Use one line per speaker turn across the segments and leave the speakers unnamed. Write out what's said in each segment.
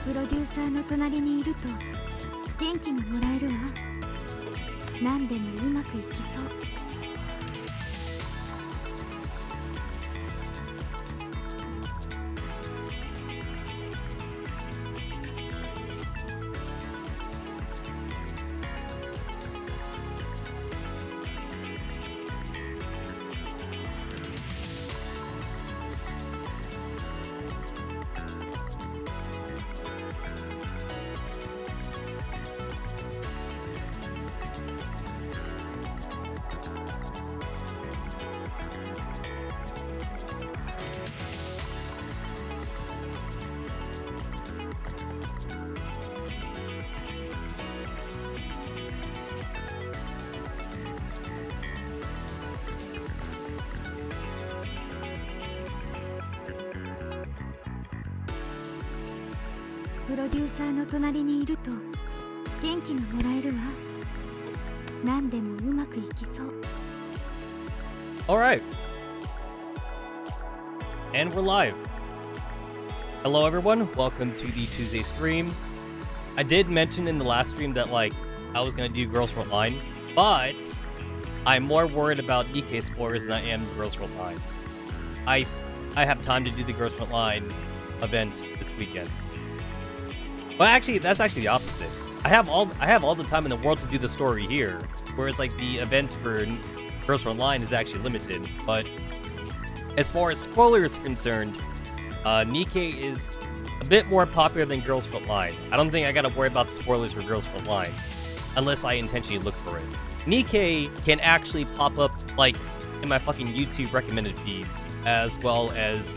プロデューサーの隣にいると元気がもらえるわ。何でもうまくいきそう。プロデューサーの隣にいると元気がもらえるわ。何でもうまくいきそう。
Alright. And we're live. Hello everyone, welcome to the Tuesday stream. I did mention in the last stream that I was gonna do Girls Frontline, but I'm more worried about Nikke spoilers than I am Girls Frontline. I have time to do the Girls Frontline event this weekend. Well, actually, that's actually the opposite. I have all the time in the world to do the story here, whereas the event for Girls Frontline is actually limited. But as far as spoilers are concerned, Nikke is a bit more popular than Girls Frontline. I don't think I gotta worry about spoilers for Girls Frontline, unless I intentionally look for it. Nikke can actually pop up in my fucking YouTube recommended feeds, as well as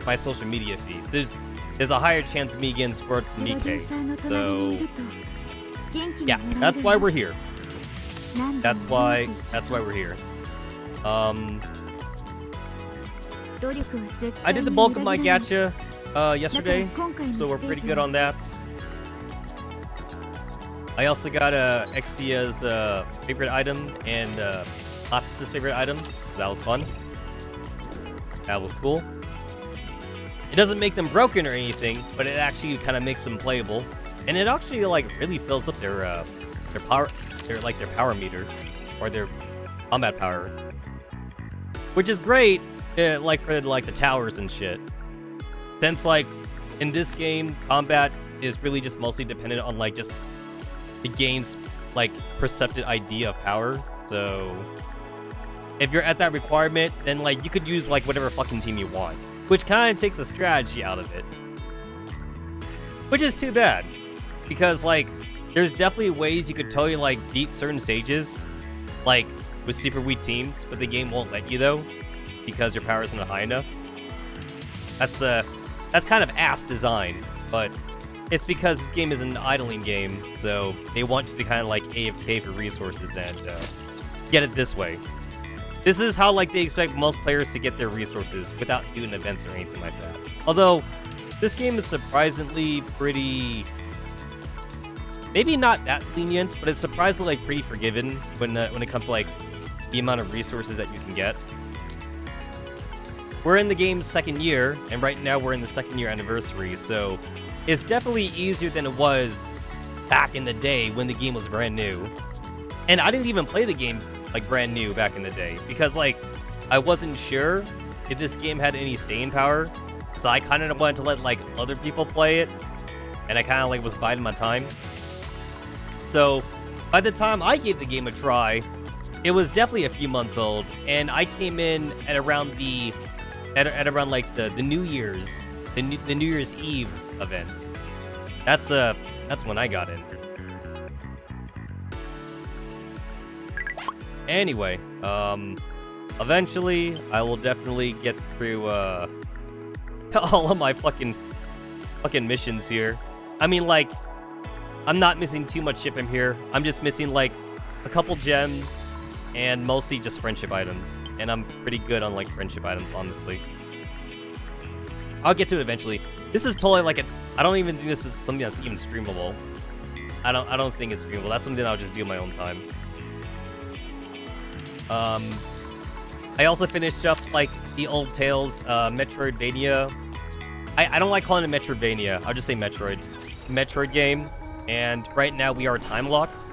my social media feeds. There's a higher chance of me getting spoiled from Nikke. So yeah, that's why we're here. That's why we're here. I did the bulk of my gacha yesterday, so we're pretty good on that. I also got Exia's favorite item and Lapis' favorite item. That was fun. That was cool. It doesn't make them broken or anything, but it actually kind of makes them playable, and it actually really fills up their power, their power meter, or their combat power, which is great, for the towers and shit. Since in this game, combat is really just mostly dependent on just the game's percepted idea of power. So if you're at that requirement, then you could use whatever fucking team you want. Which kind of takes the strategy out of it. Which is too bad. Because, there's definitely ways you could totally, beat certain stages. With super weak teams, but the game won't let you, though. Because your power isn't high enough. That's kind of ass design. But it's because this game is an idling game. So they want you to kind of, AFK for resources and get it this way. This is how they expect most players to get their resources without doing events or anything like that. Although this game is surprisingly pretty, maybe not that lenient, but it's surprisingly pretty forgiving when it comes to the amount of resources that you can get. We're in the game's second year, and right now we're in the second year anniversary, so it's definitely easier than it was back in the day when the game was brand new. And I didn't even play the game brand new back in the day, because I wasn't sure if this game had any staying power, so I kind of wanted to let other people play it, and I kind of was biding my time. So by the time I gave the game a try, it was definitely a few months old, and I came in at around the New Year's the New Year's Eve event. That's when I got in. Anyway, eventually I will definitely get through all of my fucking missions here. I mean, I'm not missing too much ship in here. I'm just missing a couple gems and mostly just friendship items. And I'm pretty good on friendship items, honestly. I'll get to it eventually. This is totally I don't even think this is something that's even streamable. I don't think it's streamable. That's something I'll just do in my own time. I also finished up the old Tales Metroidvania I don't like calling it Metroidvania. I'll just say Metroid. Metroid game. And right now we are time locked.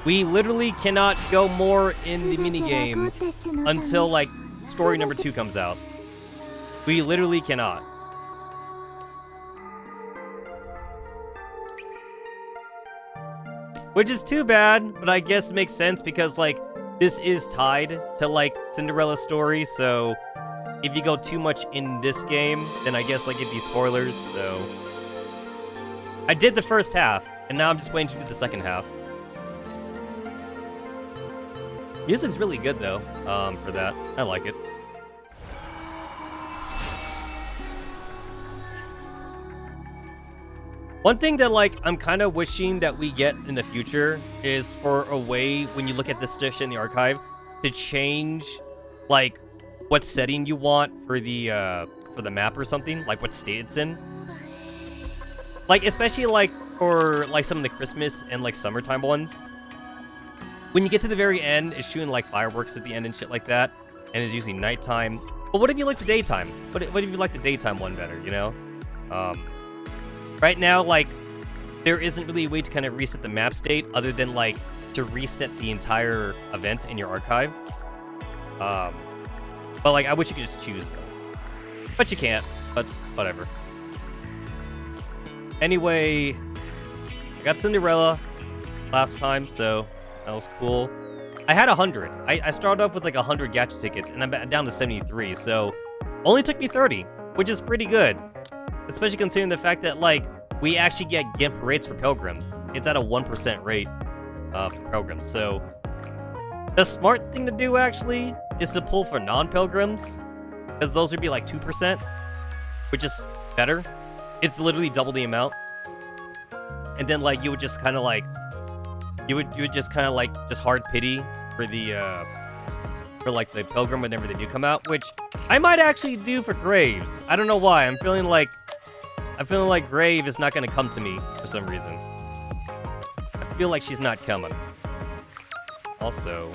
We literally cannot go more in the minigame until like story number 2 comes out. We literally cannot. Which is too bad, but I guess it makes sense because like this is tied to like Cinderella's story, so if you go too much in this game, then I guess like it'd be spoilers, so I did the first half, and now I'm just waiting to do the second half. Music's really good though, for that. I like it. One thing that like I'm kind of wishing that we get in the future is for a way when you look at this dish in the archive to change like what setting you want for the map or something, like what state it's in. Like especially like for like some of the Christmas and like summertime ones. When you get to the very end, it's shooting like fireworks at the end and shit like that, and it's usually nighttime. But what if you like the daytime? What if you like the daytime one better, you know? Right now, like, there isn't really a way to kind of reset the map state other than, like, to reset the entire event in your archive. But, like, I wish you could just choose, though. But you can't, but whatever. Anyway, I got Cinderella last time, so that was cool. I had 100. I started off with, like, 100 gacha tickets, and I'm down to 73, so only took me 30, which is pretty good. Especially considering the fact that, like, we actually get GIMP rates for pilgrims. It's at a 1% rate for pilgrims. So, the smart thing to do, actually, is to pull for non-pilgrims. Because those would be, like, 2%. Which is better. It's literally double the amount. And then, like, you would just kind of, like... You would just kind of, like, just hard pity for the, for, like, the pilgrim whenever they do come out. Which I might actually do for Graves. I don't know why. I'm feeling like Grave is not going to come to me for some reason. I feel like she's not coming. Also,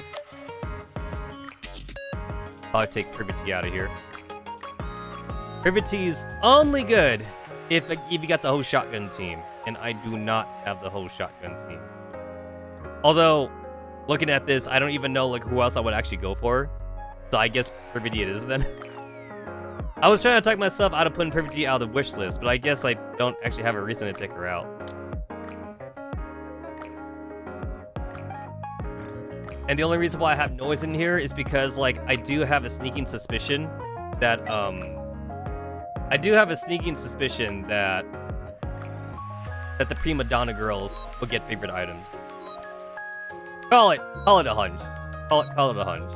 probably take Privity out of here. Privity's only good if you got the whole shotgun team, and I do not have the whole shotgun team. Although, looking at this, I don't even know like who else I would actually go for. So I guess Privity it is then. I was trying to talk myself out of putting Privity out of the wish list, but I guess I don't actually have a reason to take her out. And the only reason why I have noise in here is because, like, I do have a sneaking suspicion that, that the prima donna girls will get favorite items. Call it a hunch. Call it a hunch.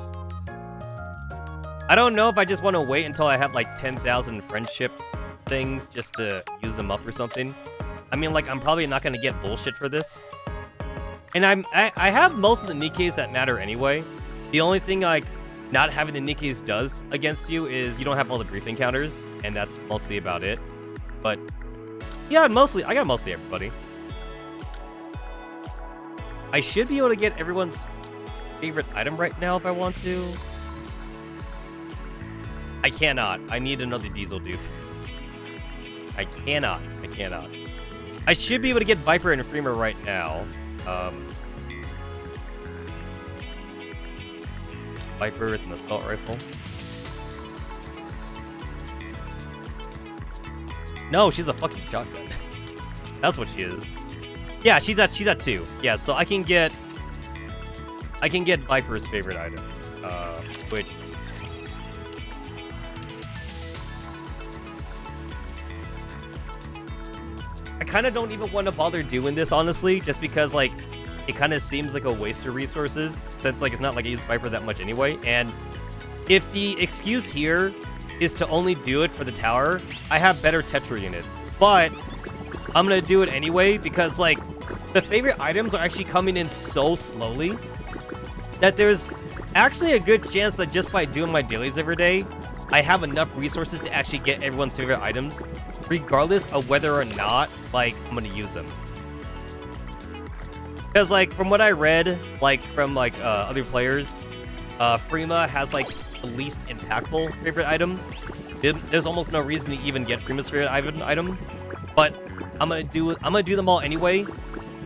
I don't know if I just want to wait until I have like 10,000 friendship things just to use them up or something. I mean, like, I'm probably not going to get bullshit for this. And I have most of the Nikkes that matter anyway. The only thing, like, not having the Nikkes does against you is you don't have all the brief encounters, and that's mostly about it. But, yeah, I got mostly everybody. I should be able to get everyone's favorite item right now if I want to. I cannot. I need another Diesel dupe. I cannot. I should be able to get Viper and Freemer right now. Viper is an assault rifle. No, she's a fucking shotgun. That's what she is. Yeah, she's at 2. Yeah, so I can get Viper's favorite item, which I kind of don't even want to bother doing this, honestly, just because, like, it kind of seems like a waste of resources, since, like, it's not like I use Viper that much anyway, and if the excuse here is to only do it for the tower, I have better Tetra units, but I'm gonna do it anyway, because, like, the favorite items are actually coming in so slowly that there's actually a good chance that just by doing my dailies every day, I have enough resources to actually get everyone's favorite items, regardless of whether or not, like, I'm gonna use them. Because, like, from what I read, like, from, like, other players, Freema has, like, the least impactful favorite item. There's almost no reason to even get Frima's favorite item, but I'm gonna do them all anyway.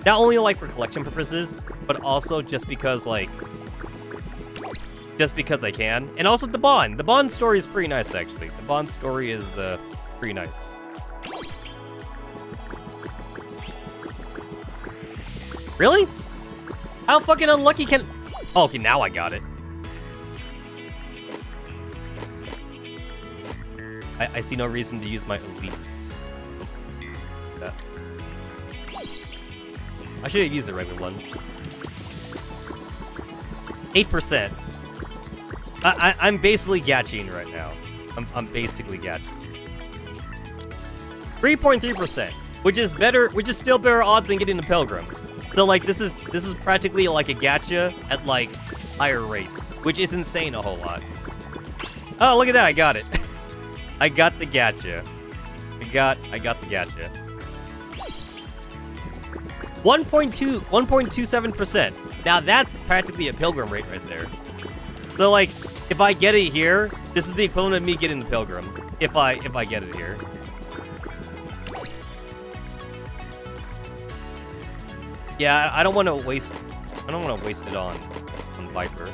Not only like for collection purposes, but also just because I can. And also the Bond. The Bond story is pretty nice, actually. The Bond story is pretty nice. Really? How fucking unlucky can... Oh, okay, now I got it. I see no reason to use my elites. Yeah. I should have used the regular one. 8%. I'm basically gatching right now. I'm basically gatching. 3.3%, which is better, which is still better odds than getting the Pilgrim. So like this is practically like a gacha at like higher rates, which is insane a whole lot. Oh, look at that, I got it. I got the gacha. I got the gacha. 1.27%. Now that's practically a Pilgrim rate right there. So like, if I get it here, this is the equivalent of me getting the Pilgrim. If I get it here. Yeah, I don't want to waste it on Viper.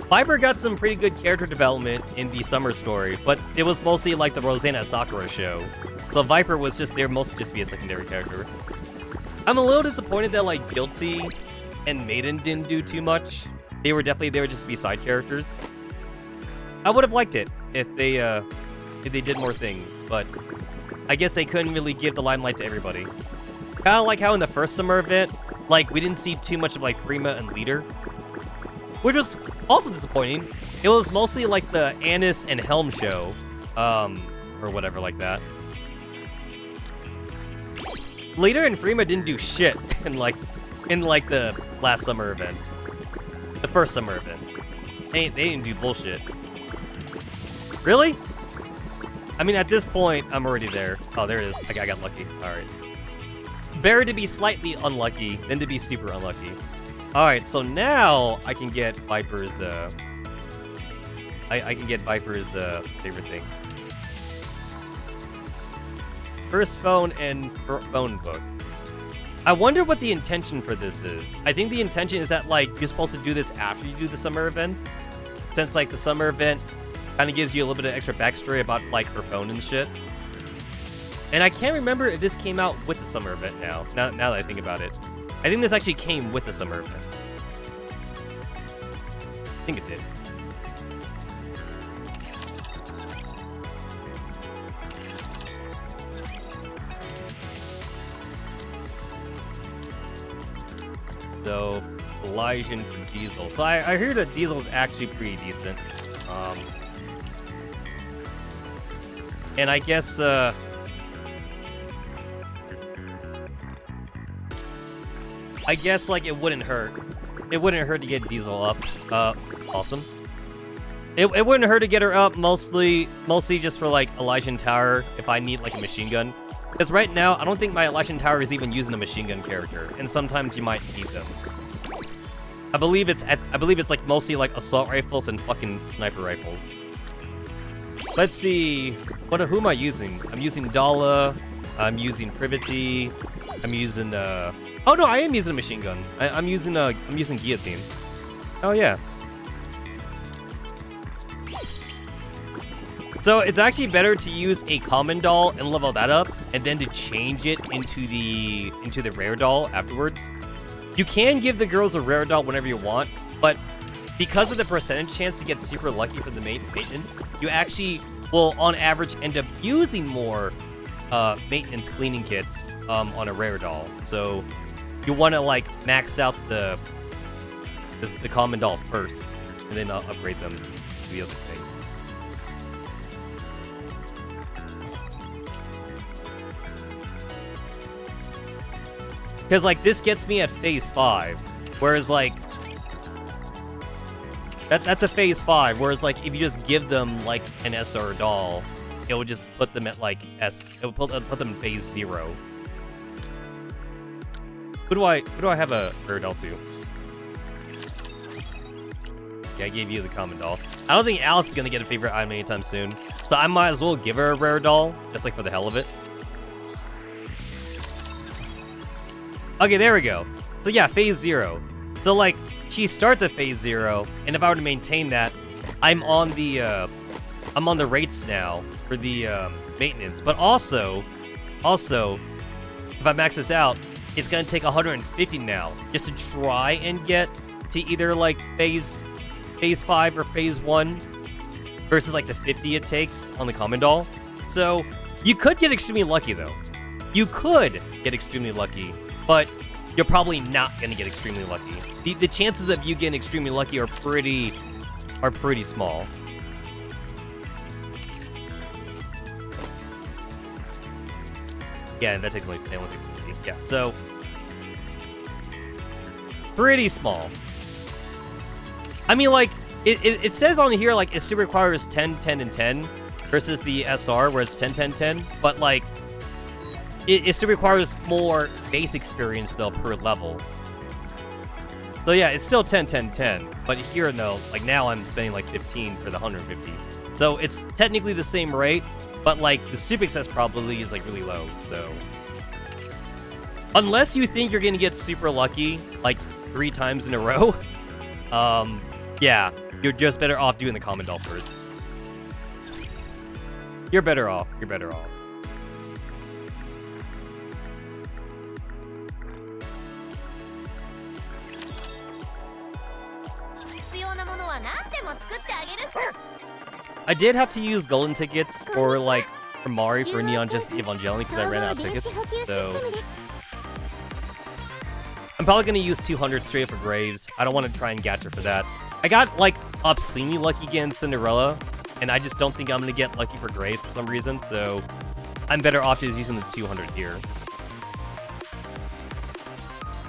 Viper got some pretty good character development in the summer story, but it was mostly like the Rosanna Sakura show. So Viper was just there mostly just to be a secondary character. I'm a little disappointed that like Guilty and Maiden didn't do too much. They were definitely there just to be side characters. I would have liked it if they did more things, but I guess they couldn't really give the limelight to everybody. Kinda like how in the first summer event, like we didn't see too much of like Frima and Leader, which was also disappointing. It was mostly like the Annis and Helm show, or whatever like that. Leader and Frima didn't do shit in the last summer event, the first summer event. They didn't do bullshit. Really? I mean, at this point, I'm already there. Oh, there it is. I got lucky. All right. Better to be slightly unlucky than to be super unlucky. All right, so now I can get Viper's. I can get Viper's favorite thing. First phone and phone book. I wonder what the intention for this is. I think the intention is that like you're supposed to do this after you do the summer event, since like the summer event kind of gives you a little bit of extra backstory about like her phone and shit. And I can't remember if this came out with the summer event now that I think about it. I think this actually came with the summer events. I think it did. So, Elysian for Diesel. So I hear that Diesel's actually pretty decent. And I guess, like, it wouldn't hurt. It wouldn't hurt to get Diesel up. Awesome. It wouldn't hurt to get her up, mostly just for, like, Elysian Tower, if I need, like, a machine gun. Because right now, I don't think my Elysian Tower is even using a machine gun character, and sometimes you might need them. I believe it's like mostly like assault rifles and fucking sniper rifles. Let's see, who am I using? I'm using Dala, I'm using Privity, I'm using oh no, I am using a machine gun. I'm using Guillotine. Oh yeah. So it's actually better to use a common doll and level that up, and then to change it into the rare doll afterwards. You can give the girls a rare doll whenever you want, but because of the percentage chance to get super lucky for the maintenance, you actually will, on average, end up using more maintenance cleaning kits on a rare doll. So you want to like max out the common doll first, and then upgrade them to the other thing. Because, like, this gets me at phase 5, whereas, like, that's a phase 5, whereas, like, if you just give them, like, an S or a doll, it would just put them at, like, S, it would put them in phase 0. Who do I have a rare doll to? Okay, I gave you the common doll. I don't think Alice is gonna get a favorite item anytime soon. So I might as well give her a rare doll, just like for the hell of it. Okay, there we go. So yeah, phase 0. So like, she starts at phase 0, and if I were to maintain that, I'm on the rates now for the maintenance. But also, if I max this out, it's gonna take 150 now just to try and get to either like phase 5 or phase 1 versus like the 50 it takes on the common doll. So you could get extremely lucky though. You could get extremely lucky, but you're probably not gonna get extremely lucky. The chances of you getting extremely lucky are pretty small. Yeah, that takes only 50. Yeah, so pretty small. I mean, like, it says on here, like, it still requires 10, 10, and 10 versus the SR, where it's 10, 10, 10. But, like, it still requires more base experience, though, per level. So, yeah, it's still 10, 10, 10. But here, though, like, now I'm spending, like, 15 for the 150. So, it's technically the same rate, but, like, the super success probability is, like, really low, so... Unless you think you're gonna get super lucky, like, 3 times in a row, yeah, you're just better off doing the common doll first. You're better off. You're better off. I did have to use golden tickets for, like, for Mari for Neon Justice Evangelion because I ran out of tickets, so... I'm probably going to use 200 straight for Graves. I don't want to try and gacha for that. I got, like, obscenely lucky against Cinderella, and I just don't think I'm going to get lucky for Graves for some reason, so I'm better off just using the 200 here.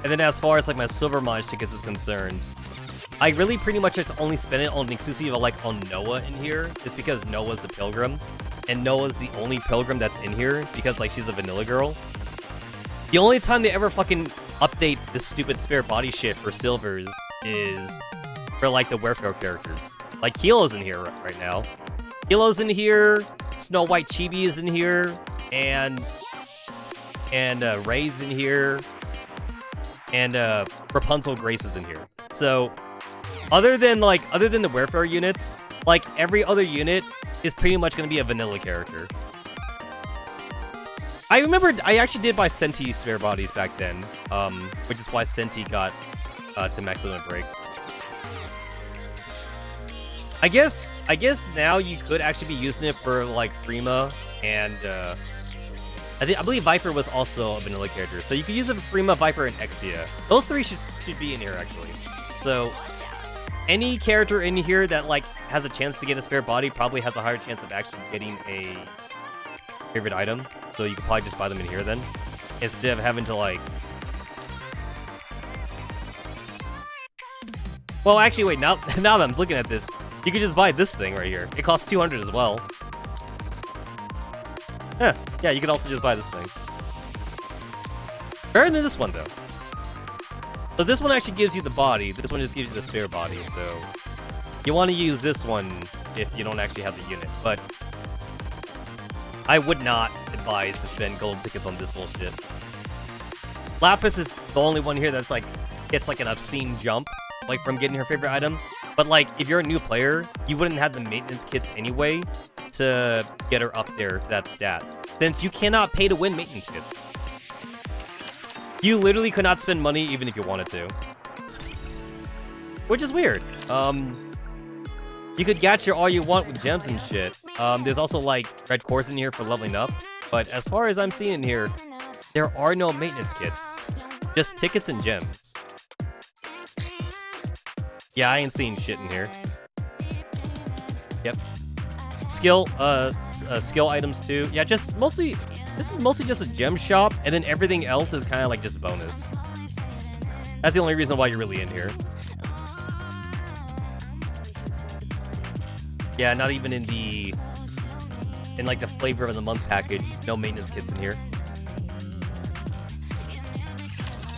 And then as far as, like, my Silver Mage tickets is concerned, I really pretty much just only spend it on the exclusive, like, on Noah in here, just because Noah's a pilgrim, and Noah's the only pilgrim that's in here, because, like, she's a vanilla girl. The only time they ever fucking update this stupid spare body shit for silvers is for, like, the Werewolf characters. Like, Hilo's in here right now. Hilo's in here, Snow White Chibi is in here, and Ray's in here, and Rapunzel Grace is in here. So, other than the Werewolf units, like, every other unit is pretty much gonna be a vanilla character. I remember I actually did buy Senti spare bodies back then, which is why Senti got to Max Limit Break. I guess now you could actually be using it for, like, Frima and I believe Viper was also a vanilla character, so you could use it for Frima, Viper, and Exia. Those 3 should be in here actually. So any character in here that, like, has a chance to get a spare body probably has a higher chance of actually getting a favorite item, so you could probably just buy them in here then, instead of having to, like... Well, actually, wait, now that I'm looking at this, you could just buy this thing right here. It costs 200 as well. Yeah, you could also just buy this thing. Better than this one, though. So this one actually gives you the body, this one just gives you the spare body, so... You want to use this one if you don't actually have the unit, but... I would not advise to spend gold tickets on this bullshit. Lapis is the only one here that's, like, gets, like, an obscene jump, like, from getting her favorite item. But, like, if you're a new player, you wouldn't have the maintenance kits anyway to get her up there to that stat, since you cannot pay to win maintenance kits. You literally could not spend money even if you wanted to. Which is weird. You could gacha all you want with gems and shit. There's also, like, red cores in here for leveling up. But as far as I'm seeing in here, there are no maintenance kits. Just tickets and gems. Yeah, I ain't seeing shit in here. Yep. Skill items too. Yeah, just mostly... This is mostly just a gem shop, and then everything else is kind of like just bonus. That's the only reason why you're really in here. Yeah, not even in like the flavor of the month package. No maintenance kits in here.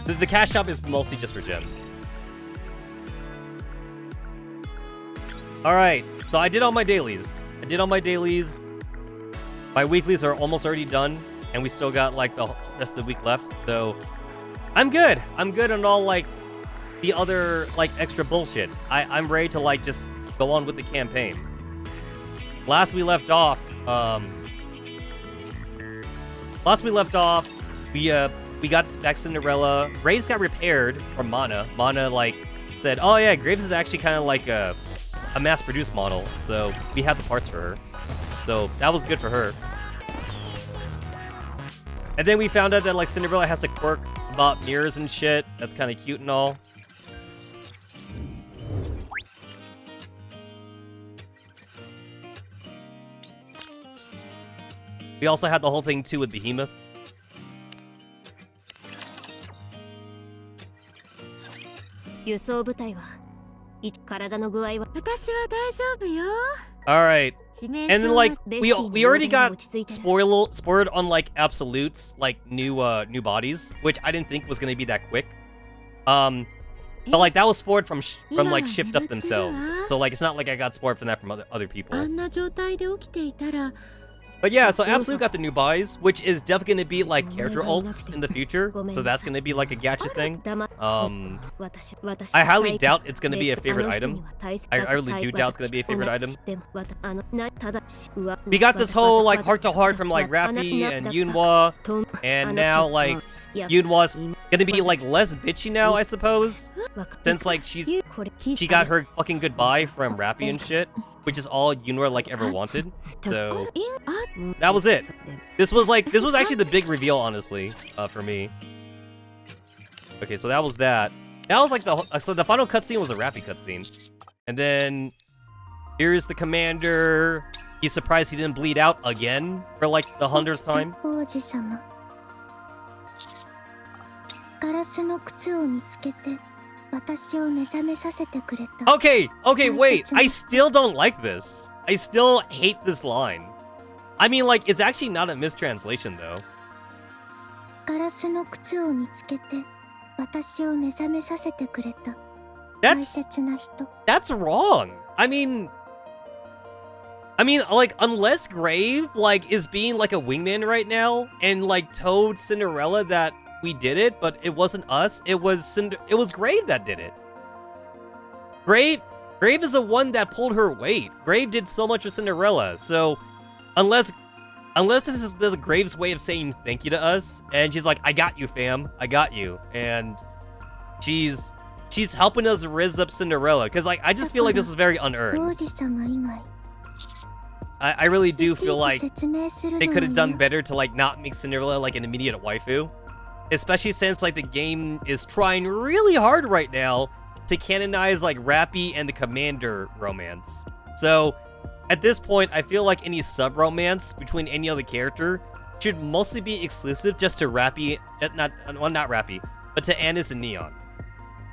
The cash shop is mostly just for gems. Alright, so I did all my dailies. My weeklies are almost already done, and we still got like the rest of the week left. So I'm good. I'm good on all like the other like extra bullshit. I'm ready to like just go on with the campaign. Last we left off, we got back Cinderella. Graves got repaired from Mana. Mana like said, "Oh yeah, Graves is actually kind of like a mass-produced model, so we have the parts for her." So that was good for her. And then we found out that like Cinderella has a quirk about mirrors and shit. That's kind of cute and all. We also had the whole thing too with Behemoth. Alright. And then like we already got spoiled on like Absolute's like new bodies, which I didn't think was gonna be that quick. But like that was spoiled from like Shift Up themselves. So like it's not like I got spoiled from that from other people. But yeah, so Absolute got the new buys, which is definitely going to be like character ults in the future. So that's going to be like a gacha thing. I highly doubt it's going to be a favorite item. I really do doubt it's going to be a favorite item. We got this whole like heart-to-heart from like Rappy and Yunhwa. And now like Yunhwa's going to be like less bitchy now, I suppose. Since like she got her fucking goodbye from Rappy and shit. Which is all Yunhwa like ever wanted. So that was it. This was actually the big reveal, honestly, for me. Okay, so that was that. That was like the final cutscene was a Rappy cutscene. And then here's the commander. He's surprised he didn't bleed out again for like the 100th time. Okay, wait. I still don't like this. I still hate this line. I mean, like, it's actually not a mistranslation, though. That's wrong. I mean, like, unless Grave, like, is being, like, a wingman right now, and, like, told Cinderella that we did it, but it wasn't us. It was Grave that did it. Grave is the one that pulled her weight. Grave did so much for Cinderella. So unless this is Grave's way of saying thank you to us, and she's like, "I got you, fam. I got you," and she's helping us rizz up Cinderella, because like I just feel like this is very unearned. I really do feel like they could have done better to like not make Cinderella like an immediate waifu. Especially since, like, the game is trying really hard right now to canonize, like, Rappy and the Commander romance. So, at this point, I feel like any sub-romance between any other character should mostly be exclusive just to Rappy, not Rappy, but to Anis and Neon.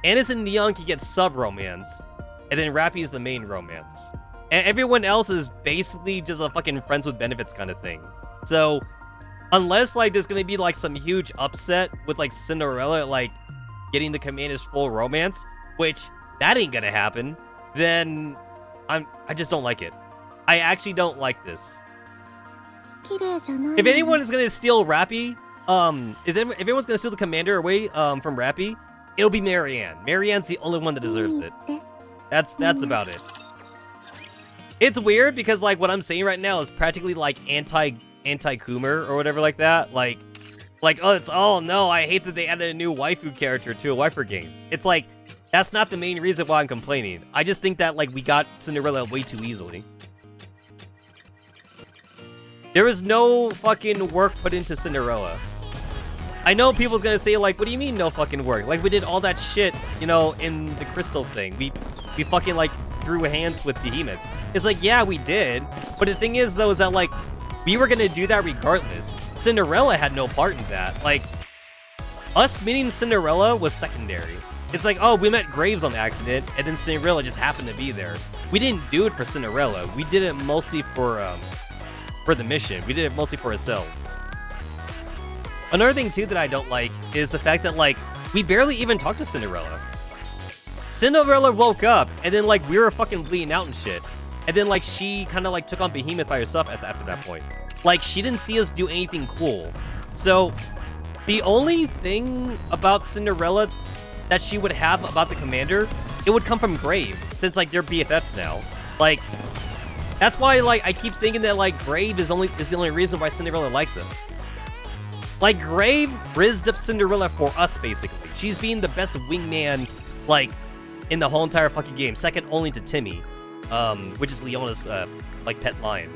Anis and Neon can get sub-romance, and then Rappy is the main romance. And everyone else is basically just a fucking friends with benefits kind of thing. So, unless, like, there's gonna be, like, some huge upset with, like, Cinderella, like, getting the Commander's full romance, which, that ain't gonna happen, then I just don't like it. I actually don't like this. If anyone is gonna steal Rappy, if everyone's gonna steal the Commander away, from Rappy, it'll be Marianne. Marianne's the only one that deserves it. That's about it. It's weird because, like, what I'm saying right now is practically, like, anti-Coomer or whatever like that. Like, oh no, I hate that they added a new waifu character to a waifu game. It's like, that's not the main reason why I'm complaining. I just think that, like, we got Cinderella way too easily. There was no fucking work put into Cinderella. I know people's gonna say, like, what do you mean no fucking work? Like, we did all that shit, you know, in the crystal thing. We fucking, like, threw hands with Behemoth. It's like, yeah, we did. But the thing is, though, is that, like, we were gonna do that regardless. Cinderella had no part in that. Like, us meeting Cinderella was secondary. It's like, oh, we met Graves on accident, and then Cinderella just happened to be there. We didn't do it for Cinderella. We did it mostly for the mission. We did it mostly for ourselves. Another thing, too, that I don't like is the fact that, like, we barely even talked to Cinderella. Cinderella woke up, and then like we were fucking bleeding out and shit. And then like she kind of like took on Behemoth by herself after that point. Like she didn't see us do anything cool. So the only thing about Cinderella that she would have about the commander, it would come from Grave, since like they're BFFs now. Like that's why like I keep thinking that like Grave is the only reason why Cinderella likes us. Like Grave rizzed up Cinderella for us basically. She's being the best wingman like in the whole entire fucking game, second only to Timmy, which is Leona's like pet lion.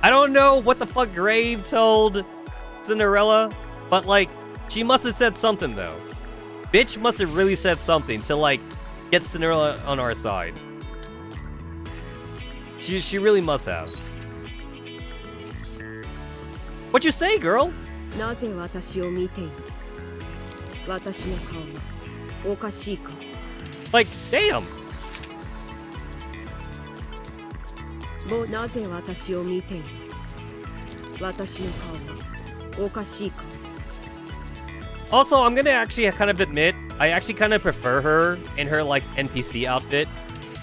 I don't know what the fuck Grave told Cinderella, but like she must have said something though. Bitch must have really said something to like get Cinderella on our side. She really must have. What you say, girl? Like, damn. Also, I'm gonna actually kind of admit, I actually kind of prefer her in her like NPC outfit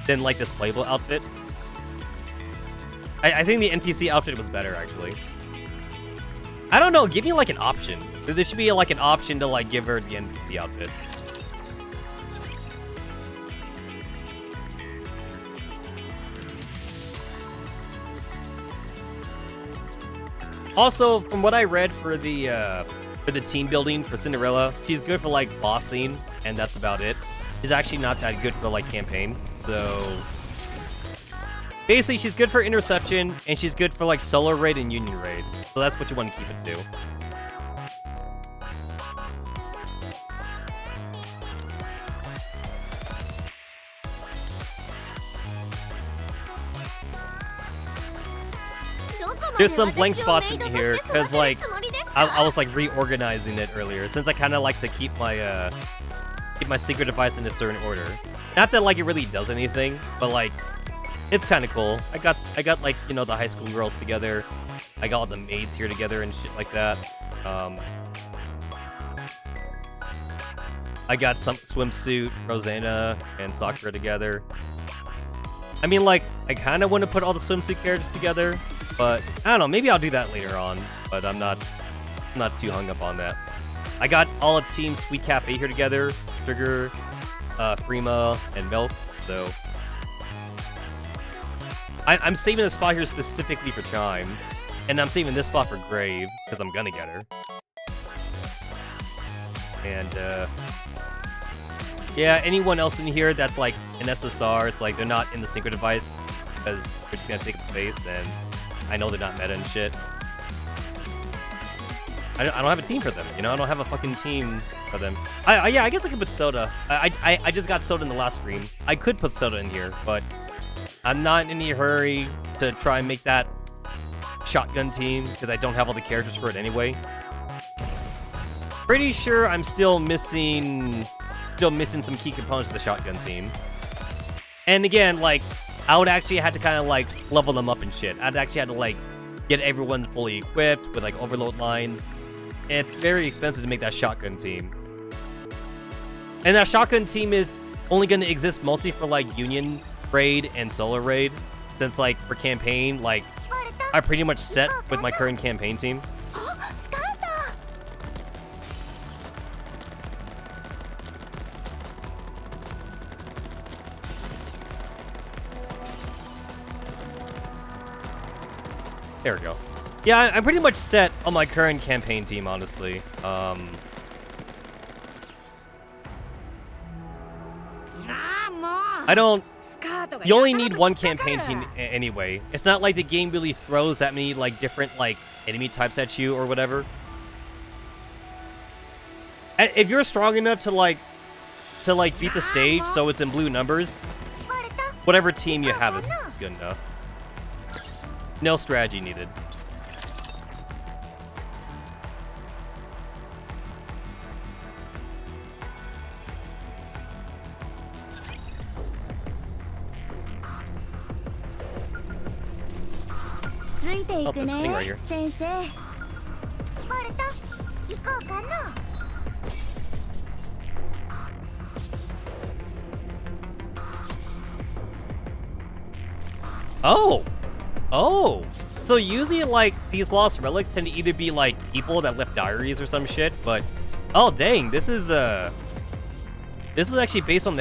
than like this playable outfit. I think the NPC outfit was better actually. I don't know, give me like an option. There should be like an option to like give her the NPC outfit. Also, from what I read for the team building for Cinderella, she's good for like bossing, and that's about it. She's actually not that good for like campaign. So basically, she's good for interception, and she's good for like solo raid and union raid. So that's what you want to keep it to. There's some blank spots in here because like I was like reorganizing it earlier since I kind of like to keep my secret device in a certain order. Not that like it really does anything, but like it's kind of cool. I got like, you know, the high school girls together. I got all the maids here together and shit like that. I got some swimsuit, Rosanna and Sakura together. I mean, like, I kind of want to put all the swimsuit characters together, but I don't know. Maybe I'll do that later on, but I'm not too hung up on that. I got all of Team Sweet Cafe here together. Sugar, Frima, and Milk, so I'm saving a spot here specifically for Chime, and I'm saving this spot for Grave, because I'm gonna get her. And, yeah, anyone else in here that's, like, an SSR, it's like they're not in the synchro device, because they're just gonna take up space, and I know they're not meta and shit. I don't have a team for them, you know? I don't have a fucking team for them. Yeah, I guess I could put Soda. I just got Soda in the last stream. I could put Soda in here, but I'm not in any hurry to try and make that shotgun team, because I don't have all the characters for it anyway. Pretty sure I'm still missing some key components for the shotgun team. And again, like, I would actually have to kind of, like, level them up and shit. I'd actually have to, like, get everyone fully equipped with, like, overload lines. It's very expensive to make that shotgun team. And that shotgun team is only going to exist mostly for, like, Union raid and solo raid. Since, like, for campaign, like, I'm pretty much set with my current campaign team. There we go. Yeah, I'm pretty much set on my current campaign team, honestly. You only need one campaign team anyway. It's not like the game really throws that many, like, different, like, enemy types at you or whatever. If you're strong enough to beat the stage so it's in blue numbers, whatever team you have is good enough. No strategy needed. Oh, there's a thing right here. Oh. Oh. So usually, like, these lost relics tend to either be, like, people that left diaries or some shit, but... Oh, dang. This is actually based on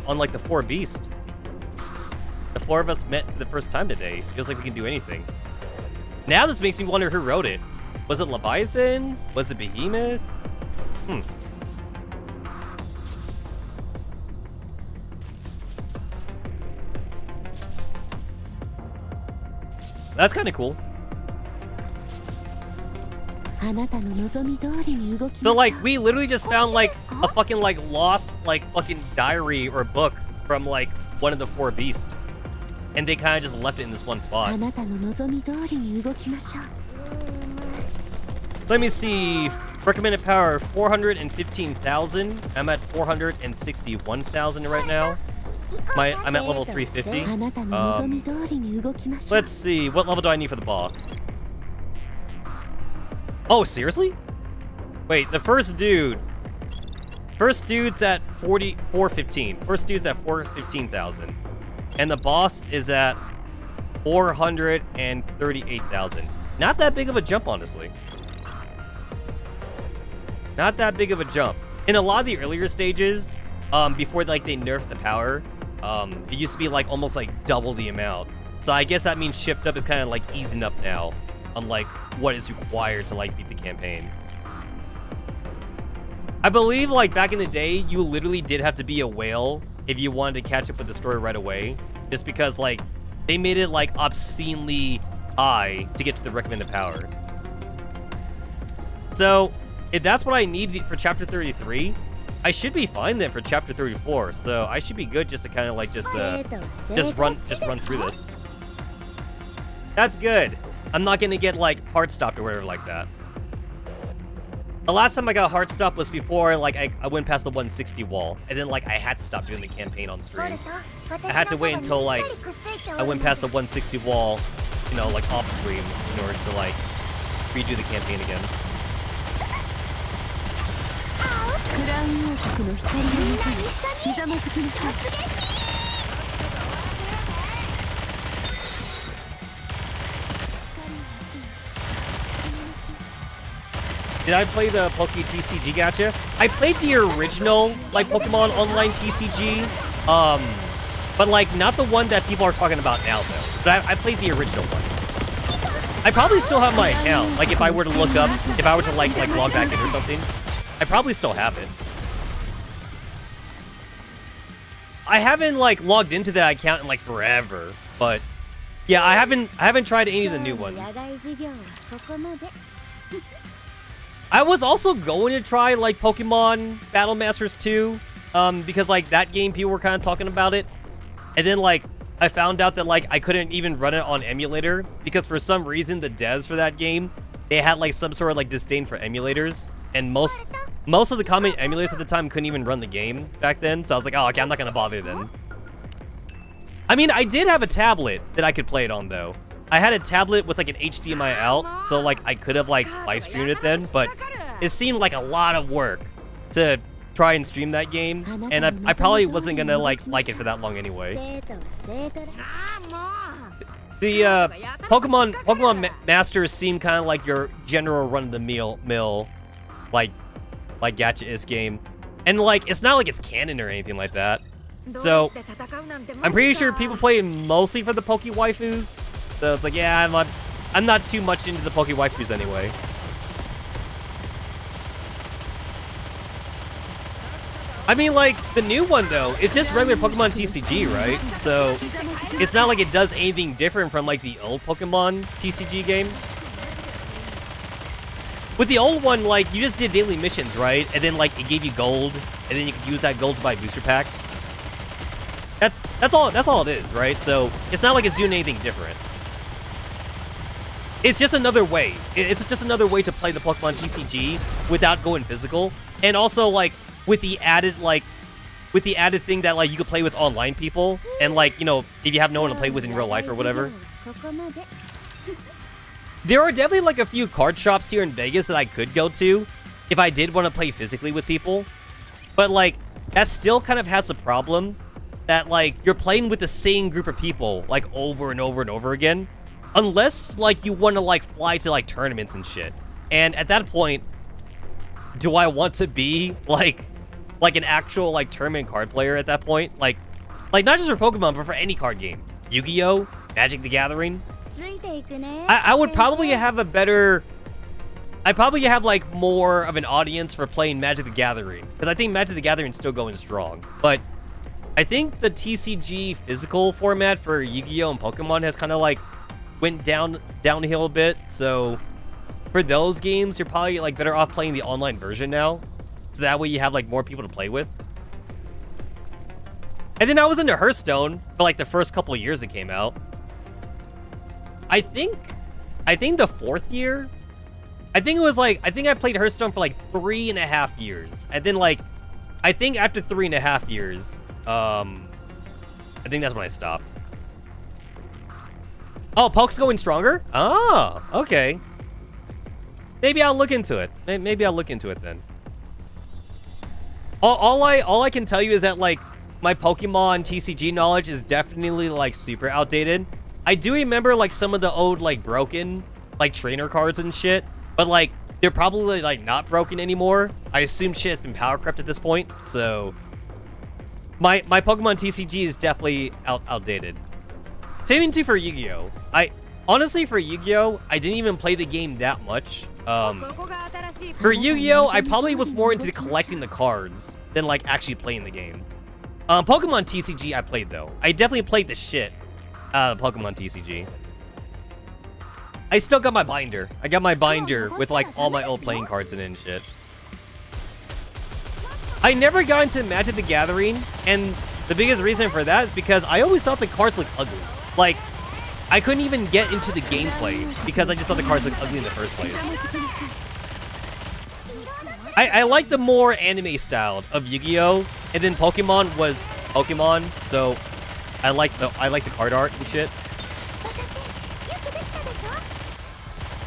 like, the 4 beasts. The 4 of us met for the first time today. Feels like we can do anything. Now this makes me wonder who wrote it. Was it Leviathan? Was it Behemoth? That's kind of cool. So, like, we literally just found, like, a fucking, like, lost, like, fucking diary or book from, like, one of the 4 beasts. And they kind of just left it in this one spot. Let me see. Recommended power, 415,000. I'm at 461,000 right now. I'm at level 350. Let's see. What level do I need for the boss? Oh, seriously? Wait, the first dude's at 415. First dude's at 415,000. And the boss is at 438,000. Not that big of a jump, honestly. Not that big of a jump. In a lot of the earlier stages, before, like, they nerfed the power, it used to be, like, almost, like, double the amount. So I guess that means shift up is kind of, like, easing up now on, like, what is required to, like, beat the campaign. I believe, like, back in the day, you literally did have to be a whale if you wanted to catch up with the story right away. Just because, like, they made it, like, obscenely high to get to the recommended power. So, if that's what I need for Chapter 33, I should be fine then for Chapter 34. So, I should be good just to kind of, like, just run through this. That's good. I'm not gonna get, like, heart stopped or whatever like that. The last time I got heart stopped was before, like, I went past the 160 wall. And then, like, I had to stop doing the campaign on stream. I had to wait until, like, I went past the 160 wall, you know, like, off screen in order to, like, redo the campaign again. Did I play the Poke TCG gacha? I played the original, like, Pokemon Online TCG, but, like, not the one that people are talking about now, though. But I played the original one. I probably still have my account. Like, if I were to look up, if I were to, like log back in or something, I probably still have it. I haven't, like, logged into that account in, like, forever, but yeah, I haven't tried any of the new ones. I was also going to try, like, Pokemon Battle Masters 2, because, like, that game, people were kind of talking about it. And then, like, I found out that, like, I couldn't even run it on emulator, because for some reason, the devs for that game, they had, like, some sort of, like, disdain for emulators. And most of the common emulators at the time couldn't even run the game back then. So I was like, oh, okay, I'm not going to bother then. I mean, I did have a tablet that I could play it on, though. I had a tablet with, like, an HDMI out, so, like, I could have, like, live streamed it then, but it seemed like a lot of work to try and stream that game, and I probably wasn't gonna, like it for that long anyway. The, Pokemon Masters seem kind of like your general run-of-the-mill, like gacha-ish game. And, like, it's not like it's canon or anything like that. So, I'm pretty sure people play it mostly for the Poke Waifus. So it's like, yeah, I'm not too much into the Poke Waifus anyway. I mean, like, the new one, though, it's just regular Pokemon TCG, right? So, it's not like it does anything different from, like, the old Pokemon TCG game. With the old one, like, you just did daily missions, right? And then, like, it gave you gold, and then you could use that gold to buy booster packs. That's all it is, right? So, it's not like it's doing anything different. It's just another way. It's just another way to play the Pokemon TCG without going physical. And also, like, with the added thing that, like, you could play with online people. And, like, you know, if you have no one to play with in real life or whatever. There are definitely, like, a few card shops here in Vegas that I could go to if I did want to play physically with people. But, like, that still kind of has a problem that like you're playing with the same group of people like over and over and over again, unless like you want to like fly to like tournaments and shit. And at that point, do I want to be like an actual like tournament card player at that point? Like not just for Pokemon, but for any card game. Yu-Gi-Oh, Magic the Gathering. I would probably have a better. I probably have like more of an audience for playing Magic the Gathering, because I think Magic the Gathering is still going strong. But I think the TCG physical format for Yu-Gi-Oh and Pokemon has kind of like went downhill a bit. So for those games, you're probably like better off playing the online version now, so that way you have like more people to play with. And then I was into Hearthstone for like the first couple of years it came out. I think the 4th year. I think I played Hearthstone for like 3.5 years. And then like, I think after 3.5 years, I think that's when I stopped. Oh, Poke's going stronger? Oh, okay. Maybe I'll look into it. Maybe I'll look into it then. All I can tell you is that like my Pokemon TCG knowledge is definitely like super outdated. I do remember like some of the old like broken like trainer cards and shit, but like they're probably like not broken anymore. I assume shit has been power crept at this point. So my Pokemon TCG is definitely outdated. Same too for Yu-Gi-Oh. Honestly, for Yu-Gi-Oh, I didn't even play the game that much. For Yu-Gi-Oh, I probably was more into collecting the cards than like actually playing the game. Pokemon TCG I played though. I definitely played the shit out of Pokemon TCG. I still got my binder. I got my binder with like all my old playing cards in it and shit. I never got into Magic the Gathering, and the biggest reason for that is because I always thought the cards looked ugly. Like, I couldn't even get into the gameplay because I just thought the cards looked ugly in the first place. I like the more anime styled of Yu-Gi-Oh, and then Pokemon was Pokemon, so I like the card art and shit.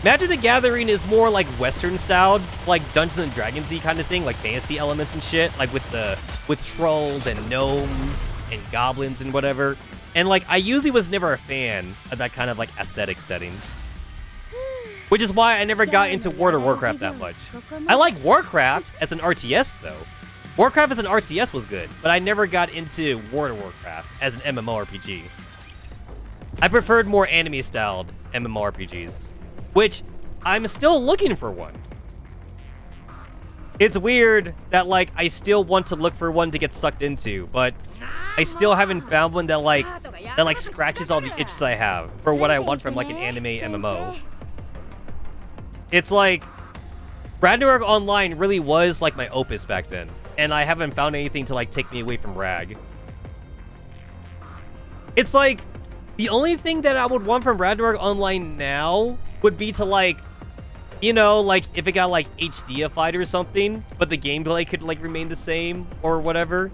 Magic the Gathering is more like Western styled, like Dungeons and Dragons-y kind of thing, like fantasy elements and shit, like with trolls and gnomes and goblins and whatever. And like I usually was never a fan of that kind of like aesthetic setting. Which is why I never got into World of Warcraft that much. I like Warcraft as an RTS though. Warcraft as an RTS was good, but I never got into World of Warcraft as an MMORPG. I preferred more anime-styled MMORPGs, which I'm still looking for one. It's weird that like I still want to look for one to get sucked into, but I still haven't found one that like scratches all the itches I have for what I want from like an anime MMO. It's like Ragnarok Online really was like my opus back then, and I haven't found anything to like take me away from Rag. It's like the only thing that I would want from Ragnarok Online now would be to like, you know, like if it got like HDified or something, but the gameplay could like remain the same or whatever,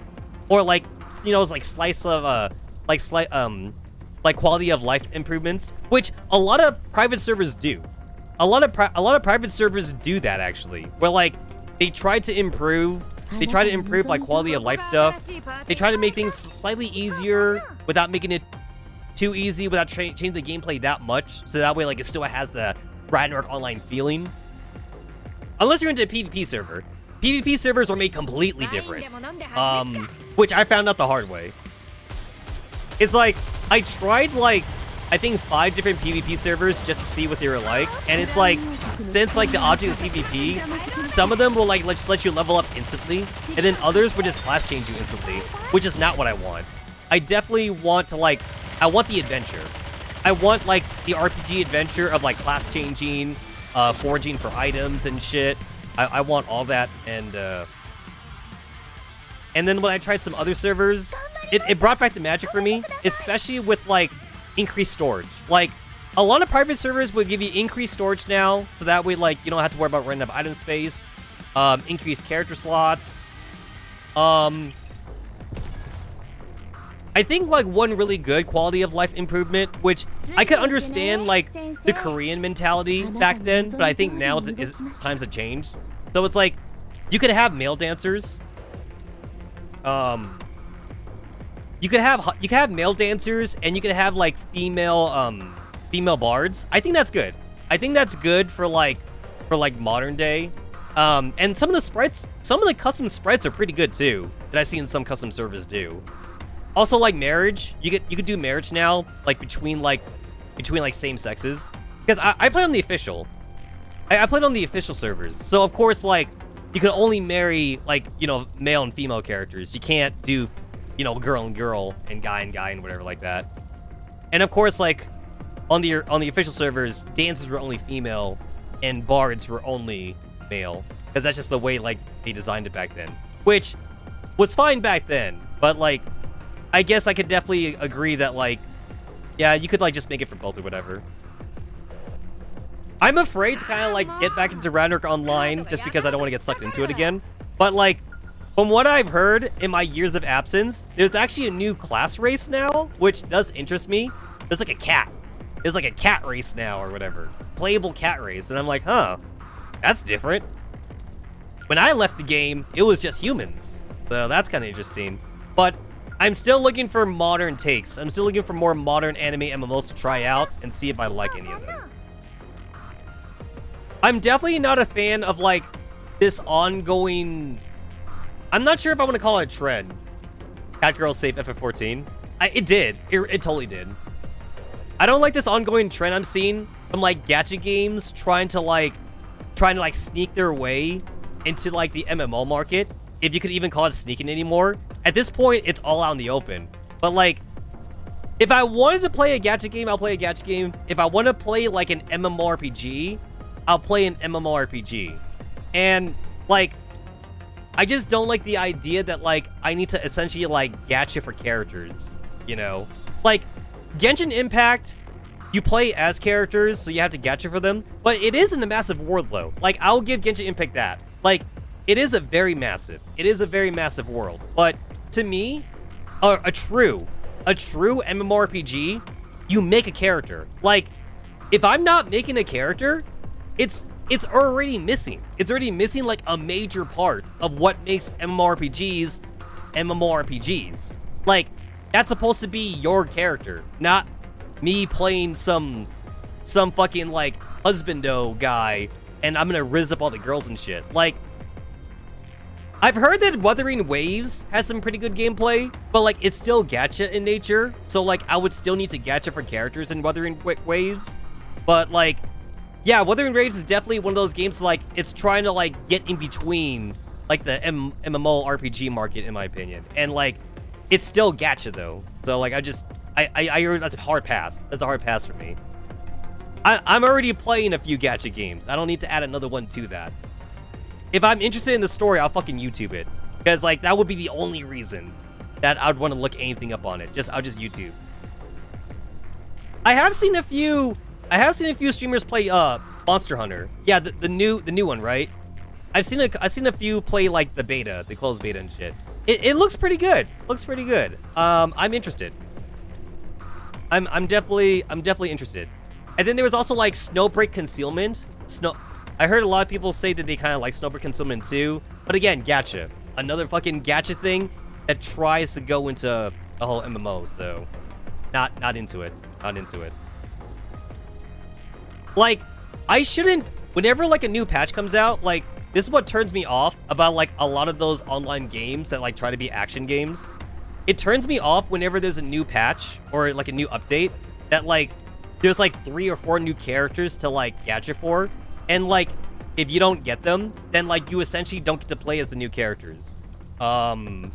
or like, you know, it's like slice of like quality of life improvements, which a lot of private servers do. A lot of private servers do that actually, where like they try to improve like quality of life stuff. They try to make things slightly easier without making it too easy, without changing the gameplay that much, so that way like it still has the Ragnarok Online feeling. Unless you're into a PvP server. PvP servers are made completely different, which I found out the hard way. It's like I tried like I think 5 different PvP servers just to see what they were like, and it's like, since like the object is PvP, some of them will like just let you level up instantly, and then others will just class change you instantly, which is not what I want. I definitely want to like, I want the adventure. I want like the RPG adventure of like class changing, foraging for items and shit. I want all that, and then when I tried some other servers, it brought back the magic for me, especially with like increased storage. Like a lot of private servers will give you increased storage now, so that way like you don't have to worry about running out of item space, increased character slots. I think like one really good quality of life improvement, which I could understand like the Korean mentality back then, but I think now times have changed. So it's like you could have male dancers. you could have male dancers and you could have like female bards. I think that's good. I think that's good for like modern day. And some of the custom sprites are pretty good too, that I've seen some custom servers do. Also, like marriage, you could do marriage now, like between same sexes. Because I play on the official. I played on the official servers, so of course, like, you can only marry, like, you know, male and female characters. You can't do, you know, girl and girl and guy and whatever like that. And of course, like, on the official servers, dancers were only female and bards were only male, because that's just the way, like, they designed it back then, which was fine back then. But like, I guess I could definitely agree that, like, yeah, you could like just make it for both or whatever. I'm afraid to kind of like get back into Ragnarok Online just because I don't want to get sucked into it again. But like, from what I've heard in my years of absence, there's actually a new class race now, which does interest me. There's like a cat. There's like a cat race now or whatever. Playable cat race. And I'm like, huh, that's different. When I left the game, it was just humans. So that's kind of interesting. But I'm still looking for modern takes. I'm still looking for more modern anime MMOs to try out and see if I like any of them. I'm definitely not a fan of like this ongoing... I'm not sure if I want to call it a trend. Cat Girl Safe FF14. It did. It totally did. I don't like this ongoing trend I'm seeing from like gacha games trying to sneak their way into like the MMO market. If you could even call it sneaking anymore. At this point, it's all out in the open. But like, if I wanted to play a gacha game, I'll play a gacha game. If I want to play like an MMORPG, I'll play an MMORPG. And like, I just don't like the idea that like I need to essentially like gacha for characters, you know? Like Genshin Impact, you play as characters, so you have to gacha for them, but it is in the massive world though. Like, I'll give Genshin Impact that. Like, it is a very massive world. But to me, a true MMORPG, you make a character. Like, if I'm not making a character, it's already missing. It's already missing like a major part of what makes MMORPGs. Like, that's supposed to be your character, not me playing some fucking like husbando guy and I'm gonna rizz up all the girls and shit. Like, I've heard that Wuthering Waves has some pretty good gameplay, but like it's still gacha in nature, so like I would still need to gacha for characters in Wuthering Waves. But like, yeah, Wuthering Waves is definitely one of those games like it's trying to like get in between like the MMO RPG market, in my opinion, and like it's still gacha though. So like I that's a hard pass. That's a hard pass for me. I'm already playing a few gacha games. I don't need to add another one to that. If I'm interested in the story, I'll fucking YouTube it, because like that would be the only reason that I'd want to look anything up on it. I'll just YouTube. I have seen a few streamers play Monster Hunter. Yeah, the new one, right? I've seen a few play like the beta, the closed beta and shit. It looks pretty good. Looks pretty good. I'm interested. I'm definitely interested. And then there was also like Snowbreak Concealment. I heard a lot of people say that they kind of like Snowbreak Concealment too. But again, gacha. Another fucking gacha thing that tries to go into a whole MMO. So, not into it. Not into it. Like, I shouldn't. Whenever like a new patch comes out, like this is what turns me off about like a lot of those online games that like try to be action games. It turns me off whenever there's a new patch or like a new update that like there's like 3 or 4 new characters to like gacha for. And like, if you don't get them, then like you essentially don't get to play as the new characters. And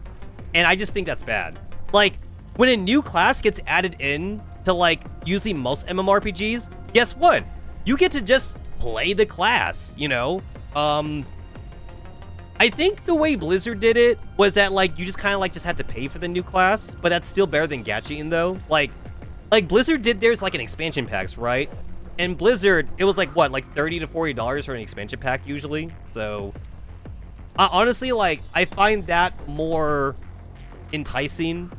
I just think that's bad. Like, when a new class gets added in to like usually most MMORPGs, guess what? You get to just play the class, you know? I think the way Blizzard did it was that like you just kind of like just had to pay for the new class, but that's still better than gachaing though. Like Blizzard did theirs like an expansion packs, right? And Blizzard, it was like what, like $30 to $40 for an expansion pack usually. So honestly, like I find that more enticing,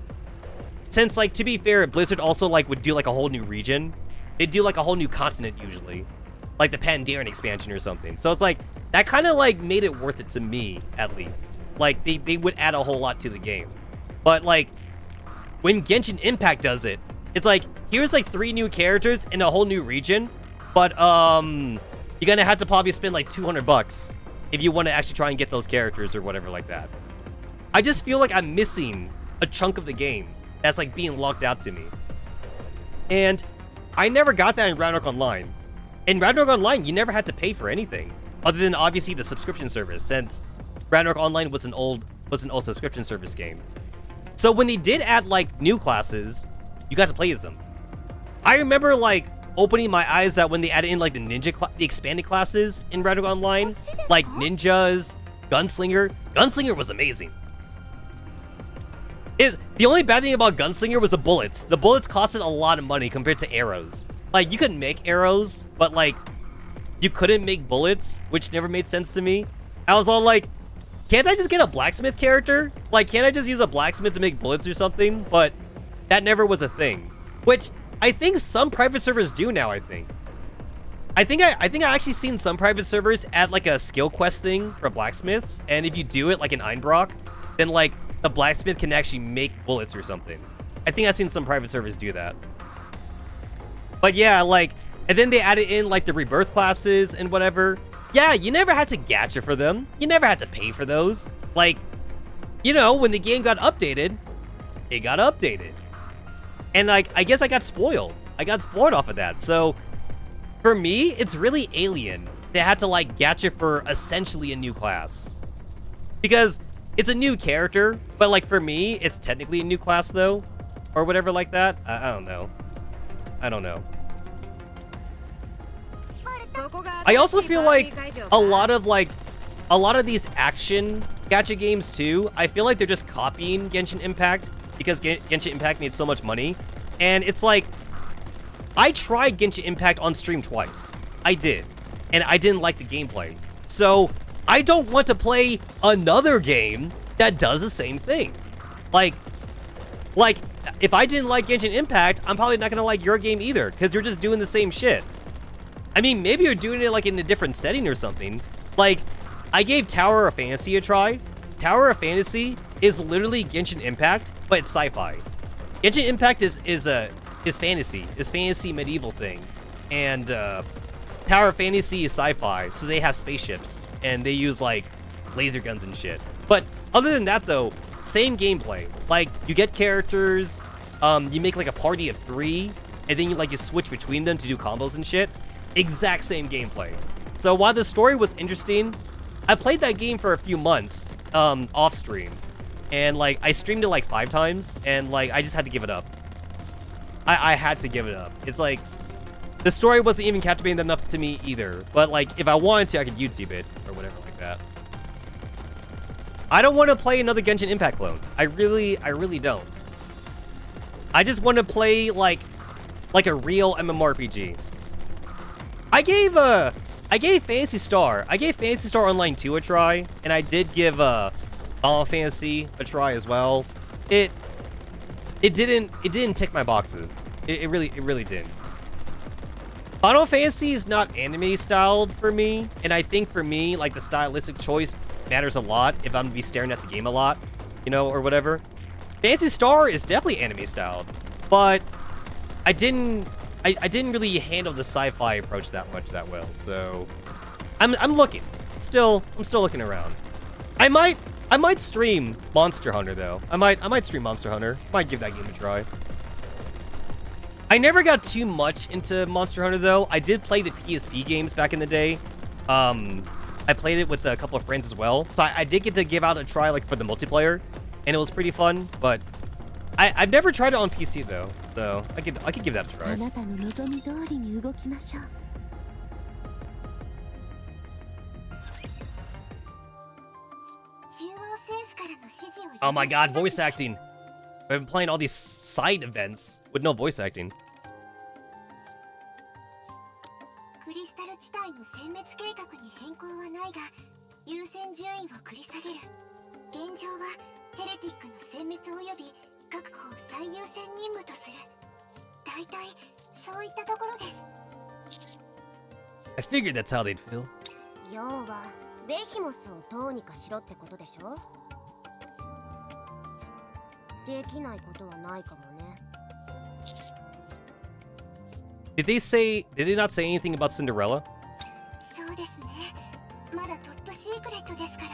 since like to be fair, Blizzard also like would do like a whole new region. They'd do like a whole new continent usually, like the Pandaren expansion or something. So it's like that kind of like made it worth it to me, at least. Like they would add a whole lot to the game. But like when Genshin Impact does it. It's like, here's like 3 new characters in a whole new region, but you're gonna have to probably spend like $200 if you want to actually try and get those characters or whatever like that. I just feel like I'm missing a chunk of the game that's like being locked out to me. And I never got that in Ragnarok Online. In Ragnarok Online, you never had to pay for anything, other than obviously the subscription service, since Ragnarok Online was an old subscription service game. So when they did add like new classes, you got to play as them. I remember like opening my eyes that when they added in like the expanded classes in Ragnarok Online, like ninjas, gunslinger. Gunslinger was amazing. The only bad thing about Gunslinger was the bullets. The bullets costed a lot of money compared to arrows. Like, you could make arrows, but like, you couldn't make bullets, which never made sense to me. I was all like, can't I just get a blacksmith character? Like, can't I just use a blacksmith to make bullets or something? But that never was a thing, which I think some private servers do now, I think. I think I actually seen some private servers add like a skill quest thing for blacksmiths, and if you do it like in Einbrock, then like the blacksmith can actually make bullets or something. I think I've seen some private servers do that. But yeah, like, and then they added in like the rebirth classes and whatever. Yeah, you never had to gacha for them. You never had to pay for those. Like, you know, when the game got updated, it got updated. And like, I guess I got spoiled. I got spoiled off of that. So for me, it's really alien to have to like gacha for essentially a new class. Because it's a new character, but like for me, it's technically a new class though, or whatever like that. I don't know. I don't know. I also feel like a lot of these action gacha games too, I feel like they're just copying Genshin Impact because Genshin Impact made so much money. And it's like, I tried Genshin Impact on stream twice. I did. And I didn't like the gameplay. So I don't want to play another game that does the same thing. Like, if I didn't like Genshin Impact, I'm probably not gonna like your game either, because you're just doing the same shit. I mean, maybe you're doing it like in a different setting or something. Like, I gave Tower of Fantasy a try. Tower of Fantasy is literally Genshin Impact, but it's sci-fi. Genshin Impact is fantasy. It's fantasy medieval thing. And Tower of Fantasy is sci-fi, so they have spaceships and they use like laser guns and shit. But other than that though, same gameplay. Like, you get characters, you make like a party of 3, and then you switch between them to do combos and shit. Exact same gameplay. So while the story was interesting, I played that game for a few months off stream, and like I streamed it like 5 times, and like I just had to give it up. I had to give it up. It's like the story wasn't even captivating enough to me either. But like if I wanted to, I could YouTube it or whatever like that. I don't want to play another Genshin Impact clone. I really don't. I just want to play like a real MMORPG. I gave Phantasy Star Online 2 a try, and I did give Final Fantasy a try as well. It didn't tick my boxes. It really didn't. Final Fantasy is not anime styled for me, and I think for me, like, the stylistic choice matters a lot if I'm gonna be staring at the game a lot, you know, or whatever. Phantasy Star is definitely anime styled, but I didn't really handle the sci-fi approach that well. So I'm looking. I'm still looking around. I might stream Monster Hunter though. I might stream Monster Hunter. Might give that game a try. I never got too much into Monster Hunter though. I did play the PSP games back in the day. I played it with a couple of friends as well. So I did get to give out a try like for the multiplayer, and it was pretty fun, but I've never tried it on PC though. So I could give that a try. Oh my god, voice acting. I've been playing all these side events with no voice acting. I figured that's how they'd feel.
できないことはないかもね。
Did they not say anything about Cinderella?
そうですね。まだトップシークレットですから。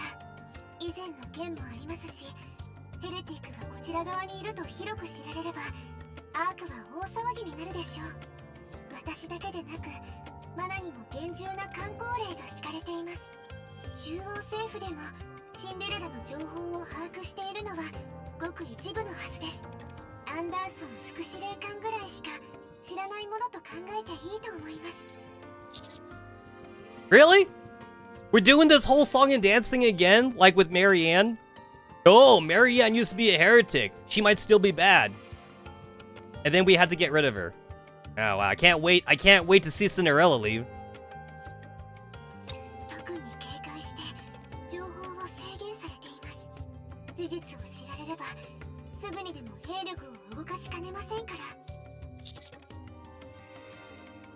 以前の件もありますし、ヘレティックがこちら側にいると広く知られれば、アークは大騒ぎになるでしょう。私だけでなく、マナにも厳重な観光令が敷かれています。中央政府でもシンデレラの情報を把握しているのはごく一部のはずです。アンダーソン副司令官ぐらいしか知らないものと考えていいと思います。
Really? We're doing this whole song and dance thing again, like with Marianne? Oh, Marianne used to be a heretic. She might still be bad. And then we had to get rid of her. Oh, wow. I can't wait to see Cinderella leave.
特に警戒して情報を制限されています。事実を知られればすぐにでも兵力を動かしかねませんから。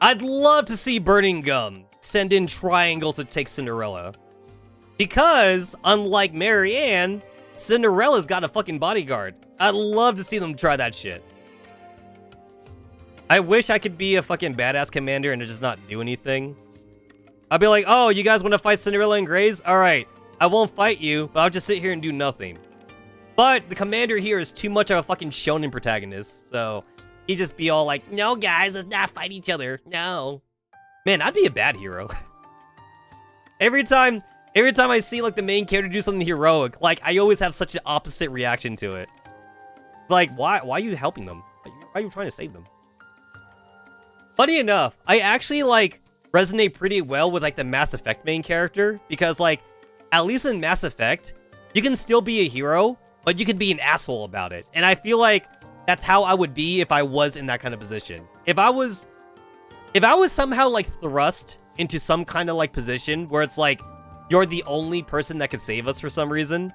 I'd love to see Burning Gum send in triangles to take Cinderella. Because, unlike Marianne, Cinderella's got a fucking bodyguard. I'd love to see them try that shit. I wish I could be a fucking badass commander and just not do anything. I'd be like, oh, you guys want to fight Cinderella and Graves? Alright, I won't fight you, but I'll just sit here and do nothing. But the commander here is too much of a fucking shonen protagonist, so he'd just be all like, no guys, let's not fight each other, no. Man, I'd be a bad hero. Every time I see like the main character do something heroic, like I always have such an opposite reaction to it. It's like, why are you helping them? Why are you trying to save them? Funny enough, I actually like resonate pretty well with like the Mass Effect main character because like at least in Mass Effect, you can still be a hero, but you can be an asshole about it. And I feel like that's how I would be if I was in that kind of position. If I was somehow like thrust into some kind of like position where it's like you're the only person that could save us for some reason,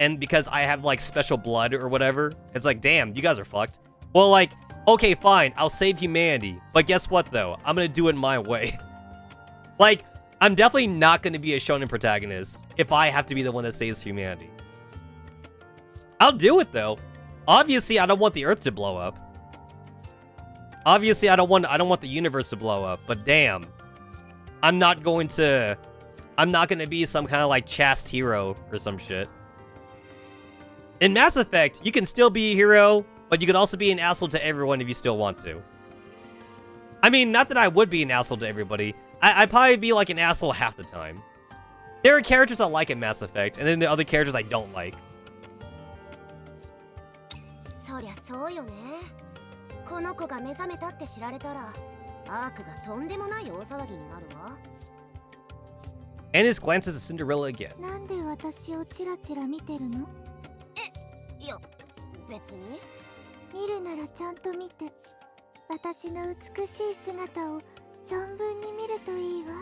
and because I have like special blood or whatever, it's like, damn, you guys are fucked. Well, like, okay, fine, I'll save humanity, but guess what though? I'm gonna do it my way. Like, I'm definitely not gonna be a shonen protagonist if I have to be the one that saves humanity. I'll do it though. Obviously, I don't want the Earth to blow up. Obviously, I don't want the universe to blow up, but damn. I'm not gonna be some kind of like chaste hero or some shit. In Mass Effect, you can still be a hero, but you can also be an asshole to everyone if you still want to. I mean, not that I would be an asshole to everybody. I'd probably be like an asshole half the time. There are characters I like in Mass Effect, and then there are other characters I don't like.
そりゃそうよね。この子が目覚めたって知られたら、アークがとんでもない大騒ぎになるわ。
Annis glances at Cinderella again.
なんで私をチラチラ見てるの？
いや、別に。
見るならちゃんと見て。私の美しい姿を存分に見るといいわ。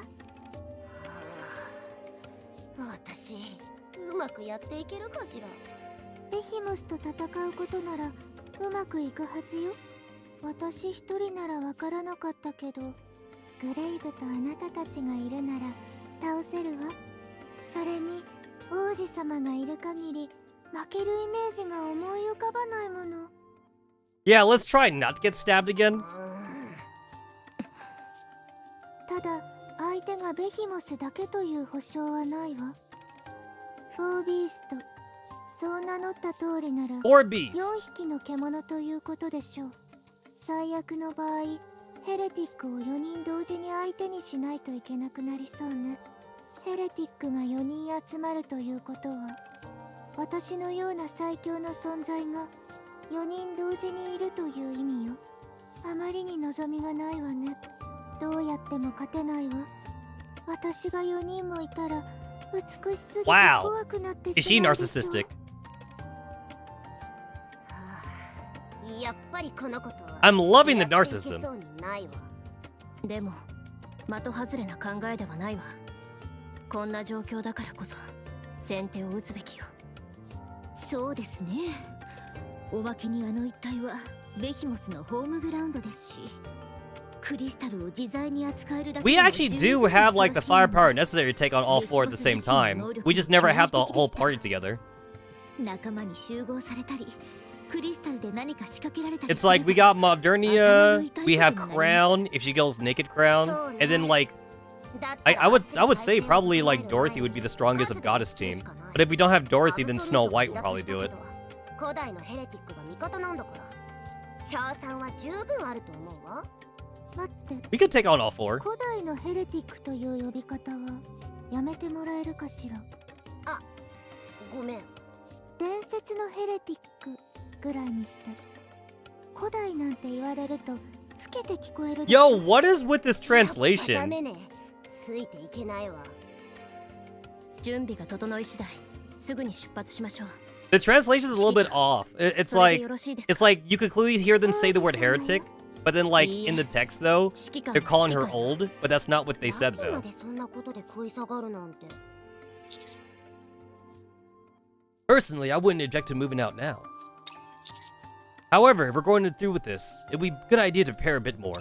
私、うまくやっていけるかしら。
ベヒモスと戦うことならうまくいくはずよ。私一人ならわからなかったけど、グレイブとあなたたちがいるなら倒せるわ。それに王子様がいる限り負けるイメージが思い浮かばないもの。
Yeah, let's try not to get stabbed again.
ただ相手がベヒモスだけという保証はないわ。フォービースト、そう名乗った通りなら
4 beasts.
4匹の獣ということでしょう。最悪の場合、ヘレティックを4人同時に相手にしないといけなくなりそうね。ヘレティックが4人集まるということは、私のような最強の存在が4人同時にいるという意味よ。あまりに望みがないわね。どうやっても勝てないわ。私が4人もいたら美しすぎて怖くなってしまうでしょ。
Is she narcissistic?
やっぱりこのことは
I'm loving the narcissism.
でも的外れな考えではないわ。こんな状況だからこそ先手を打つべきよ。そうですね。おまけにあの一帯はベヒモスのホームグラウンドですし、クリスタルを自在に扱えるだけ。
We actually do have like the firepower necessary to take on all four at the same time. We just never have the whole party together.
仲間に集合されたり、
It's like we got Modernia, we have Crown, if she goes Naked Crown, and then like I would say probably like Dorothy would be the strongest of Goddess team. But if we don't have Dorothy, then Snow White will probably do it. We could take on all four.
古代のヘレティックという呼び方はやめてもらえるかしら。あ、ごめん。伝説のヘレティックぐらいにして。古代なんて言われると老けて聞こえる。
Yo, what is with this translation?
ダメね。ついていけないわ。
準備が整い次第、すぐに出発しましょう。
The translation is a little bit off. It's like you could clearly hear them say the word heretic, but then like in the text though, they're calling her old, but that's not what they said though. Personally, I wouldn't object to moving out now. However, if we're going through with this, it'd be a good idea to prepare a bit more.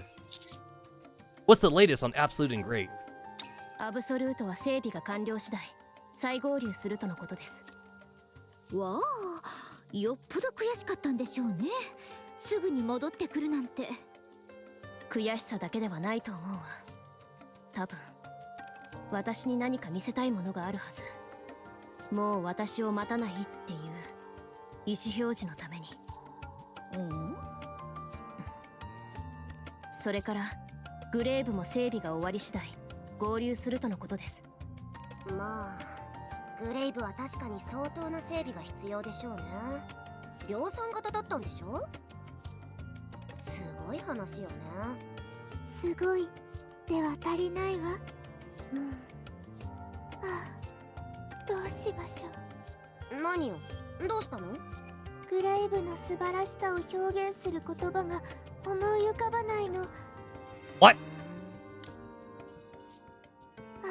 What's the latest on Absolute and Grave?
アブソルートは整備が完了次第、再合流するとのことです。わあ、よっぽど悔しかったんでしょうね。すぐに戻ってくるなんて。悔しさだけではないと思うわ。多分、私に何か見せたいものがあるはず。もう私を待たないっていう意思表示のために。それからグレーブも整備が終わり次第合流するとのことです。
まあ、グレイブは確かに相当な整備が必要でしょうね。量産型だったんでしょ。すごい話よね。すごいでは足りないわ。ああ、どうしましょう。何よ、どうしたの。グレイブの素晴らしさを表現する言葉が思い浮かばないの。
What?
ああ、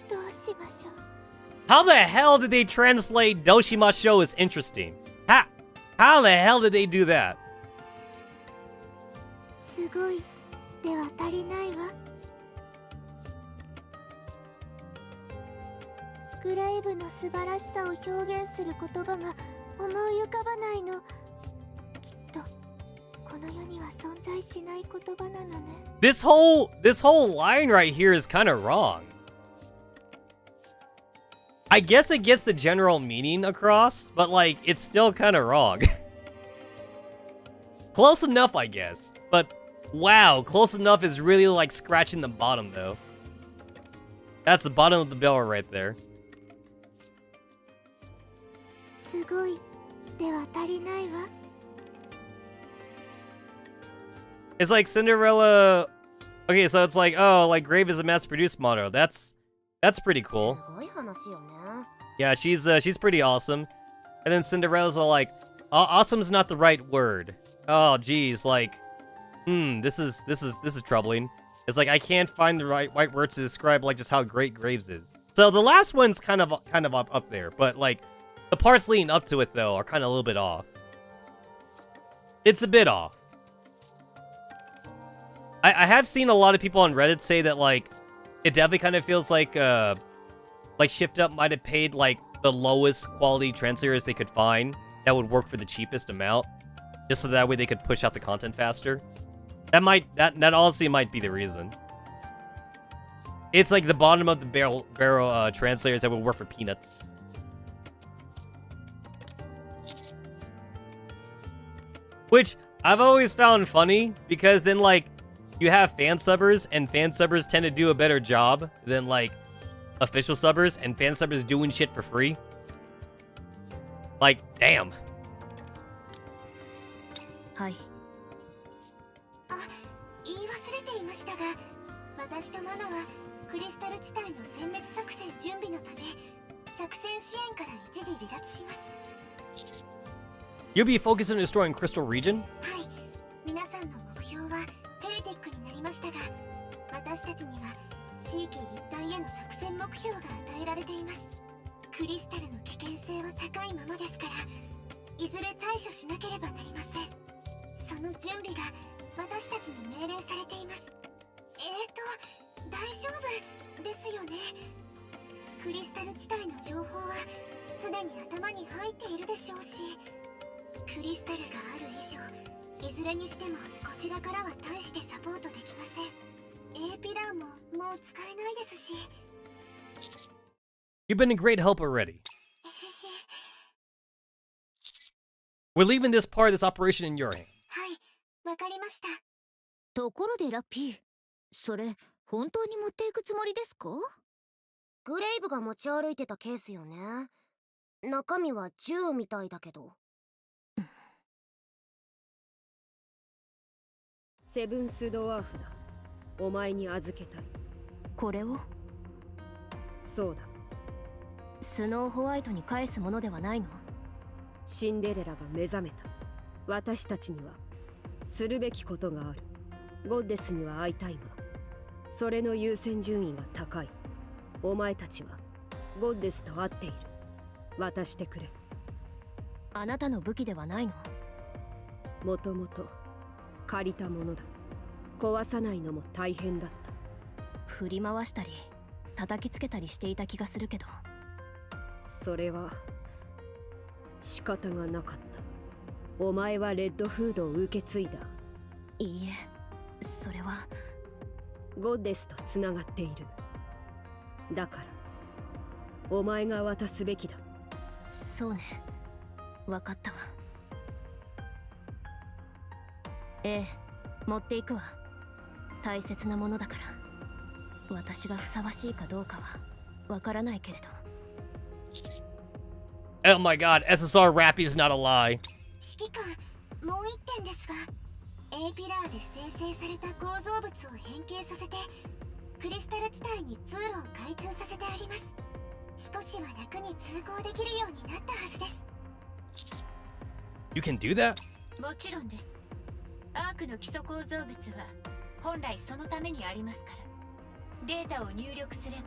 どうしましょう。
How the hell did they translate Doshimasho as interesting? How the hell did they do that?
すごいでは足りないわ。グレイブの素晴らしさを表現する言葉が思い浮かばないの。きっとこの世には存在しない言葉なのね。
This whole line right here is kind of wrong. I guess it gets the general meaning across, but like it's still kind of wrong. Close enough, I guess. But wow, close enough is really like scratching the bottom though. That's the bottom of the barrel right there.
すごいでは足りないわ。
It's like Cinderella. Okay, so it's like, oh, like Grave is a mass-produced model. That's pretty cool.
すごい話よね。
Yeah, she's pretty awesome. And then Cinderella's all like, awesome's not the right word. Oh, geez, like, this is troubling. It's like I can't find the right words to describe like just how great Graves is. So the last one's kind of up there, but like the parts leading up to it though are kind of a little bit off. It's a bit off. I have seen a lot of people on Reddit say that like it definitely kind of feels like Shift Up might have paid like the lowest quality translators they could find that would work for the cheapest amount, just so that way they could push out the content faster. That honestly might be the reason. It's like the bottom of the barrel translators that would work for peanuts. Which I've always found funny because then like you have fan subbers and fan subbers tend to do a better job than like official subbers, and fan subbers doing shit for free. Like, damn.
はい。
あ、言い忘れていましたが、私とマナはクリスタル地帯の殲滅作戦準備のため、作戦支援から一時離脱します。
You'll be focused on destroying Crystal Region?
はい。皆さんの目標はヘレティックになりましたが、私たちには地域一帯への作戦目標が与えられています。クリスタルの危険性は高いままですから、いずれ対処しなければなりません。その準備が私たちに命令されています。大丈夫ですよね。クリスタル地帯の情報はすでに頭に入っているでしょうし、クリスタルがある以上、いずれにしてもこちらからは大してサポートできません。A ピラーももう使えないですし。
You've been a great help already. We're leaving this part of this operation in your hand.
はい、わかりました。
ところでラッピー、それ本当に持っていくつもりですか？
グレイブが持ち歩いてたケースよね。中身は銃みたいだけど。
セブンスドワーフだ。お前に預けたい。
これを？
そうだ。
スノーホワイトに返すものではないの？
シンデレラが目覚めた。私たちにはするべきことがある。ゴッデスには会いたいが、それの優先順位が高い。お前たちはゴッデスと会っている。渡してくれ。
あなたの武器ではないの？
もともと借りたものだ。壊さないのも大変だった。
振り回したり叩きつけたりしていた気がするけど。
それは仕方がなかった。お前はレッドフードを受け継いだ。
いいえ、それは
ゴッデスとつながっている。だからお前が渡すべきだ。
そうね、分かったわ。ええ、持っていくわ。大切なものだから。私がふさわしいかどうかは分からないけれど。
Oh my god, SSR Rappy is not a lie.
指揮官、もう一点ですが、 A ピラーで生成された構造物を変形させてクリスタル地帯に通路を開通させてあります。少しは楽に通行できるようになったはずです。
You can do that?
もちろんです。アークの基礎構造物は本来そのためにありますから、データを入力すれば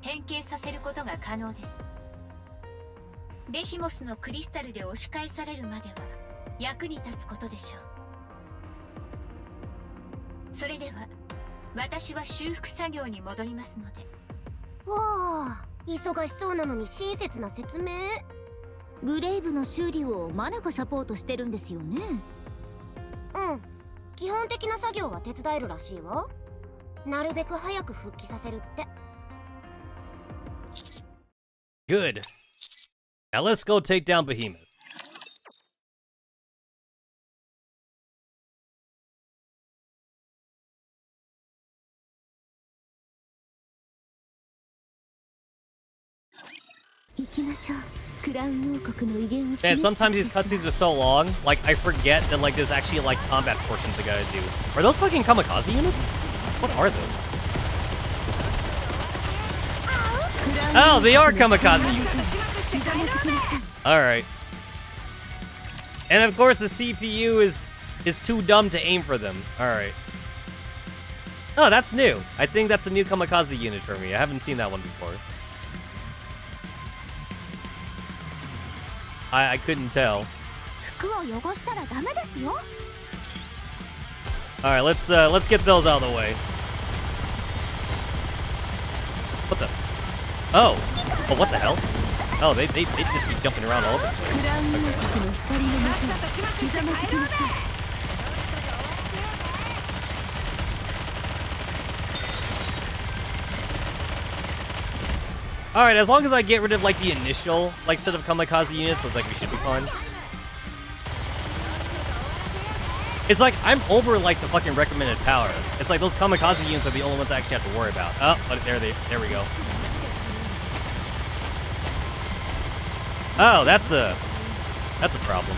変形させることが可能です。ベヒモスのクリスタルで押し返されるまでは役に立つことでしょう。それでは私は修復作業に戻りますので。
わあ、忙しそうなのに親切な説明。
グレイブの修理をマナがサポートしてるんですよね。
うん、基本的な作業は手伝えるらしいわ。なるべく早く復帰させるって。
Good. Now let's go take down Behemoth. Man, sometimes these cutscenes are so long, like I forget that like there's actually like combat portions I gotta do. Are those fucking kamikaze units? What are they? Oh, they are kamikaze units. Alright. And of course the CPU is too dumb to aim for them. Alright. Oh, that's new. I think that's a new kamikaze unit for me. I haven't seen that one before. I couldn't tell. Alright, let's get those out of the way. What the? Oh, what the hell? Oh, they just be jumping around all over the place. Alright, as long as I get rid of like the initial like set of kamikaze units, looks like we should be fine. It's like I'm over like the fucking recommended power. It's like those kamikaze units are the only ones I actually have to worry about. Oh, but there we go. Oh, that's a problem.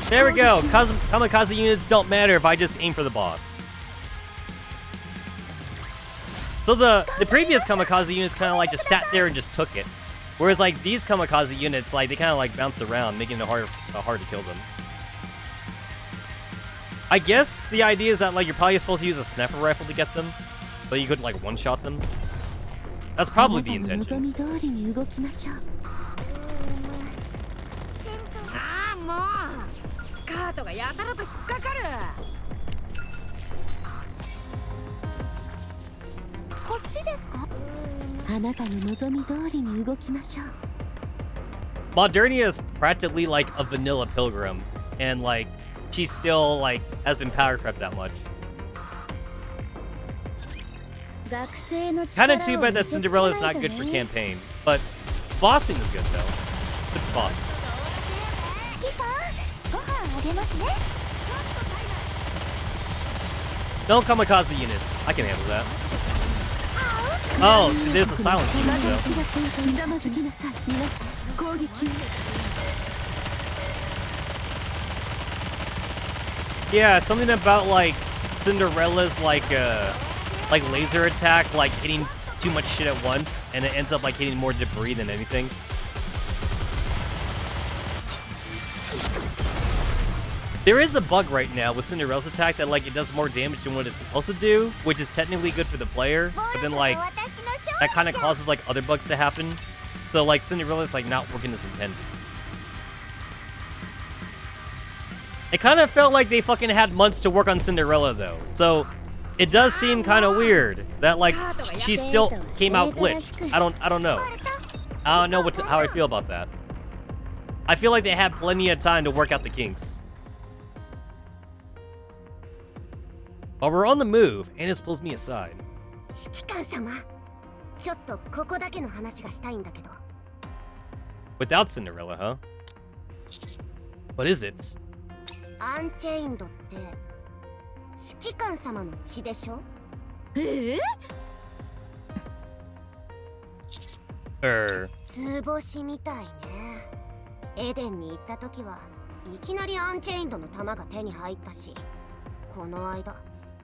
There we go. Kamikaze units don't matter if I just aim for the boss. So the previous kamikaze units kind of like just sat there and just took it. Whereas like these kamikaze units, like they kind of like bounce around, making it hard to kill them. I guess the idea is that like you're probably supposed to use a sniper rifle to get them, but you could like one-shot them. That's probably the intention.
あなたの望み通りに動きましょう。
Modernia is practically like a vanilla pilgrim, and like she still like has been power crept that much. Kinda too bad that Cinderella's not good for campaign, but bossing is good though. Good for bossing.
四季さん、ご飯あげますね。
No kamikaze units. I can handle that. Oh, there's the silence units though. Yeah, something about like Cinderella's like laser attack, like hitting too much shit at once, and it ends up like hitting more debris than anything. There is a bug right now with Cinderella's attack that like it does more damage than what it's supposed to do, which is technically good for the player, but then like that kind of causes like other bugs to happen. So like Cinderella's like not working as intended. It kind of felt like they fucking had months to work on Cinderella though. So it does seem kind of weird that like she still came out glitched. I don't know. I don't know how I feel about that. I feel like they had plenty of time to work out the kinks. While we're on the move, Annis pulls me aside.
指揮官様、ちょっとここだけの話がしたいんだけど。
Without Cinderella, huh? What is it?
アンチェインドって指揮官様の血でしょ？図星みたいね。エデンに行った時はいきなりアンチェインドの玉が手に入ったし、この間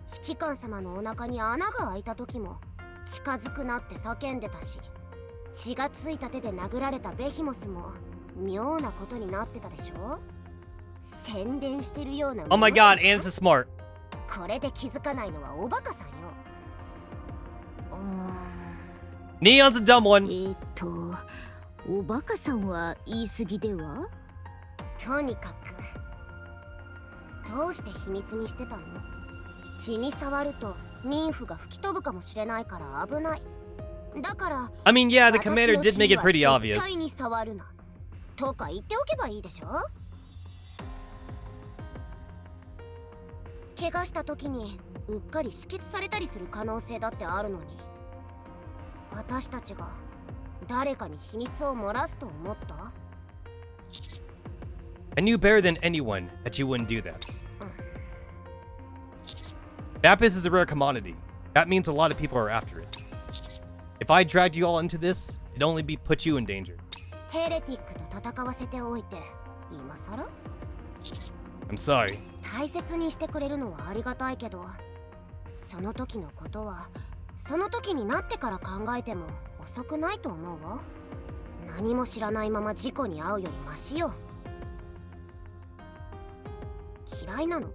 指揮官様のお腹に穴が開いた時も近づくなって叫んでたし、血がついた手で殴られたベヒモスも妙なことになってたでしょ。宣伝してるような。
Oh my god, Annis is smart.
これで気づかないのはおバカさんよ。
Neon's a dumb one.
おバカさんは言い過ぎでは？
とにかくどうして秘密にしてたの？血に触ると妊婦が吹き飛ぶかもしれないから危ない。だから
I mean, yeah, the commander did make it pretty obvious.
絶対に触るなとか言っておけばいいでしょ。怪我した時にうっかり止血されたりする可能性だってあるのに、私たちが誰かに秘密を漏らすと思った？
I knew better than anyone that you wouldn't do that. Lapis is a rare commodity. That means a lot of people are after it. If I dragged you all into this, it'd only put you in danger.
ヘレティックと戦わせておいて今さら？
I'm sorry.
大切にしてくれるのはありがたいけど、その時のことはその時になってから考えても遅くないと思うわ。何も知らないまま事故に遭うよりマシよ。嫌いなの、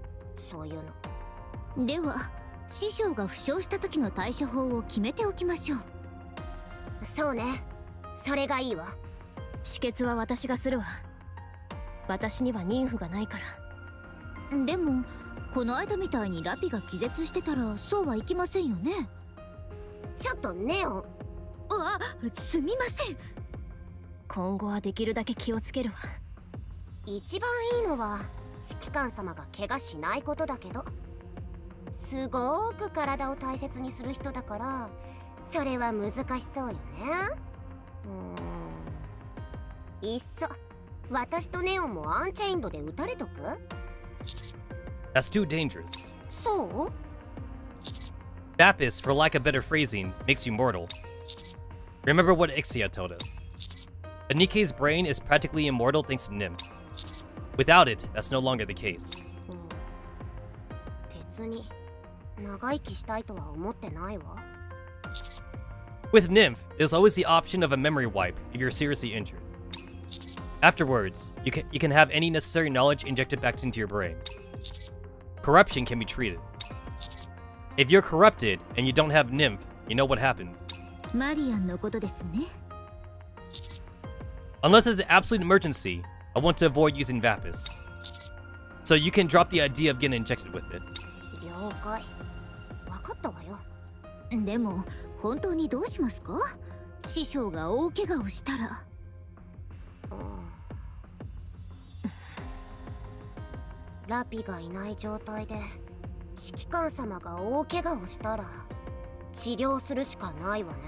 そういうの。
では師匠が負傷した時の対処法を決めておきましょう。
そうね、それがいいわ。
止血は私がするわ。私には妊婦がないから。でもこの間みたいにラピが気絶してたらそうはいきませんよね。
ちょっとネオン。
あ、すみません。今後はできるだけ気をつけるわ。
一番いいのは指揮官様が怪我しないことだけど、すごーく体を大切にする人だからそれは難しそうよね。いっそ私とネオンもアンチェインドで撃たれとく？
That's too dangerous.
そう？
Lapis, for lack of better phrasing, makes you mortal. Remember what Ixia told us. The Nikke's brain is practically immortal thanks to Nymph. Without it, that's no longer the case.
別に長生きしたいとは思ってないわ。
With Nymph, there's always the option of a memory wipe if you're seriously injured. Afterwards, you can have any necessary knowledge injected back into your brain. Corruption can be treated. If you're corrupted and you don't have Nymph, you know what happens.
マリアンのことですね。
Unless it's an absolute emergency, I want to avoid using Vapis. So you can drop the idea of getting injected with it.
了解。分かったわよ。
でも本当にどうしますか？師匠が大怪我をしたら。
ラピがいない状態で指揮官様が大怪我をしたら治療するしかないわね。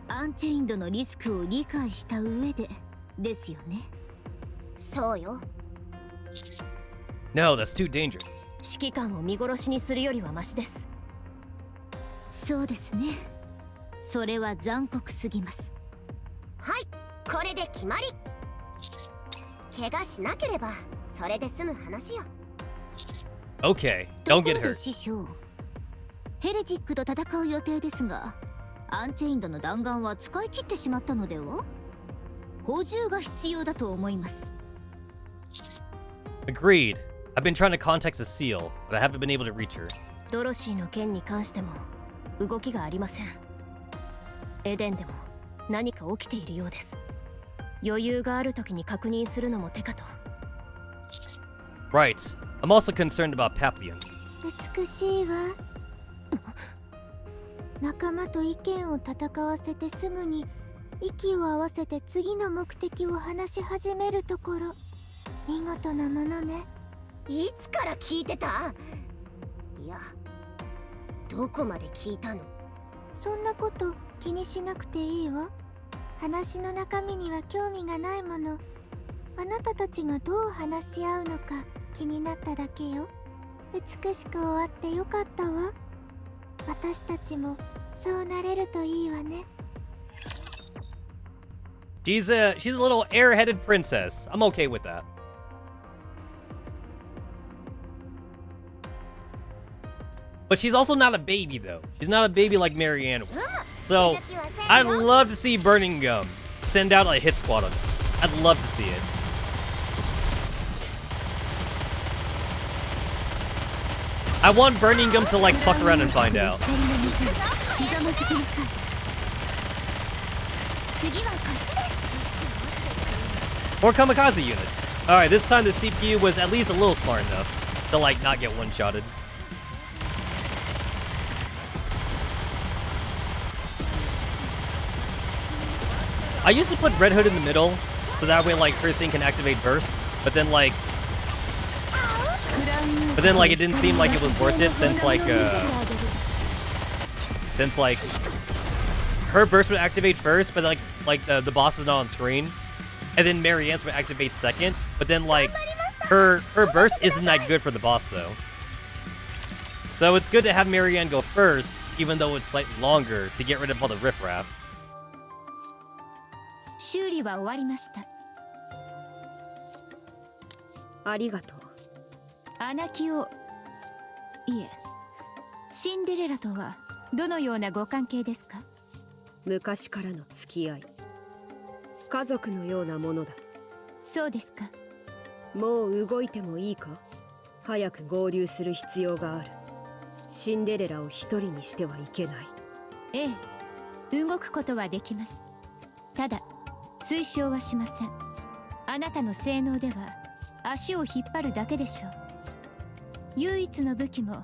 アンチェインドのリスクを理解した上でですよね。
そうよ。
No, that's too dangerous.
指揮官を見殺しにするよりはマシです。そうですね。それは残酷すぎます。
はい、これで決まり。怪我しなければそれで済む話よ。
Okay,
と
don't
ころ
get
で
hurt.
師匠、ヘレティックと戦う予定ですが、アンチェインドの弾丸は使い切ってしまったのでは？補充が必要だと思います。
Agreed. I've been trying to contact the seal, but I haven't been able to reach her.
ドロシーの件に関しても動きがありません。エデンでも何か起きているようです。余裕がある時に確認するのも手かと。
Right. I'm also concerned about Papillon.
美しいわ。仲間と意見を戦わせてすぐに息を合わせて次の目的を話し始めるところ、見事なものね。
いつから聞いてた？いや、どこまで聞いたの？
そんなこと気にしなくていいわ。話の中身には興味がないもの。あなたたちがどう話し合うのか気になっただけよ。美しく終わってよかったわ。私たちもそうなれるといいわね。
She's a little airheaded princess. I'm okay with that. But she's also not a baby, though. She's not a baby like Marianne was. So, I'd love to see Burning Gum send out a hit squad on this. I'd love to see it. I want Burning Gum to, like, fuck around and find out. More kamikaze units. Alright, this time the CPU was at least a little smart enough to, like, not get one-shotted. I used to put Red Hood in the middle, so that way, like, her thing can activate burst, but then, like, it didn't seem like it was worth it since, her burst would activate first, but, the boss is not on screen, and then Marianne's would activate second, but then, like, her burst isn't that good for the boss, though. So it's good to have Marianne go first, even though it's slightly longer, to get rid of all the riffraff.
修理は終わりました。
ありがとう。
アナキオ、いえ、シンデレラとはどのようなご関係ですか？
昔からの付き合い。家族のようなものだ。
そうですか。
もう動いてもいいか？早く合流する必要がある。シンデレラを一人にしてはいけない。
ええ、動くことはできます。ただ推奨はしません。あなたの性能では足を引っ張るだけでしょう。唯一の武器も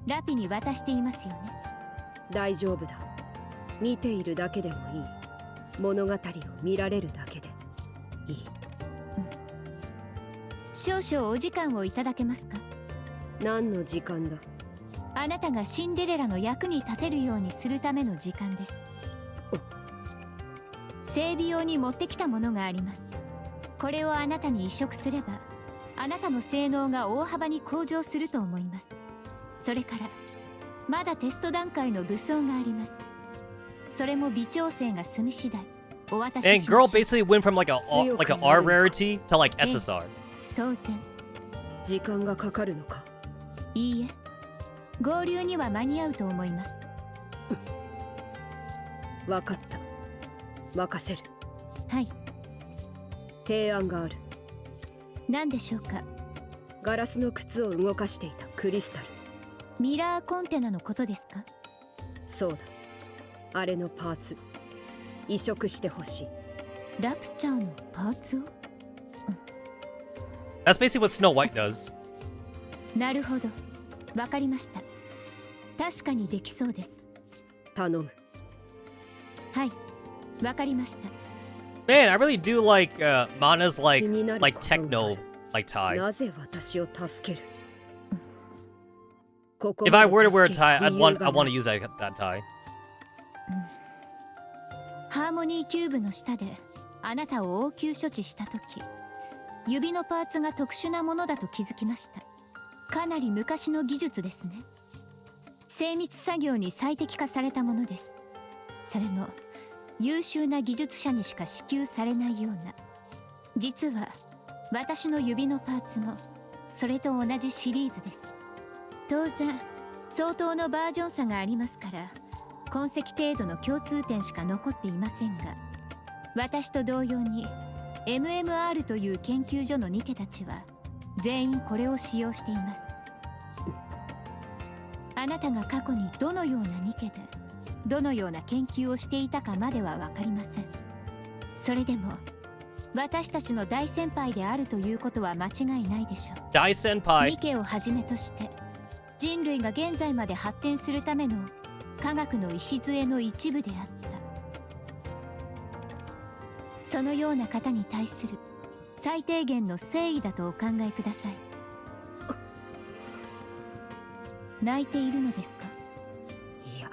ラピに渡していますよね。
大丈夫だ。見ているだけでもいい。物語を見られるだけでいい。
少々お時間をいただけますか？
何の時間だ？
あなたがシンデレラの役に立てるようにするための時間です。整備用に持ってきたものがあります。これをあなたに移植すれば、あなたの性能が大幅に向上すると思います。それからまだテスト段階の武装があります。それも微調整が済み次第お渡ししま
And
しょう。
girl basically went from like a R rarity to like SSR.
当然。
時間がかかるのか？
いいえ、合流には間に合うと思います。
わかった。任せる。
はい。
提案がある。
何でしょうか？
ガラスの靴を動かしていたクリスタル。
ミラーコンテナのことですか？
そうだ。あれのパーツ移植してほしい。
ラプチャーのパーツを？
That's basically what Snow White does.
なるほど。わかりました。確かにできそうです。
頼む。
はい。わかりました。
Man, I really do like Mana's like
気になる
like
ことがある。
techno like tie.
なぜ私を助ける？ここ
If
ま
I
で
were to wear a
助け
tie,
る
I
理由
want
がない。
to use that tie.
ハーモニーキューブの下であなたを応急処置した時、指のパーツが特殊なものだと気づきました。かなり昔の技術ですね。精密作業に最適化されたものです。それも優秀な技術者にしか支給されないような。実は私の指のパーツもそれと同じシリーズです。当然相当のバージョン差がありますから、痕跡程度の共通点しか残っていませんが、私と同様に MMR という研究所のニケたちは全員これを使用しています。あなたが過去にどのようなニケでどのような研究をしていたかまでは分かりません。それでも私たちの大先輩であるということは間違いないでしょう。
大先輩。
ニケをはじめとして人類が現在まで発展するための科学の礎の一部であった。そのような方に対する最低限の誠意だとお考えください。泣いているのですか？
いや、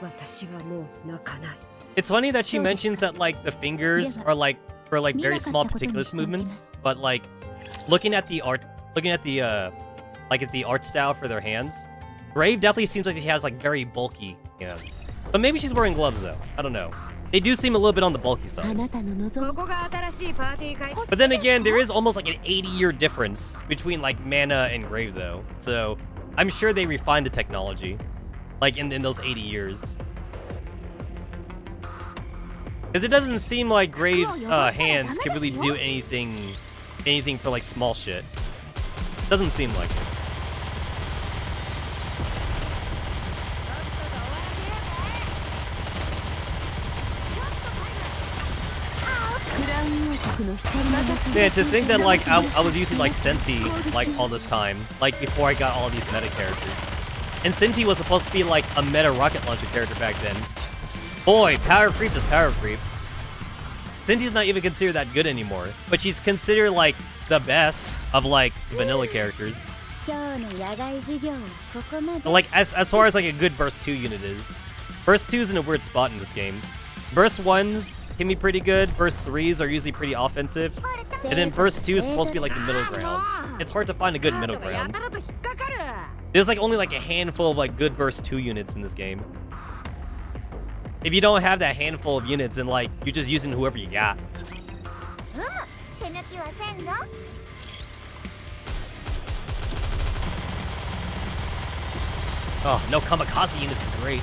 私はもう泣かない。
It's funny that she mentions that like the fingers are like for like very small meticulous movements, but like looking at the art style for their hands, Grave definitely seems like she has like very bulky hands. But maybe she's wearing gloves though. I don't know. They do seem a little bit on the bulky side. But then again, there is almost like an 80-year difference between like Mana and Grave though. So I'm sure they refined the technology like in those 80 years. Because it doesn't seem like Grave's hands can really do anything for like small shit. Doesn't seem like it. Yeah, to think that like I was using like Senti like all this time, like before I got all these meta characters. And Senti was supposed to be like a meta rocket launcher character back then. Boy, power creep is power creep. Senti's not even considered that good anymore, but she's considered like the best of like vanilla characters. Like as far as like a good burst 2 unit is. Burst 2's in a weird spot in this game. Burst 1s can be pretty good, burst 3s are usually pretty offensive, and then burst 2 is supposed to be like the middle ground. It's hard to find a good middle ground. There's like only like a handful of like good burst 2 units in this game. If you don't have that handful of units, then like you're just using whoever you got. Oh, no kamikaze units is great.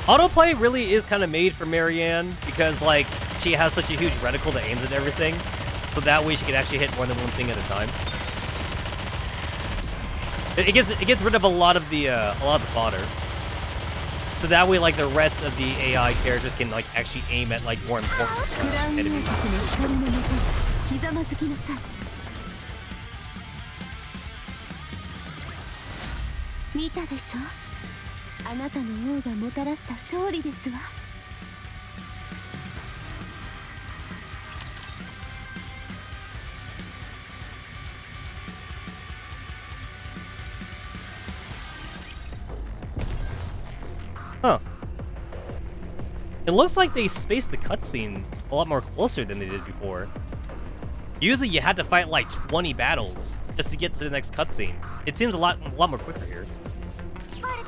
Autoplay really is kind of made for Marianne because like she has such a huge reticle that aims at everything, so that way she can actually hit more than one thing at a time. It gets rid of a lot of the fodder, so that way like the rest of the AI characters can like actually aim at like more important enemies.
見たでしょ？あなたの王がもたらした勝利ですわ。
Huh. It looks like they spaced the cutscenes a lot more closer than they did before. Usually you had to fight like 20 battles just to get to the next cutscene. It seems a lot more quicker here.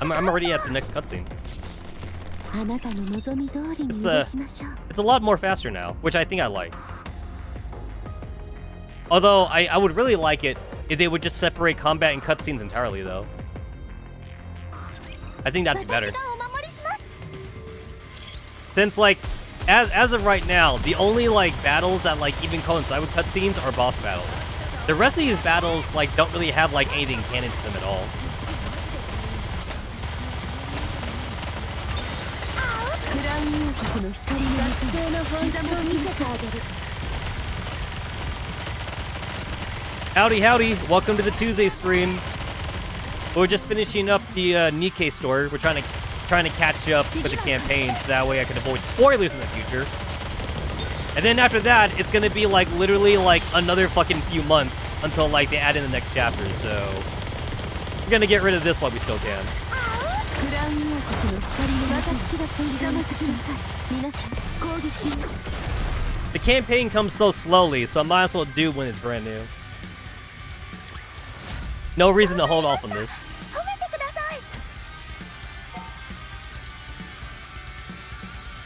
I'm already at the next cutscene. It's a lot more faster now, which I think I like. Although I would really like it if they would just separate combat and cutscenes entirely though. I think that'd be better. Since like as of right now, the only like battles that like even coincide with cutscenes are boss battles. The rest of these battles like don't really have like anything canon to them at all. Howdy, howdy. Welcome to the Tuesday stream. We're just finishing up the Nikke story. We're trying to catch up with the campaign so that way I can avoid spoilers in the future. And then after that, it's gonna be like literally like another fucking few months until like they add in the next chapter. So we're gonna get rid of this while we still can. The campaign comes so slowly, so I might as well do when it's brand new. No reason to hold off on this.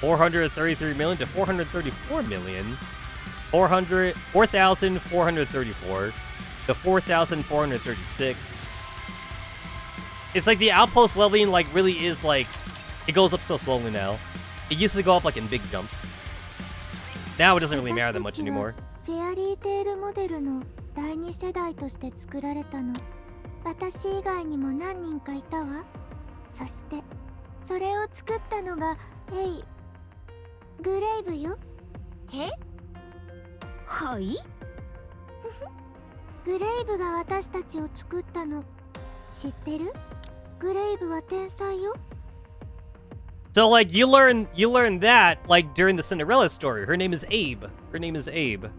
433 million to 434 million. 4,434 to 4,436. It's like the outpost leveling like really is like, it goes up so slowly now. It used to go up like in big jumps. Now it doesn't really matter that much anymore.
フェアリーテールモデルの第2世代として作られたの。私以外にも何人かいたわ。そしてそれを作ったのがグレイブよ。
え？
はい？
グレイブが私たちを作ったの。知ってる？グレイブは天才よ。
So like you learn that like during the Cinderella story. Her name is Abe. Her name is Abe.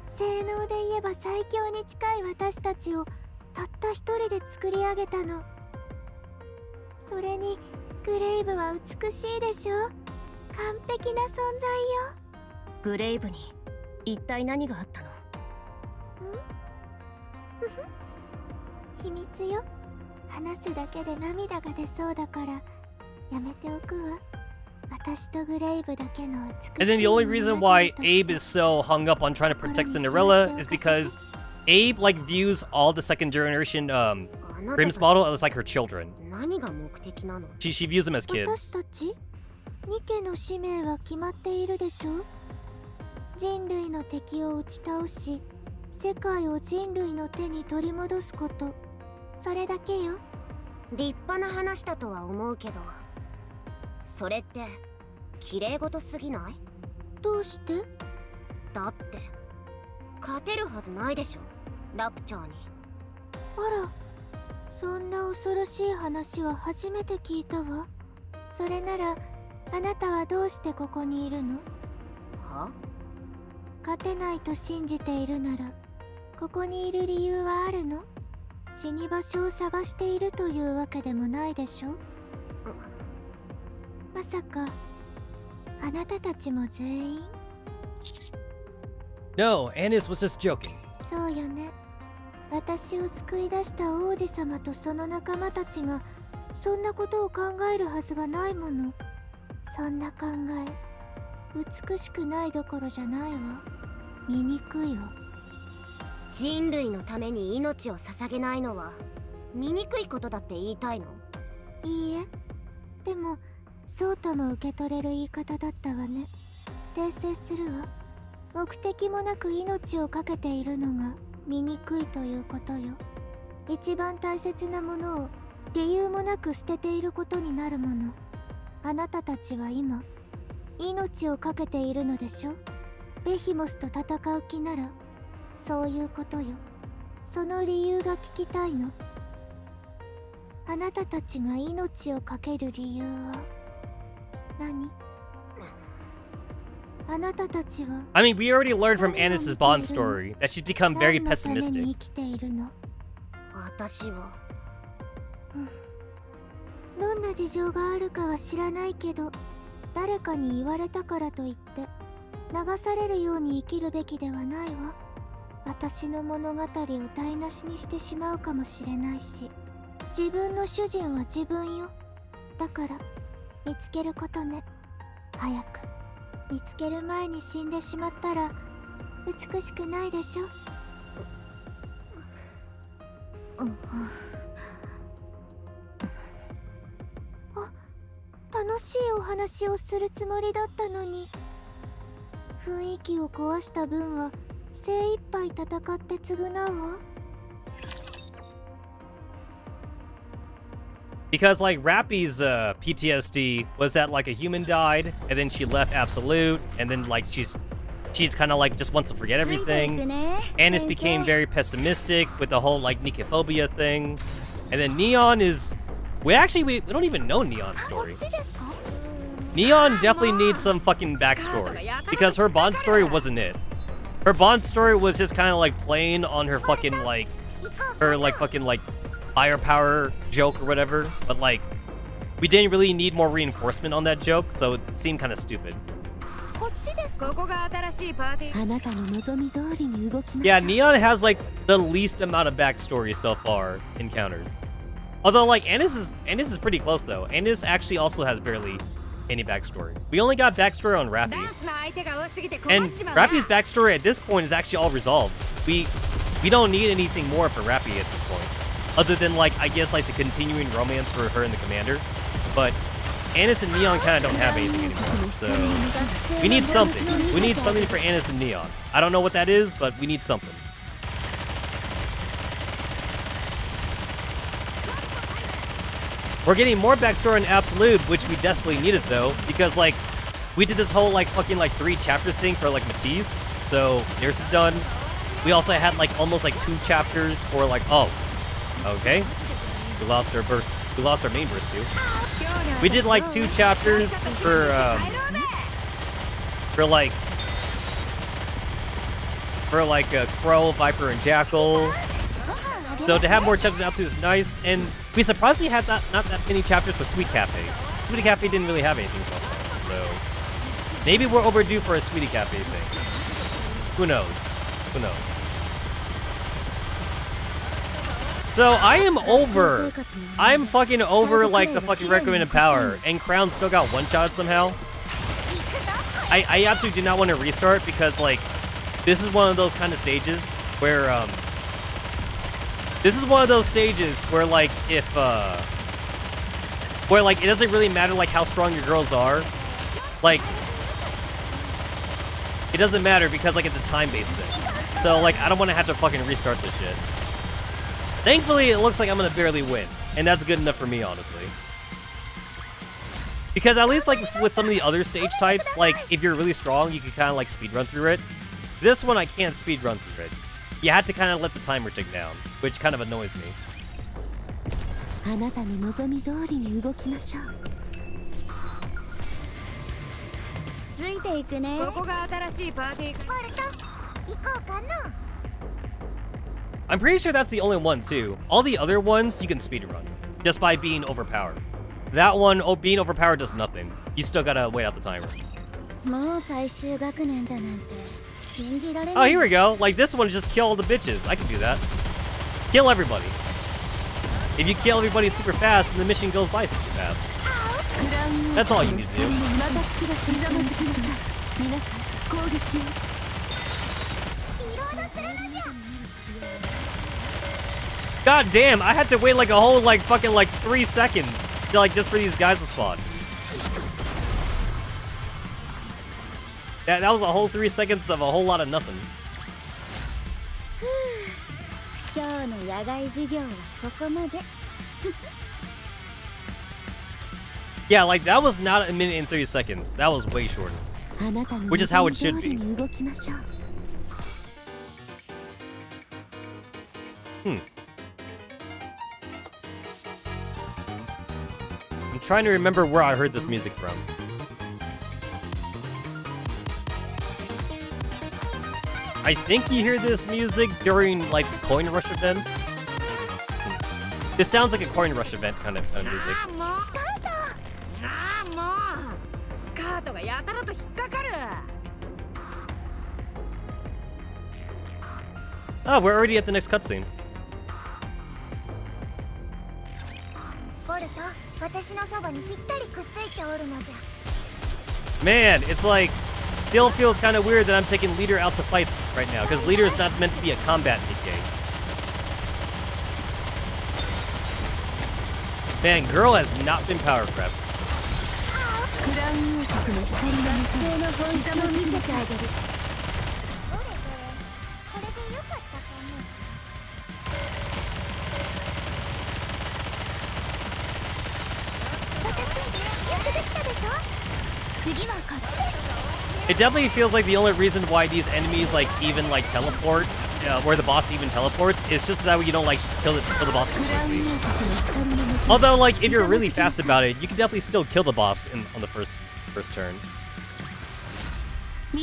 性能で言えば最強に近い私たちをたった一人で作り上げたの。それにグレイブは美しいでしょ。完璧な存在よ。
グレイブに一体何があったの？
秘密よ。話すだけで涙が出そうだからやめておくわ。私とグレイブだけの美しい。
And then the only reason why Abe is so hung up on trying to protect Cinderella is because Abe like views all the second generation Grimm's model as like her children.
何が目的なの？
She views them as
私
kids.
たちニケの使命は決まっているでしょ。人類の敵を打ち倒し世界を人類の手に取り戻すこと。それだけよ。
立派な話だとは思うけど、それって綺麗事すぎない？
どうして？
だって勝てるはずないでしょ、ラプチャーに。
あら、そんな恐ろしい話は初めて聞いたわ。それならあなたはどうしてここにいるの？
は？
勝てないと信じているならここにいる理由はあるの？死に場所を探しているというわけでもないでしょ。まさかあなたたちも全員？
No, Anis was just joking.
そうよね。私を救い出した王子様とその仲間たちがそんなことを考えるはずがないもの。そんな考え美しくないどころじゃないわ。醜いわ。
人類のために命を捧げないのは醜いことだって言いたいの？
いいえ、でもそうとも受け取れる言い方だったわね。訂正するわ。目的もなく命を懸けているのが醜いということよ。一番大切なものを理由もなく捨てていることになるもの。あなたたちは今命を懸けているのでしょ。ベヒモスと戦う気ならそういうことよ。その理由が聞きたいの。あなたたちが命を懸ける理由は何？あなたたちは
I mean, we already learned from Anis's Bond story that she's become very
何のために
pessimistic.
生きているの？
私は
どんな事情があるかは知らないけど、誰かに言われたからといって流されるように生きるべきではないわ。私の物語を台無しにしてしまうかもしれないし、自分の主人は自分よ。だから見つけることね。早く見つける前に死んでしまったら美しくないでしょ。楽しいお話をするつもりだったのに、雰囲気を壊した分は精一杯戦って償うわ。
Because like Rappy's PTSD was that like a human died and then she left Absolute and then like she's she's kind of like just wants to forget everything. Anis became very pessimistic with the whole like Nikkephobia thing. And then Neon is... We don't even know Neon's story. Neon definitely needs some fucking backstory. Because her Bond story wasn't it. Her Bond story was just kind of like playing on her fucking like... Her like fucking like firepower joke or whatever. But like... We didn't really need more reinforcement on that joke, so it seemed kind of stupid. Yeah, Neon has like the least amount of backstory so far encounters. Although like Anis is pretty close though. Anis actually also has barely any backstory. We only got backstory on Rappy. And Rappy's backstory at this point is actually all resolved. We don't need anything more for Rappy at this point. Other than like I guess like the continuing romance for her and the commander. But Anis and Neon kind of don't have anything anymore, so we need something. We need something for Anis and Neon. I don't know what that is, but we need something. We're getting more backstory in Absolute, which we desperately needed though, because like we did this whole like fucking like 3-chapter thing for like Matisse, so theirs is done. We also had like almost like 2 chapters for like okay, we lost our burst. We lost our main burst too. We did like 2 chapters for Crow, Viper, and Jackal. So to have more chapters up to is nice, and we surprisingly had not that many chapters for Sweet Cafe. Sweetie Cafe didn't really have anything so far, so maybe we're overdue for a Sweetie Cafe thing. Who knows? Who knows? So I'm fucking over like the fucking recommended power, and Crown still got one-shot somehow. I absolutely do not want to restart because like this is one of those kind of stages where like if where like it doesn't really matter like how strong your girls are, like it doesn't matter because like it's a time-based thing. So like I don't want to have to fucking restart this shit. Thankfully, it looks like I'm gonna barely win, and that's good enough for me, honestly. Because at least like with some of the other stage types, like if you're really strong, you can kind of like speedrun through it. This one, I can't speedrun through it. You had to kind of let the timer tick down, which kind of annoys me. I'm pretty sure that's the only one, too. All the other ones, you can speedrun, just by being overpowered. That one, being overpowered does nothing. You still gotta wait out the timer. Oh, here we go. Like, this one, just kill all the bitches. I can do that. Kill everybody. If you kill everybody super fast, then the mission goes by super fast. That's all you need to do. God damn, I had to wait like a whole like fucking like 3 seconds to, like just for these guys to spawn. That was a whole 3 seconds of a whole lot of nothing. Yeah, like that was not 1 minute and 30 seconds. That was way shorter. Which is how it should be. I'm trying to remember where I heard this music from. I think you hear this music during like the coin rush events. This sounds like a coin rush event kind of music. Oh, we're already at the next cutscene. Man, it's like, still feels kind of weird that I'm taking Leader out to fights right now, because Leader is not meant to be a combat Nikke. Man, girl has not been power prepped. It definitely feels like the only reason why these enemies like even like teleport, where the boss even teleports, is just so that way you don't like kill the boss too quickly. Although like if you're really fast about it, you can definitely still kill the boss on the first turn.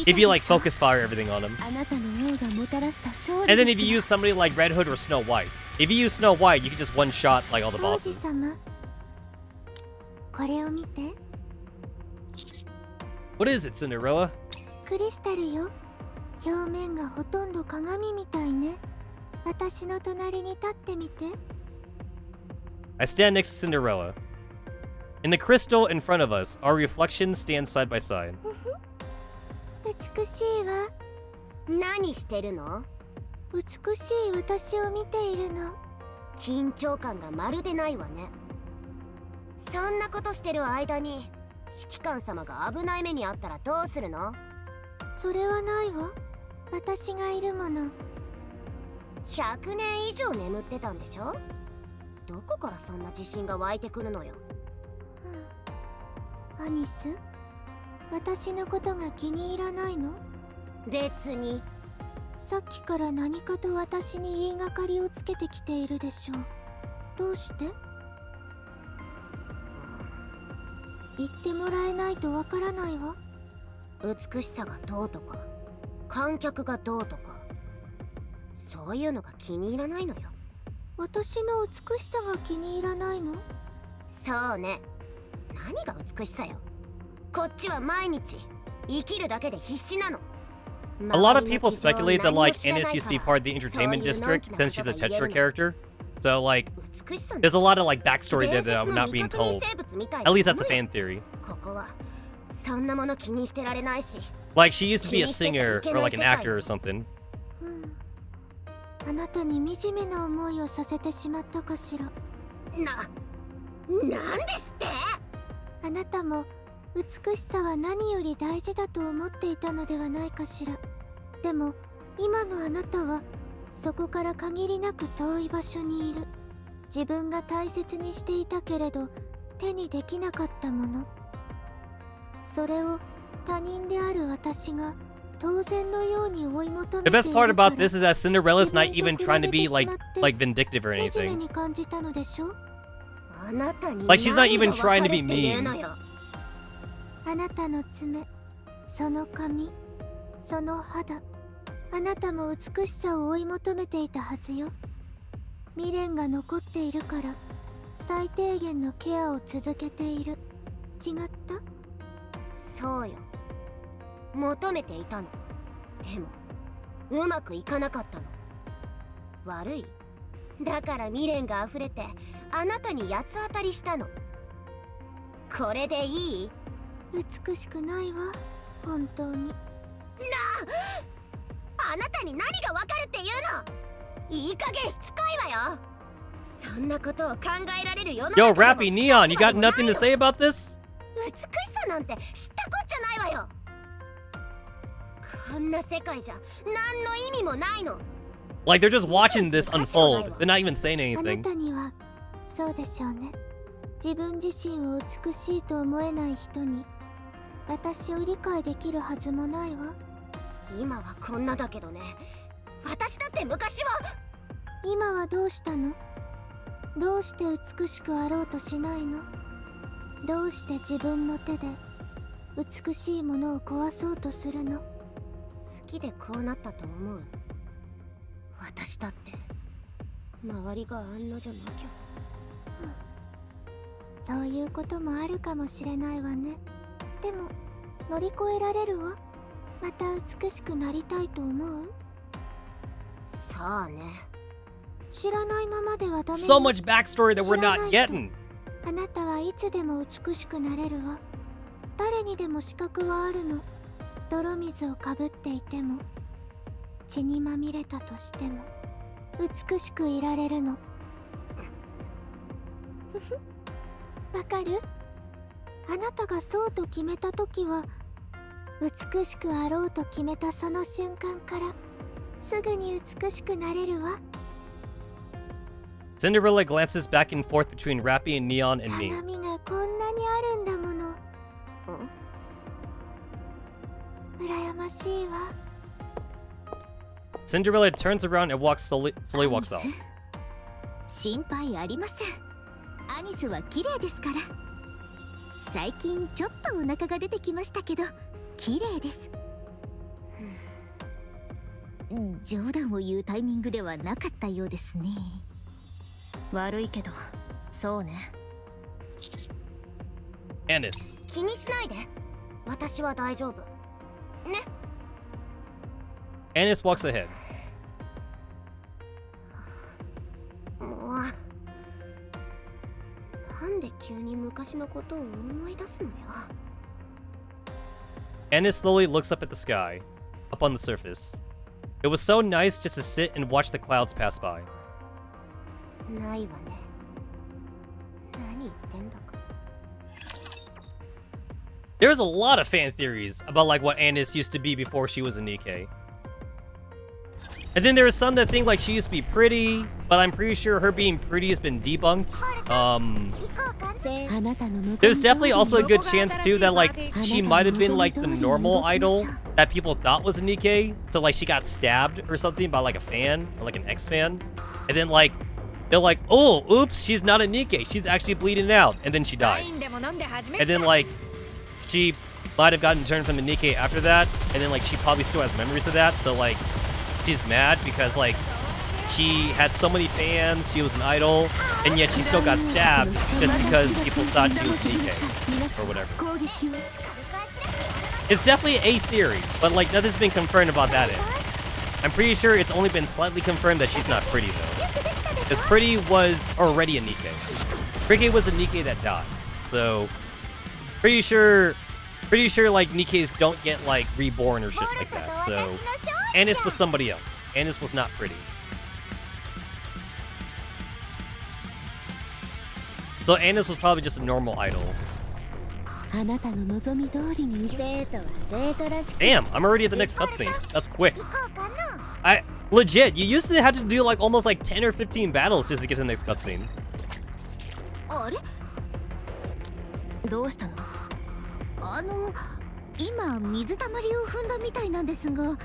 If you like focus fire everything on him. And then if you use somebody like Red Hood or Snow White. If you use Snow White, you can just one shot like all the
王子
bosses.
様これを見て
What is it, Cinderella?
クリスタルよ表面がほとんど鏡みたいね私の隣に立ってみて
I stand next to Cinderella. In the crystal in front of us, our reflections stand side by side.
美しいわ
何してるの？
美しい私を見ているの
緊張感がまるでないわね。そんなことしてる間に指揮官様が危ない目にあったらどうするの？
それはないわ私がいるもの
100年以上眠ってたんでしょ？どこからそんな自信が湧いてくるのよ。
アニス私のことが気に入らないの？
別に。
さっきから何かと私に言いがかりをつけてきているでしょう。どうして？言ってもらえないとわからないわ。
美しさがどうとか観客がどうとかそういうのが気に入らないのよ。
私の美しさが気に入らないの？
そうね。何が美しさよ。こっちは毎日生きるだけで必死なの。
A lot of people speculate that like Annis used to be part of the entertainment district since she's a Tetsa character. So like, there's a lot of like backstory there that I'm not being told. At least that's a fan theory.
ここはそんなもの気にしてられないし。
Like she used to be a singer or like an actor or something.
あなたに惨めな思いをさせてしまったかしら。
なんですって？
あなたも美しさは何より大事だと思っていたのではないかしら。でも今のあなたはそこから限りなく遠い場所にいる。自分が大切にしていたけれど手にできなかったもの、それを他人である私が当然のように追い求めてい
The
る
best part
から
about this is that Cinderella's not even trying to be like vindictive or
惨め
anything.
に感じたのでしょ。
あなたに
Like she's not even
何が
trying to
分か
be
るっていう
mean.
のよ。
あなたの爪、その髪、その肌、あなたも美しさを追い求めていたはずよ。未練が残っているから最低限のケアを続けている。違った？
そうよ。求めていたの。でもうまくいかなかったの。悪い。だから未練が溢れてあなたに八つ当たりしたの。これでいい？
美しくないわ、本当に。
あなたに何がわかるっていうの？いい加減しつこいわよ。そんなことを考えられる世の中
Yo,
でも
Rappy Neon, you got nothing to say about this?
美しさなんて知ったこっちゃないわよ。こんな世界じゃ何の意味もないの。
Like they're just watching this unfold. They're not even saying
あな
anything.
たにはそうでしょうね。自分自身を美しいと思えない人に私を理解できるはずもないわ。
今はこんなだけどね。私だって昔は。
今はどうしたの？どうして美しくあろうとしないの？どうして自分の手で美しいものを壊そうとするの？
好きでこうなったと思う。私だって周りが案の定なきゃ。
そういうこともあるかもしれないわね。でも乗り越えられるわ。また美しくなりたいと思う？
さあね。
知らないままではダメよ。
So much backstory that we're not getting.
あなたはいつでも美しくなれるわ。誰にでも資格はあるの。泥水をかぶっていても血にまみれたとしても美しくいられるの。わかる？あなたがそうと決めた時は美しくあろうと決めたその瞬間からすぐに美しくなれるわ。
Cinderella glances back and forth between Rappy and Neon and me.
鏡がこんなにあるんだもの。ましいわ。
Cinderella turns around and slowly walks off.
心配ありません。アニスは綺麗ですから。最近ちょっとお腹が出てきましたけど綺麗です。冗談を言うタイミングではなかったようですね。悪いけどそうね。
Anis.
気にしないで。私は大丈夫。ね。
Anis walks ahead.
もう。なんで急に昔のことを思い出すのよ。
Anis slowly looks up at the sky, up on the surface. It was so nice just to sit and watch the clouds pass by.
ないわね。何言ってんだか。
There's a lot of fan theories about like what Anis used to be before she was a Nikke. And then there are some that think like she used to be pretty, but I'm pretty sure her being pretty has been debunked. There's definitely also a good chance too that like she might have been like the normal idol that people thought was a Nikke. So like she got stabbed or something by like a fan or like an ex-fan. And then like they're like, oh, oops, she's not a Nikke. She's actually bleeding out. And then she died. And then like she might have gotten turned from the Nikke after that. And then like she probably still has memories of that. So like she's mad because like she had so many fans, she was an idol, and yet she still got stabbed just because people thought she was Nikke or whatever. It's definitely a theory, but like nothing's been confirmed about that end. I'm pretty sure it's only been slightly confirmed that she's not pretty though. Because pretty was already a Nikke. Pretty was a Nikke that died. So pretty sure like Nikkes don't get like reborn or shit like that. So Anis was somebody else. Anis was not pretty. So Anis was probably just a normal idol. Damn, I'm already at the next cutscene. That's quick. Legit, you used to have to do like almost like 10 or 15 battles just to get to the next cutscene.
どうしたの？今水たまりを踏んだみたいなんですが、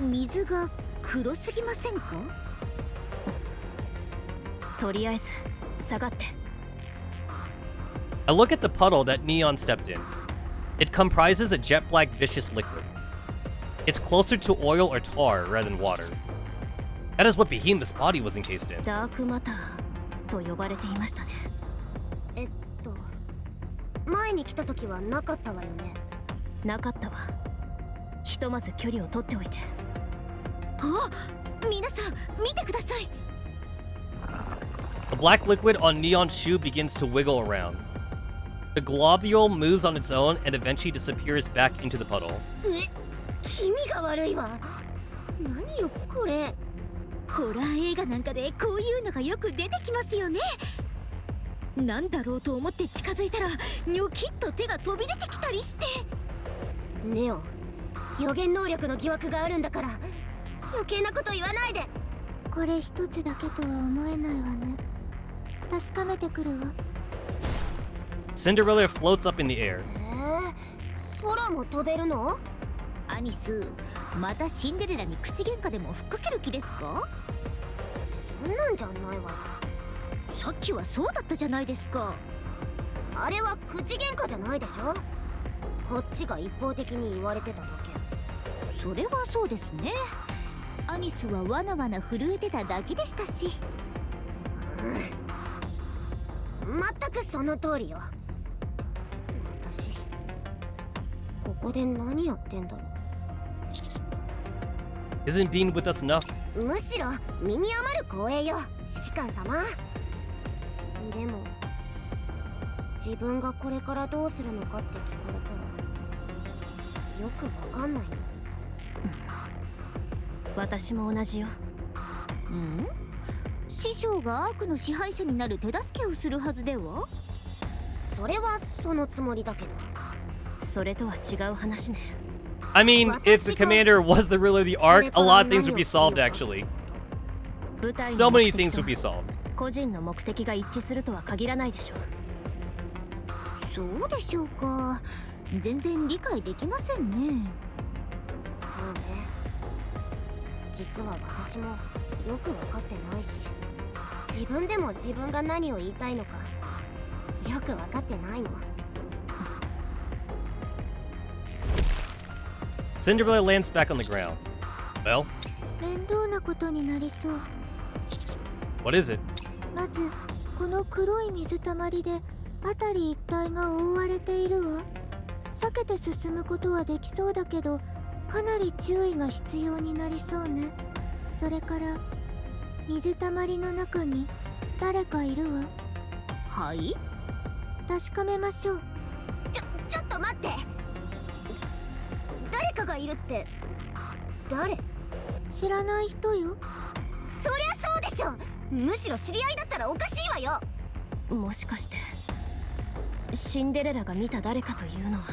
水が黒すぎませんか？とりあえず下がって。
I look at the puddle that Neon stepped in. It comprises a jet black vicious liquid. It's closer to oil or tar rather than water. That is what Behemoth's body was encased in.
ダークマターと呼ばれていましたね。
前に来た時はなかったわよね。
なかったわ。ひとまず距離を取っておいて。あ、皆さん見てください。
The black liquid on Neon's shoe begins to wiggle around. The globule moves on its own and eventually disappears back into the puddle.
気味が悪いわ。何よこれ。
ホラー映画なんかでこういうのがよく出てきますよね。なんだろうと思って近づいたらニョキッと手が飛び出てきたりして。
ネオ、予言能力の疑惑があるんだから余計なこと言わないで。
これ一つだけとは思えないわね。確かめてくるわ。
Cinderella floats up in the air.
空も飛べるの？
アニス、またシンデレラに口喧嘩でもふっかける気ですか？
そんなんじゃないわよ。
さっきはそうだったじゃないですか。
あれは口喧嘩じゃないでしょ。こっちが一方的に言われてただけ。
それはそうですね。アニスはわなわな震えてただけでしたし。
全くその通りよ。私ここで何やってんだろう。
Isn't being with us enough?
むしろ身に余る光栄よ、指揮官様。でも自分がこれからどうするのかって聞かれたらよくわかんないの。
私も同じよ。師匠がアークの支配者になる手助けをするはずでは？
それはそのつもりだけど。
それとは違う話ね。
I mean, if the commander was the ruler of the arc, a lot of things would be solved actually. So many things would be solved.
個人の目的が一致するとは限らないでしょう。そうでしょうか。全然理解できませんね。
そうね。実は私もよく分かってないし、自分でも自分が何を言いたいのかよく分かってないの。
Cinderella lands back on the ground. Well,
面倒なことになりそう。
what is it?
まずこの黒い水たまりで辺り一帯が覆われているわ。避けて進むことはできそうだけど、かなり注意が必要になりそうね。それから水たまりの中に誰かいるわ。
はい。
確かめましょう。
ちょっと待って。誰かがいるって誰？
知らない人よ。
そりゃそうでしょ。むしろ知り合いだったらおかしいわよ。
もしかしてシンデレラが見た誰かというのは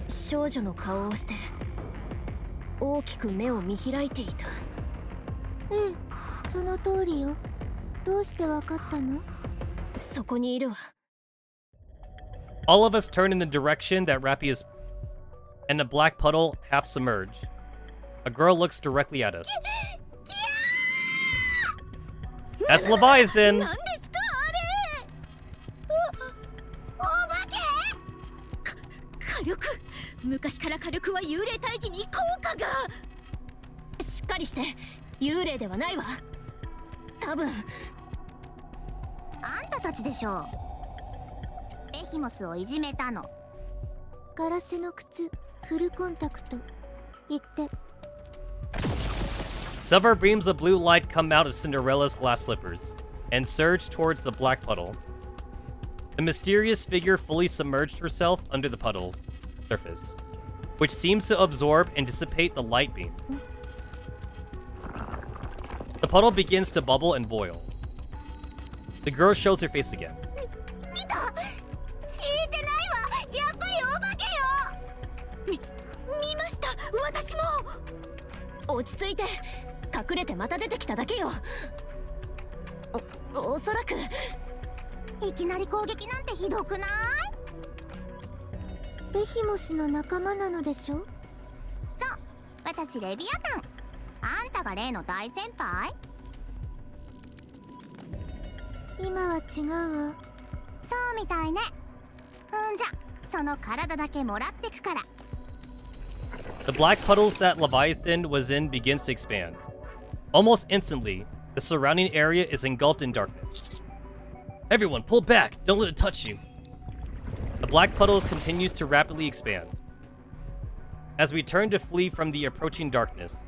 少女の顔をして大きく目を見開いていた。
ええ、その通りよ。どうしてわかったの？
そこにいるわ。
All of us turn in the direction that Rappy is, and a black puddle half submerged. A girl looks directly at us. That's Leviathan!
何ですかあれ？お化け？
火力。昔から火力は幽霊退治に効果が。しっかりして。幽霊ではないわ。多分。
あんたたちでしょ。ベヒモスをいじめたの。
ガラスの靴、フルコンタクト。言って。
Several beams of blue light come out of Cinderella's glass slippers and surge towards the black puddle. The mysterious figure fully submerged herself under the puddle's surface, which seems to absorb and dissipate the light beams. The puddle begins to bubble and boil. The girl shows her face again.
見た？聞いてないわ。やっぱりお化けよ。
見ました。私も。落ち着いて。隠れてまた出てきただけよ。おそらく。
いきなり攻撃なんてひどくない？
ベヒモスの仲間なのでしょ？
そう、私レビアタン。あんたが例の大先輩？
今は違うわ。
そうみたいね。じゃその体だけもらってくから。
The black puddles that Leviathan was in begins to expand. Almost instantly, the surrounding area is engulfed in darkness. Everyone, pull back! Don't let it touch you! The black puddles continues to rapidly expand. As we turn to flee from the approaching darkness,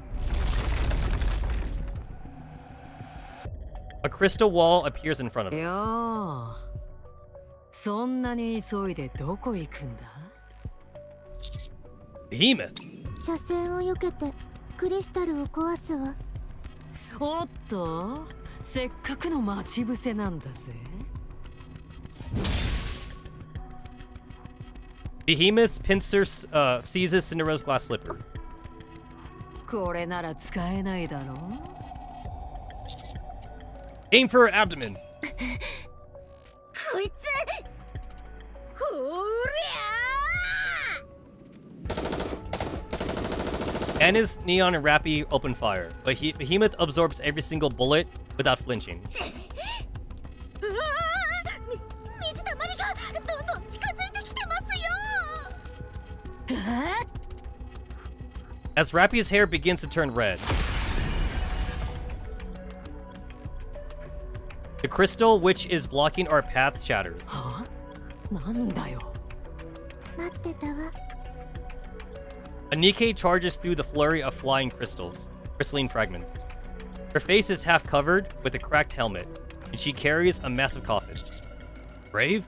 a crystal wall appears in front of us.
よー、そんなに急いでどこ行くんだ？
Behemoth!
車線を避けてクリスタルを壊すわ。
おっと、せっかくの待ち伏せなんだぜ。
Behemoth's pincer seizes Cinderella's glass slipper.
これなら使えないだろう。
Aim for her abdomen!
こいつ。ほりゃ
Anna's, Neon, and Rappy open fire, but Behemoth absorbs every single bullet without flinching.
水たまりがどんどん近づいてきてますよ。
As Rappy's hair begins to turn red, the crystal which is blocking our path shatters.
は？なんだよ。
待ってたわ。
A Nikke charges through the flurry of flying crystalline fragments. Her face is half covered with a cracked helmet, and she carries a massive coffin. Brave?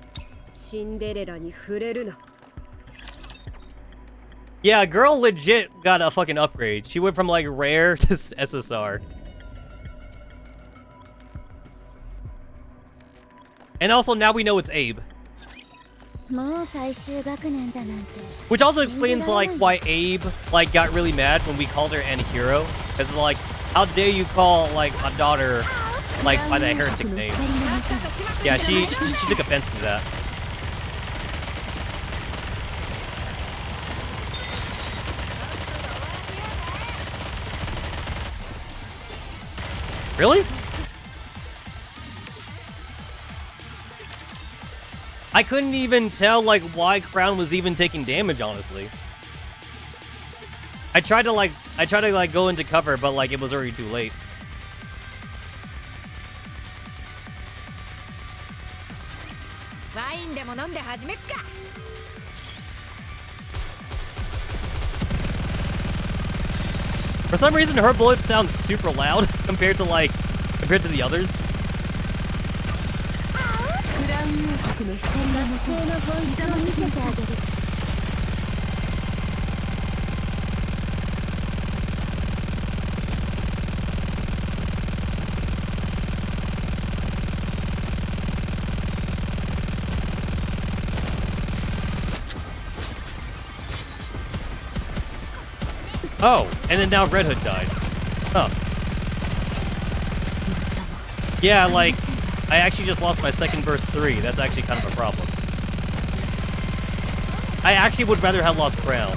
シンデレラに触れるな。
Yeah, girl legit got a fucking upgrade. She went from like rare to SSR. And also now we know it's Abe.
もう最終学年だなんて。
Which also explains like why Abe like got really mad when we called her Anahiro. Cause like, how dare you call like a daughter like by that heretic name? Yeah, she took offense to that. Really? I couldn't even tell like why Crown was even taking damage, honestly. I tried to go into cover, but like it was already too late. For some reason, her bullets sound super loud compared to the others. Oh, and then now Red Hood died. Huh. Yeah, like, I actually just lost my second burst 3. That's actually kind of a problem. I actually would rather have lost Crown.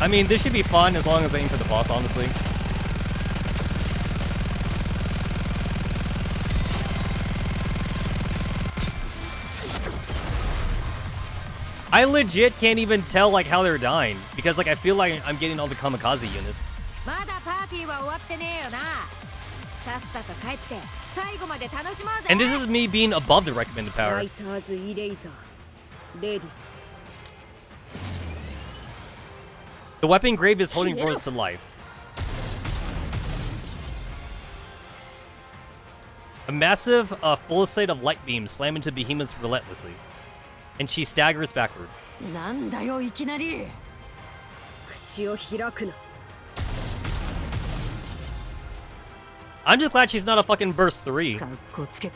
I mean, this should be fun as long as I aim for the boss, honestly. I legit can't even tell like how they're dying because like I feel like I'm getting all the kamikaze units. And this is me being above the recommended power. The weapon grave is holding Rose to life. A massive full set of light beams slam into Behemoth relentlessly, and she staggers backwards. I'm just glad she's not a fucking burst 3.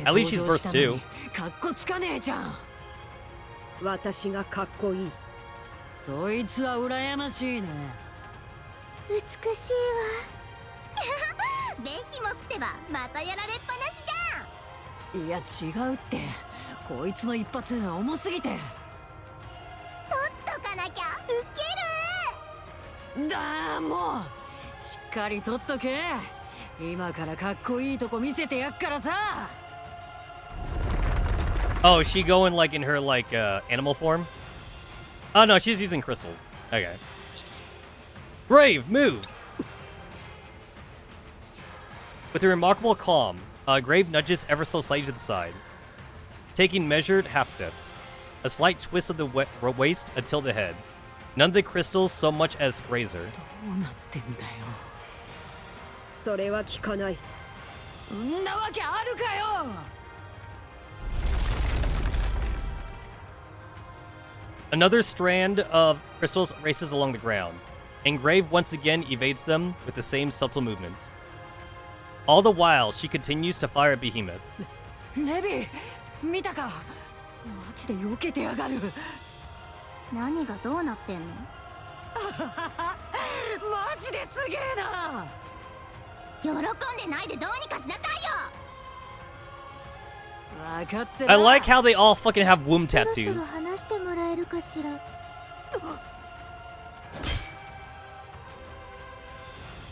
At least she's burst 2.
そいつは羨ましいね。
美しいわ。ベヒモスってばまたやられっぱなしじゃん。
いや違うって。こいつの一発重すぎて。
取っとかなきゃウケる。
だもうしっかり取っとけ。今からかっこいいとこ見せてやっからさ。
Oh, is she going like in her like animal form? Oh no, she's using crystals. Okay. Grave, move! With a remarkable calm, Grave nudges ever so slightly to the side, taking measured half steps. A slight twist of the waist until the head. None of the crystals so much as grazer.
どうなってんだよ。
それは聞かない。
んなわけあるかよ。
Another strand of crystals races along the ground, and Grave once again evades them with the same subtle movements. All the while, she continues to fire at Behemoth.
レビ、見たか？マジで避けてやがる。
何がどうなってんの？
マジですげえな。
喜んでないでどうにかしなさいよ。
I like how they all fucking have womb tattoos.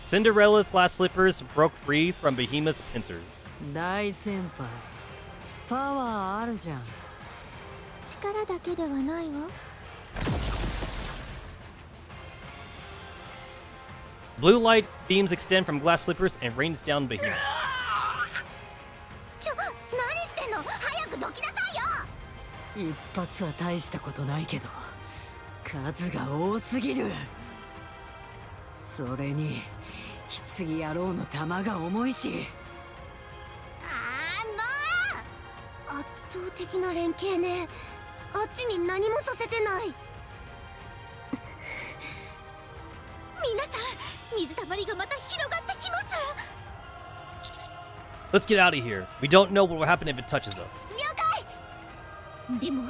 Cinderella's glass slippers broke free from Behemoth's pincers.
大先輩、パワーあるじゃん。
力だけではないわ。
Blue light beams extend from glass slippers and rains down Behemoth.
何してんの？早くどきなさいよ。
一発は大したことないけど、数が多すぎる。それに棺野郎の弾が重いし。
もう！圧倒的な連携ね。あっちに何もさせてない。皆さん、水たまりがまた広がってきます。
Let's get out of here. We don't know what will happen if it touches us.
了解。でも、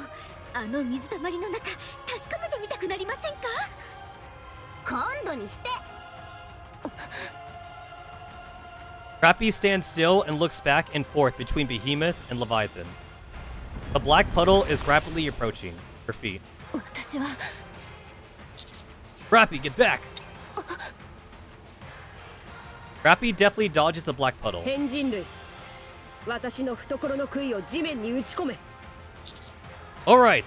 あの水たまりの中、確かめてみたくなりませんか？今度にして。
Crappy stands still and looks back and forth between Behemoth and Leviathan. A black puddle is rapidly approaching her feet.
私は
Crappy, get back! Crappy deftly dodges the black puddle.
変人類私の懐の杭を地面に打ち込め
Alright.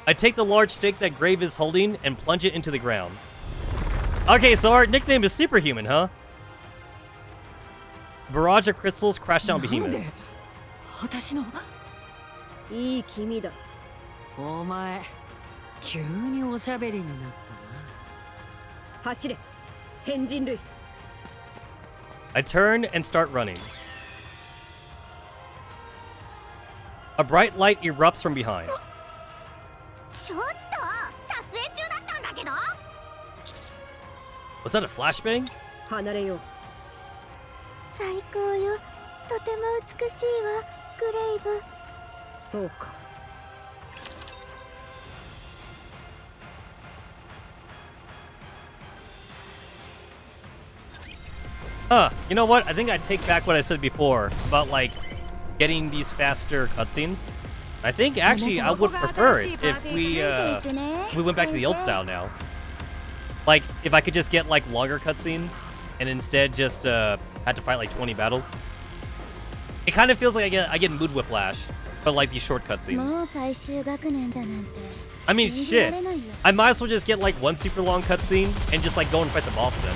I take the large stake that Grave is holding and plunge it into the ground. Okay, so our nickname is Superhuman, huh? Barrage of crystals crash down
なん
Behemoth.
で私の
いい気味だ
お前急におしゃべりになったな
走れ変人類
I turn and start running. A bright light erupts from behind.
ちょっと撮影中だったんだけど
Was that a flashbang?
離れよう
最高よ。とても美しいわ、グレイブ。
そうか
You know what? I think I take back what I said before about, like, getting these faster cutscenes. I think, actually, I would prefer it if we went back to the old style now. Like, if I could just get, like, longer cutscenes, and instead just, had to fight, like, 20 battles. It kind of feels like I get mood whiplash, but, like, these short cutscenes.
もう最終学年だなんて。
I mean,
信じら
shit.
れないよ。
I might as well just get, like, one super long cutscene, and just, like, go and fight the boss then.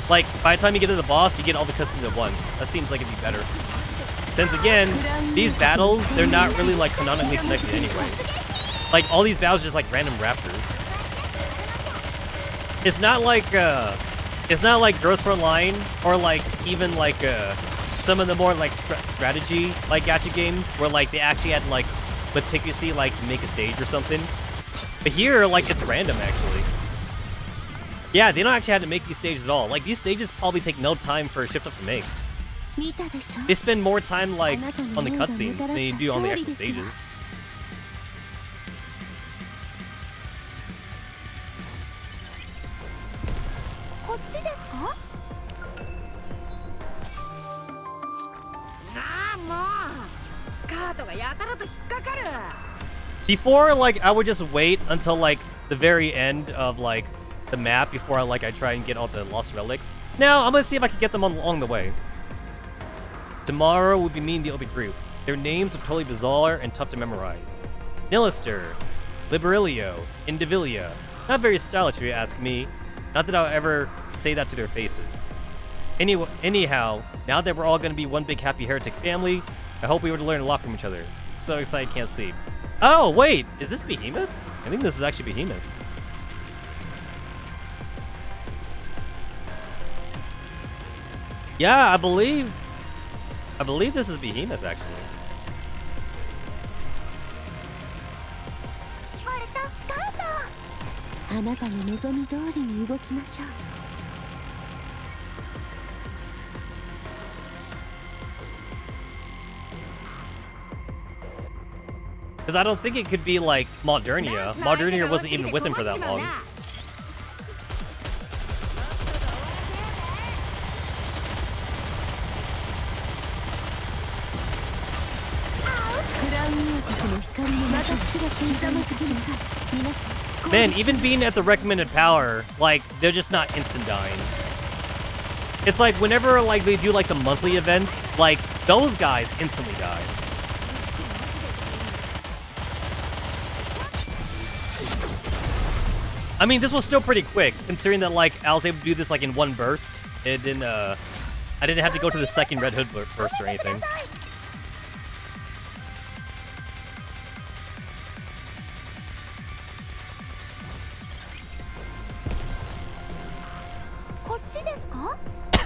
Like, by the time you get to the boss, you get all the cutscenes at once. That seems like it'd be better. Since again, these battles, they're not really, like, canonically connected anyway. Like, all these battles are just, like, random raptors. It's not like Gross Frontline, or, like, even, like, some of the more, like, strategy, like, gacha games, where, like, they actually had, like, meticulously, like, make a stage or something. But here, like, it's random, actually. Yeah, they don't actually have to make these stages at all. Like, these stages probably take no time for a shift up to make.
見たでしょ
They spend more time, like, on the cutscenes than they do on the actual stages.
こっちですか
ああもうスカートがやたらと引っかかる
Before, like, I would just wait until, like, the very end of, like, the map before I try and get all the lost relics. Now, I'm gonna see if I can get them along the way. Tomorrow will be me and the other group. Their names are totally bizarre and tough to memorize. Nilister, Liberilio, Indivilia. Not very stylish if you ask me. Not that I'll ever say that to their faces. Anyhow, now that we're all gonna be one big happy heretic family, I hope we were to learn a lot from each other. So excited, can't sleep. Oh, wait, is this Behemoth? I think this is actually Behemoth. Yeah, I believe this is Behemoth, actually.
これとスカート。あなたの望み通りに動きましょう。
Because I don't think it could be like Modernia. Modernia wasn't even with him for that long. Man, even being at the recommended power, like, they're just not instant dying. It's like whenever like they do like the monthly events, like those guys instantly die. I mean, this was still pretty quick, considering that like I was able to do this like in one burst. It didn't I didn't have to go to the second Red Hood burst or anything.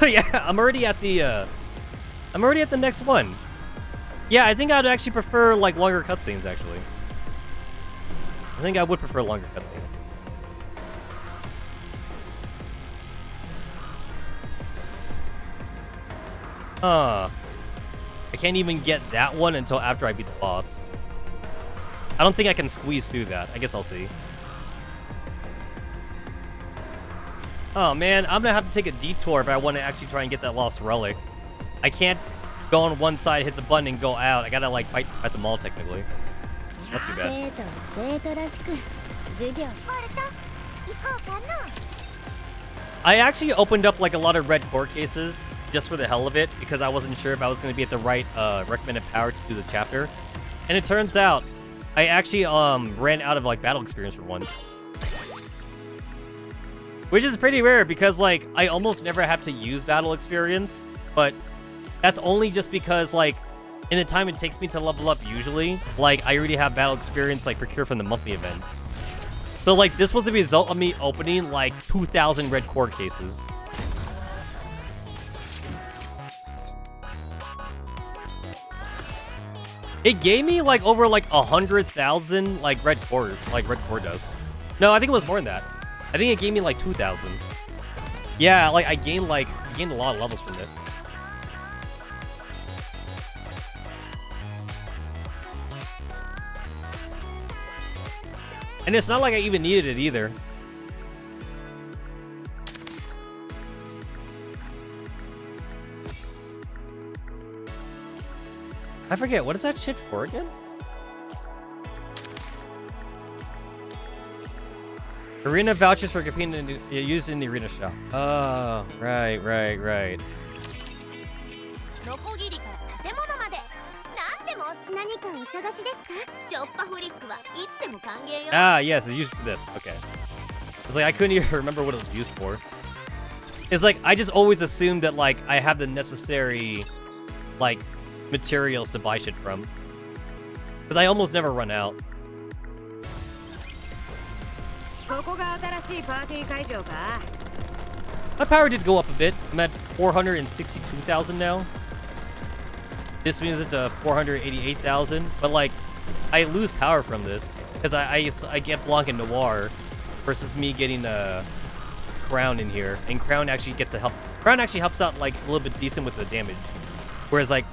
Yeah, I'm already at the next one. Yeah, I think I'd actually prefer like longer cutscenes actually. I think I would prefer longer cutscenes. I can't even get that one until after I beat the boss. I don't think I can squeeze through that. I guess I'll see. Oh man, I'm gonna have to take a detour if I want to actually try and get that lost relic. I can't go on one side, hit the button, and go out. I gotta like fight at the mall technically. That's too bad. I actually opened up like a lot of red core cases just for the hell of it because I wasn't sure if I was gonna be at the right recommended power to do the chapter. And it turns out I actually ran out of like battle experience for once. Which is pretty rare because like I almost never have to use battle experience, but that's only just because like in the time it takes me to level up usually, like I already have battle experience like procured from the monthly events. So like this was the result of me opening like 2,000 red core cases. It gave me like over like 100,000 like red core dust. No, I think it was more than that. I think it gave me like 2,000. Yeah, like I gained a lot of levels from it. And it's not like I even needed it either. I forget, what is that shit for again? Arena vouchers for competing used in the arena shop. Oh, right. Ah, yes, it's used for this. Okay. It's like I couldn't even remember what it was used for. It's like I just always assumed that like I have the necessary like materials to buy shit from. Because I almost never run out. My power did go up a bit. I'm at 462,000 now. This means it to 488,000. But like, I lose power from this because I get Blanc and Noir versus me getting Crown in here, and Crown actually gets to help. Crown actually helps out like a little bit decent with the damage, whereas like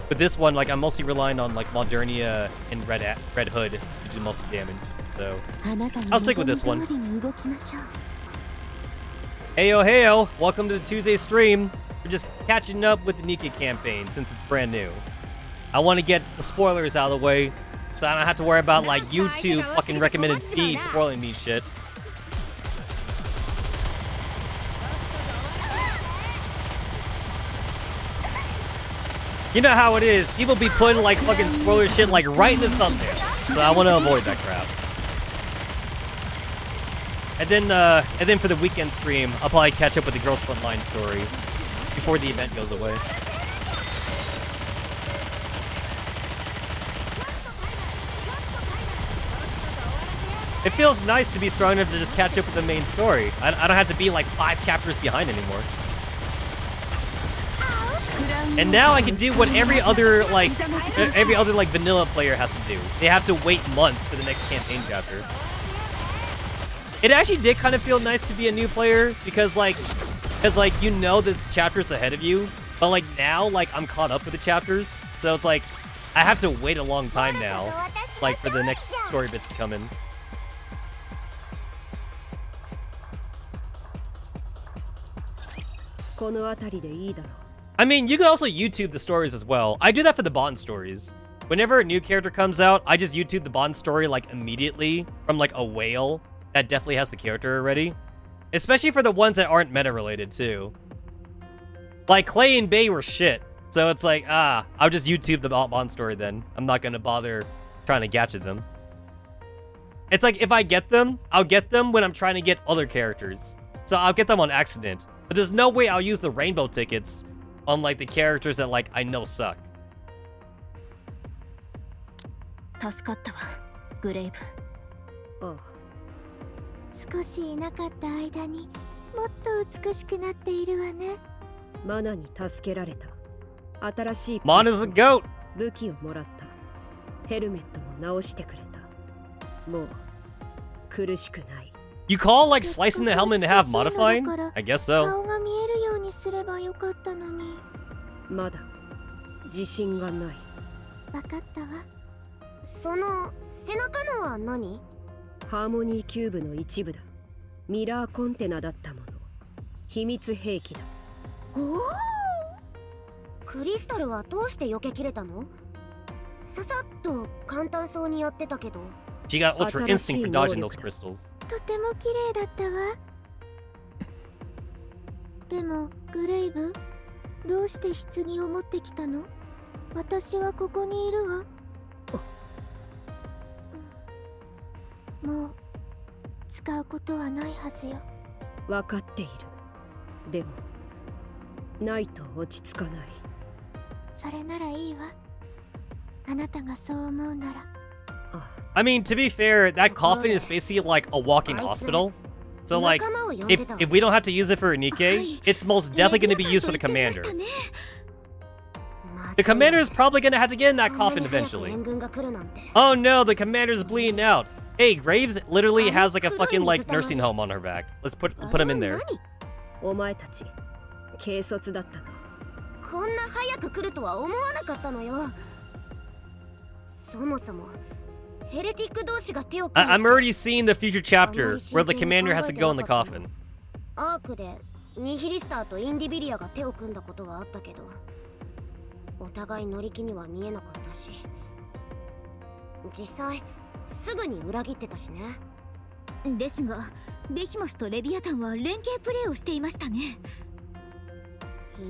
with this one, like I'm mostly relying on like Modernia and Red Hood to do most of the damage. So I'll stick with this one. Heyo, welcome to the Tuesday stream. We're just catching up with the Nikke campaign since it's brand new. I want to get the spoilers out of the way, so I don't have to worry about like YouTube fucking recommended feed spoiling me shit. You know how it is. People be putting like fucking spoiler shit like right in the thumbnail. So I want to avoid that crap. And then for the weekend stream, I'll probably catch up with the Girls Frontline story before the event goes away. It feels nice to be strong enough to just catch up with the main story. I don't have to be like 5 chapters behind anymore. And now I can do what every other like vanilla player has to do. They have to wait months for the next campaign chapter. It actually did kind of feel nice to be a new player because you know this chapter's ahead of you, but like now like I'm caught up with the chapters, so it's like I have to wait a long time now, like for the next story bits to come in. I mean, you could also YouTube the stories as well. I do that for the Bond stories. Whenever a new character comes out, I just YouTube the Bond story like immediately from like a whale that definitely has the character already. Especially for the ones that aren't meta related too. Like Clay and Bay were shit. So it's like, I'll just YouTube the Bond story then. I'm not gonna bother trying to gadget them. It's like if I get them, I'll get them when I'm trying to get other characters. So I'll get them on accident. But there's no way I'll use the rainbow tickets on like the characters that like I know suck.
Oh.
少しいなかった間にもっと美しくなっているわね。
マナに助けられた。新しい
Mana's the goat!
武器をもらった。ヘルメットも直してくれた。もう苦しくない。
You call like slicing the helmet in half modifying? I guess so.
顔が見えるようにすればよかったのに。
まだ自信がない。
わかったわ。その背中のは何？
ハーモニーキューブの一部だ。ミラーコンテナだったもの。秘密兵器だ。
おお、クリスタルはどうして避けきれたの？ささっと簡単そうにやってたけど。
She got ultra instinct for dodging those crystals.
とても綺麗だったわ。でもグレイブ、どうして棺を持ってきたの？私はここにいるわ。もう使うことはないはずよ。
分かっている。でもないと落ち着かない。
それならいいわ。あなたがそう思うなら。
I mean, to be fair, that coffin is basically like a walking hospital. So like, if we don't have to use it for Nikke, it's most definitely going to be used for the commander. The commander is probably going to have to get in that coffin eventually. Oh no, the commander's bleeding out. Hey, Graves literally has like a fucking like nursing home on her back. Let's put him in there.
お前たち軽率だったな。
こんな早く来るとは思わなかったのよ。そもそもヘレティック同士が手を組んで。
I'm already seeing the future chapter where the commander has to go in the coffin.
アークでニヒリスターとインディビリアが手を組んだことはあったけど、お互い乗り気には見えなかったし、実際すぐに裏切ってたしね。
ですがベヒモスとレビアタンは連携プレーをしていましたね。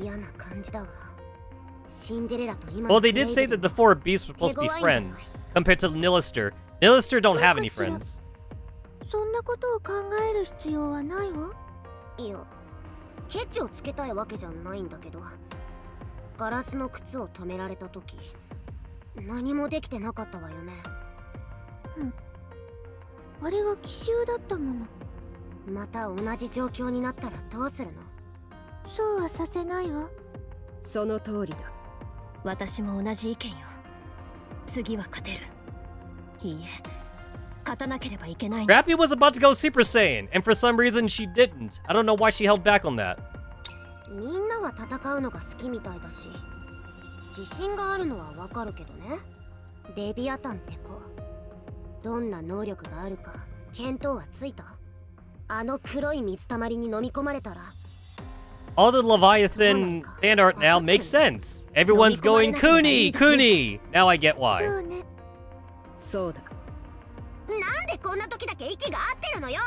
嫌な感じだわ。シンデレラと今。
Well, they did say that the four beasts were supposed to be friends, compared to Nilister. Nilister don't have any friends.
そんなことを考える必要はないわ。
いや、ケチをつけたいわけじゃないんだけど、ガラスの靴を止められた時、何もできてなかったわよね。
あれは奇襲だったもの。
また同じ状況になったらどうするの？
そうはさせないわ。
その通りだ。
私も同じ意見よ。次は勝てる。いいえ、勝たなければいけないの。
Rappy was about to go Super Saiyan, and for some reason she didn't. I don't know why she held back on that.
みんなは戦うのが好きみたいだし、自信があるのはわかるけどね。レビアタンって子、どんな能力があるか見当はついた？あの黒い水たまりに飲み込まれたら。
All the Leviathan fan art now makes sense. Everyone's going Kuni, Kuni. Now I get
そ
why.
うね。
そうだ。
なんでこんな時だけ息が合ってるのよ。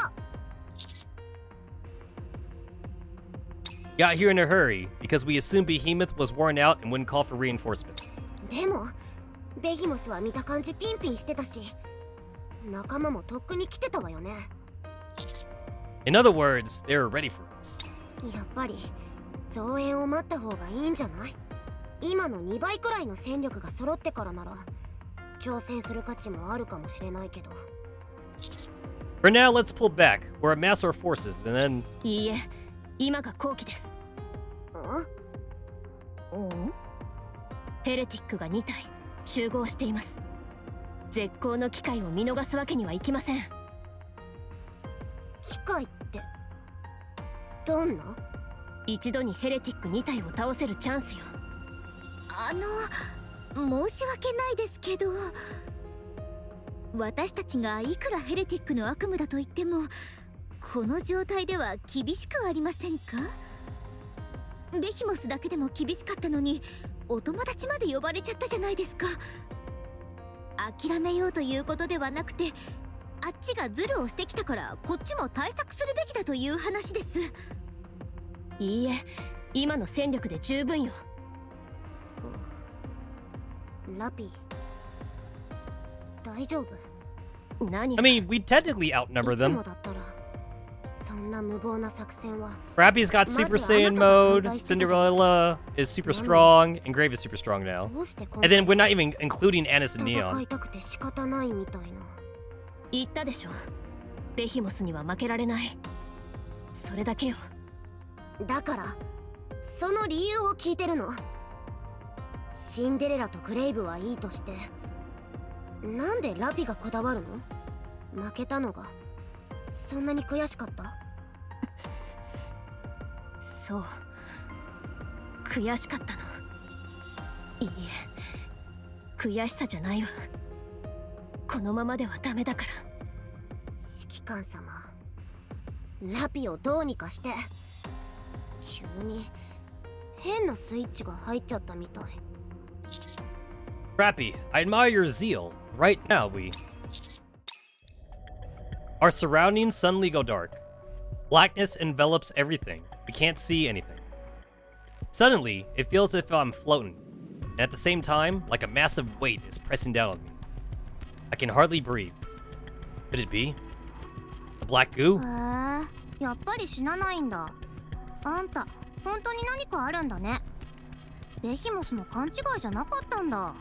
Got here in a hurry because we assumed Behemoth was worn out and wouldn't call for reinforcement.
でもベヒモスは見た感じピンピンしてたし、仲間もとっくに来てたわよね。
In other words, they were ready for us.
やっぱり増援を待った方がいいんじゃない？今の2倍くらいの戦力が揃ってからなら挑戦する価値もあるかもしれないけど。
For now, let's pull back. We'll amass our forces, and then...
いいえ、今が好機です。ヘレティックが2体集合しています。絶好の機会を見逃すわけにはいきません。
機会ってどんな？
一度にヘレティック2体を倒せるチャンスよ。
申し訳ないですけど、私たちがいくらヘレティックの悪夢だと言ってもこの状態では厳しくありませんか？ベヒモスだけでも厳しかったのにお友達まで呼ばれちゃったじゃないですか。諦めようということではなくて、あっちがズルをしてきたからこっちも対策するべきだという話です。
いいえ、今の戦力で十分よ。
ラピー、大丈夫？
何？
I mean, we technically outnumber
いつも
them.
だったらそんな無謀な作戦は。
Rappy's got Super Saiyan mode, Cinderella is super strong, and Grave is super strong now.
どうしてこん
And
な
then we're not even including Anis and
戦
Neon.
いたくて仕方ないみたいな。
言ったでしょ。ベヒモスには負けられない。それだけよ。
だからその理由を聞いてるの。シンデレラとグレイブはいいとして、なんでラピがこだわるの？負けたのがそんなに悔しかった？
そう、悔しかったの。いいえ、悔しさじゃないわ。このままではダメだから。
指揮官様、ラピをどうにかして。急に変なスイッチが入っちゃったみたい。
Rappy, I admire your zeal. Right now, Our surroundings suddenly go dark. Blackness envelops everything. We can't see anything. Suddenly, it feels as if I'm floating. And at the same time, like a massive weight is pressing down on me. I can hardly breathe. Could it be? The black goo?
やっぱり死なないんだ。あんた、本当に何かあるんだね。ベヒモスの勘違いじゃなかったんだ。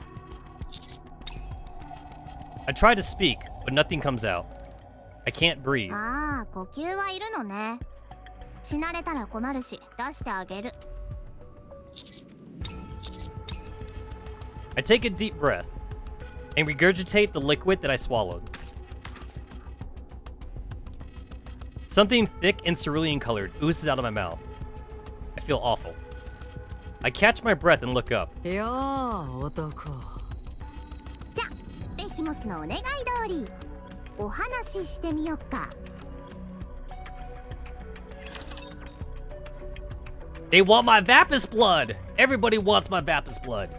I try to speak, but nothing comes out. I can't breathe.
ああ、呼吸はいるのね。死なれたら困るし、出してあげる。
I take a deep breath and regurgitate the liquid that I swallowed. Something thick and cerulean colored oozes out of my mouth. I feel awful. I catch my breath and look up.
いやー、男。
じゃ、ベヒモスのお願い通り、お話ししてみよっか。
They want my Vapus blood! Everybody wants my Vapus blood.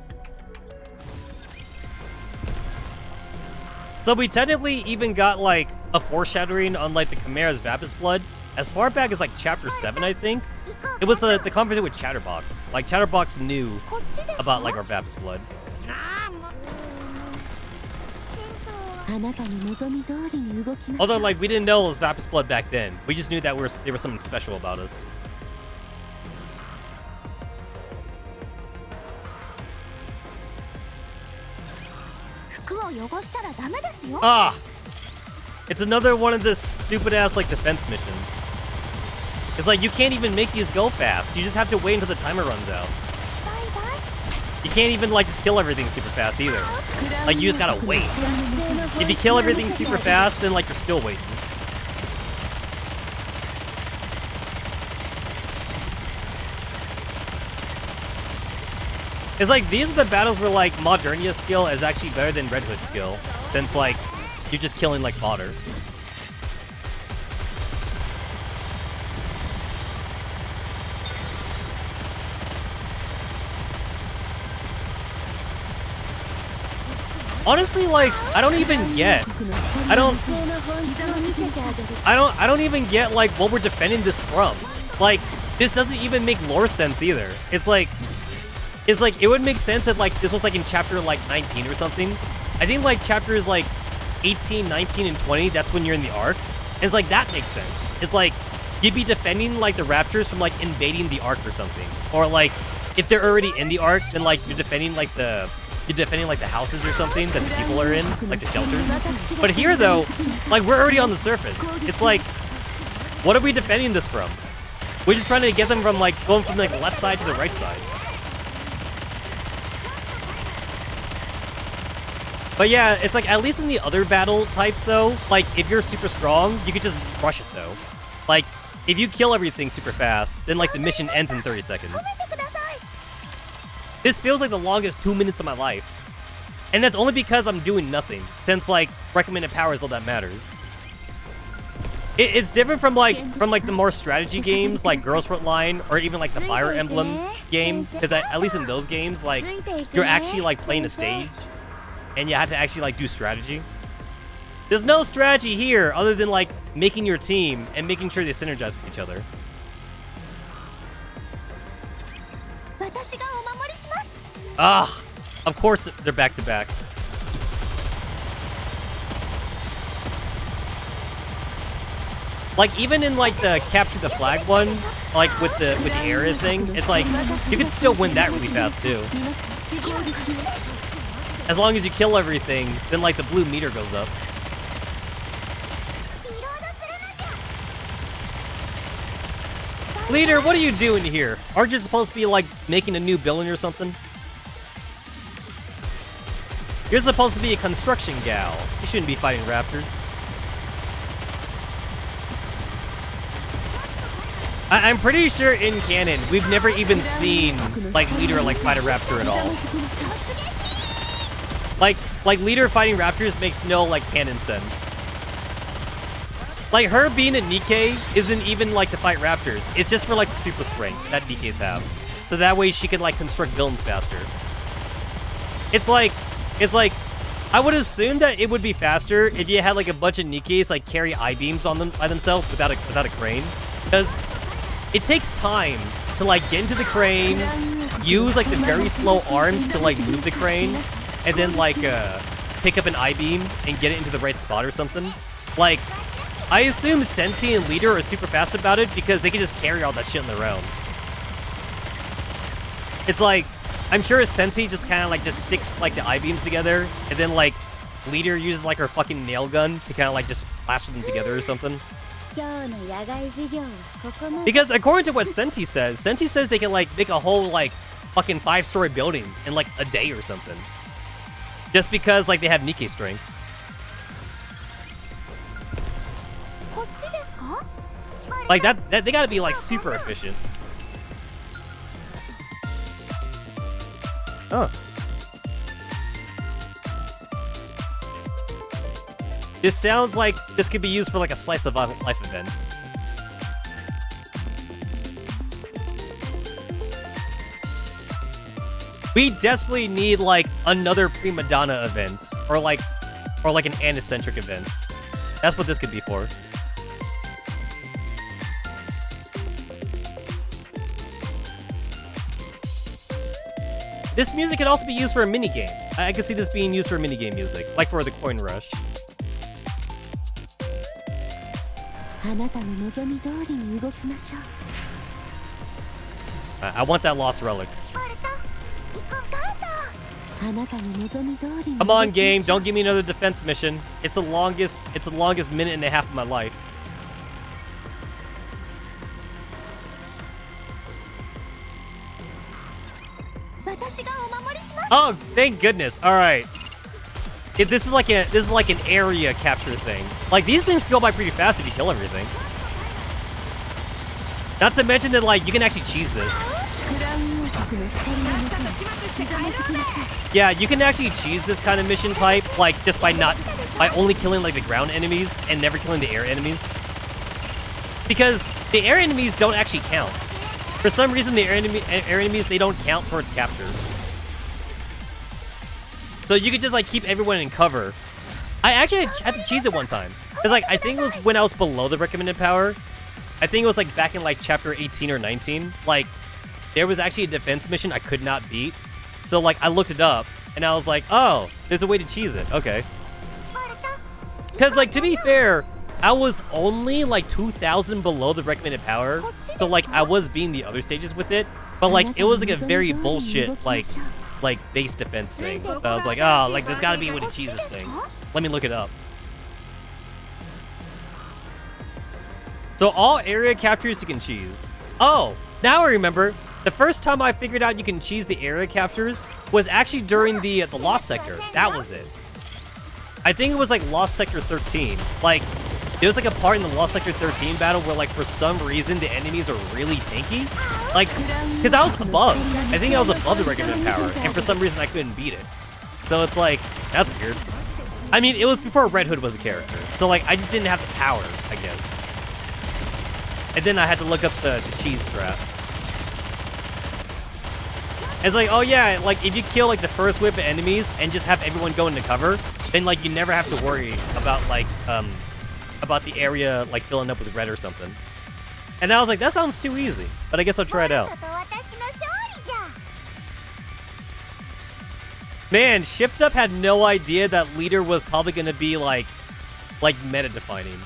So we technically even got like a foreshadowing on like the Chimera's Vapus blood as far back as like chapter 7, I think. It was the conversation with Chatterbox. Like Chatterbox knew about like our Vapus blood. Although like we didn't know it was Vapus blood back then. We just knew that there was something special about us. Ah! It's another one of this stupid ass like defense missions. It's like you can't even make these go fast. You just have to wait until the timer runs out. You can't even like just kill everything super fast either. Like you just gotta wait. If you kill everything super fast, then like you're still waiting. It's like these are the battles where like Modernia's skill is actually better than Red Hood's skill, since like you're just killing like fodder. Honestly, like I don't even get even get like what we're defending this from. Like this doesn't even make lore sense either. It's like it would make sense if like this was like in chapter like 19 or something. I think like chapters like 18, 19, and 20, that's when you're in the arc. And it's like that makes sense. It's like you'd be defending like the raptors from like invading the arc or something. Or like if they're already in the arc, then like you're defending like the houses or something that the people are in, like the shelters. But here though, like we're already on the surface. It's like, what are we defending this from? We're just trying to get them from like going from like the left side to the right side. But yeah, it's like at least in the other battle types though, like if you're super strong, you could just rush it though. Like if you kill everything super fast, then like the mission ends in 30 seconds. This feels like the longest 2 minutes of my life. And that's only because I'm doing nothing, since like recommended power is all that matters. It's different from like the more strategy games like Girls Frontline or even like the Fire Emblem game, because at least in those games like you're actually like playing a stage. And you have to actually like do strategy. There's no strategy here other than like making your team and making sure they synergize with each other. Ah, of course they're back to back. Like even in like the capture the flag one, like with the area thing, it's like you can still win that really fast too. As long as you kill everything, then like the blue meter goes up. Leader, what are you doing here? Aren't you supposed to be like making a new building or something? You're supposed to be a construction gal. You shouldn't be fighting raptors. I'm pretty sure in canon, we've never even seen like Leader like fight a raptor at all. Like Leader fighting raptors makes no like canon sense. Like, her being a Nikke isn't even, like, to fight raptors. It's just for, like, the super strength that Nikkes have. So that way she can, like, construct villains faster. It's like, I would assume that it would be faster if you had, like, a bunch of Nikkes, like, carry I-beams on them by themselves without a crane. Because it takes time to, like, get into the crane, use, like, the very slow arms to, like, move the crane, and then, like, pick up an I-beam and get it into the right spot or something. Like, I assume Senti and Leader are super fast about it because they can just carry all that shit on their own. It's like, I'm sure Senti just kind of like just sticks like the I-beams together, and then like Leader uses like her fucking nail gun to kind of like just plaster them together or something. Because according to what Senti says they can like make a whole like fucking 5-story building in like a day or something. Just because like they have Nikke strength. Like that they gotta be like super efficient. Oh. This sounds like this could be used for like a slice of life events. We desperately need like another prima donna event or like an anicentric event. That's what this could be for. This music could also be used for a minigame. I can see this being used for minigame music, like for the coin rush. I want that lost relic. Come on, game, don't give me another defense mission. It's the longest minute and a half of my life. Oh, thank goodness. All right. This is like an area capture thing. Like these things go by pretty fast if you kill everything. Not to mention that like you can actually cheese this. Yeah, you can actually cheese this kind of mission type like just by only killing like the ground enemies and never killing the air enemies. Because the air enemies don't actually count. For some reason, the air enemies, they don't count towards capture. So you could just like keep everyone in cover. I actually had to cheese it one time. Because like, I think it was when I was below the recommended power. I think it was like back in like chapter 18 or 19. Like, there was actually a defense mission I could not beat. So like, I looked it up and I was like, oh, there's a way to cheese it. Okay. Because like, to be fair, I was only like 2,000 below the recommended power, so like I was beating the other stages with it, but like it was like a very bullshit like base defense thing. So I was like, oh, like there's gotta be a way to cheese this thing. Let me look it up. So all area captures you can cheese. Oh, now I remember. The first time I figured out you can cheese the area captures was actually during the Lost Sector. That was it. I think it was like Lost Sector 13. Like, there was like a part in the Lost Sector 13 battle where like for some reason the enemies are really tanky. Like, because I was above. I think I was above the recommended power, and for some reason I couldn't beat it. So it's like, that's weird. I mean, it was before Red Hood was a character. So like, I just didn't have the power, I guess. And then I had to look up the cheese strat. It's like, oh yeah, like if you kill like the first whip of enemies and just have everyone go into cover, then like you never have to worry about like about the area like filling up with red or something. And I was like, that sounds too easy, but I guess I'll try it out. Man, Shift Up had no idea that Leader was probably gonna be like meta defining.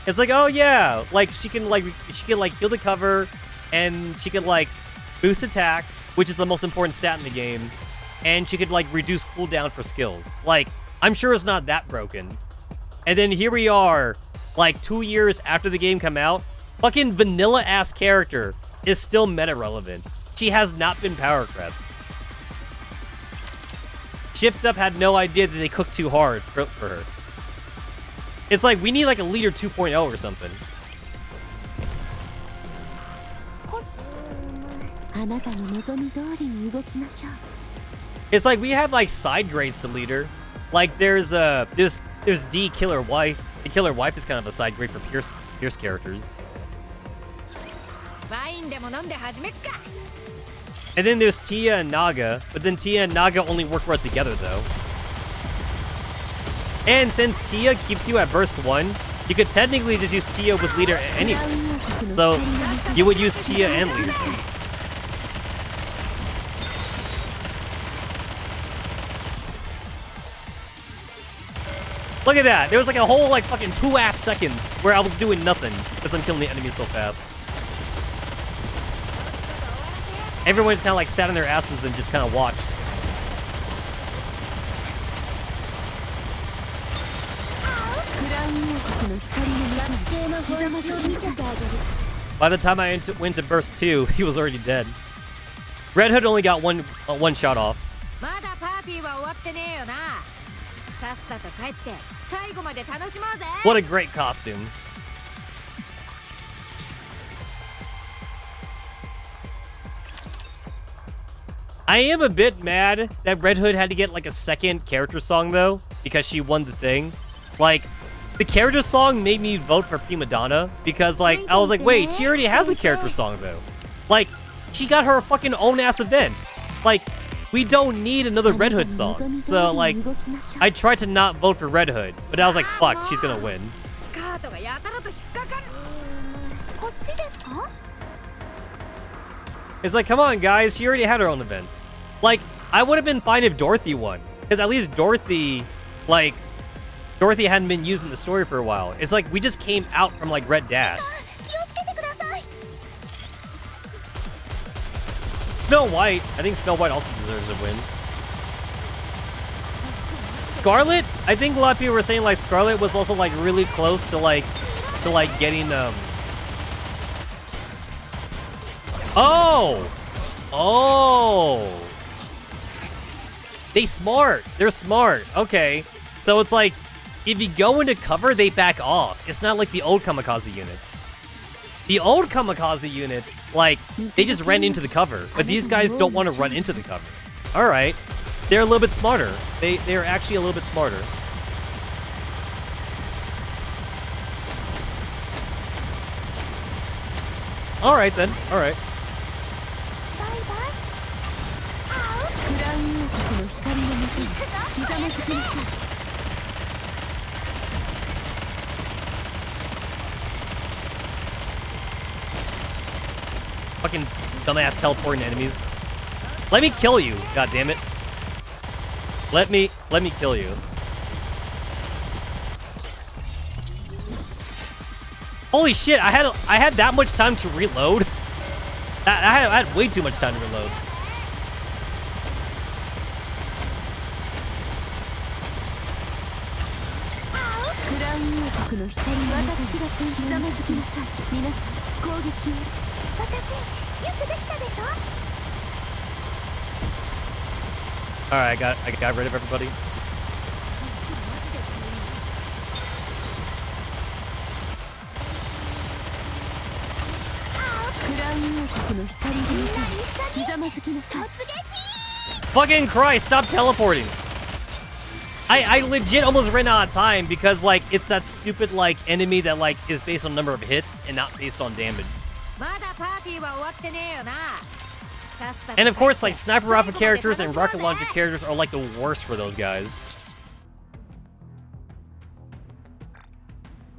It's like, oh yeah, like she can heal the cover, and she can like boost attack, which is the most important stat in the game, and she could like reduce cooldown for skills. Like, I'm sure it's not that broken. And then here we are, like 2 years after the game come out, fucking vanilla-ass character is still meta-relevant. She has not been power crept. Shift Up had no idea that they cooked too hard for her. It's like, we need like a Leader 2.0 or something. It's like we have like side grades to Leader. Like there's There's D, Killer Wife. The Killer Wife is kind of a side great for Pierce characters. And then there's Tia and Naga, but then Tia and Naga only work well together though. And since Tia keeps you at burst 1, you could technically just use Tia with leader anyway. So you would use Tia and leader then. Look at that! There was like a whole like fucking 2 seconds where I was doing nothing because I'm killing the enemies so fast. Everyone's kind of like sat on their asses and just kind of watched. By the time I went to burst 2, he was already dead. Red Hood only got one shot off. What a great costume. I am a bit mad that Red Hood had to get like a second character song though, because she won the thing. Like, the character song made me vote for Prima Donna because like, I was like, wait, she already has a character song though. Like, she got her fucking own ass event. Like, we don't need another Red Hood song. So like, I tried to not vote for Red Hood, but I was like, fuck, she's gonna win. It's like, come on, guys. She already had her own event. Like, I would have been fine if Dorothy won. Because at least Dorothy hadn't been used in the story for a while. It's like, we just came out from, like, Red Dash. Snow White. I think Snow White also deserves a win. Scarlet? I think a lot of people were saying, like, Scarlet was also, like, really close to, like, getting, Oh! They're smart. Okay. So it's like, if you go into cover, they back off. It's not like the old Kamikaze units. The old Kamikaze units, like, they just ran into the cover. But these guys don't want to run into the cover. Alright. They're a little bit smarter. They're actually a little bit smarter. Alright then. Alright. Fucking dumbass teleporting enemies. Let me kill you, god damn it. Let me kill you. Holy shit, I had that much time to reload. I had way too much time to reload. Alright, I got rid of everybody. Fucking Christ, stop teleporting. I legit almost ran out of time because, like, it's that stupid, like, enemy that, like, is based on number of hits and not based on damage. And of course, like, sniper rifle characters and rocket launcher characters are, like, the worst for those guys.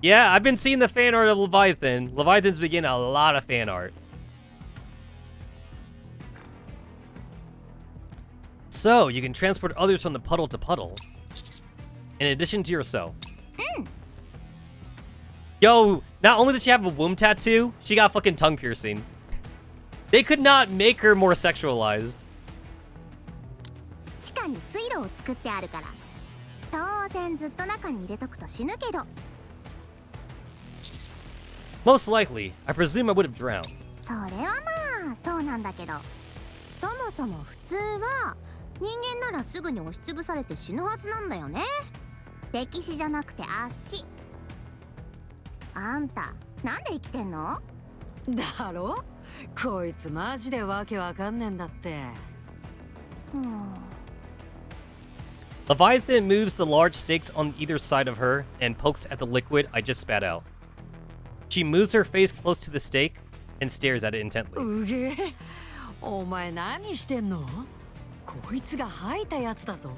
Yeah, I've been seeing the fan art of Leviathan. Leviathan's been getting a lot of fan art. So, you can transport others from the puddle to puddle, in addition to yourself. Yo, not only does she have a womb tattoo, she got fucking tongue piercing. They could not make her more sexualized. Most likely, I presume I would have drowned. Leviathan moves the large stakes on either side of her and pokes at the liquid I just spat out. She moves her face close to the stake and stares at it intently.
うげえ、お前何してんの？こいつが吐いたやつだぞ。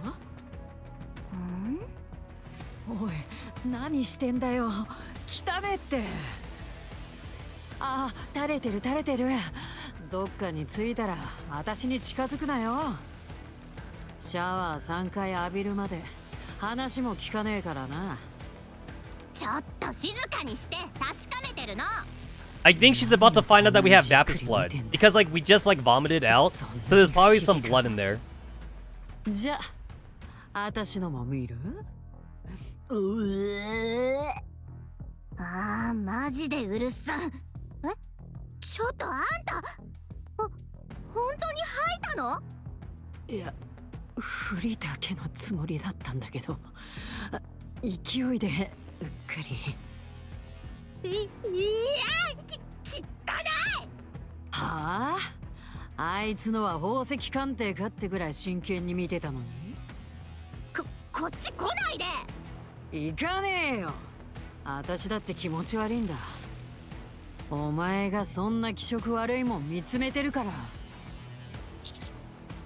おい、何してんだよ。汚ねって。あ、垂れてる垂れてる。どっかに着いたら私に近づくなよ。シャワー3回浴びるまで話も聞かねえからな。
ちょっと静かにして確かめてるの。
I think she's about to find out that we have Vapis blood. Because, like, we just, like, vomited out. So there's probably some blood in there.
じゃあ、私のも見る？
ああ、マジでうるさ。え、ちょっとあんた、本当に吐いたの？
いや、振りだけのつもりだったんだけど、勢いでうっかり。
いや、汚い。
はあ？あいつのは宝石鑑定かってぐらい真剣に見てたのに。
こっち来ないで。
行かねえよ。私だって気持ち悪いんだ。お前がそんな気色悪いもん見つめてるから。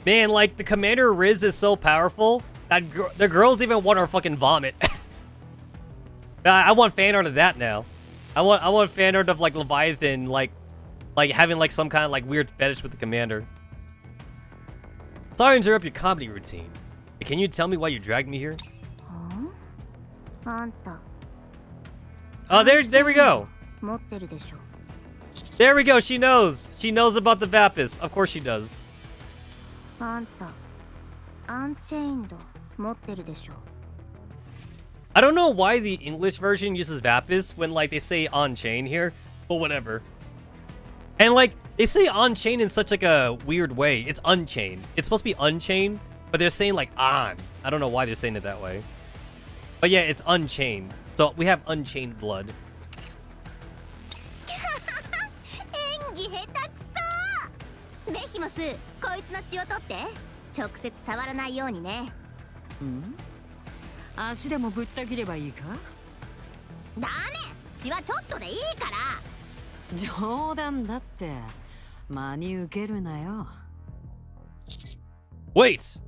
Man, like, the Commander Riz is so powerful that the girls even want her fucking vomit. I want fan art of that now. I want fan art of, like, Leviathan, like having, like, some kind of, like, weird fetish with the Commander. Sorry to interrupt your comedy routine. Can you tell me why you dragged me here?
あんた。
Oh, there we go.
持ってるでしょ。
There we go. She knows. She knows about the Vapis. Of course she does.
あんた、アンチェインド持ってるでしょ。
I don't know why the English version uses Vapis when, like, they say on-chain here, but whatever. And, like, they say on-chain in such, like, a weird way. It's unchained. It's supposed to be unchained, but they're saying, like, on. I don't know why they're saying it that way. But yeah, it's unchained. So we have unchained blood.
演技下手くそ。ベヒモス、こいつの血を取って。直接触らないようにね。
ん？足でもぶった切ればいいか？
ダメ。血はちょっとでいいから。
冗談だって。真に受けるなよ。
Wait!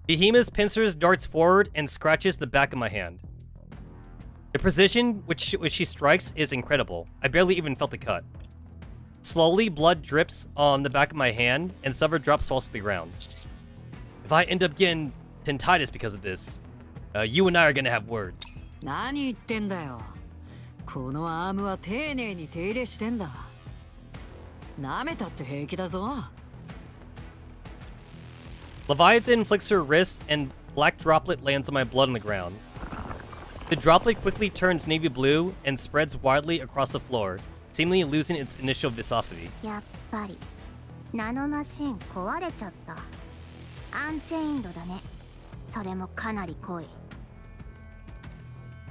Behemoth's pincers darts forward and scratches the back of my hand. The precision which she strikes is incredible. I barely even felt the cut. Slowly, blood drips on the back of my hand, and several drops falls to the ground. If I end up getting tinnitus because of this, you and I are gonna have words.
何言ってんだよ。このアームは丁寧に手入れしてんだ。舐めたって平気だぞ。
Leviathan flicks her wrist, and black droplet lands on my blood on the ground. The droplet quickly turns navy blue and spreads widely across the floor, seemingly losing its initial viscosity.
やっぱりナノマシン壊れちゃった。アンチェインドだね。それもかなり濃い。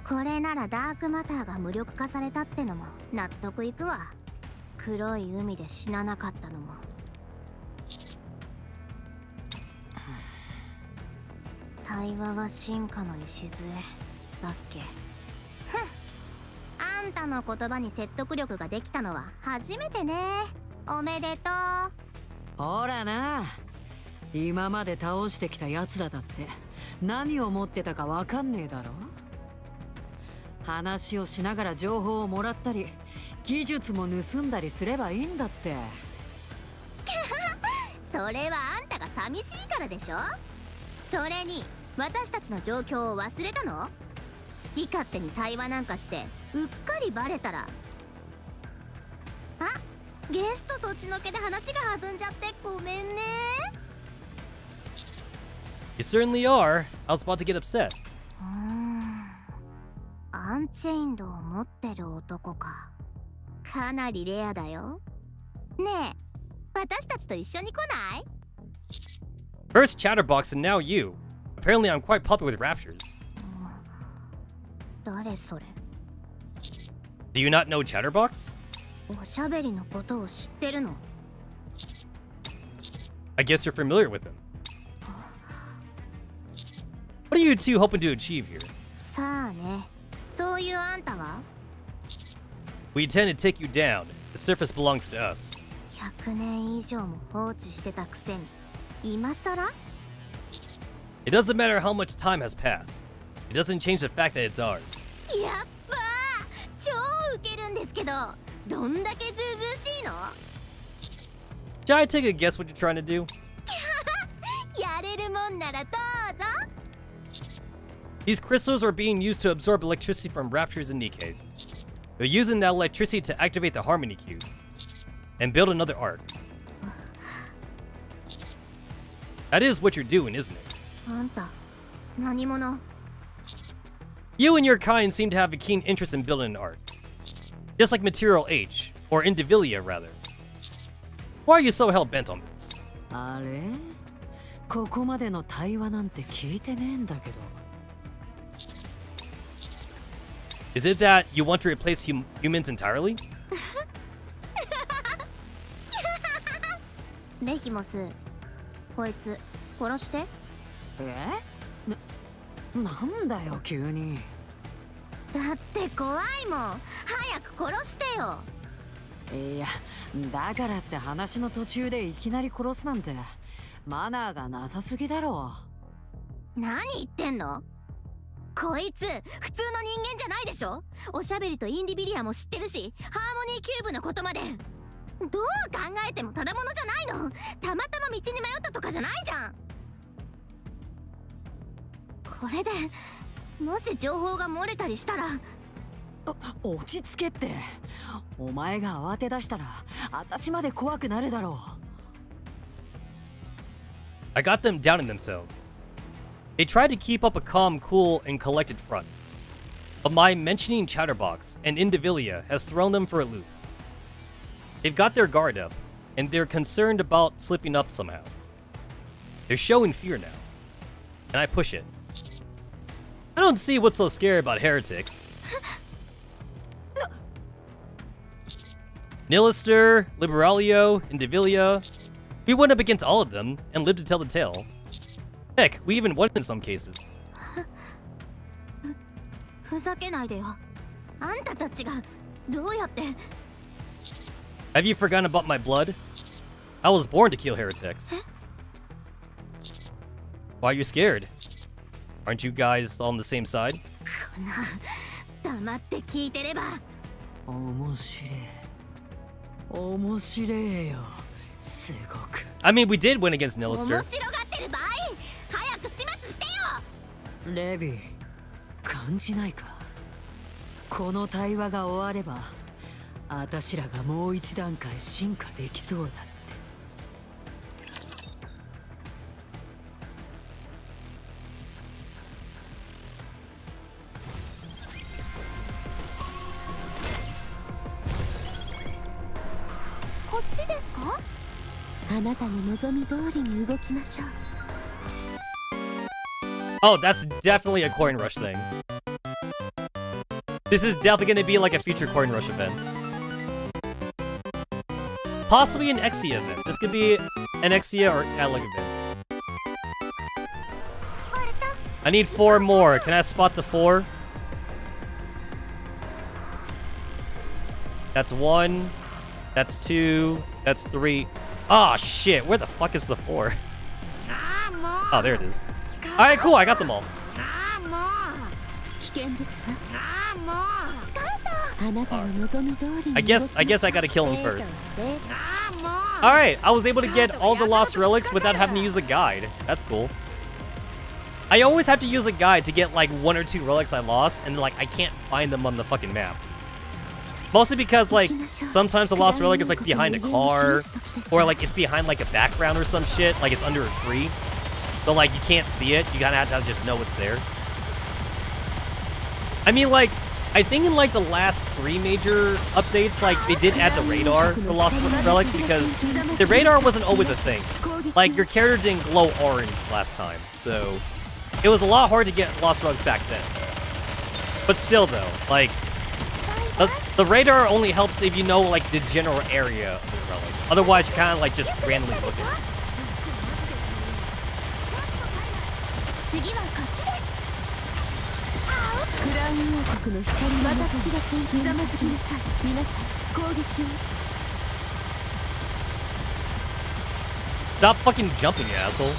これならダークマターが無力化されたってのも納得いくわ。黒い海で死ななかったのも。対話は進化の礎だっけ。ふん、あんたの言葉に説得力ができたのは初めてね。おめでとう。
ほらな。今まで倒してきた奴らだって何を持ってたかわかんねえだろ。話をしながら情報をもらったり技術も盗んだりすればいいんだって。
それはあんたが寂しいからでしょ。それに私たちの状況を忘れたの？好き勝手に対話なんかしてうっかりバレたら。あ、ゲストそっちのけで話が弾んじゃってごめんね。
You certainly are. I was about to get upset.
アンチェインドを持ってる男か。かなりレアだよ。ねえ、私たちと一緒に来ない？
First Chatterbox and now you. Apparently I'm quite popular with raptures.
誰それ？
Do you not know Chatterbox?
おしゃべりのことを知ってるの？
I guess you're familiar with him. What are you two hoping to achieve here?
さあね、そういうあんたは
We intend to take you down. The surface belongs to us.
100年以上も放置してたくせに今さら
It doesn't matter how much time has passed. It doesn't change the fact that it's ours.
やっばー、超ウケるんですけど、どんだけずうずうしいの
Should I take a guess what you're trying to do?
やれるもんならどうぞ
These crystals are being used to absorb electricity from raptures and Nikkes. They're using that electricity to activate the Harmony Cube and build another arc. That is what you're doing, isn't it?
あんた、何者
You and your kind seem to have a keen interest in building an arc. Just like Material H, or Indivilia rather. Why are you so hell-bent on this?
あれここまでの対話なんて聞いてねえんだけど。
Is it that you want to replace humans entirely?
レヒモス、こいつ殺して。
なんだよ急に。
だって怖いもん。早く殺してよ。
いや、だからって話の途中でいきなり殺すなんてマナーがなさすぎだろ。
何言ってんの？こいつ普通の人間じゃないでしょ。おしゃべりとインディビリアも知ってるし、ハーモニーキューブのことまで。どう考えてもただものじゃないの。たまたま道に迷ったとかじゃないじゃん。これでもし情報が漏れたりしたら。
落ち着けって。お前が慌て出したら私まで怖くなるだろう。
I got them down in themselves. They tried to keep up a calm, cool, and collected front. But my mentioning Chatterbox and Indivilia has thrown them for a loop. They've got their guard up, and they're concerned about slipping up somehow. They're showing fear now. And I push it. I don't see what's so scary about heretics. Nilister, Liberalio, Indivilia. We went up against all of them and lived to tell the tale. Heck, we even won in some cases.
ふざけないでよ。あんたたちがどうやって。
Have you forgotten about my blood? I was born to kill heretics. Why are you scared? Aren't you guys on the same side?
こんな黙って聞いてれば。
面白い。面白いよ。すごく。
I mean, we did win against
面
Nilister.
白がってる場合、早く始末してよ。
レビー、感じないか。この対話が終われば、あたしらがもう一段階進化できそうだって。
こっちですか？あなたの望み通りに動きましょう。
Oh, that's definitely a coin rush thing. This is definitely going to be like a future coin rush event. Possibly an Exia event. This could be an Exia or Atlic event. I need 4 more. Can I spot the 4? That's 1. That's 2. That's 3. Oh shit, where the fuck is the 4? Oh, there it is. Alright, cool, I got them all.
危険ですわ。あなたの望み通りに
I guess I gotta kill him first. Alright, I was able to get all the lost relics without having to use a guide. That's cool. I always have to use a guide to get like 1 or 2 relics I lost, and like I can't find them on the fucking map. Mostly because like sometimes the lost relic is like behind a car, or like it's behind like a background or some shit, like it's under a tree. So like you can't see it, you kinda have to just know it's there. I mean, like, I think in like the last 3 major updates, like they did add the radar for lost relics, because the radar wasn't always a thing. Like your character didn't glow orange last time, so it was a lot hard to get lost relics back then. But still though, like the radar only helps if you know like the general area of the relic. Otherwise, you're kind of like just randomly looking.
次はこっちです。
王国の光の私が先手を待ちなさい。皆さん攻撃を。
Stop fucking jumping, you asshole.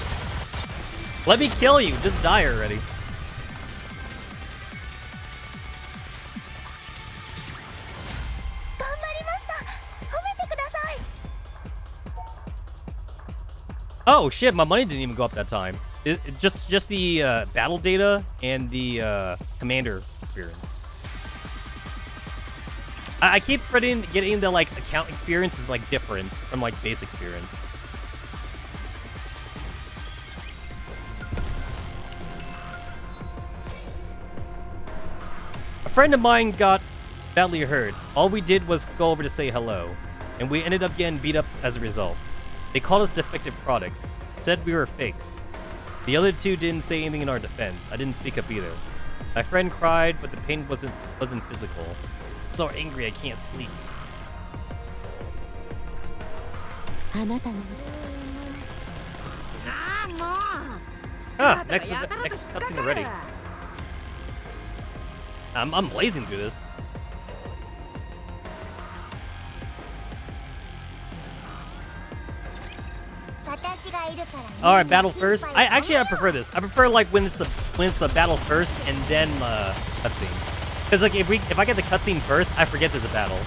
Let me kill you. Just die already. Oh shit, my money didn't even go up that time. Just the battle data and the commander experience. I keep forgetting getting the like account experience is like different from like base experience. A friend of mine got badly hurt. All we did was go over to say hello, and we ended up getting beat up as a result. They called us defective products, said we were fakes. The other two didn't say anything in our defense. I didn't speak up either. My friend cried, but the pain wasn't physical. I'm so angry I can't sleep. Ah, next cutscene already. I'm blazing through this. All right, battle first. I prefer this. I prefer like when it's the battle first and then cutscene. Because like if I get the cutscene first, I forget there's a battle.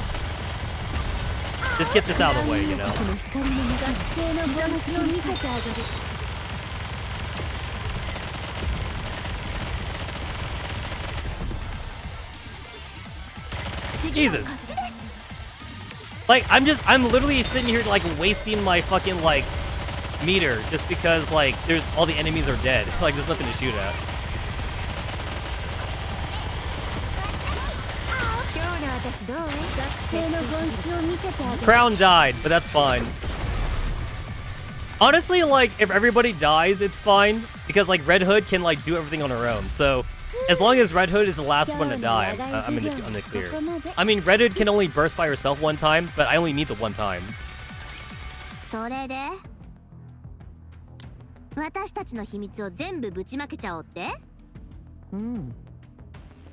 Just get this out of the way, you know. Jesus. Like I'm literally sitting here like wasting my fucking like meter just because like there's all the enemies are dead. Like there's nothing to shoot at. Crown died, but that's fine. Honestly, like if everybody dies, it's fine because like Red Hood can like do everything on her own. So as long as Red Hood is the last one to die, I'm in the clear. I mean, Red Hood can only burst by herself one time, but I only need the one time.
私たちの秘密を全部ぶちまけちゃおうって？
うん。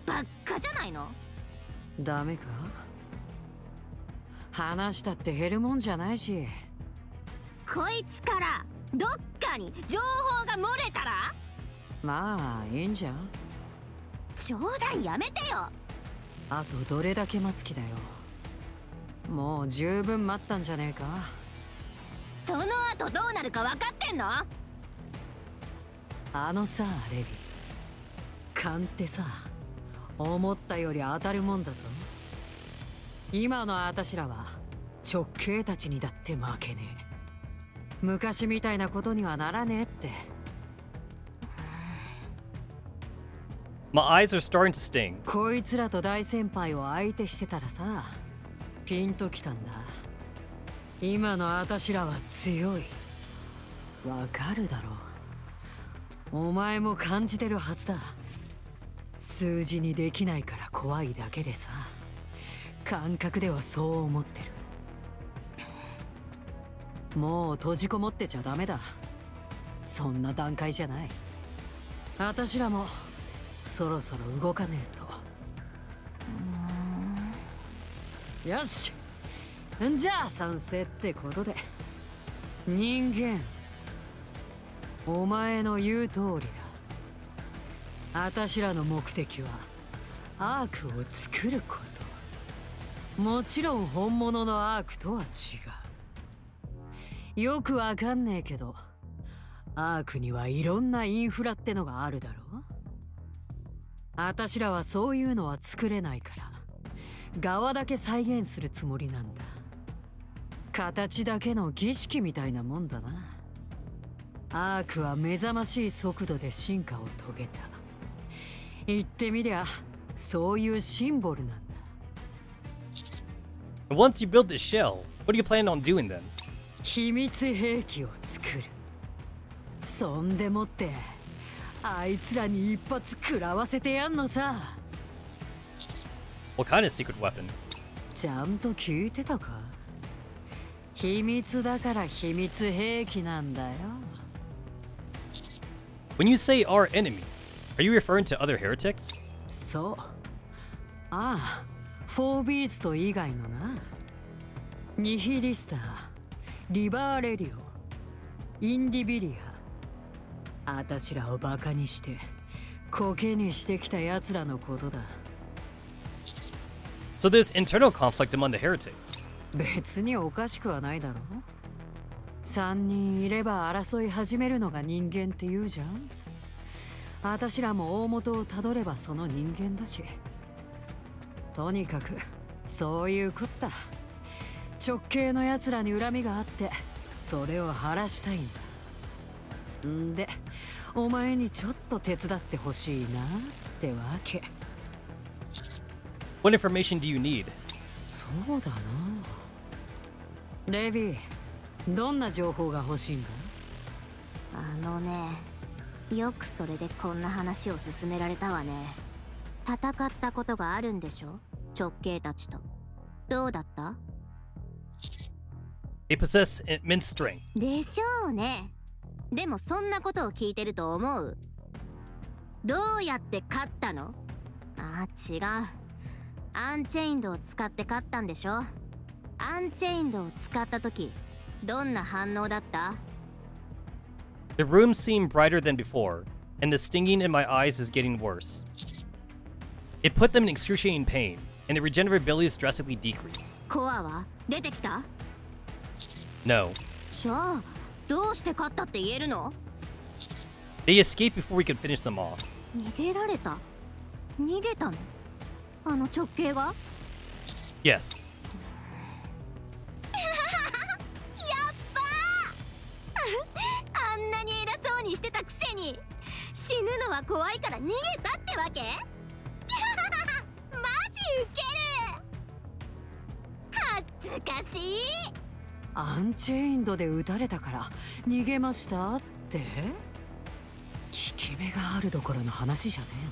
ばっかじゃないの？
ダメか？話したって減るもんじゃないし。
こいつからどっかに情報が漏れたら？
まあいいんじゃん。
冗談やめてよ。
あとどれだけ待つ気だよ。もう十分待ったんじゃねえか。
その後どうなるか分かってんの？
あのさ、レビ。勘ってさ、思ったより当たるもんだぞ。今のあたしらは直系たちにだって負けねえ。昔みたいなことにはならねえって。
My eyes are starting to sting.
こいつらと大先輩を相手してたらさ、ピンときたんだ。今のあたしらは強い。わかるだろう。お前も感じてるはずだ。数字にできないから怖いだけでさ、感覚ではそう思ってる。もう閉じこもってちゃダメだ。そんな段階じゃない。あたしらもそろそろ動かねえと。よし、じゃあ賛成ってことで。人間、お前の言う通りだ。あたしらの目的はアークを作ること。もちろん本物のアークとは違う。よくわかんねえけど、アークにはいろんなインフラってのがあるだろ。あたしらはそういうのは作れないから、側だけ再現するつもりなんだ。形だけの儀式みたいなもんだな。アークは目覚ましい速度で進化を遂げた。言ってみりゃそういうシンボルなんだ。
Once you build the shell, what do you plan on doing then?
秘密兵器を作る。そんでもってあいつらに一発食らわせてやんのさ。
What kind of secret weapon?
ちゃんと聞いてたか？秘密だから秘密兵器なんだよ。
When you say our enemies, are you referring to other heretics?
そう。ああ、フォービースト以外のな。ニヒリスター、リバーレディオ、インディビリア。あたしらをバカにしてコケにしてきた奴らのことだ。
So there's internal conflict among the heretics.
別におかしくはないだろう。3人いれば争い始めるのが人間って言うじゃん。あたしらも大元をたどればその人間だし。とにかくそういうこった。直系の奴らに恨みがあってそれを晴らしたいんだ。んでお前にちょっと手伝ってほしいなってわけ。
What information do you need?
そうだな。レビー、どんな情報が欲しいんだ？
よくそれでこんな話を進められたわね。戦ったことがあるんでしょ、直系たちと。どうだった？
They possess immense strength.
でしょうね。でもそんなことを聞いてると思う？どうやって勝ったの？あ、違う。アンチェインドを使って勝ったんでしょ。アンチェインドを使った時どんな反応だった？
The room seemed brighter than before, and the stinging in my eyes is getting worse. It put them in excruciating pain, and their regenerability is drastically decreased.
コアは出てきた？
No.
じゃあどうして勝ったって言えるの？
They escaped before we could finish them off.
逃げられた？逃げたの？あの直系が？
Yes.
あんなに偉そうにしてたくせに死ぬのは怖いから逃げたってわけ？マジウケる。恥ずかしい。
アンチェインドで撃たれたから逃げましたって？効き目があるどころの話じゃねえな。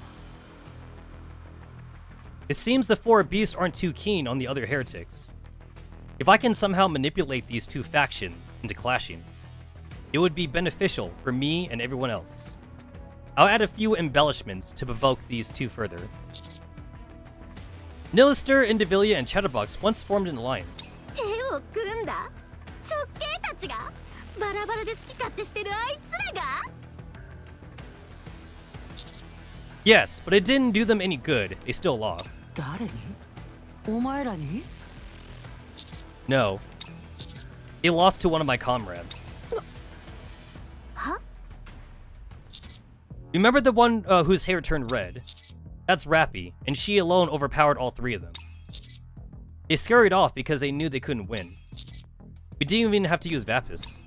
It seems the four beasts aren't too keen on the other heretics. If I can somehow manipulate these two factions into clashing, it would be beneficial for me and everyone else. I'll add a few embellishments to provoke these two further. Nilister, Indivilia, and Chatterbox once formed an alliance.
手を組んだ直系たちがバラバラで好き勝手してるあいつらが？
Yes, but it didn't do them any good. They still lost.
誰に？お前らに？
No. They lost to one of my comrades.
は？
Remember the one whose hair turned red? That's Rappy, and she alone overpowered all three of them. They scurried off because they knew they couldn't win. We didn't even have to use Vapis.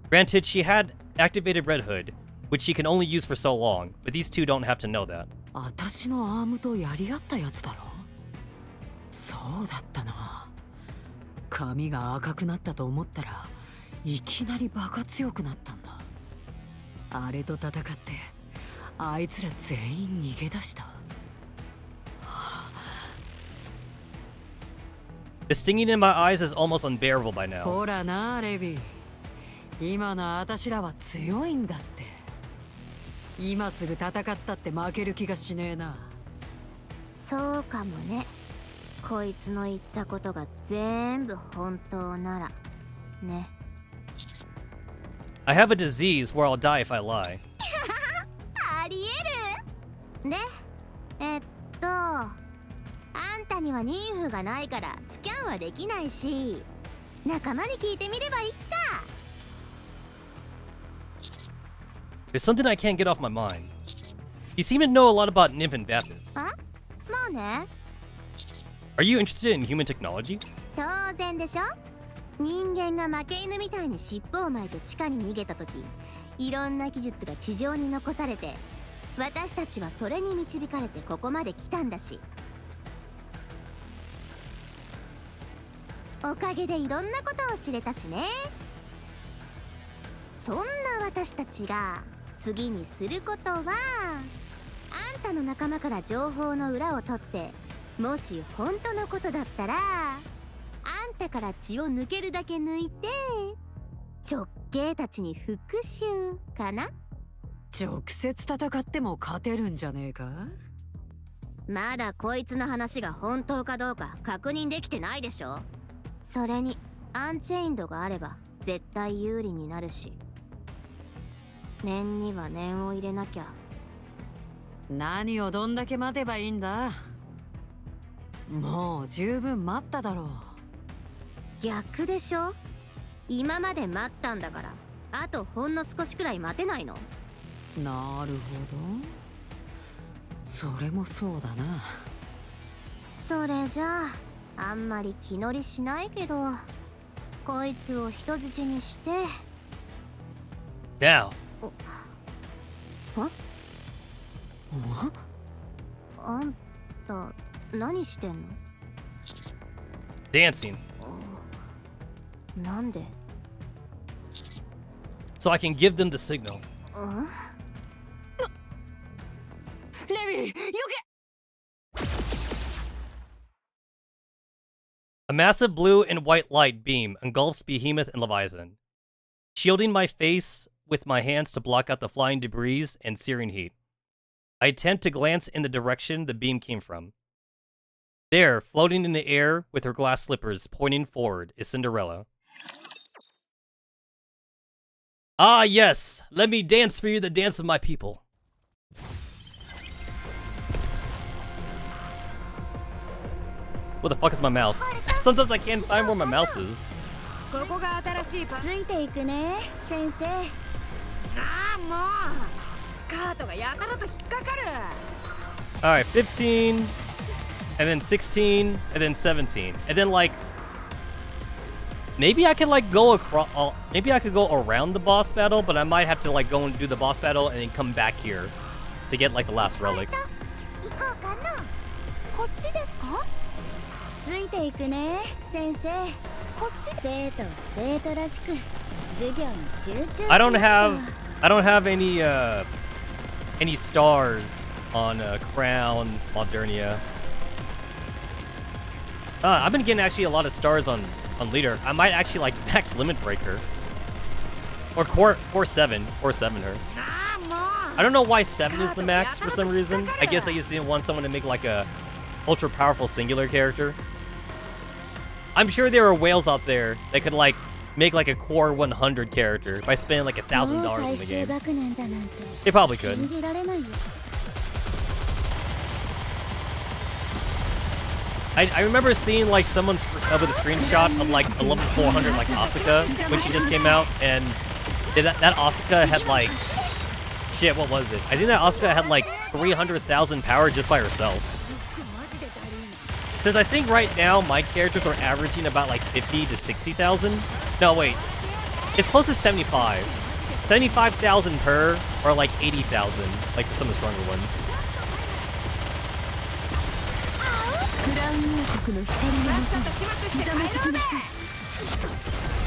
Granted, she had activated Red Hood, which she can only use for so long, but these two don't have to know that.
私のアームとやり合ったやつだろ。そうだったな。髪が赤くなったと思ったらいきなりバカ強くなったんだ。あれと戦ってあいつら全員逃げ出した。
The stinging in my eyes is almost unbearable by now.
ほらなレビー、今の私らは強いんだって。今すぐ戦ったって負ける気がしねえな。
そうかもね。こいつの言ったことが全部本当ならね。
I have a disease where I'll die if I lie.
ありえる？で、あんたには妊婦がないからスキャンはできないし、仲間に聞いてみればいいか。
There's something I can't get off my mind. You seem to know a lot about Nymph and Vapis.
あ？まあね。
Are you interested in human technology?
当然でしょ。人間が負け犬みたいに尻尾を巻いて地下に逃げた時、いろんな技術が地上に残されて、私たちはそれに導かれてここまで来たんだし。おかげでいろんなことを知れたしね。そんな私たちが次にすることは、あんたの仲間から情報の裏を取って、もし本当のことだったら、あんたから血を抜けるだけ抜いて直系たちに復讐かな。
直接戦っても勝てるんじゃねえか。
まだこいつの話が本当かどうか確認できてないでしょ。それにアンチェインドがあれば絶対有利になるし、念には念を入れなきゃ。
何をどんだけ待てばいいんだ。もう十分待っただろう。
逆でしょ。今まで待ったんだから、あとほんの少しくらい待てないの。
なるほど、それもそうだな。
それじゃああんまり気乗りしないけど、こいつを人質にして。
Now.
あんた何してんの？
Dancing.
なんで？
So I can give them the signal.
レビー、よけ。
A massive blue and white light beam engulfs Behemoth and Leviathan, shielding my face with my hands to block out the flying debris and searing heat. I attempt to glance in the direction the beam came from. There, floating in the air with her glass slippers pointing forward, is Cinderella. Ah, yes! Let me dance for you the dance of my people. Where the fuck is my mouse? Sometimes I can't find where my mouse is.
ここが新しいパ
ついていくね、先生。
ああ、もうスカートがやたらと引っかかる。
Alright, 15, and then 16, and then 17. And then, like, maybe I could, like, go across, maybe I could go around the boss battle, but I might have to, like, go and do the boss battle and then come back here to get, like, the last relics.
行こうかな。こっちですか？ついていくね、先生。こっち。生徒は生徒らしく授業に集中しよう。
I don't have any stars on Crown Modernia. I've been getting actually a lot of stars on Leader. I might actually like max Limit Breaker. Or core 7 her. I don't know why 7 is the max for some reason. I guess I just didn't want someone to make like a ultra powerful singular character. I'm sure there are whales out there that could like make like a core 100 character by spending like $1,000 in the game. They probably could. I remember seeing like someone with a screenshot of like a level 400 like Asuka when she just came out, and that Asuka had like, shit, what was it? I think that Asuka had like 300,000 power just by herself. Since I think right now my characters are averaging about like 50 to 60,000. No, wait. It's close to 75. 75,000 per, or like 80,000, like for some of the stronger ones.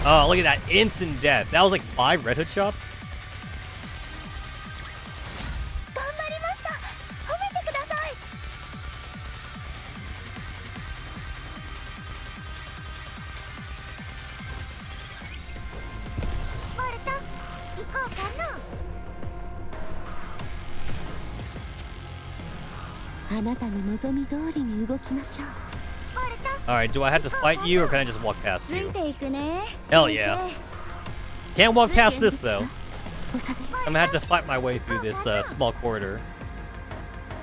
Oh, look at that instant death. That was like 5 Red Hood shots. Alright, do I have to fight you or can I just walk past you? Hell yeah. Can't walk past this though. I'm gonna have to fight my way through this small corridor.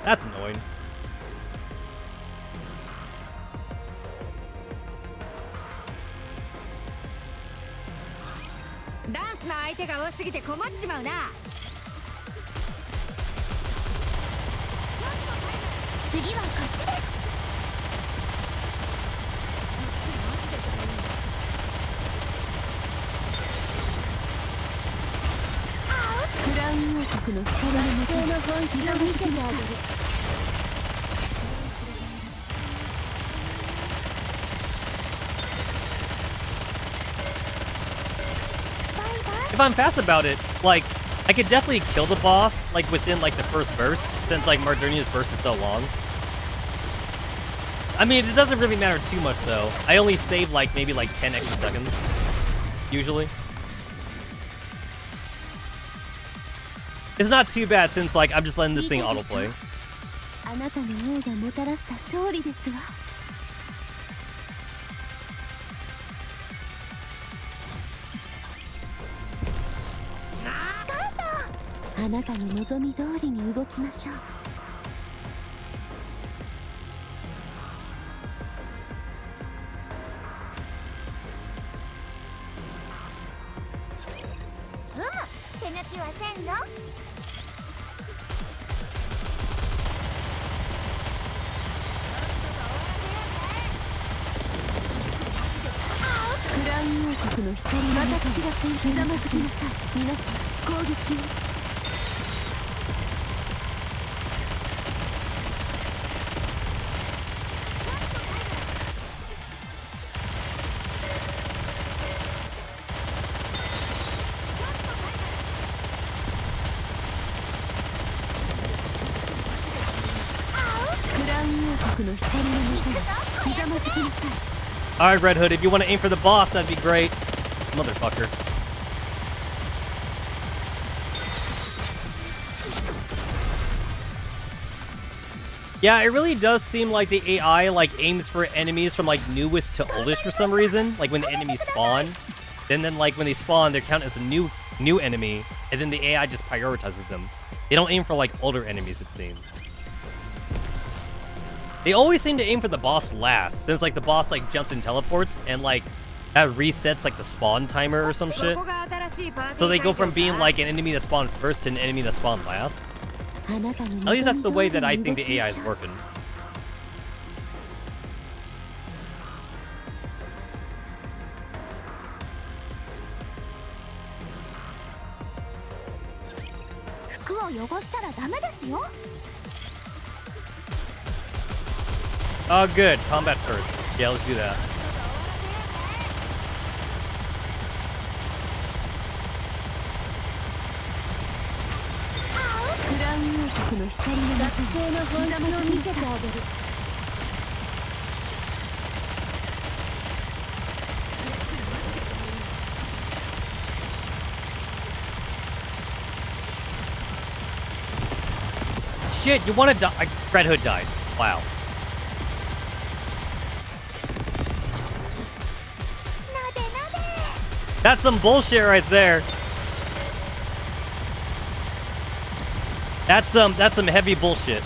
That's annoying. If I'm fast about it, like, I could definitely kill the boss, like, within, like, the first burst, since, like, Mardurnia's burst is so long. I mean, it doesn't really matter too much, though. I only save, like, maybe, like, 10 extra seconds, usually. It's not too bad since, like, I'm just letting this thing autoplay.
あなたの王がもたらした勝利ですわ。スカウト、あなたの望み通りに動きましょう。
手抜きはせんぞ。
クラウン王国の光の中、私が先手、ひざまずきなさい。皆さん攻撃を。
Alright, Red Hood, if you want to aim for the boss, that'd be great. Motherfucker. Yeah, it really does seem like the AI like aims for enemies from like newest to oldest for some reason. Like when the enemies spawn, then like when they spawn, they're counted as a new enemy, and then the AI just prioritizes them. They don't aim for like older enemies, it seems. They always seem to aim for the boss last, since like the boss like jumps and teleports, and like that resets like the spawn timer or some shit. So they go from being like an enemy that spawned first to an enemy that spawned last. At least that's the way that I think the AI is working. Oh, good. Combat first. Yeah, let's do that. Shit, you want to die? Red Hood died. Wow. That's some bullshit right there. That's some heavy bullshit.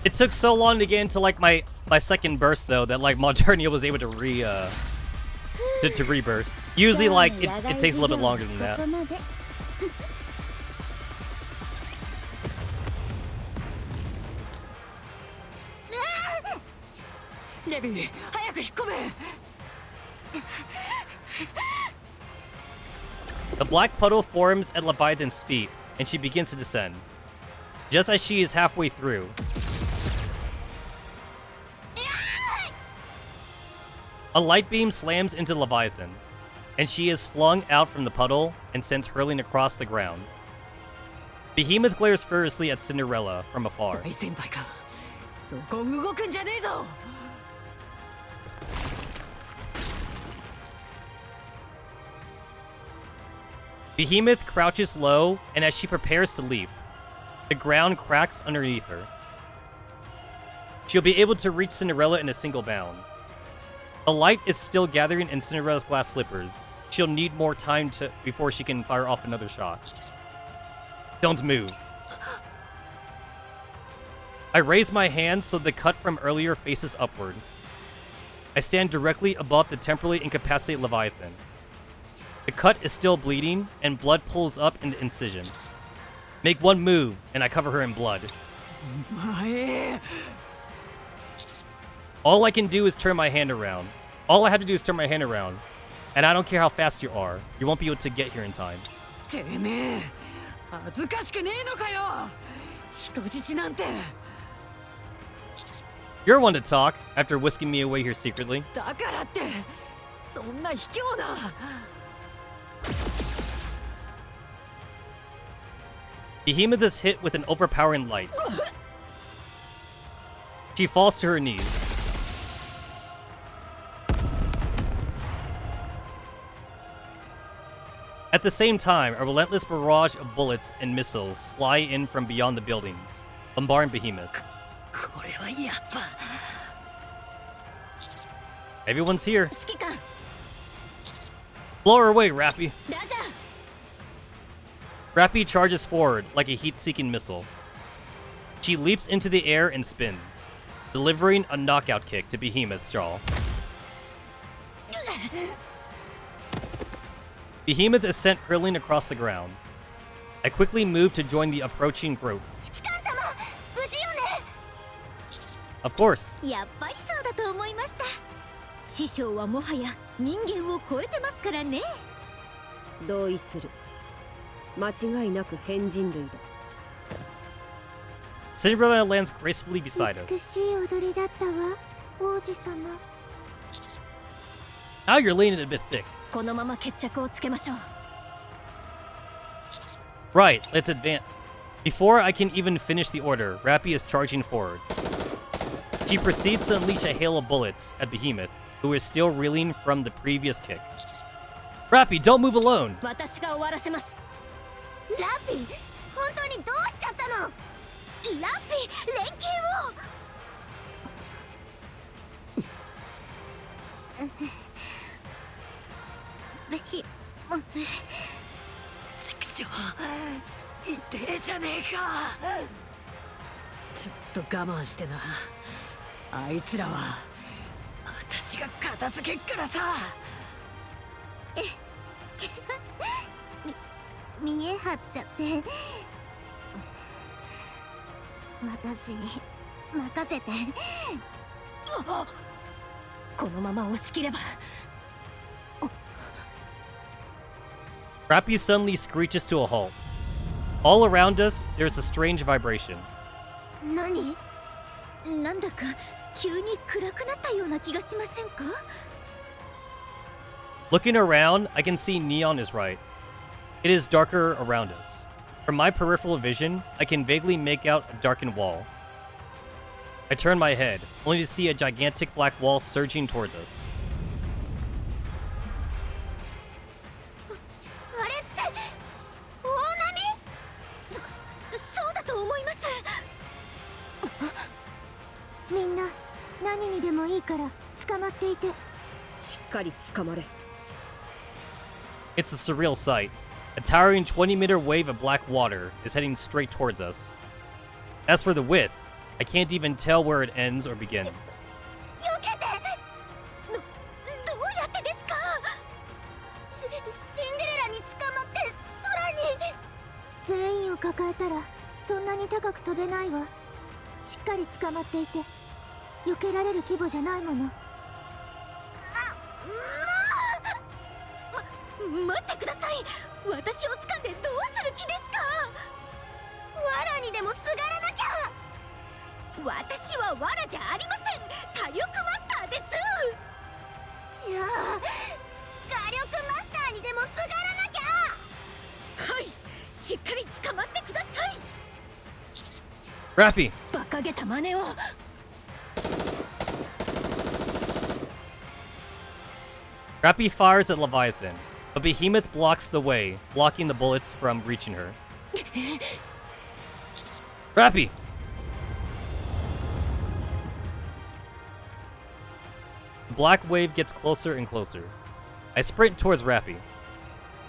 It took so long to get into like my second burst though that like Modernia was able to reburst. Usually like it takes a little bit longer than that. The black puddle forms at Leviathan's feet, and she begins to descend. Just as she is halfway through, a light beam slams into Leviathan, and she is flung out from the puddle and sent hurling across the ground. Behemoth glares furiously at Cinderella from afar. Behemoth crouches low, and as she prepares to leap, the ground cracks underneath her. She'll be able to reach Cinderella in a single bound. The light is still gathering in Cinderella's glass slippers. She'll need more time before she can fire off another shot. Don't move. I raise my hand so the cut from earlier faces upward. I stand directly above the temporarily incapacitated Leviathan. The cut is still bleeding, and blood pulls up in the incision. Make one move, and I cover her in blood. All I can do is turn my hand around. All I have to do is turn my hand around. And I don't care how fast you are. You won't be able to get here in time. You're one to talk, after whisking me away here secretly. Behemoth is hit with an overpowering light. She falls to her knees. At the same time, a relentless barrage of bullets and missiles fly in from beyond the buildings, bombarding Behemoth. Everyone's here.
指揮官
Blow her away, Rappy.
ラジャー
Rappy charges forward like a heat-seeking missile. She leaps into the air and spins, delivering a knockout kick to Behemoth's jaw. Behemoth is sent hurling across the ground. I quickly move to join the approaching group.
指揮官様無事よね
Of course.
やっぱりそうだと思いました。師匠はもはや人間を超えてますからね。
同意する。間違いなく変人類だ。
Cinderella lands gracefully beside us.
美しい踊りだったわ、王子様。
Now you're laying it a bit thick.
このまま決着をつけましょう。
Right, let's advance. Before I can even finish the order, Rappy is charging forward. She proceeds to unleash a hail of bullets at Behemoth, who is still reeling from the previous kick. Rappy, don't move alone!
私が終わらせます。
ラッピー本当にどうしちゃったの
ラッピー、連携を
ベヒモス
畜生痛えじゃねえか。ちょっと我慢してな。あいつらは私が片付けっからさ。
見え張っちゃって私に任せて
このまま押し切れば。
Rappy suddenly screeches to a halt. All around us, there's a strange vibration.
何
なんだか急に暗くなったような気がしませんか？
Looking around, I can see neon is right. It is darker around us. From my peripheral vision, I can vaguely make out a darkened wall. I turn my head, only to see a gigantic black wall surging towards us.
あれって大波
そうだと思います。
みんな何にでもいいから捕まっていて。
しっかり捕まれ。
It's a surreal sight. A towering 20-meter wave of black water is heading straight towards us. As for the width, I can't even tell where it ends or begins.
避けて
どうやってですか？
シンデレラに捕まって空に
全員を抱えたらそんなに高く飛べないわ。しっかり捕まっていて。避けられる規模じゃないもの。
待ってください。私を掴んでどうする気ですか？
藁にでもすがらなきゃ
私は藁じゃありません。火力マスターです。
じゃあ火力マスターにでもすがらなきゃ
はい、しっかり捕まってください。
Rappy!
馬鹿げた真似を。
Rappy fires at Leviathan, but Behemoth blocks the way, blocking the bullets from reaching her. Rappy! The black wave gets closer and closer. I sprint towards Rappy,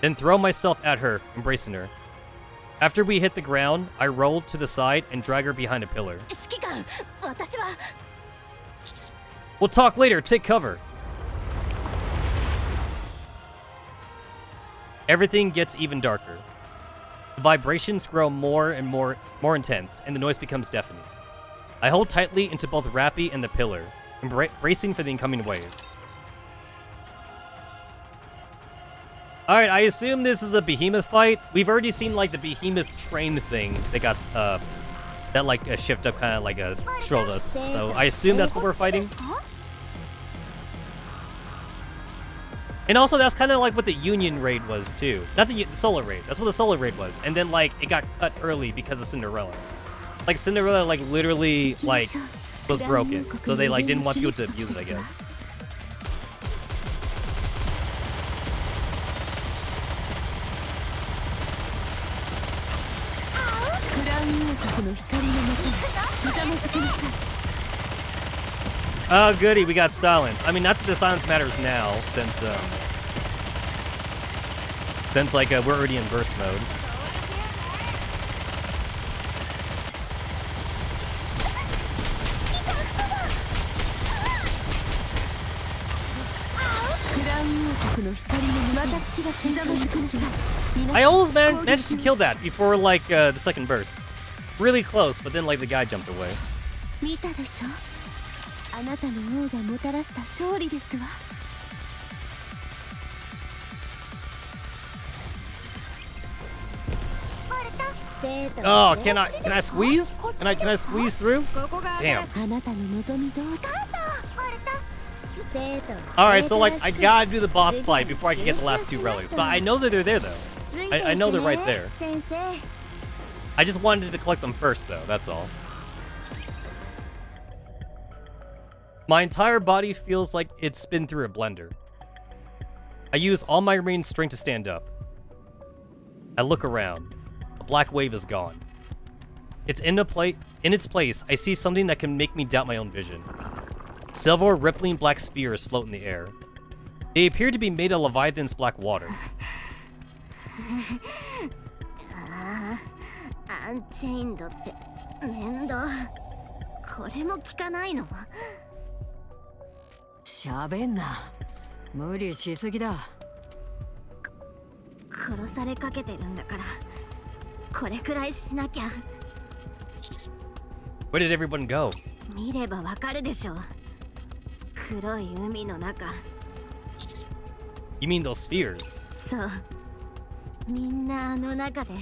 then throw myself at her, embracing her. After we hit the ground, I roll to the side and drag her behind a pillar.
指揮官、私は。
We'll talk later, take cover. Everything gets even darker. The vibrations grow more and more intense, and the noise becomes deafening. I hold tightly into both Rappy and the pillar, bracing for the incoming wave. Alright, I assume this is a Behemoth fight. We've already seen, like, the Behemoth train thing that got, that, like, shift up kind of, like, strolled us. So I assume that's what we're fighting. And also, that's kind of like what the Union raid was too. Not the Solar raid. That's what the Solar raid was. And then like it got cut early because of Cinderella. Like Cinderella, like literally like was broken, so they like didn't want people to abuse it, I guess. Oh goody, we got silence. I mean, not that the silence matters now, since like we're already in burst mode. I almost managed to kill that before like the second burst. Really close, but then like the guy jumped away.
見たでしょあなたの王がもたらした勝利ですわ
Oh, can I squeeze? Can I squeeze through? Damn.
あなたの望み通り
Alright, so like I gotta do the boss fight before I can get the last two relics. But I know that they're there though. I know they're right there. I just wanted to collect them first though, that's all. My entire body feels like it's been through a blender. I use all my remaining strength to stand up. I look around. A black wave is gone. It's in its place, I see something that can make me doubt my own vision. Several rippling black spheres float in the air. They appear to be made of Leviathan's black water.
アンチェインドって面倒これも効かないの
喋んな無理しすぎだ
殺されかけてるんだからこれくらいしなきゃ
Where did everyone go?
見ればわかるでしょ黒い海の中
You mean those spheres?
そうみんなあの中で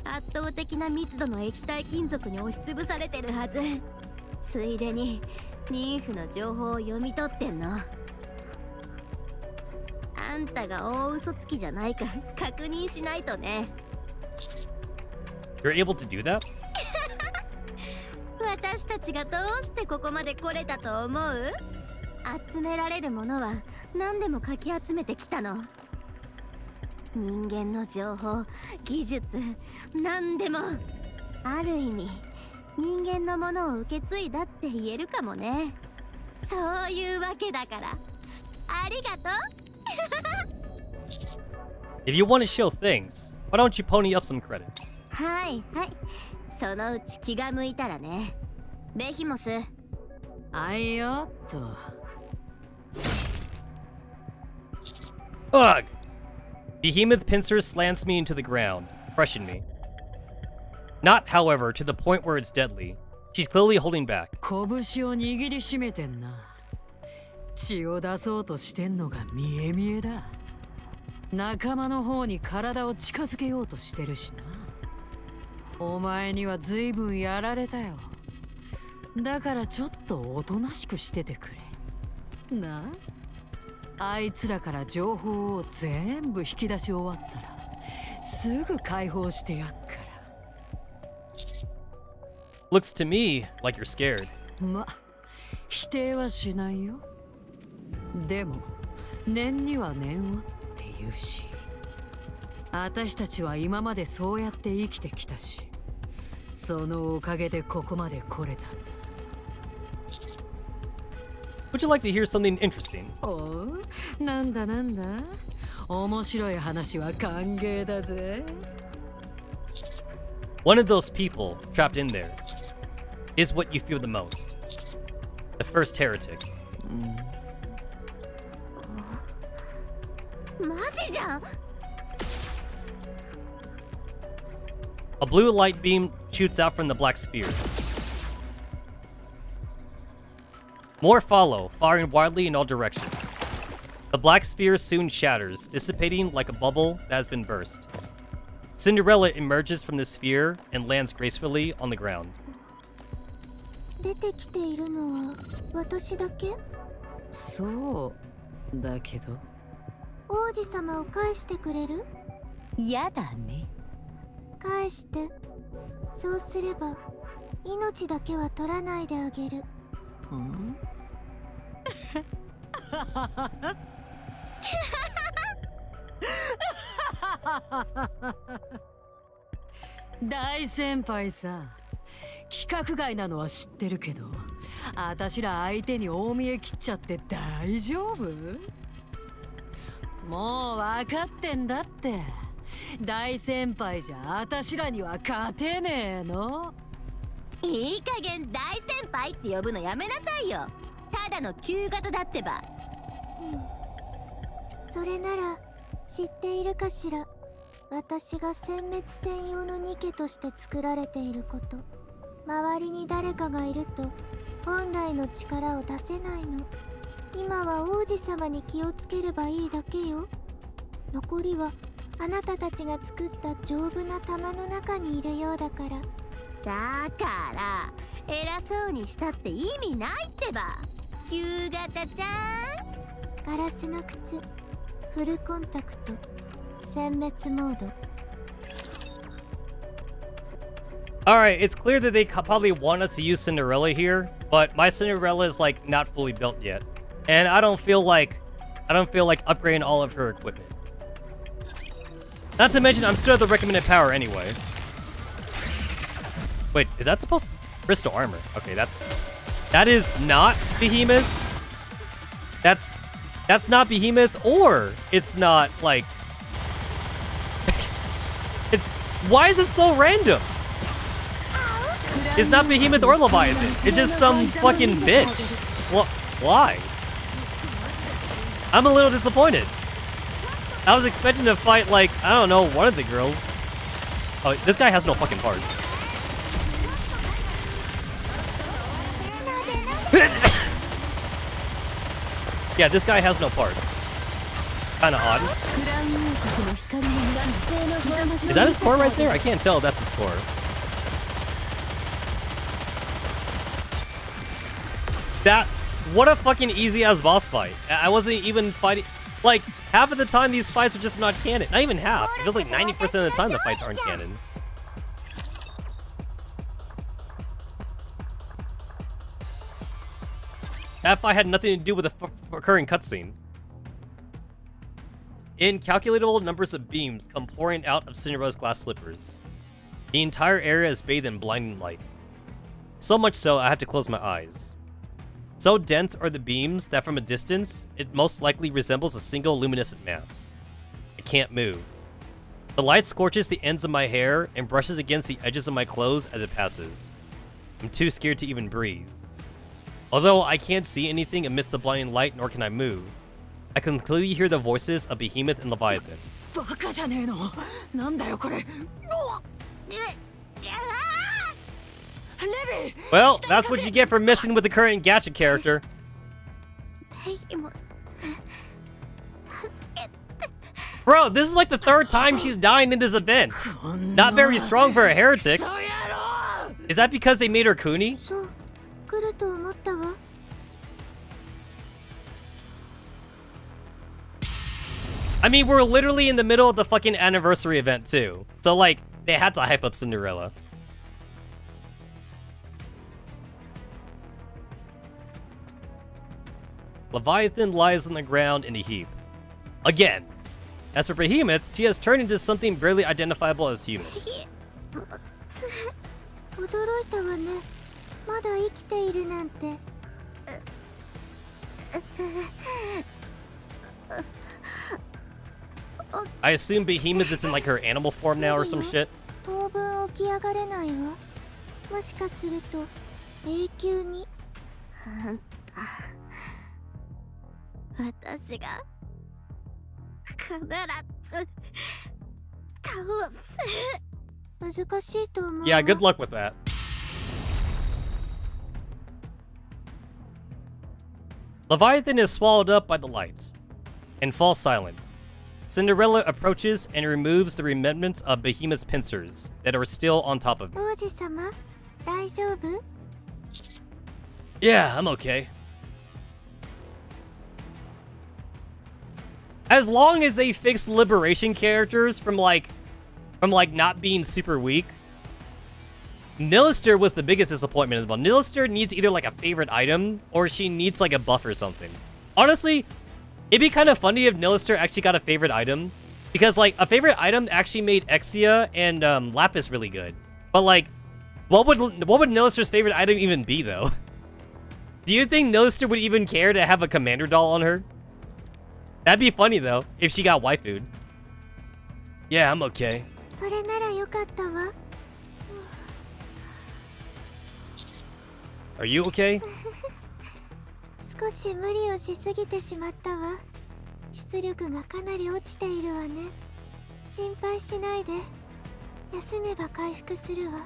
圧倒的な密度の液体金属に押しつぶされてるはずついでに妊婦の情報を読み取ってんのあんたが大嘘つきじゃないか確認しないとね
You're able to do that?
私たちがどうしてここまで来れたと思う集められるものは何でもかき集めてきたの人間の情報技術何でもある意味人間のものを受け継いだって言えるかもねそういうわけだからありがとう
If you want to show things, why don't you pony up some credits?
はいはいそのうち気が向いたらねベヒモス
あいよっと
Ugh! Behemoth pincer slants me into the ground, crushing me. Not, however, to the point where it's deadly. She's clearly holding back.
拳を握りしめてんな血を出そうとしてんのが見え見えだ仲間の方に体を近づけようとしてるしなお前には随分やられたよだからちょっとおとなしくしててくれなあいつらから情報を全部引き出し終わったらすぐ解放してやっから
Looks to me like you're scared.
ま、否定はしないよでも念には念をって言うし私たちは今までそうやって生きてきたしそのおかげでここまで来れたんだ
Would you like to hear something interesting?
おなんだなんだ面白い話は歓迎だぜ
One of those people trapped in there is what you fear the most. The first heretic.
マジじゃん
A blue light beam shoots out from the black sphere. More follow, firing wildly in all directions. The black sphere soon shatters, dissipating like a bubble that has been burst. Cinderella emerges from the sphere and lands gracefully on the ground.
出てきているのは私だけ
そうだけど
王子様を返してくれる？
やだね。
返して。そうすれば命だけは取らないであげる。
ん
大先輩さ、規格外なのは知ってるけど、私ら相手に大見え切っちゃって大丈夫？もう分かってんだって。大先輩じゃ私らには勝てねえの。
いい加減大先輩って呼ぶのやめなさいよ。ただの旧型だってば。
それなら知っているかしら。私が殲滅専用のニケとして作られていること。周りに誰かがいると本来の力を出せないの。今は王子様に気をつければいいだけよ。残りはあなたたちが作った丈夫な玉の中にいるようだから。
だから偉そうにしたって意味ないってば。旧型ちゃん。
ガラスの靴、フルコンタクト、殲滅モード。
Alright, it's clear that they probably want us to use Cinderella here, but my Cinderella is like not fully built yet. And I don't feel like upgrading all of her equipment. Not to mention I'm still at the recommended power anyway. Wait, is that supposed to crystal armor? Okay, that is not Behemoth. That's not Behemoth, or it's not like why is it so random? It's not Behemoth or Leviathan. It's just some fucking bitch. Why? I'm a little disappointed. I was expecting to fight, like, I don't know, one of the girls. Oh, this guy has no fucking parts. Yeah, this guy has no parts. Kinda odd. Is that his core right there? I can't tell if that's his core. What a fucking easy ass boss fight. I wasn't even fighting. Like, half of the time these fights are just not canon. Not even half. It feels like 90% of the time the fights aren't canon. That fight had nothing to do with the current cutscene. Incalculable numbers of beams come pouring out of Cinderella's glass slippers. The entire area is bathed in blinding light. So much so, I have to close my eyes. So dense are the beams that from a distance, it most likely resembles a single luminescent mass. I can't move. The light scorches the ends of my hair and brushes against the edges of my clothes as it passes. I'm too scared to even breathe. Although I can't see anything amidst the blinding light, nor can I move, I can clearly hear the voices of Behemoth and Leviathan. Well, that's what you get for messing with the current gacha character. Bro, this is like the third time she's dying in this event. Not very strong for a heretic. Is that because they made her Kuni? I mean, we're literally in the middle of the fucking anniversary event too. So like, they had to hype up Cinderella. Leviathan lies on the ground in a heap. Again. As for Behemoth, she has turned into something barely identifiable as human. I assume Behemoth is in like her animal form now or some shit.
私が必ず倒す。難しいと思う。
Yeah, good luck with that. Leviathan is swallowed up by the lights and falls silent. Cinderella approaches and removes the remnants of Behemoth's pincers that are still on top of me.
王子様、大丈夫?
Yeah, I'm okay. As long as they fix liberation characters from not being super weak. Nilister was the biggest disappointment of them. Nilister needs either like a favorite item or she needs like a buff or something. Honestly, it'd be kind of funny if Nilister actually got a favorite item, because like a favorite item actually made Exia and Lapis really good. But like, what would Nilister's favorite item even be though? Do you think Nilister would even care to have a commander doll on her? That'd be funny though if she got waifu'd. Yeah, I'm okay.
それならよかったわ。
Are you okay?
少し無理をしすぎてしまったわ。出力がかなり落ちているわね。心配しないで。休めば回復するわ。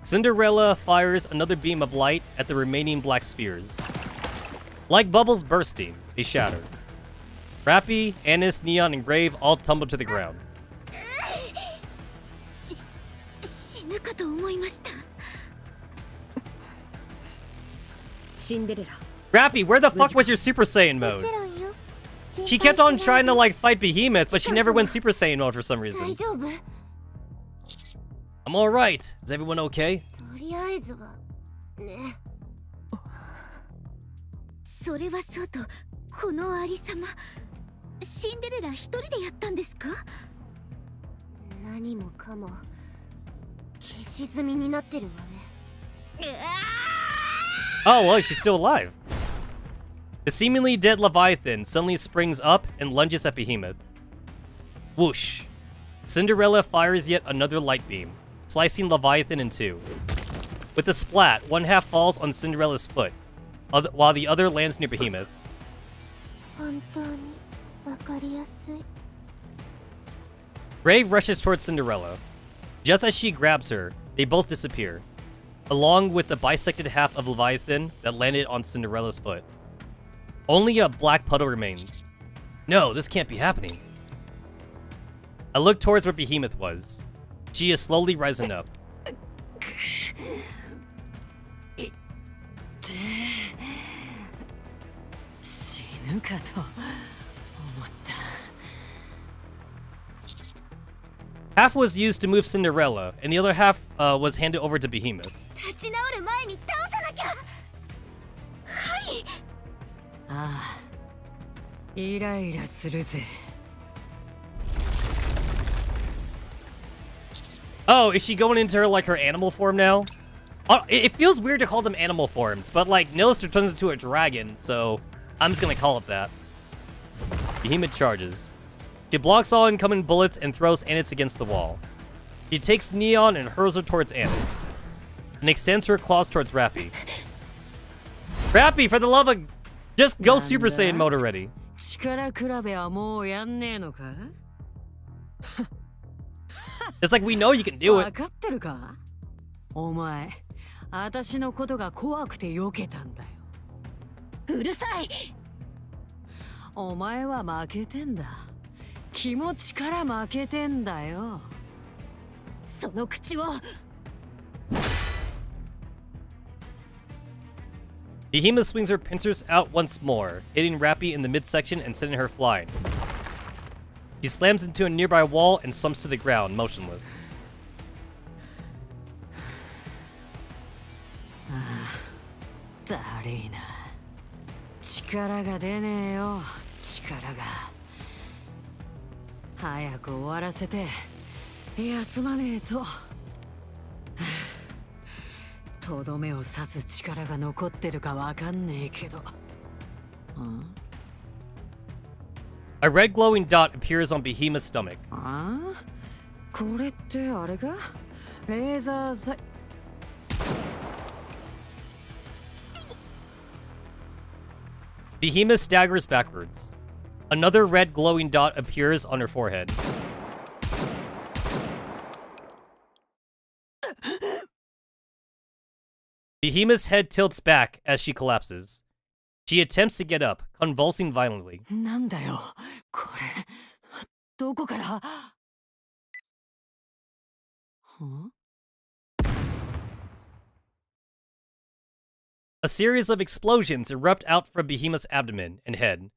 Cinderella fires another beam of light at the remaining black spheres. Like bubbles bursting, they shatter. Rappy, Anis, Neon, and Grave all tumble to the ground.
死ぬかと思いました。
シンデレラ
Rappy, where the fuck was your Super Saiyan
も
mode?
ちろんよ。
She kept on trying to like fight Behemoth, but she never went Super Saiyan mode for some
大
reason.
丈夫？
I'm alright. Is everyone okay?
とりあえずはね。
それはそうと、このありさま、シンデレラ一人でやったんですか？
何もかも消し済みになってるわね。
Oh, look, she's still alive. The seemingly dead Leviathan suddenly springs up and lunges at Behemoth. Whoosh. Cinderella fires yet another light beam, slicing Leviathan in two. With a splat, one half falls on Cinderella's foot, while the other lands near Behemoth.
本当にわかりやすい。
Grave rushes towards Cinderella. Just as she grabs her, they both disappear, along with the bisected half of Leviathan that landed on Cinderella's foot. Only a black puddle remains. No, this can't be happening. I look towards where Behemoth was. She is slowly rising up. Half was used to move Cinderella, and the other half was handed over to Behemoth.
立ち直る前に倒さなきゃ。はい。
ああ、イライラするぜ。
Oh, is she going into her like her animal form now? It feels weird to call them animal forms, but like Nilister turns into a dragon, so I'm just gonna call it that. Behemoth charges. She blocks all incoming bullets and throws Anis against the wall. She takes Neon and hurls her towards Anis, and extends her claws towards Rappy. Rappy, for the love of... just go Super Saiyan mode already.
力比べはもうやんねえのか？
It's like we know you can do
わ
it.
かってるか？お前、私のことが怖くて避けたんだよ。
うるさい。
お前は負けてんだ。気持ちから負けてんだよ。
その口を。
Behemoth swings her pincers out once more, hitting Rappy in the midsection and sending her flying. She slams into a nearby wall and slumps to the ground, motionless.
だれいな。力が出ねえよ、力が。早く終わらせて、休まねえと。とどめを刺す力が残ってるかわかんねえけど。
A red glowing dot appears on Behemoth's stomach.
ああ、これってあれがレーザーサイ。
Behemoth staggers backwards. Another red glowing dot appears on her forehead. Behemoth's head tilts back as she collapses. She attempts to get up, convulsing violently.
なんだよ、これ。どこから？ん？
A series of explosions erupt out from Behemoth's abdomen and head.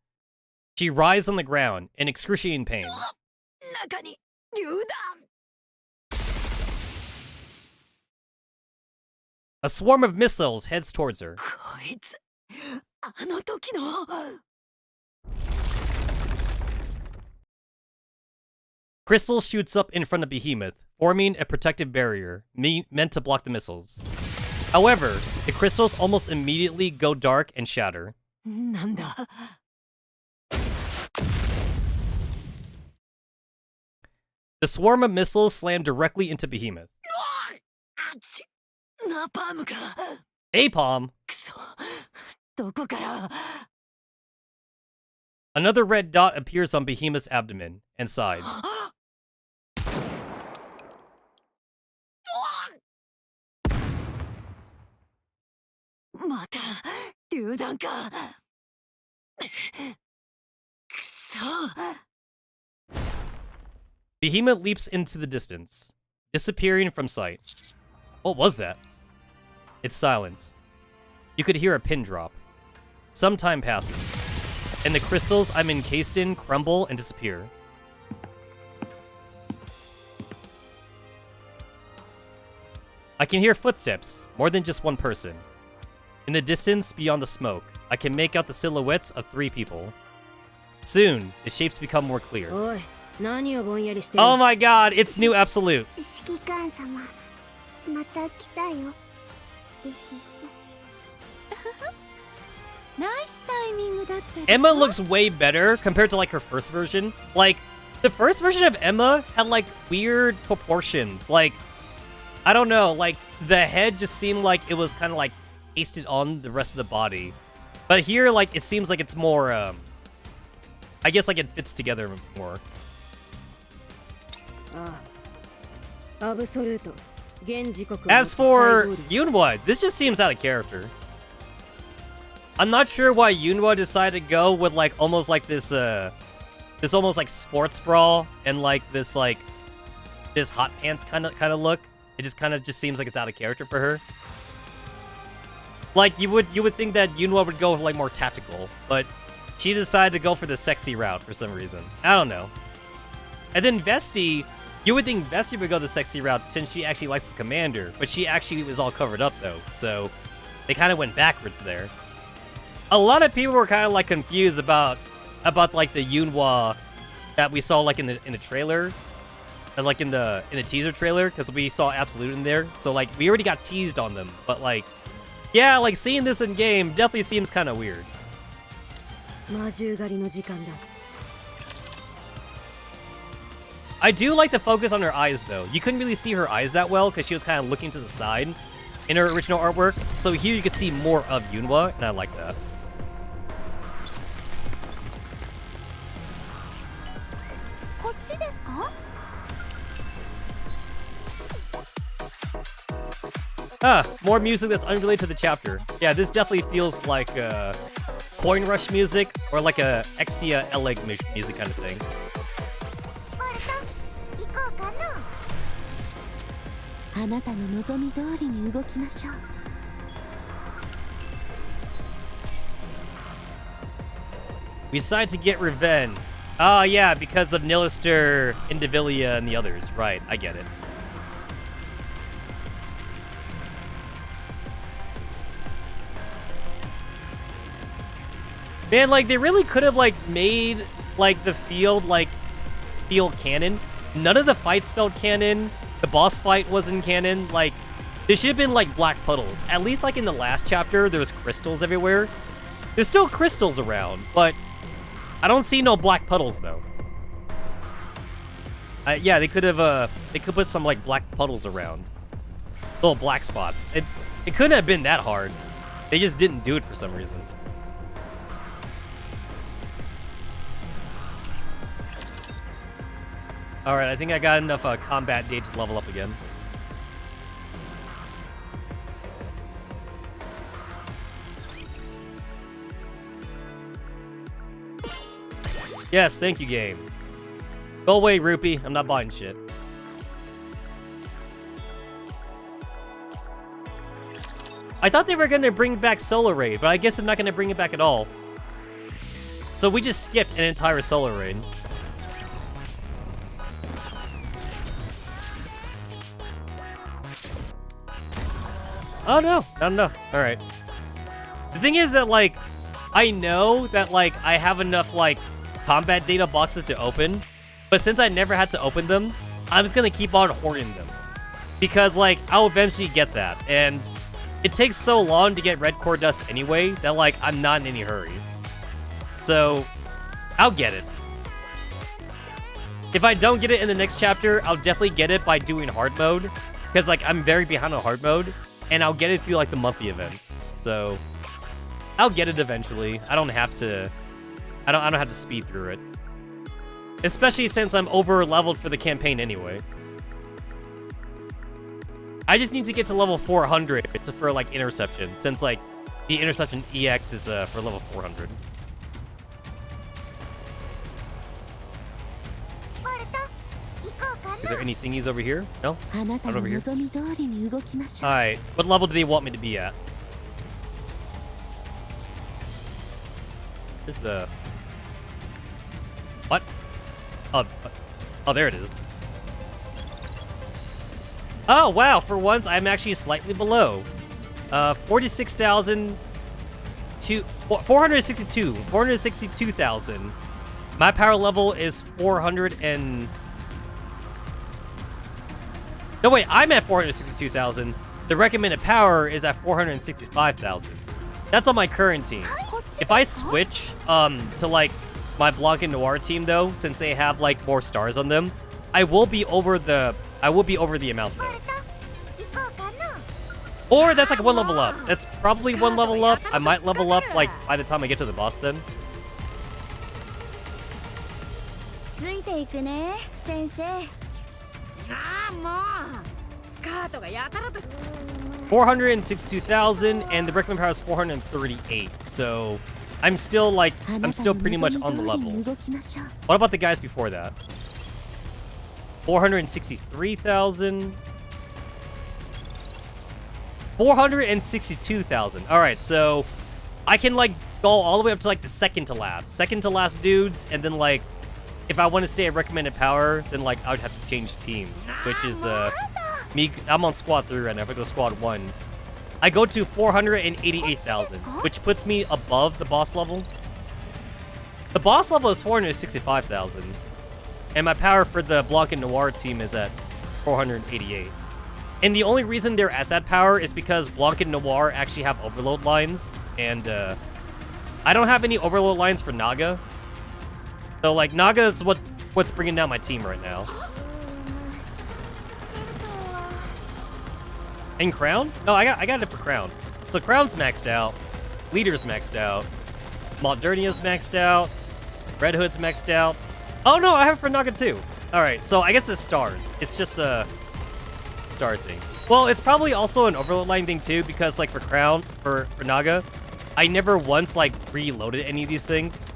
She writhes on the ground in excruciating pain.
中に榴弾
A swarm of missiles heads towards her.
こいつあの時の
Crystal shoots up in front of Behemoth, forming a protective barrier meant to block the missiles. However, the crystals almost immediately go dark and shatter.
なんだ
The swarm of missiles slam directly into Behemoth.
あっちナパームか
Napalm!
くそどこから
Another red dot appears on Behemoth's abdomen and side.
また榴弾かくそ
Behemoth leaps into the distance, disappearing from sight. What was that? It's silent. You could hear a pin drop. Some time passes, and the crystals I'm encased in crumble and disappear. I can hear footsteps, more than just one person. In the distance beyond the smoke, I can make out the silhouettes of 3 people. Soon, the shapes become more clear.
おい何をぼんやりしてる
Oh my god, it's new absolute.
指揮官様また来たよ
ナイスタイミングだった
Emma looks way better compared to like her first version. Like, the first version of Emma had like weird proportions. Like, I don't know, like the head just seemed like it was kind of like pasted on the rest of the body. But here, like, it seems like it's more, I guess like it fits together more.
ああアブソルート現時刻
As for Yunhwa, this just seems out of character. I'm not sure why Yunhwa decided to go with like almost like this almost like sports bra and like this hot pants kind of look. It just kind of just seems like it's out of character for her. Like you would think that Yunhwa would go with like more tactical, but she decided to go for the sexy route for some reason. I don't know. And then Vesti, you would think Vesti would go the sexy route since she actually likes the commander, but she actually was all covered up though, so they kind of went backwards there. A lot of people were kind of like confused about like the Yunhwa that we saw like in the trailer, and like in the teaser trailer, because we saw Absolute in there, so like we already got teased on them, but like yeah, like seeing this in game definitely seems kind of weird.
魔獣狩りの時間だ
I do like the focus on her eyes, though. You couldn't really see her eyes that well because she was kind of looking to the side in her original artwork. So here you could see more of Yunhwa, and I like that. Ah, more music that's unrelated to the chapter. Yeah, this definitely feels like Coin Rush music or like a Exia Eleg music kind of thing. We decide to get revenge. Oh yeah, because of Nilister, Indivilia, and the others. Right, I get it. Man, like, they really could have, like, made, like, the field, like, feel canon. None of the fights felt canon. The boss fight wasn't canon. Like, there should have been, like, black puddles. At least, like, in the last chapter, there was crystals everywhere. There's still crystals around, but I don't see no black puddles, though. Yeah, they could put some, like, black puddles around. Little black spots. It couldn't have been that hard. They just didn't do it for some reason. Alright, I think I got enough combat data to level up again. Yes, thank you, game. Go away, Rupee. I'm not buying shit. I thought they were going to bring back Solar Raid, but I guess they're not going to bring it back at all. So we just skipped an entire Solar Raid. Oh no, not enough. Alright. The thing is that, like, I know that, like, I have enough, like, combat data boxes to open, but since I never had to open them, I'm just gonna keep on hoarding them. Because, like, I'll eventually get that, and it takes so long to get red core dust anyway that, like, I'm not in any hurry. So, I'll get it. If I don't get it in the next chapter, I'll definitely get it by doing hard mode, because, like, I'm very behind on hard mode, and I'll get it through, like, the monthly events. So, I'll get it eventually. I don't have to... I don't have to speed through it. Especially since I'm over-leveled for the campaign anyway. I just need to get to level 400 for, like, Interception, since, like, the Interception EX is for level 400. Is there any thingies over here? No? Not over here. Alright, what level do they want me to be at? Where's the... What? Oh, there it is. Oh, wow, for once, I'm actually slightly below. 46,000 to 462,000. My power level is 400 and... No, wait, I'm at 462,000. The recommended power is at 465,000. That's on my current team. If I switch to, like, my Blanc and Noir team, though, since they have, like, more stars on them, I will be over the amount, though. Or that's, like, one level up. That's probably one level up. I might level up, like, by the time I get to the boss, then. 462,000, and the recommended power is 438. So I'm still pretty much on the level. What about the guys before that? 463,000. 462,000. All right, so I can, like, go all the way up to, like, the second to last dudes, and then, like, if I want to stay at recommended power, then, like, I would have to change teams, which is me. I'm on squad 3 right now. If I go squad 1, I go to 488,000, which puts me above the boss level. The boss level is 465,000, and my power for the Blanc and Noir team is at 488. And the only reason they're at that power is because Blanc and Noir actually have overload lines, and I don't have any overload lines for Naga. So, like, Naga is what's bringing down my team right now. And Crown? No, I got it for Crown. So Crown's maxed out. Leader's maxed out. Modernia's maxed out. Red Hood's maxed out. Oh, no, I have it for Naga, too. All right, so I guess it's stars. It's just a star thing. Well, it's probably also an overload line thing, too, because, like, for Crown, for Naga, I never once, like, reloaded any of these things.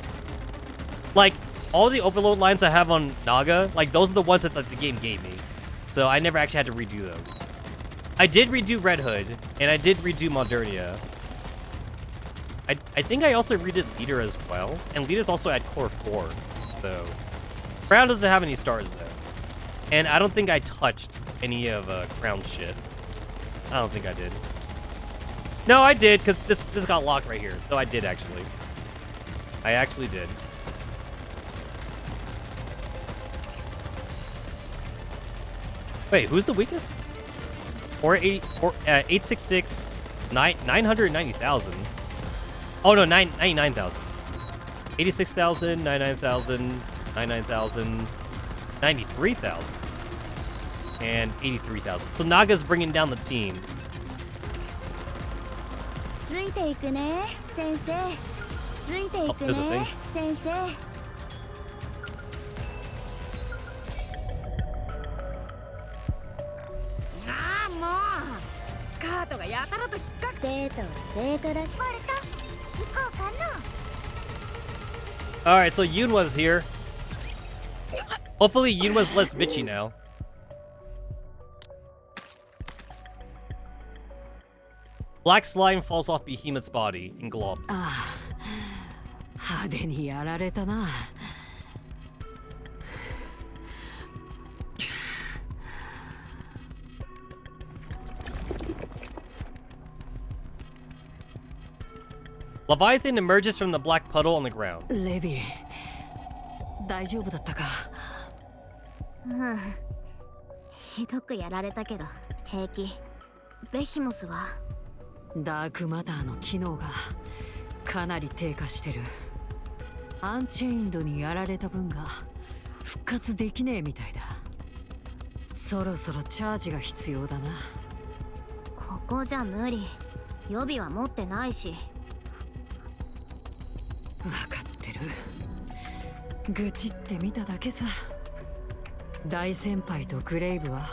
Like, all the overload lines I have on Naga, like, those are the ones that the game gave me. So I never actually had to redo those. I did redo Red Hood, and I did redo Modernia. I think I also redid Leader as well, and Leader's also at Core 4, so... Crown doesn't have any stars, though. And I don't think I touched any of Crown's shit. I don't think I did. No, I did, because this got locked right here, so I did, actually. I actually did. Wait, who's the weakest? 866, 990,000. Oh no, 99,000. 86,000, 99,000, 99,000, 93,000, and 83,000. So Naga's bringing down the team. Oh, there's a thing. Alright, so Yunwa's here. Hopefully Yunwa's less bitchy now. Black slime falls off Behemoth's body in globs.
ああ、派手にやられたな。
Leviathan emerges from the black puddle on the ground.
レビー、大丈夫だったか。
ひどくやられたけど平気。ベヒモスは
ダークマターの機能がかなり低下してる。アンチェインドにやられた分が復活できねえみたいだ。そろそろチャージが必要だな。
ここじゃ無理。予備は持ってないし。
分かってる。愚痴ってみただけさ。大先輩とグレイブは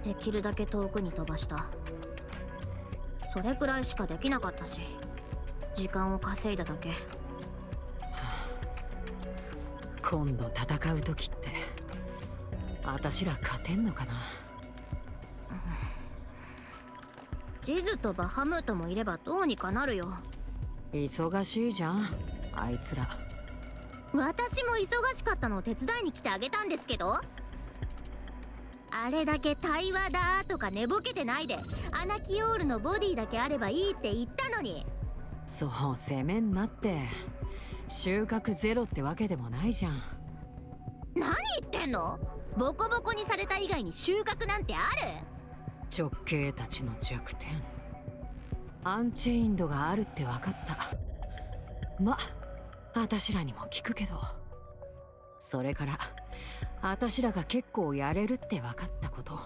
できるだけ遠くに飛ばした。それくらいしかできなかったし、時間を稼いだだけ。
今度戦う時って私ら勝てんのかな。
ジズとバハムートもいればどうにかなるよ。
忙しいじゃんあいつら。
私も忙しかったのを手伝いに来てあげたんですけど、あれだけ対話だとか寝ぼけてないで、アナキオールのボディだけあればいいって言ったのに。
そう責めんなって。収穫ゼロってわけでもないじゃん。
何言ってんの。ボコボコにされた以外に収穫なんてある。
直系たちの弱点、アンチェインドがあるって分かった。ま、私らにも聞くけど、それから私らが結構やれるって分かったこと。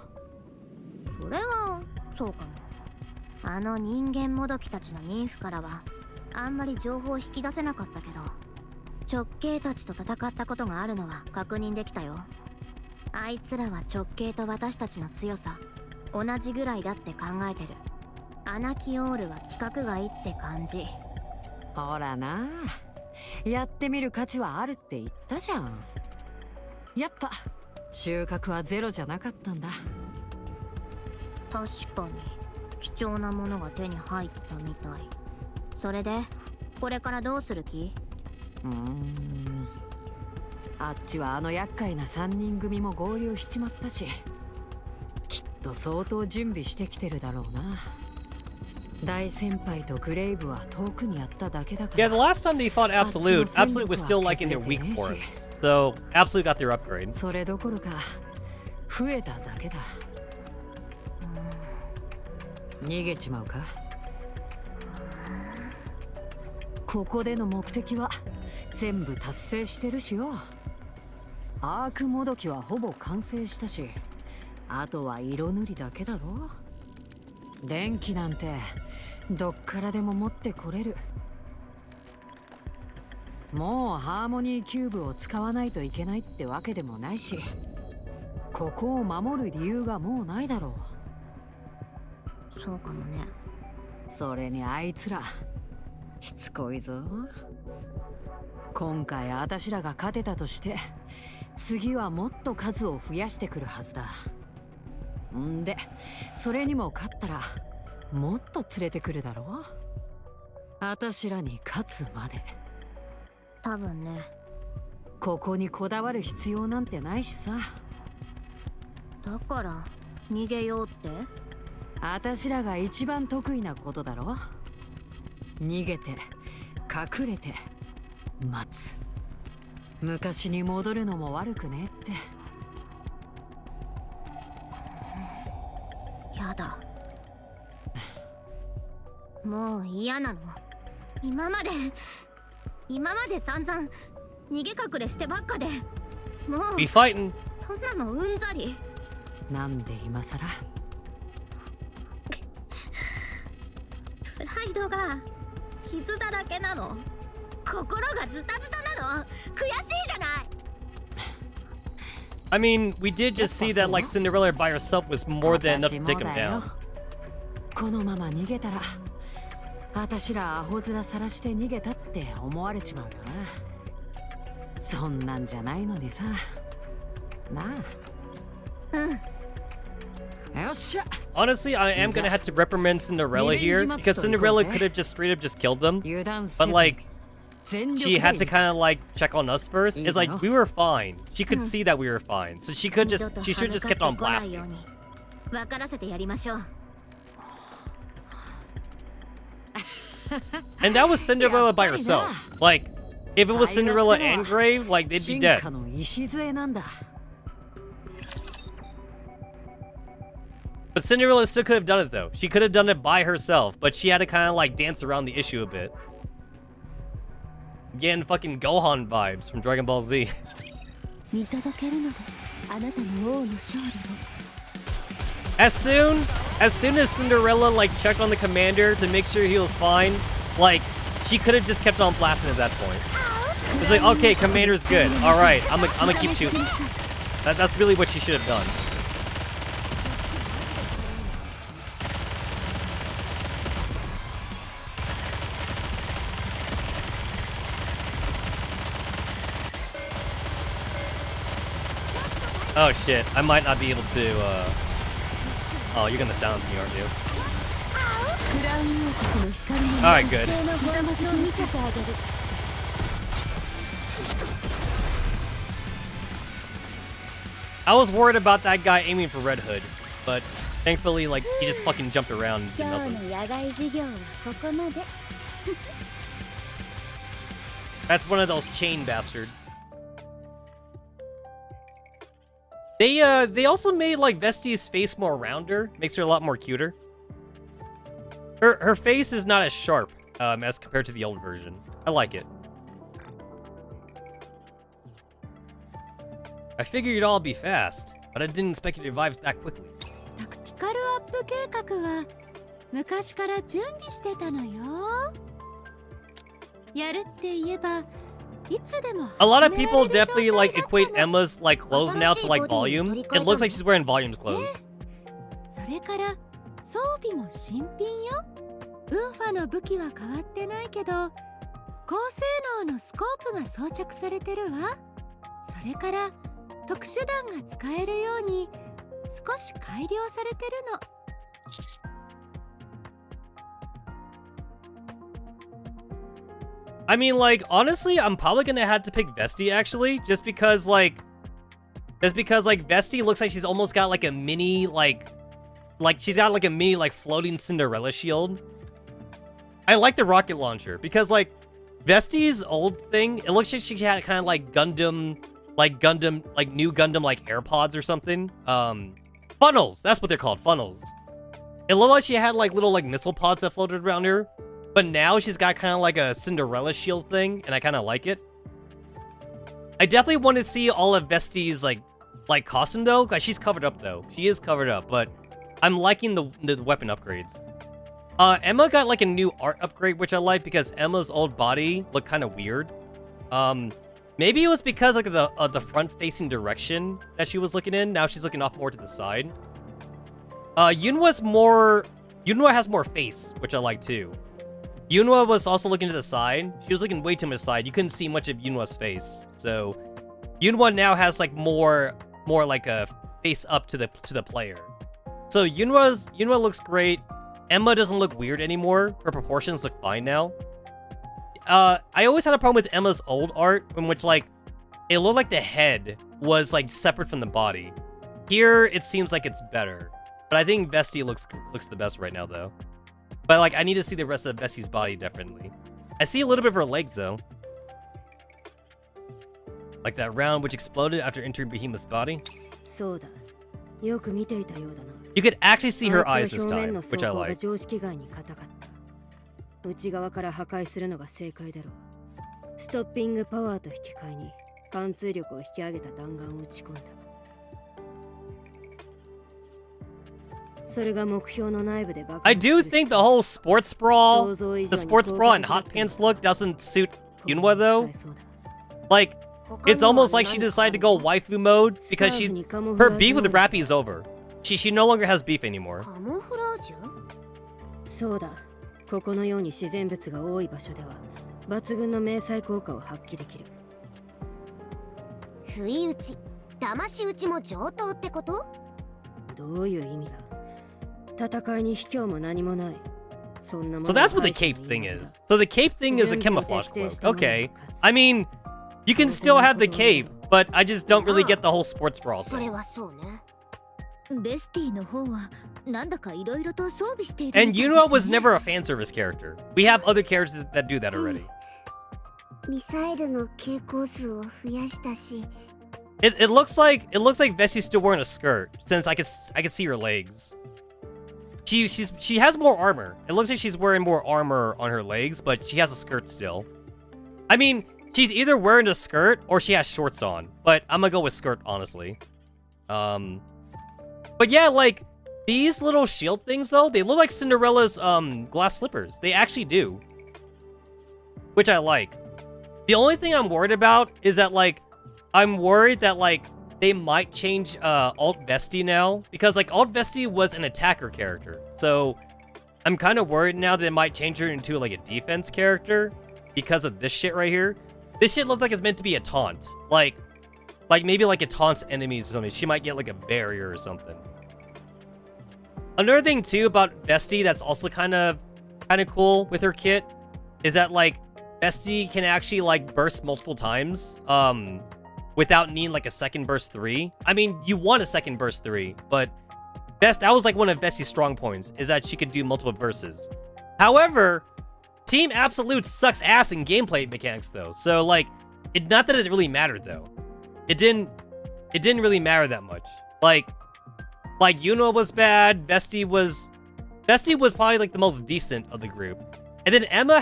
それはそうかも。あの人間もどきたちの妊婦からはあんまり情報を引き出せなかったけど、直系たちと戦ったことがあるのは確認できたよ。あいつらは直系と私たちの強さ同じぐらいだって考えてる。アナキオールは規格外って感じ。
ほらな、やってみる価値はあるって言ったじゃん。やっぱ収穫はゼロじゃなかったんだ。
確かに貴重なものが手に入ったみたい。それでこれからどうする気？
あっちはあの厄介な3人組も合流しちまったし、きっと相当準備してきてるだろうな。大先輩とグレイブは遠くにやっただけだから。
Yeah, the last time they fought Absolute, Absolute was still like in their weak forms. So Absolute got their upgrade.
それどころか増えただけだ。逃げちまうか。ここでの目的は全部達成してるしよ。アークもどきはほぼ完成したし、あとは色塗りだけだろ。電気なんてどっからでも持ってこれる。もうハーモニーキューブを使わないといけないってわけでもないし、ここを守る理由がもうないだろ
う。そうかもね。
それにあいつらしつこいぞ。今回私らが勝てたとして次はもっと数を増やしてくるはずだ。んでそれにも勝ったらもっと連れてくるだろ。私らに勝つまで。
多分ね。
ここにこだわる必要なんてないしさ。
だから逃げようって？
私らが一番得意なことだろ。逃げて隠れて待つ。昔に戻るのも悪くねって。
やだ。もう嫌なの。今まで散々逃げ隠れしてばっかで、もう
Be fighting.
そんなのうんざり。
なんで今さら。
プライドが傷だらけなの。心がズタズタなの。悔しいじゃない。
I mean, we did just see that like Cinderella by herself was more than enough to take him down.
このまま逃げたら私らアホ面さらして逃げたって思われちまうよな。そんなんじゃないのにさ。なあ。
うん。
Honestly, I am gonna have to reprimand Cinderella here because Cinderella could have just straight up just killed them. But like, she had to kind of like check on us first. It's like we were fine. She could see that we were fine, so she should just kept on blasting. And that was Cinderella by herself. Like, if it was Cinderella and Grave, like they'd be dead. But Cinderella still could have done it though. She could have done it by herself, but she had to kind of like dance around the issue a bit. Getting fucking Gohan vibes from Dragon Ball Z. As soon as Cinderella like checked on the commander to make sure he was fine, like she could have just kept on blasting at that point. It's like, okay, commander's good. All right, I'm gonna keep shooting. That's really what she should have done. Oh shit, I might not be able to, Oh, you're gonna silence me, aren't you? Alright, good. I was worried about that guy aiming for Red Hood, but thankfully, like, he just fucking jumped around and did nothing. That's one of those chain bastards. They also made like Vesti's face more rounder, makes her a lot more cuter. Her face is not as sharp as compared to the old version. I like it. I figured you'd all be fast, but I didn't expect you to revive that quickly. A lot of people definitely like equate Emma's like clothes now to like volume. It looks like she's wearing volume's clothes. I mean, like, honestly, I'm probably gonna have to pick Vesti, actually, just because, like, Vesti looks like she's almost got, like, a mini, like, she's got, like, a mini, like, floating Cinderella shield. I like the rocket launcher, because, like, Vesti's old thing, it looks like she had kind of, like, new Gundam, like, AirPods or something. Funnels, that's what they're called, funnels. It looked like she had, like, little, like, missile pods that floated around her. But now she's got kind of like a Cinderella shield thing, and I kind of like it. I definitely want to see all of Vesti's like costume though. Like she's covered up though. She is covered up, but I'm liking the weapon upgrades. Emma got like a new art upgrade, which I like because Emma's old body looked kind of weird. Maybe it was because like the front-facing direction that she was looking in. Now she's looking off more to the side. Yunwa has more face, which I like too. Yunwa was also looking to the side. She was looking way too much side. You couldn't see much of Yunwa's face. So Yunwa now has like more like a face up to the player. So Yunwa looks great. Emma doesn't look weird anymore. Her proportions look fine now. I always had a problem with Emma's old art in which like it looked like the head was like separate from the body. Here it seems like it's better. But I think Vesti looks the best right now though. But, like, I need to see the rest of Vesti's body, definitely. I see a little bit of her legs, though. Like that round which exploded after entering Behemoth's body. You could actually see her eyes this time, which I like. I do think the whole sports bra and hot pants look doesn't suit Yunwa though. Like, it's almost like she decided to go waifu mode because her beef with Rappy is over. She no longer has beef anymore.
戦いに卑怯も何もない。
So that's what the cape thing is. So the cape thing is a camouflage cloak. Okay. I mean, you can still have the cape, but I just don't really get the whole sports brawl
それ
thing.
はそうね。
ベスティの方はなんだかいろいろと装備している
And Yuno was never a fan service character. We have other characters that do that already.
ミサイルの傾向数を増やしたし、
It looks like Vesti's still wearing a skirt since I could see her legs. She has more armor. It looks like she's wearing more armor on her legs, but she has a skirt still. I mean, she's either wearing a skirt or she has shorts on, but I'm gonna go with skirt honestly. But yeah, like these little shield things though, they look like Cinderella's glass slippers. They actually do, which I like. The only thing I'm worried about is that like I'm worried that like they might change Alt Vesti now, because like Alt Vesti was an attacker character. So I'm kind of worried now that they might change her into like a defense character because of this shit right here. This shit looks like it's meant to be a taunt. Like maybe like it taunts enemies or something. She might get like a barrier or something. Another thing too about Vesti that's also kind of cool with her kit is that like Vesti can actually like burst multiple times without needing like a second burst 3. I mean, you want a second burst 3, but that was like one of Vesti's strong points, is that she could do multiple bursts. However, Team Absolute sucks ass in gameplay mechanics though. So like, not that it really mattered though. It didn't really matter that much. Like Yuno was bad, Vesti was probably like the most decent of the group. And then Emma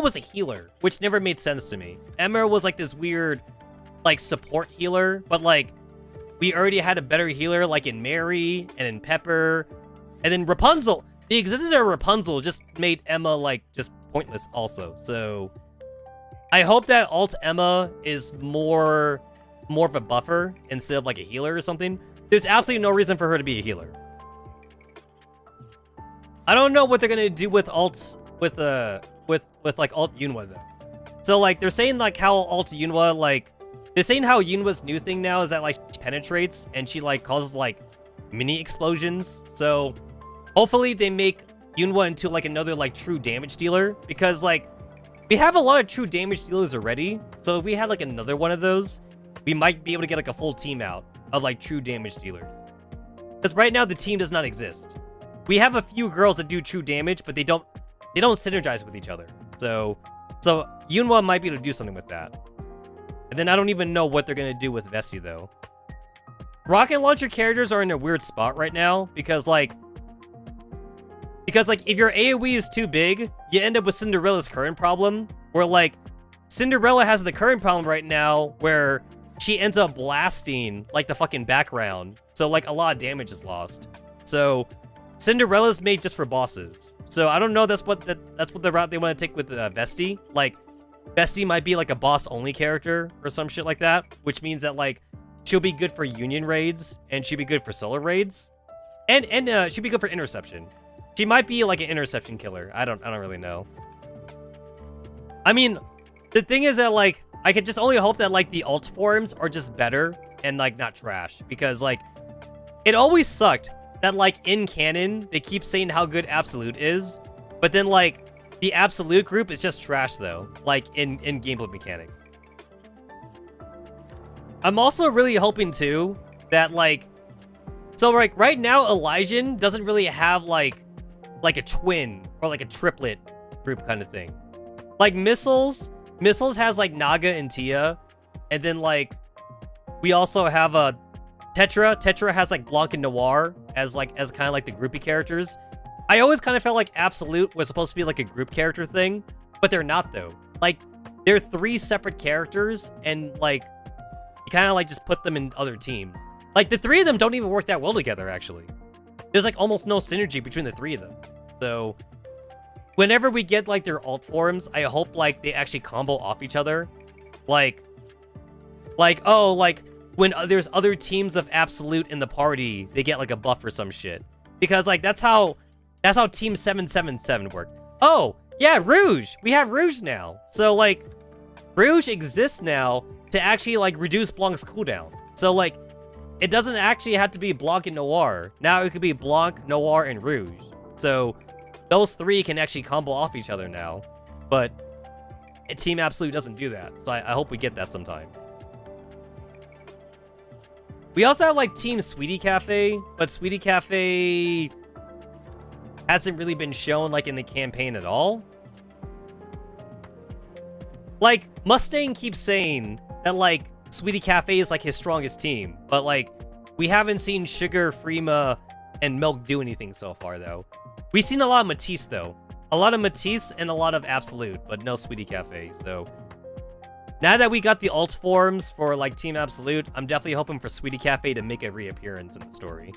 was a healer, which never made sense to me. Emma was like this weird like support healer, but like we already had a better healer like in Mary and in Pepper. And then Rapunzel, the existence of Rapunzel just made Emma like just pointless also. So I hope that Alt Emma is more of a buffer instead of like a healer or something. There's absolutely no reason for her to be a healer. I don't know what they're gonna do with Alt with like Alt Yunwa though. So like they're saying like how Alt Yunwa like they're saying how Yunwa's new thing now is that like she penetrates and she like causes like mini explosions. So hopefully they make Yunwa into like another like true damage dealer, because like we have a lot of true damage dealers already. So if we had like another one of those, we might be able to get like a full team out of like true damage dealers. Because right now the team does not exist. We have a few girls that do true damage, but they don't synergize with each other. So Yunwa might be able to do something with that. And then I don't even know what they're gonna do with Vesti though. Rocket launcher characters are in a weird spot right now because like if your AoE is too big, you end up with Cinderella's current problem, where like Cinderella has the current problem right now where she ends up blasting like the fucking background, so like a lot of damage is lost. So Cinderella's made just for bosses. So I don't know. That's what the route they want to take with Vesti. Like Vesti might be like a boss only character or some shit like that, which means that like she'll be good for Union raids and she'll be good for solo raids, and she'll be good for interception. She might be like an interception killer. I don't really know. I mean, the thing is that like I could just only hope that like the alt forms are just better and like not trash, because like it always sucked that like in canon they keep saying how good Absolute is, but then like the Absolute group is just trash though, like in gameplay mechanics. I'm also really hoping too that like, so like right now Elysian doesn't really have like a twin or like a triplet group kind of thing. Like Missiles has like Naga and Tia, and then like we also have a Tetra has like Blanc and Noir as kind of like the groupie characters. I always kind of felt like Absolute was supposed to be like a group character thing, but they're not though. Like they're 3 separate characters, and like you kind of like just put them in other teams. Like the 3 of them don't even work that well together actually. There's like almost no synergy between the 3 of them. So whenever we get like their alt forms, I hope like they actually combo off each other. Like oh, like when there's other teams of Absolute in the party, they get like a buff or some shit. Because like that's how Team 777 work. Oh, yeah, Rouge. We have Rouge now. So like Rouge exists now to actually like reduce Blanc's cooldown. So like it doesn't actually have to be Blanc and Noir. Now it could be Blanc, Noir, and Rouge. So those three can actually combo off each other now. But Team Absolute doesn't do that. So I hope we get that sometime. We also have like Team Sweetie Cafe, but Sweetie Cafe hasn't really been shown like in the campaign at all. Like, Mustang keeps saying that like Sweetie Cafe is like his strongest team, but like we haven't seen Sugar, Freema, and Milk do anything so far though. We've seen a lot of Matisse though. A lot of Matisse and a lot of Absolute, but no Sweetie Cafe, so now that we got the alt forms for like Team Absolute, I'm definitely hoping for Sweetie Cafe to make a reappearance in the story.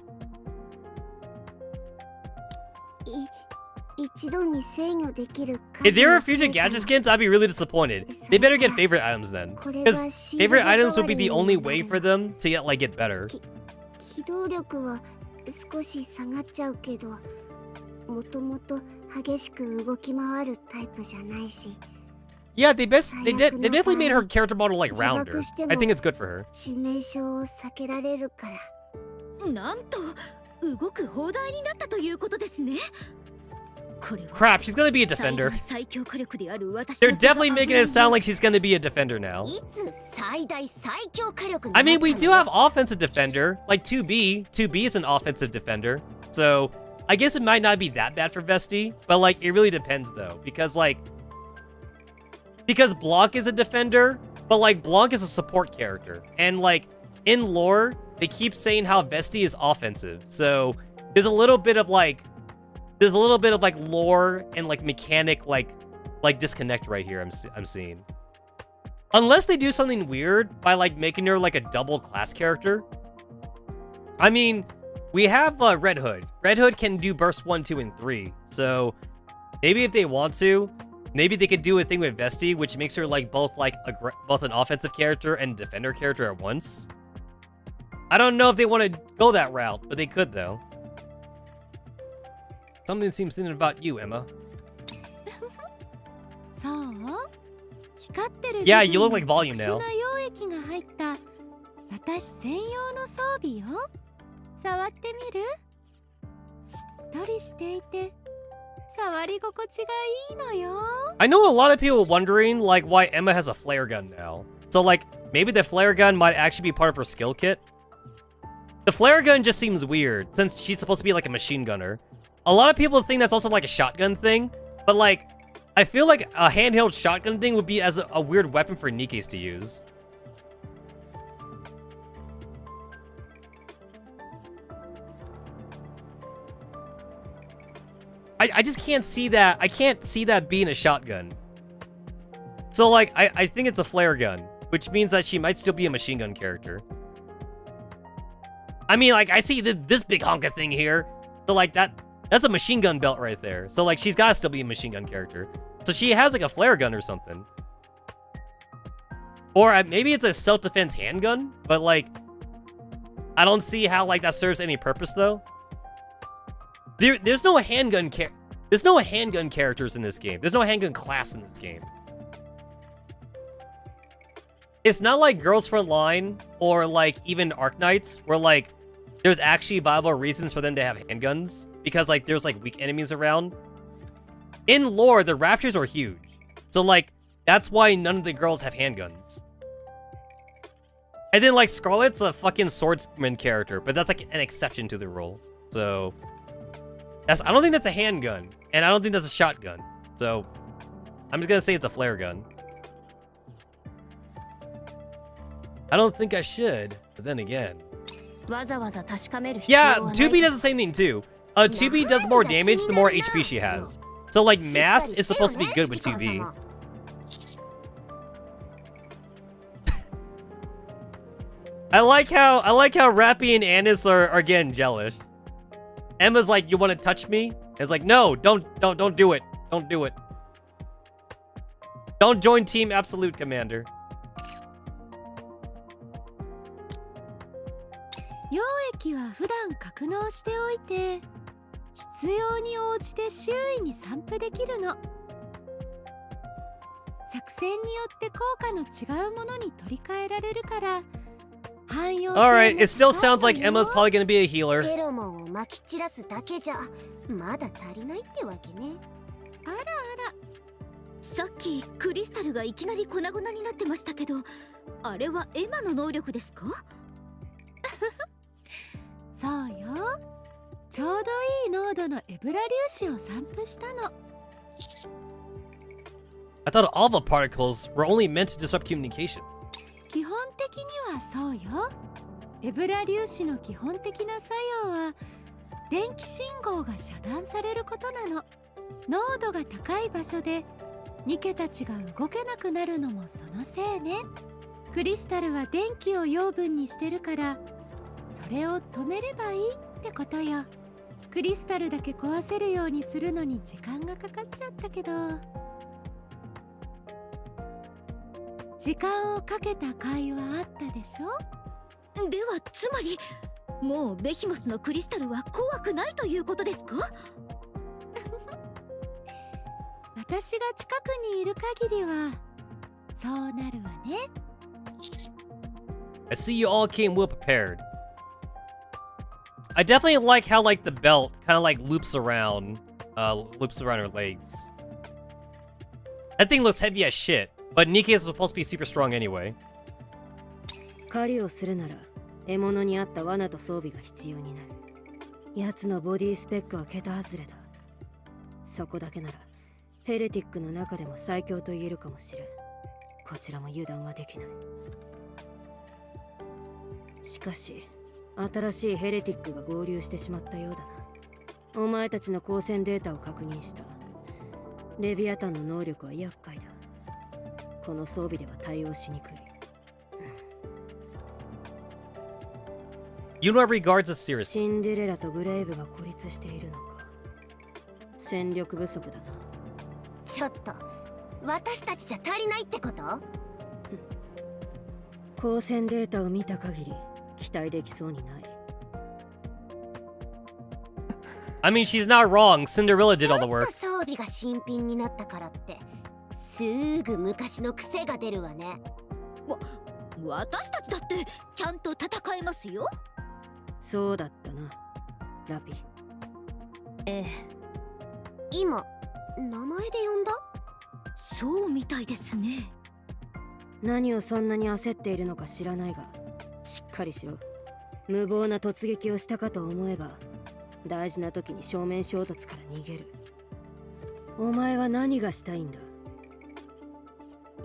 If there are future gadget skins, I'd be really disappointed. They better get favorite items then, because favorite items would be the only way for them to get better. Yeah, they definitely made her character model like rounder. I think it's good for her. Crap, she's gonna be a defender. They're definitely making it sound like she's gonna be a defender now. I mean, we do have offensive defender, like 2B. 2B is an offensive defender, so I guess it might not be that bad for Vesti, but like it really depends though, because Blanc is a defender, but like Blanc is a support character, and like in lore they keep saying how Vesti is offensive, so there's a little bit of like lore and like mechanic like disconnect right here. I'm seeing, unless they do something weird by like making her like a double class character. I mean, we have Red Hood. Red Hood can do burst 1, 2, and 3. So maybe if they want to, maybe they could do a thing with Vesti, which makes her like both an offensive character and defender character at once. I don't know if they want to go that route, but they could though. Something seems thinking about you, Emma. Yeah, you look like Volume now. I know a lot of people wondering like why Emma has a flare gun now. So like maybe the flare gun might actually be part of her skill kit. The flare gun just seems weird since she's supposed to be like a machine gunner. A lot of people think that's also like a shotgun thing, but like I feel like a handheld shotgun thing would be as a weird weapon for Nikkes to use. I just can't see that. I can't see that being a shotgun. So like I think it's a flare gun, which means that she might still be a machine gun character. I mean, like I see this big honka thing here, so like that's a machine gun belt right there. So like she's gotta still be a machine gun character. So she has like a flare gun or something. Or maybe it's a self-defense handgun, but like I don't see how like that serves any purpose though. There's no handgun characters in this game. There's no handgun class in this game. It's not like Girls Frontline or like even Arknights where like there's actually viable reasons for them to have handguns because like there's like weak enemies around. In lore, the Raptures are huge. So like that's why none of the girls have handguns. And then like Scarlet's a fucking swordsman character, but that's like an exception to the rule. So I don't think that's a handgun, and I don't think that's a shotgun. So I'm just gonna say it's a flare gun. I don't think I should, but then again. Yeah, 2B does the same thing too. 2B does more damage the more HP she has. So like Mast is supposed to be good with 2B. I like how Rappy and Anis are getting jealous. Emma's like, you want to touch me? It's like, no, don't do it. Don't do it. Don't join Team Absolute, Commander.
溶液は普段格納しておいて必要に応じて周囲に散布できるの。作戦によって効果の違うものに取り替えられるから
Alright, it still sounds like Emma's probably gonna be a healer.
フェロモンをまき散らすだけじゃまだ足りないってわけね。
さっきクリスタルがいきなり粉々になってましたけど、あれはエマの能力ですか？
そうよ。ちょうどいい濃度のエブラ粒子を散布したの。
I thought all the particles were only meant to disrupt communication.
基本的にはそうよ。エブラ粒子の基本的な作用は電気信号が遮断されることなの。濃度が高い場所でニケたちが動けなくなるのもそのせいね。クリスタルは電気を養分にしてるから、それを止めればいいってことよ。クリスタルだけ壊せるようにするのに時間がかかっちゃったけど、時間をかけた甲斐はあったでしょ。
ではつまりもうベヒモスのクリスタルは怖くないということですか？
私が近くにいる限りはそうなるわね。
I see you all came well prepared. I definitely like how like the belt kind of like loops around her legs. That thing looks heavy as shit, but Nikke is supposed to be super strong anyway.
狩りをするなら獲物に合った罠と装備が必要になる。奴のボディスペックは桁外れだ。そこだけならヘレティックの中でも最強と言えるかもしれん。こちらも油断はできない。しかし新しいヘレティックが合流してしまったようだな。お前たちの光線データを確認した。レビアタンの能力は厄介だ。この装備では対応しにくい。
You know what regards us seriously.
シンデレラとグレイブが孤立しているのか。戦力不足だな。
ちょっと私たちじゃ足りないってこと？
光線データを見た限り期待できそうにない。
I mean, she's not wrong. Cinderella did all the
ちょ
work.
っと装備が新品になったからってすぐ昔の癖が出るわね。
私たちだってちゃんと戦えますよ。
そうだったな、ラピ。
今名前で呼んだ？
そうみたいですね。
何をそんなに焦っているのか知らないが、しっかりしろ。無謀な突撃をしたかと思えば大事な時に正面衝突から逃げる。お前は何がしたいんだ？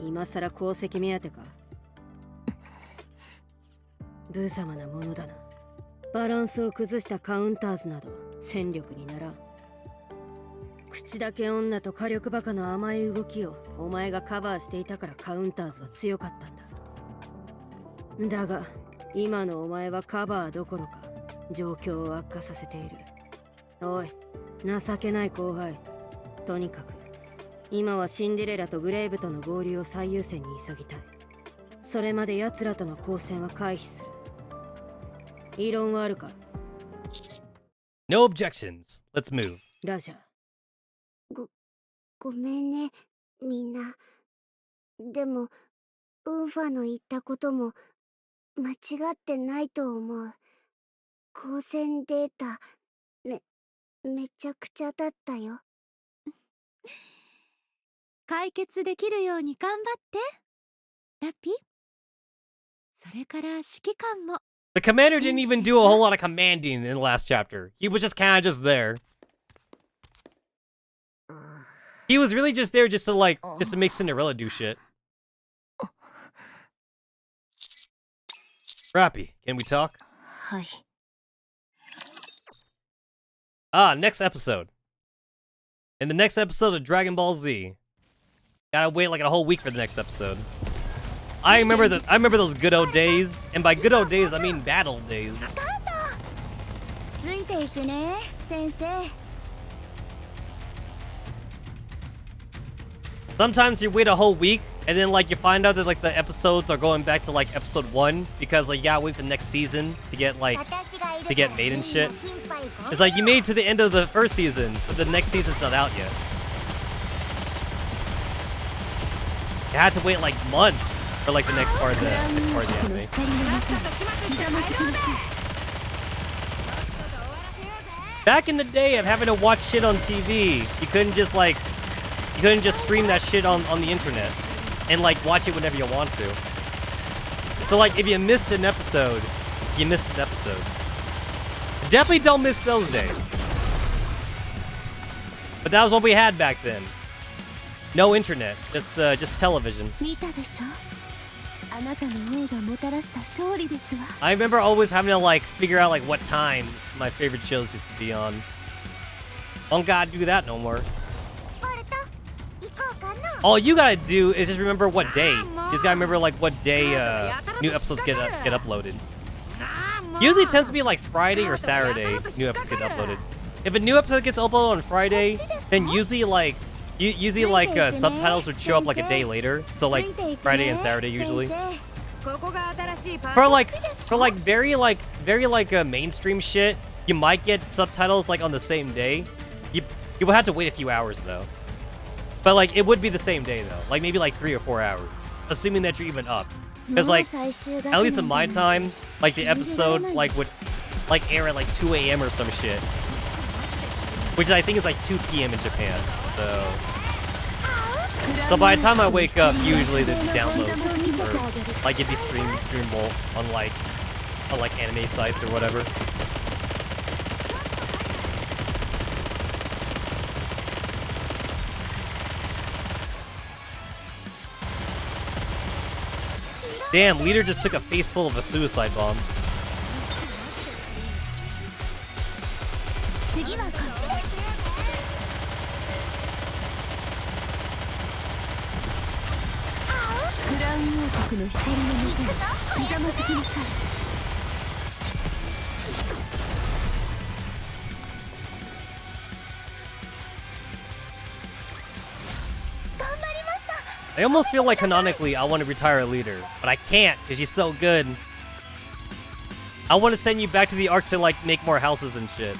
今さら功績目当てか？無様なものだな。バランスを崩したカウンターズなど戦力にならん。口だけ女と火力バカの甘い動きをお前がカバーしていたからカウンターズは強かったんだ。だが今のお前はカバーどころか状況を悪化させている。おい、情けない後輩。とにかく今はシンデレラとグレイブとの合流を最優先に急ぎたい。それまで奴らとの交戦は回避する。異論はあるか？
No objections. Let's move.
ラジャー。
ごめんねみんな。でもウーファの言ったことも間違ってないと思う。光線データめちゃくちゃだったよ。
解決できるように頑張ってラピ。それから指揮官も。
The commander didn't even do a whole lot of commanding in the last chapter. He was just kind of just there. He was really just there just to make Cinderella do shit. Rappy, can we talk?
はい。
Next episode. In the next episode of Dragon Ball Z. Gotta wait like a whole week for the next episode. I remember those good old days, and by good old days I mean bad old days.
ついていくね先生。
Sometimes you wait a whole week, and then like you find out that like the episodes are going back to like episode 1 because like you gotta wait for the next season to get made and shit. It's like you made it to the end of the first season, but the next season's not out yet. You had to wait like months For like the next part of the anime. Back in the day of having to watch shit on TV, you couldn't just stream that shit on the internet and like watch it whenever you want to. So like if you missed an episode, you missed an episode. Definitely don't miss those days. But that was what we had back then. No internet, just television. I remember always having to like figure out like what times my favorite shows used to be on. Don't gotta do that no more. All you gotta do is just remember what day. You just gotta remember like what day new episodes get uploaded. Usually it tends to be like Friday or Saturday new episodes get uploaded. If a new episode gets uploaded on Friday, then usually subtitles would show up like a day later. So like Friday and Saturday usually. For very mainstream shit, you might get subtitles like on the same day. You would have to wait a few hours though. But like it would be the same day though. Like maybe like 3 or 4 hours, assuming that you're even up. Because like at least in my time, like the episode like would like air at like 2 a.m. or some shit. Which I think is like 2 p.m. in Japan. So by the time I wake up, usually there'd be downloads or like it'd be streamable on like anime sites or whatever. Damn, Leader just took a face full of a suicide bomb. I almost feel like canonically I want to retire a Leader, but I can't because she's so good. I want to send you back to the Ark to like make more houses and shit.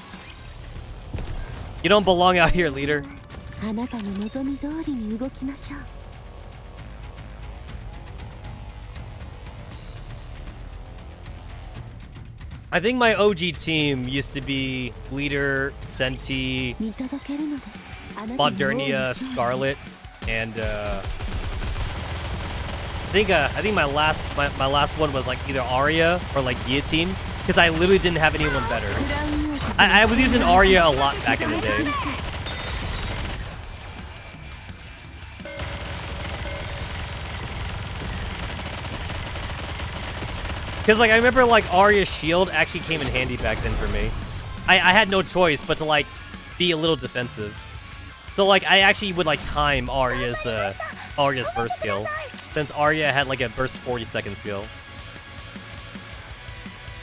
You don't belong out here, Leader. I think my OG team used to be Leader, Senti, Modernia, Scarlet, and I think my last one was like either Arya or like Guillotine, because I literally didn't have anyone better. I was using Arya a lot back in the day. Because like I remember like Arya's shield actually came in handy back then for me. I had no choice but to like be a little defensive. So like I actually would like time Arya's burst skill, since Arya had like a burst 40-second skill.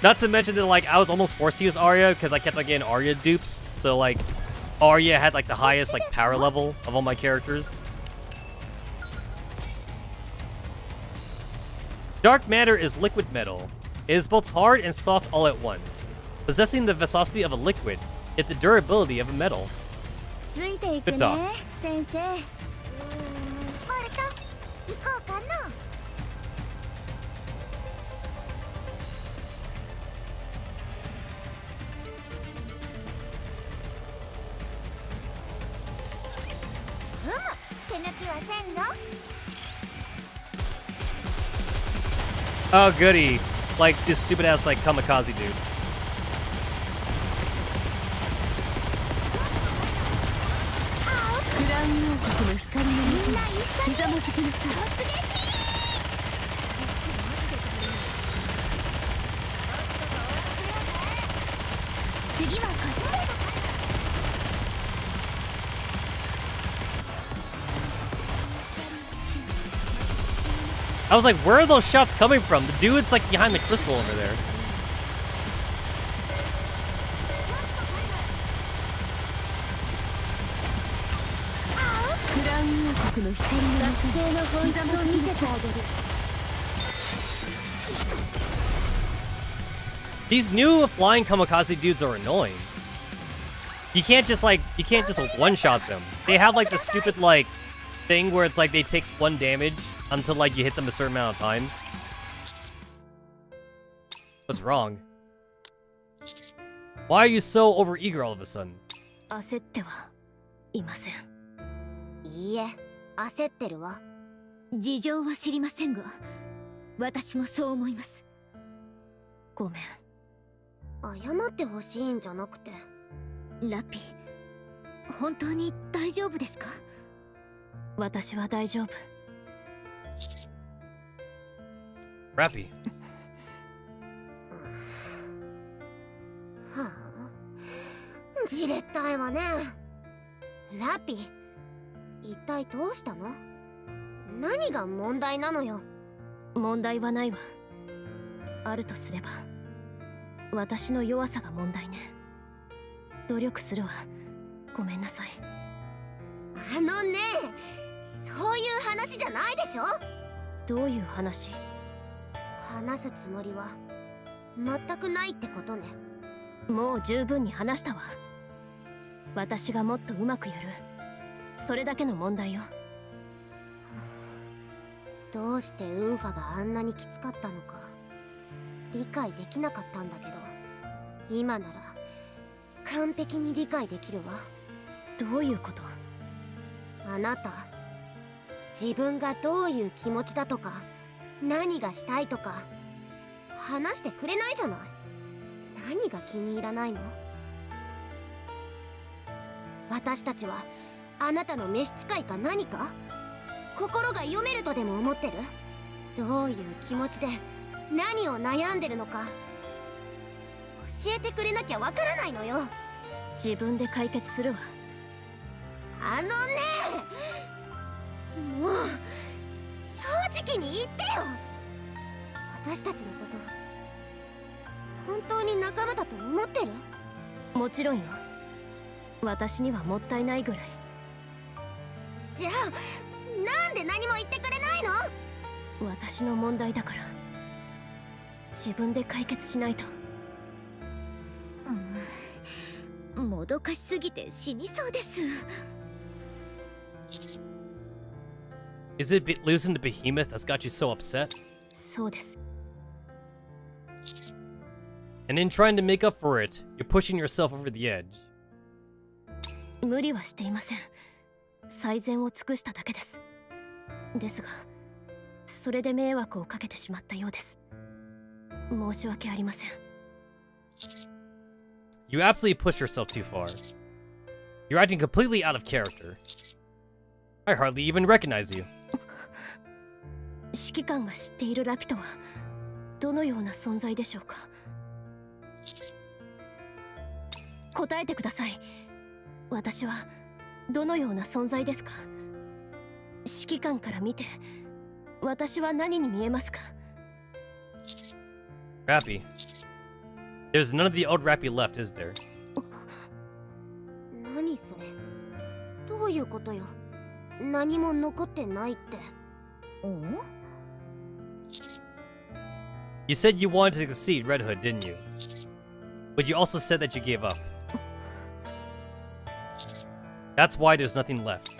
Not to mention that like I was almost forced to use Arya because I kept like getting Arya dupes. So like Arya had like the highest like power level of all my characters. Dark matter is liquid metal. It is both hard and soft all at once, possessing the viscosity of a liquid, yet the durability of a metal. Good talk. Oh goody, like this stupid ass like kamikaze dude. I was like, where are those shots coming from? The dude's like behind the crystal over there. These new flying kamikaze dudes are annoying. You can't just one-shot them. They have like the stupid like thing where it's like they take 1 damage until like you hit them a certain amount of times. What's wrong? Why are you so overeager all of a sudden?
焦ってはいません。
いいえ、焦ってるわ。
事情は知りませんが、私もそう思います。ごめん。
謝ってほしいんじゃなくて。
ラピ、本当に大丈夫ですか？私は大丈夫。
ラピ。
はあ、じれったいわね。ラピ、一体どうしたの？何が問題なのよ。
問題はないわ。あるとすれば私の弱さが問題ね。努力するわ。ごめんなさい。
あのね、そういう話じゃないでしょ。
どういう話？
話すつもりは全くないってことね。
もう十分に話したわ。私がもっとうまくやる、それだけの問題よ。
どうしてウンファがあんなにきつかったのか理解できなかったんだけど、今なら完璧に理解できるわ。
どういうこと？
あなた、自分がどういう気持ちだとか何がしたいとか話してくれないじゃない。何が気に入らないの？私たちはあなたの召使いか何か？心が読めるとでも思ってる？どういう気持ちで何を悩んでるのか教えてくれなきゃわからないのよ。
自分で解決するわ。
あのね、もう正直に言ってよ。私たちのこと本当に仲間だと思ってる？
もちろんよ。私にはもったいないぐらい。
じゃあなんで何も言ってくれないの？
私の問題だから自分で解決しないと。もどかしすぎて死にそうです。
Is it losing to Behemoth that's got you so upset?
そうです。
And in trying to make up for it, you're pushing yourself over the edge.
無理はしていません。最善を尽くしただけです。ですが、それで迷惑をかけてしまったようです。申し訳ありません。
You absolutely pushed yourself too far. You're acting completely out of character. I hardly even recognize you.
指揮官が知っているラピとはどのような存在でしょうか？答えてください。私はどのような存在ですか？指揮官から見て私は何に見えますか？
Rappy. There's none of the old Rappy left, is there?
何それ？どういうことよ？何も残ってないって。
You said you wanted to succeed Red Hood, didn't you? But you also said that you gave up. That's why there's nothing left.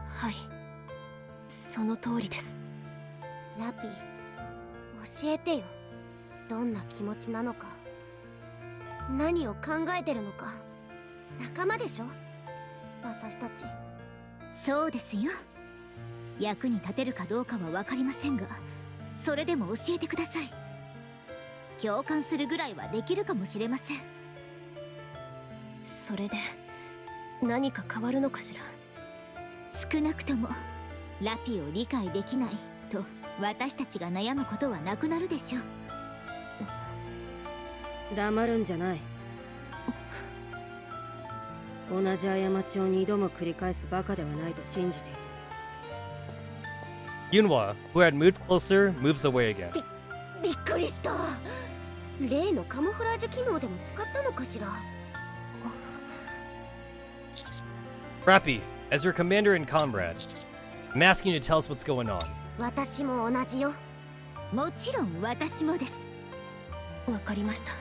はい、その通りです。
ラピ、教えてよ。どんな気持ちなのか、何を考えてるのか。仲間でしょ、私たち。
そうですよ。役に立てるかどうかは分かりませんが、それでも教えてください。共感するぐらいはできるかもしれません。それで何か変わるのかしら。少なくともラピを理解できないと私たちが悩むことはなくなるでしょう。
黙るんじゃない。同じ過ちを2度も繰り返すバカではないと信じている。
Yunhwa, who had moved closer, moves away again.
びっくりした。例のカモフラージュ機能でも使ったのかしら。
Rappy, as your commander and comrade, I'm asking you to tell us what's going on.
私も同じよ。
もちろん私もです。わかりました。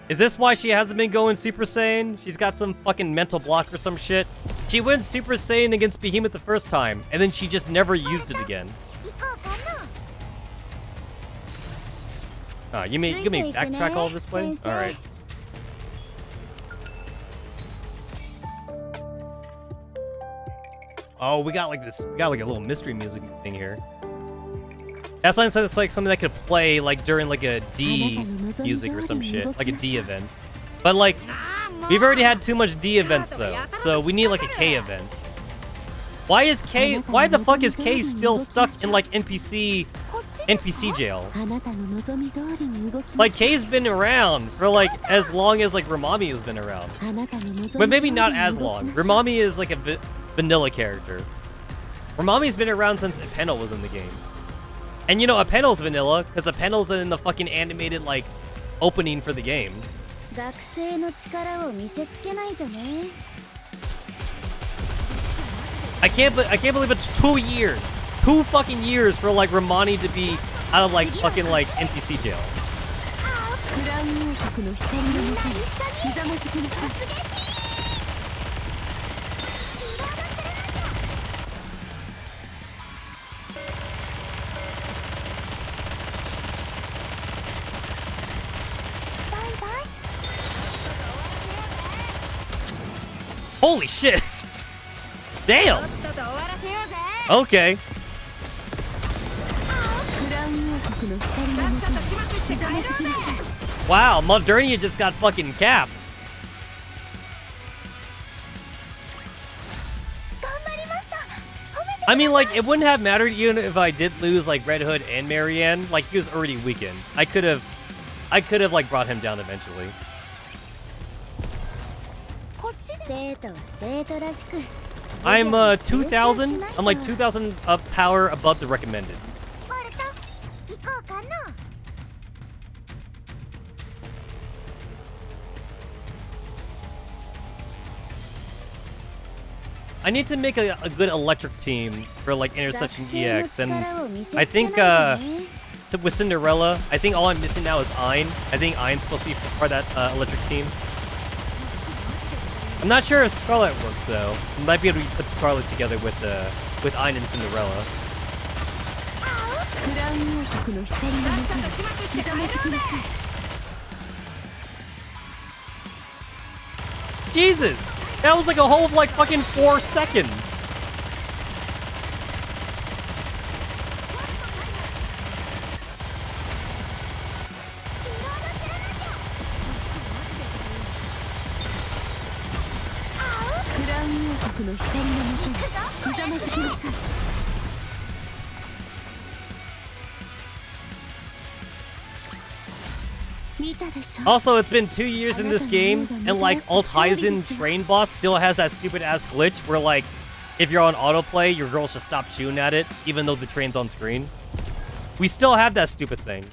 Is this why she hasn't been going Super Saiyan? She's got some fucking mental block or some shit. She went Super Saiyan against Behemoth the first time, and then she just never used it again. You mean backtrack all this way? Alright. Oh, we got like a little mystery music thing here. That sounds like something that could play like during like a D music or some shit, like a D event. But like, we've already had too much D events though, so we need like a K event. Why the fuck is K still stuck in like NPC jail? Like K's been around for like as long as like Ramami has been around. But maybe not as long. Ramami is like a vanilla character. Ramami's been around since Apenel was in the game. And you know, Apenel's vanilla, because Apenel's in the fucking animated, like, opening for the game. I can't believe it's 2 years. 2 fucking years for, like, Ramani to be out of, like, fucking, like, NPC jail. Holy shit! Damn! Okay. Wow, Modernia just got fucking capped. I mean, like, it wouldn't have mattered even if I did lose, like, Red Hood and Marianne. Like, he was already weakened. I could have, like, brought him down eventually. I'm 2,000. I'm like 2,000 power above the recommended. I need to make a good electric team for like Interception EX, and I think with Cinderella, I think all I'm missing now is Ein. I think Ein's supposed to be part of that electric team. I'm not sure if Scarlet works though. We might be able to put Scarlet together with Ein and Cinderella. Jesus! That was like a whole of like fucking 4 seconds! Also, it's been 2 years in this game, and like Alt-Heisen Train Boss still has that stupid ass glitch where like, if you're on autoplay, your girl should stop shooting at it, even though the train's on screen. We still have that stupid thing.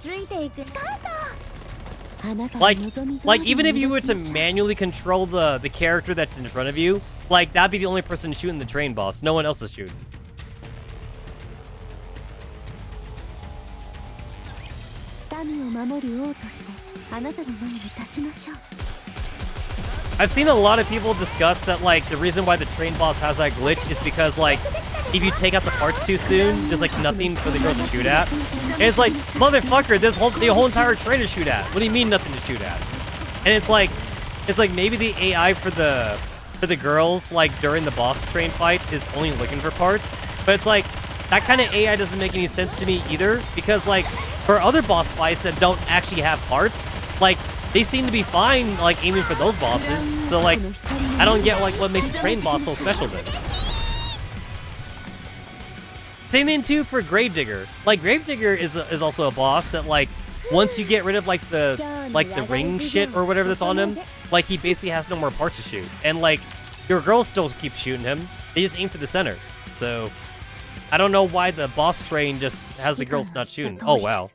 Like even if you were to manually control the character that's in front of you, like that'd be the only person shooting the train boss. No one else is shooting. I've seen a lot of people discuss that like the reason why the train boss has that glitch is because like if you take out the parts too soon, there's like nothing for the girl to shoot at. And it's like, motherfucker, the whole entire train to shoot at. What do you mean nothing to shoot at? And it's like maybe the AI for the girls like during the boss train fight is only looking for parts, but it's like that kind of AI doesn't make any sense to me either, because like for other boss fights that don't actually have parts, like they seem to be fine like aiming for those bosses. So like I don't get like what makes the train boss so special then. Same thing too for Gravedigger. Like Gravedigger is also a boss that like once you get rid of like the ring shit or whatever that's on him, like he basically has no more parts to shoot. And like your girls still keep shooting him. They just aim for the center. So I don't know why the boss train just has the girls not shooting. Oh wow.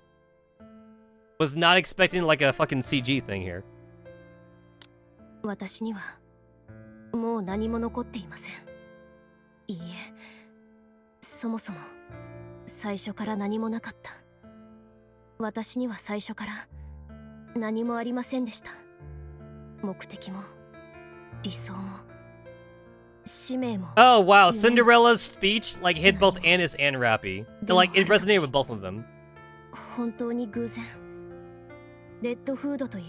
Was not expecting like a fucking CG thing here.
私にはもう何も残っていません。いいえ、そもそも最初から何もなかった。私には最初から何もありませんでした。目的も理想も使命も
Oh wow, Cinderella's speech like hit both Annis and Rappy. Like it resonated with both of them.
本当に偶然レッドフードという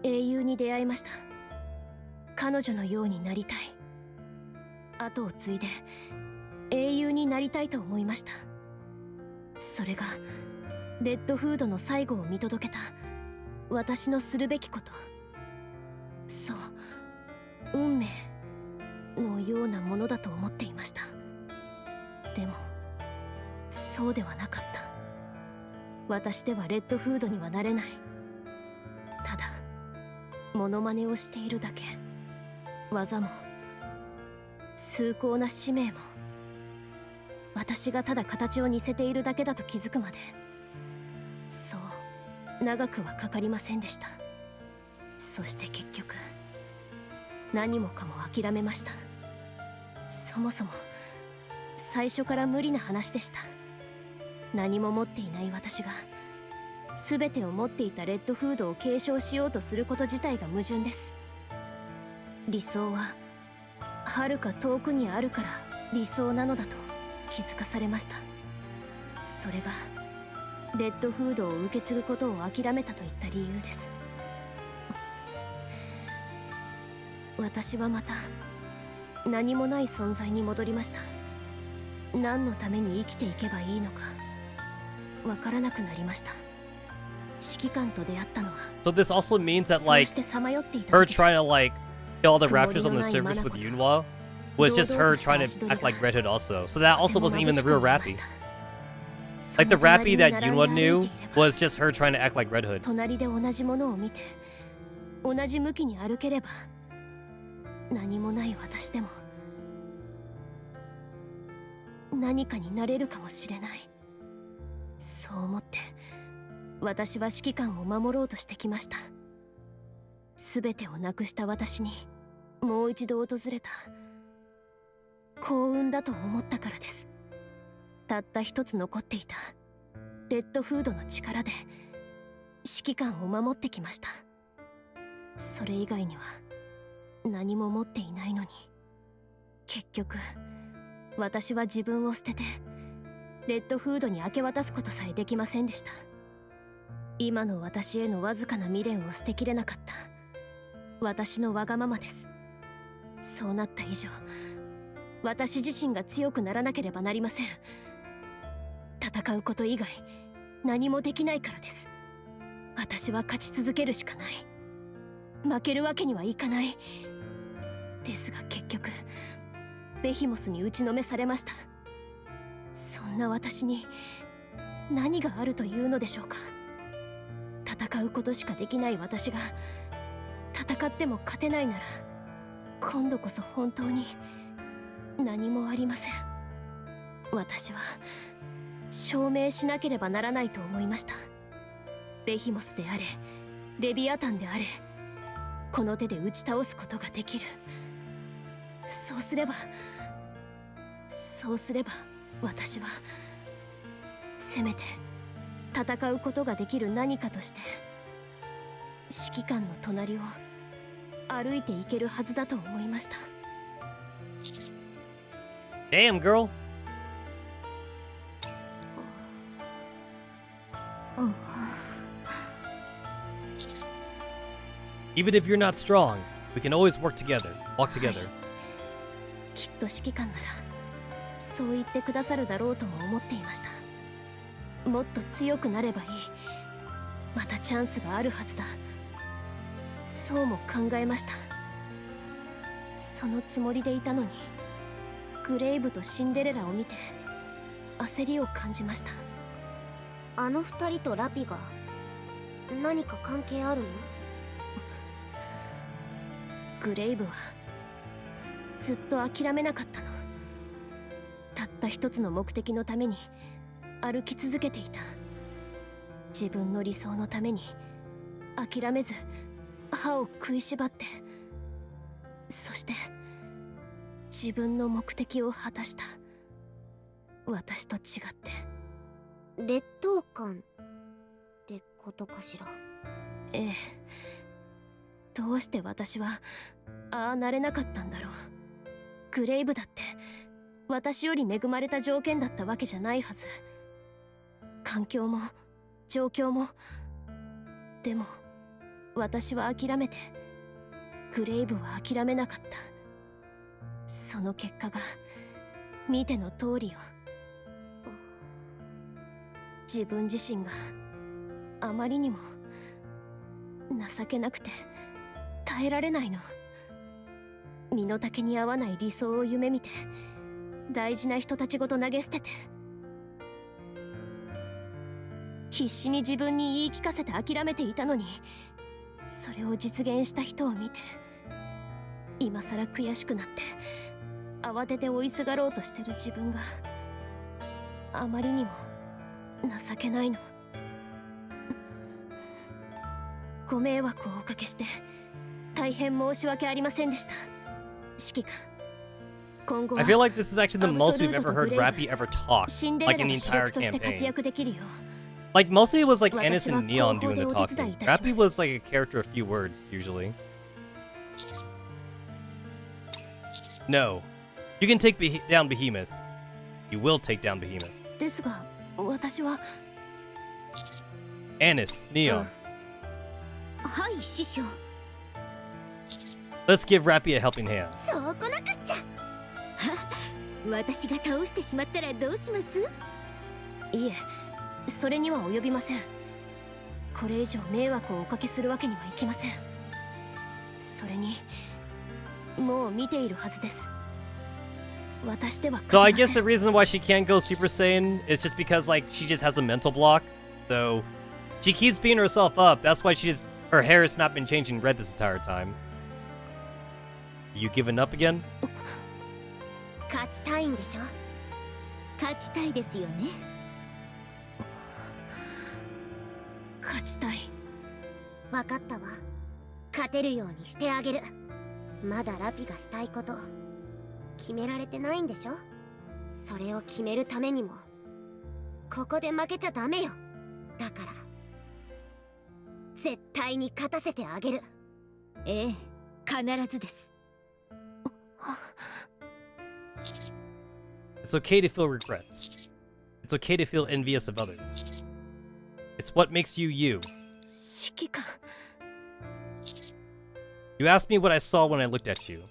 英雄に出会いました。彼女のようになりたい。後を継いで英雄になりたいと思いました。それがレッドフードの最後を見届けた私のするべきこと。そう、運命のようなものだと思っていました。でもそうではなかった。私ではレッドフードにはなれない。ただモノマネをしているだけ。技も崇高な使命も私がただ形を似せているだけだと気づくまで、そう長くはかかりませんでした。そして結局何もかも諦めました。そもそも最初から無理な話でした。何も持っていない私が全てを持っていたレッドフードを継承しようとすること自体が矛盾です。理想は遥か遠くにあるから理想なのだと気づかされました。それがレッドフードを受け継ぐことを諦めたといった理由です。私はまた何もない存在に戻りました。何のために生きていけばいいのかわからなくなりました。指揮官と出会ったのは
So this also means that
そう
like
してさまよっていた
her
時です。
trying to like kill all the raptors on the surface with Yunhwa was just her trying to act like Red Hood also. So that also wasn't even the real Rappy. Like the Rappy that Yunhwa knew was just her trying to act like Red Hood.
隣で同じものを見て同じ向きに歩ければ何もない私でも何かになれるかもしれない。そう思って私は指揮官を守ろうとしてきました。全てをなくした私にもう一度訪れた幸運だと思ったからです。たった一つ残っていたレッドフードの力で指揮官を守ってきました。それ以外には何も持っていないのに、結局私は自分を捨ててレッドフードに明け渡すことさえできませんでした。今の私へのわずかな未練を捨てきれなかった私のわがままです。そうなった以上私自身が強くならなければなりません。戦うこと以外何もできないからです。私は勝ち続けるしかない。負けるわけにはいかない。ですが結局ベヒモスに打ちのめされました。そんな私に何があるというのでしょうか。戦うことしかできない私が戦っても勝てないなら今度こそ本当に何もありません。私は証明しなければならないと思いました。ベヒモスであれレビアタンであれこの手で打ち倒すことができる。そうすれば私はせめて戦うことができる何かとして指揮官の隣を歩いていけるはずだと思いました。
Damn, girl. Even if you're not strong, we can always work together. Walk together.
きっと指揮官ならそう言ってくださるだろうとも思っていました。もっと強くなればいい。またチャンスがあるはずだ。そうも考えました。そのつもりでいたのにグレイブとシンデレラを見て焦りを感じました。
あの二人とラピが何か関係あるの？
グレイブはずっと諦めなかったの。たった一つの目的のために歩き続けていた。自分の理想のために諦めず歯を食いしばって、そして自分の目的を果たした。私と違って
劣等感ってことかしら。
ええ、どうして私はああなれなかったんだろう。グレイブだって私より恵まれた条件だったわけじゃないはず。環境も状況も。でも私は諦めて、グレイブは諦めなかった。その結果が見ての通りよ。自分自身があまりにも情けなくて耐えられないの。身の丈に合わない理想を夢見て、大事な人たちごと投げ捨てて、必死に自分に言い聞かせて諦めていたのに、それを実現した人を見て今さら悔しくなって慌てて追いすがろうとしてる自分があまりにも情けないの。ご迷惑をおかけして大変申し訳ありませんでした。指揮官、今後は
I feel like this is actually the
アブ
most
ソル
we've
ート
ever
と
heard
グレイブ、
Rappy ever talk,
シンデ
like
レ
in
ラ
the
が主
entire
力として活
campaign.
躍できるよ。
Like, mostly it was like
私
Ennis
は
and Neon
後方
doing
で
the
お手伝い
talking.
いたします。
Rappy was like a character of few words, usually. No. You can take down Behemoth. You will take down Behemoth.
ですが私は
Ennis, Neon.
はい師匠。
Let's give Rappy a helping hand.
そうこなくっちゃ。私が倒してしまったらどうします？
いえ、それには及びません。これ以上迷惑をおかけするわけにはいきません。それにもう見ているはずです。私では
So
勝
I
てま
guess
せ
the
ん。
reason why she can't go Super Saiyan is just because like she just has a mental block. So she keeps beating herself up. That's why her hair has not been changing red this entire time. You giving up again?
勝ちたいんでしょ？勝ちたいですよね。
勝ちたい。
わかったわ。勝てるようにしてあげる。まだラピがしたいこと決められてないんでしょ？それを決めるためにもここで負けちゃダメよ。だから絶対に勝たせてあげる。ええ、必ずです。
It's okay to feel regrets. It's okay to feel envious of others. It's what makes you you.
指揮官、
You asked me what I saw when I looked at you.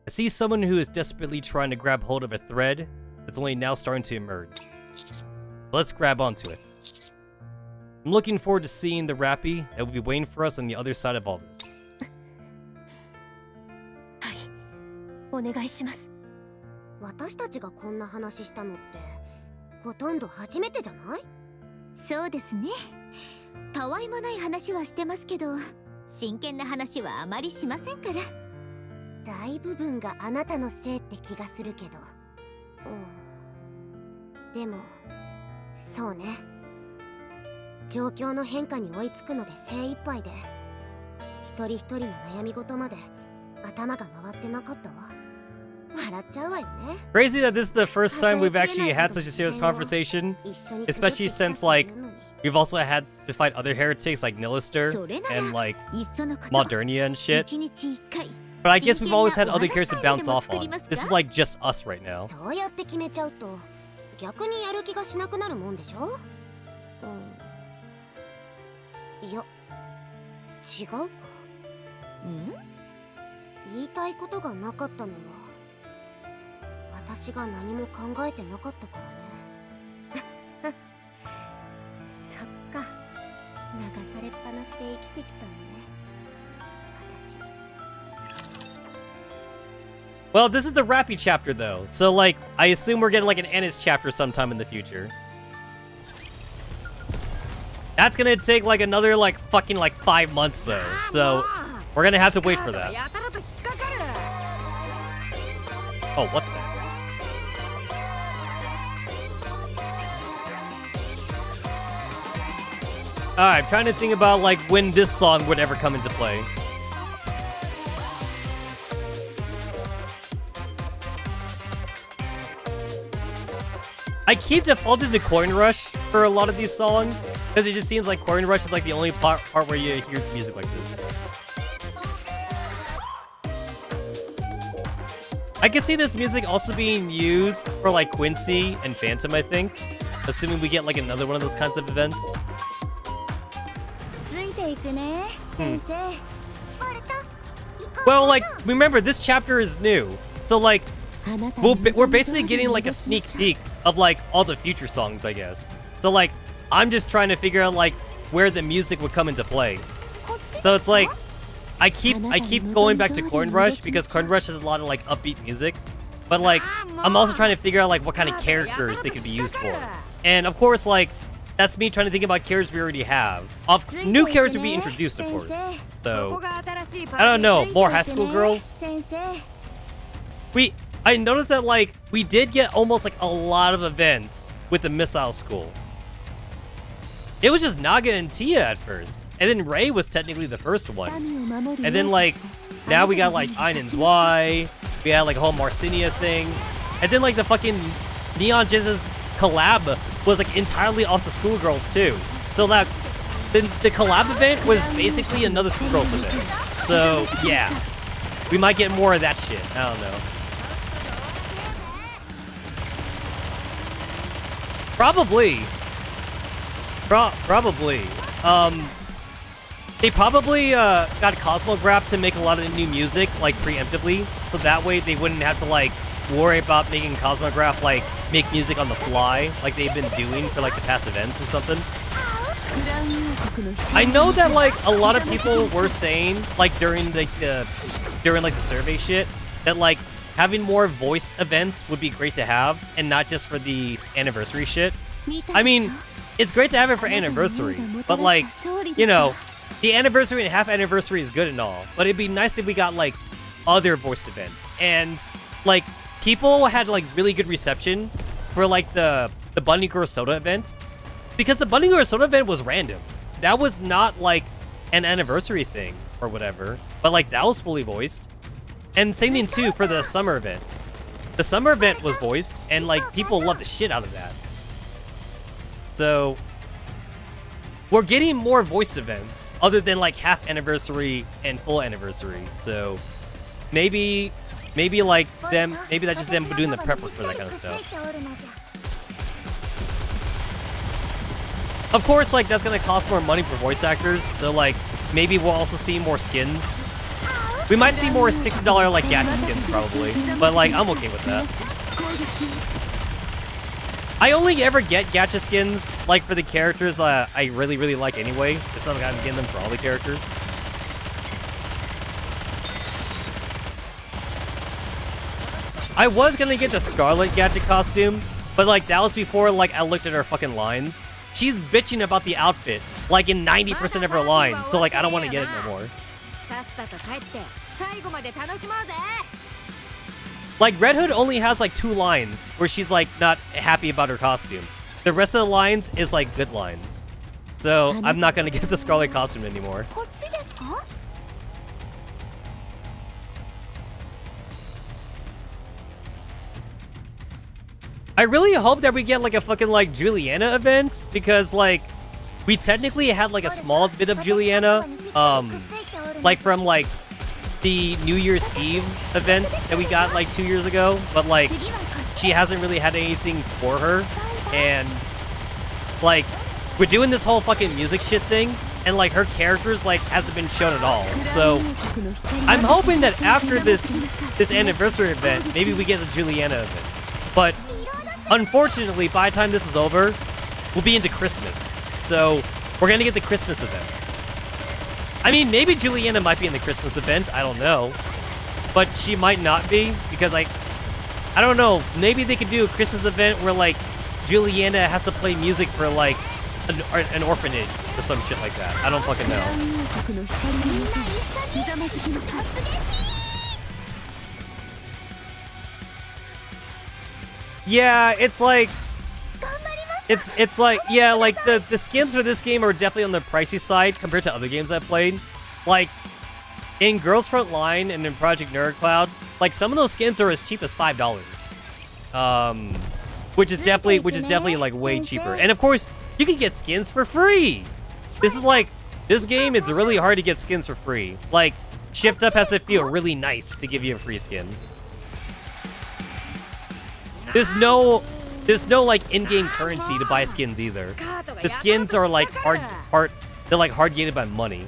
I see someone who is desperately trying to grab hold of a thread that's only now starting to emerge. Let's grab onto it. I'm looking forward to seeing the Rappy that will be waiting for us on the other side of all this.
はい、お願いします。
私たちがこんな話したのってほとんど初めてじゃない？そうですね。たわいもない話はしてますけど、真剣な話はあまりしませんから。大部分があなたのせいって気がするけど。でもそうね。状況の変化に追いつくので精一杯で、一人一人の悩み事まで頭が回ってなかったわ。笑っちゃうわよね。
Crazy that this is the first time we've actually had such a serious conversation, especially since like we've also had to fight other heretics like Nilister and like Modernia and shit. But I guess we've always had other characters to bounce off on. This is like just us right now.
そうやって決めちゃうと逆にやる気がしなくなるもんでしょ？いや、違うか。言いたいことがなかったのは私が何も考えてなかったからね。そっか、流されっぱなしで生きてきたのね、私。
Well, this is the Rappy chapter though, so like I assume we're getting like an Ennis chapter sometime in the future. That's gonna take like another like fucking like 5 months though, so we're gonna have to wait for that. Oh, what the? Alright, I'm trying to think about like when this song would ever come into play. I keep defaulted to Coin Rush for a lot of these songs, because it just seems like Coin Rush is like the only part where you hear music like this. I can see this music also being used for like Quincy and Phantom, I think. Assuming we get like another one of those kinds of events. Well, like, remember, this chapter is new. So, like, we're basically getting like a sneak peek of like all the future songs, I guess. So, like, I'm just trying to figure out like where the music would come into play. So it's like, I keep going back to Corn Rush because Corn Rush has a lot of like upbeat music. But like, I'm also trying to figure out like what kind of characters they could be used for. And of course, like, that's me trying to think about characters we already have. New characters would be introduced, of course. So, I don't know, more high school girls? I noticed that like, we did get almost like a lot of events with the Missile School. It was just Naga and Tia at first. And then Ray was technically the first one. And then like, now we got like Ainen's Y. We had like a whole Marcinia thing. And then like the fucking Neon Jizz's collab was like entirely off the schoolgirls too. So that, the collab event was basically another schoolgirls event. So yeah, we might get more of that shit. I don't know. Probably. Probably. They probably got Cosmograph to make a lot of new music, like, preemptively. So that way they wouldn't have to, like, worry about making Cosmograph, like, make music on the fly, like they've been doing for, like, the past events or something. I know that, like, a lot of people were saying, like, during the survey shit, that, like, having more voiced events would be great to have, and not just for the anniversary shit. I mean, it's great to have it for anniversary, but like, you know, the anniversary and half anniversary is good and all, but it'd be nice if we got like other voiced events. And like, people had like really good reception for like the Bunny Girl Soda event, because the Bunny Girl Soda event was random. That was not like an anniversary thing or whatever, but like that was fully voiced. And same thing too for the summer event. The summer event was voiced, and like people loved the shit out of that. So, we're getting more voice events other than like half anniversary and full anniversary. So, maybe like them, maybe that's just them doing the prep work for that kind of stuff. Of course, like that's gonna cost more money for voice actors. So like, maybe we'll also see more skins. We might see more $60 like gacha skins probably, but like I'm okay with that. I only ever get gacha skins, like, for the characters I really like anyway. It's not like I'm getting them for all the characters. I was gonna get the Scarlet gacha costume, but, like, that was before, like, I looked at her fucking lines. She's bitching about the outfit, like, in 90% of her lines, so, like, I don't want to get it no more. Like, Red Hood only has, like, 2 lines where she's, like, not happy about her costume. The rest of the lines is, like, good lines. So, I'm not gonna get the Scarlet costume anymore. I really hope that we get, like, a fucking, like, Juliana event, because, like, we technically had, like, a small bit of Juliana, like, from, like, the New Year's Eve event that we got like 2 years ago, but like she hasn't really had anything for her, and like we're doing this whole fucking music shit thing, and like her characters like hasn't been shown at all. So I'm hoping that after this anniversary event, maybe we get a Juliana event. But unfortunately, by the time this is over, we'll be into Christmas, so we're gonna get the Christmas event. I mean, maybe Juliana might be in the Christmas event, I don't know. But she might not be, because I don't know, maybe they could do a Christmas event where, like, Juliana has to play music for, like, an orphanage or some shit like that. I don't fucking know. Yeah, it's like... It's like, yeah, like, the skins for this game are definitely on the pricey side compared to other games I've played. Like, in Girls Front Line and in Project Nerd Cloud, like, some of those skins are as cheap as $5. Which is definitely, like, way cheaper. And, of course, you can get skins for free! This is, like, this game, it's really hard to get skins for free. Like, Shift Up has to feel really nice to give you a free skin. There's no like in-game currency to buy skins either. The skins are like they're like hard gated by money.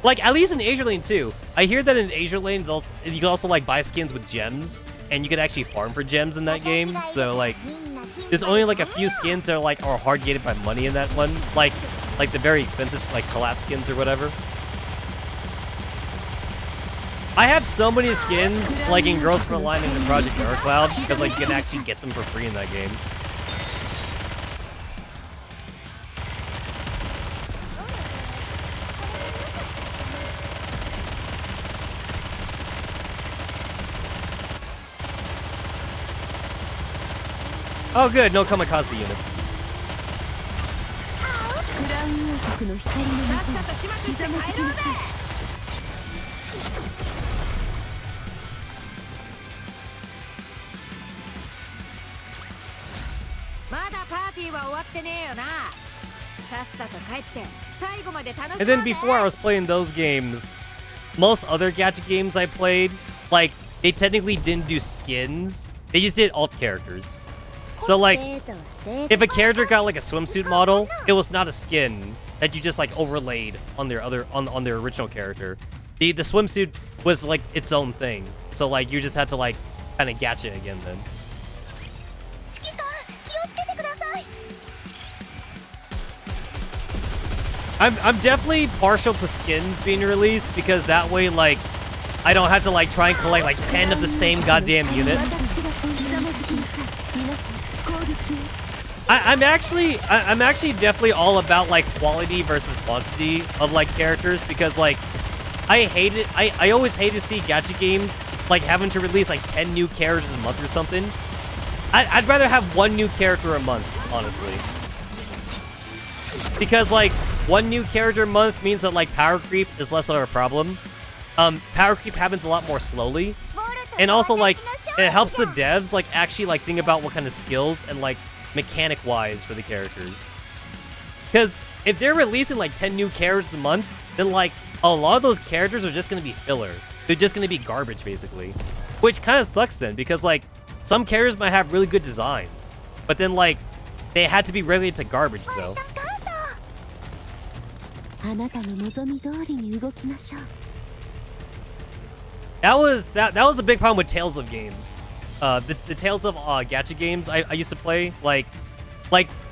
Like at least in Azure Lane too. I hear that in Azure Lane you can also like buy skins with gems, and you can actually farm for gems in that game. So like there's only like a few skins that are hard gated by money in that one. Like the very expensive like collapse skins or whatever. I have so many skins like in Girls for Line and in Project Dark Cloud because like you can actually get them for free in that game. Oh good, no kamikaze unit. And then before I was playing those games, most other gacha games I played, like, they technically didn't do skins. They just did alt characters. So like, if a character got like a swimsuit model, it was not a skin that you just like overlaid on their on their original character. The swimsuit was like its own thing. So like you just had to like kind of gacha it again then. I'm definitely partial to skins being released because that way like I don't have to like try and collect like 10 of the same goddamn unit. I'm actually definitely all about like quality versus quantity of like characters because like I always hate to see gacha games like having to release like 10 new characters a month or something. I'd rather have one new character a month, honestly. Because like one new character a month means that like power creep is less of a problem. Power creep happens a lot more slowly. And also like it helps the devs like actually like think about what kind of skills and like mechanic wise for the characters. Because if they're releasing like 10 new characters a month, then like a lot of those characters are just going to be filler. They're just going to be garbage basically. Which kind of sucks then because like some characters might have really good designs, but then like they had to be relegated to garbage though. That was a big problem with Tales of games. The Tales of gacha games I used to play, like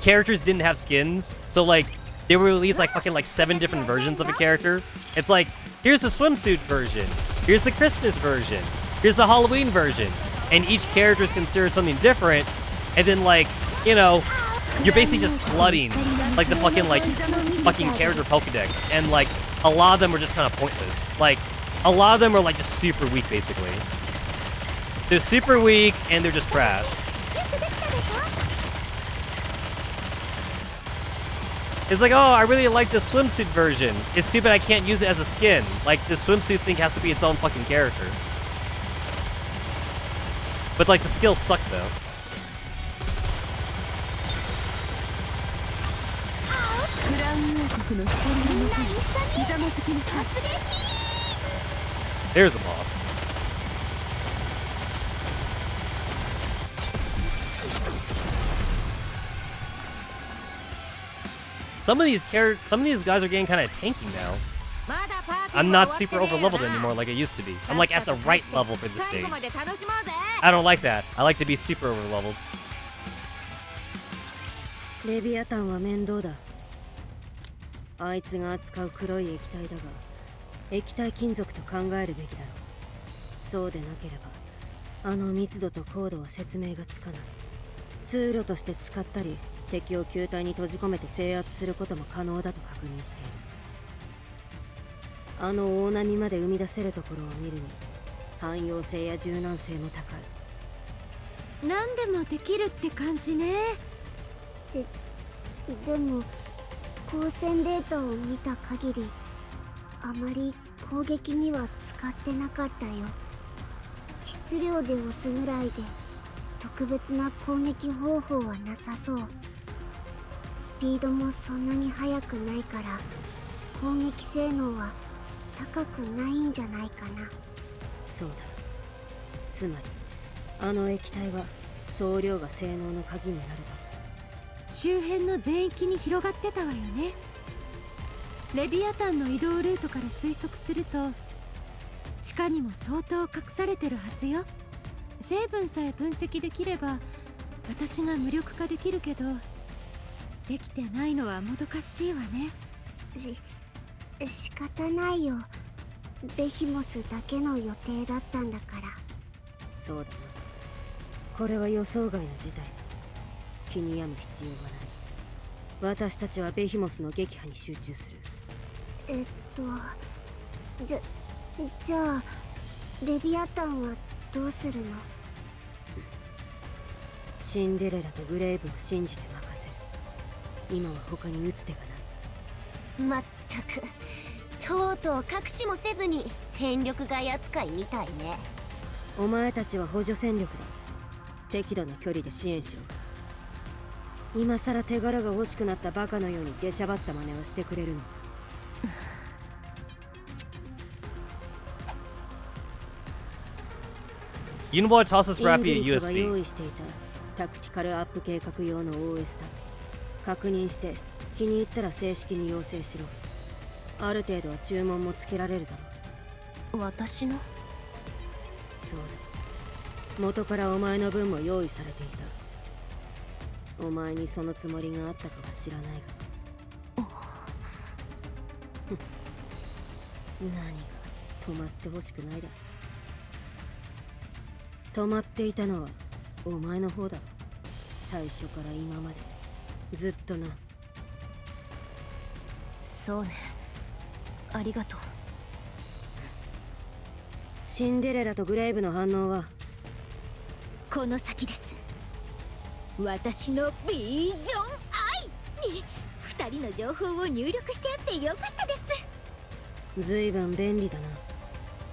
characters didn't have skins, so like they would release like fucking like 7 different versions of a character. It's like, here's the swimsuit version, here's the Christmas version, here's the Halloween version, and each character is considered something different, and then like, you know, you're basically just flooding like the fucking character Pokedex, and like a lot of them are just kind of pointless. Like a lot of them are like just super weak basically. They're super weak and they're just trash. It's like, oh, I really like this swimsuit version. It's too bad I can't use it as a skin. Like this swimsuit thing has to be its own fucking character. But like the skills suck though. There's the boss. Some of these guys are getting kind of tanky now. I'm not super over leveled anymore like I used to be. I'm like at the right level for this stage. I don't like that. I like to be super over leveled.
レビアタンは面倒だ。あいつが扱う黒い液体だが、液体金属と考えるべきだろう。そうでなければ、あの密度と高度は説明がつかない。通路として使ったり、敵を球体に閉じ込めて制圧することも可能だと確認している。あの大波まで生み出せるところを見るに、汎用性や柔軟性も高い。
何でもできるって感じね。
でも光線データを見た限りあまり攻撃には使ってなかったよ。質量で押すぐらいで特別な攻撃方法はなさそう。スピードもそんなに速くないから攻撃性能は高くないんじゃないかな。
そうだ。つまりあの液体は総量が性能の鍵になるだろう。
周辺の全域に広がってたわよね。レビアタンの移動ルートから推測すると地下にも相当隠されてるはずよ。成分さえ分析できれば私が無力化できるけど、できてないのはもどかしいわね。
仕方ないよ。ベヒモスだけの予定だったんだから。
そうだな。これは予想外の事態だ。気に病む必要はない。私たちはベヒモスの撃破に集中する。
じゃあレビアタンはどうするの？
シンデレラとグレイブを信じて任せる。今は他に打つ手がない。
まったく、とうとう隠しもせずに戦力外扱いみたいね。
お前たちは補助戦力だ。適度な距離で支援しろ。今さら手柄が欲しくなったバカのように出しゃばった真似をしてくれるの？You
know what? Toss this Rappy a
イングリッドが
USB.
用意していたタクティカルアップ計画用の OS だ。確認して気に入ったら正式に要請しろ。ある程度は注文もつけられるだろう。
私の？
そうだ。元からお前の分も用意されていた。お前にそのつもりがあったかは知らないが。何が止まってほしくないだ。止まっていたのはお前の方だ。最初から今までずっとな。
そうね、ありがとう。
シンデレラとグレイブの反応は？
この先です。私のビジョンアイに2人の情報を入力してあってよかったです。
ずいぶん便利だな。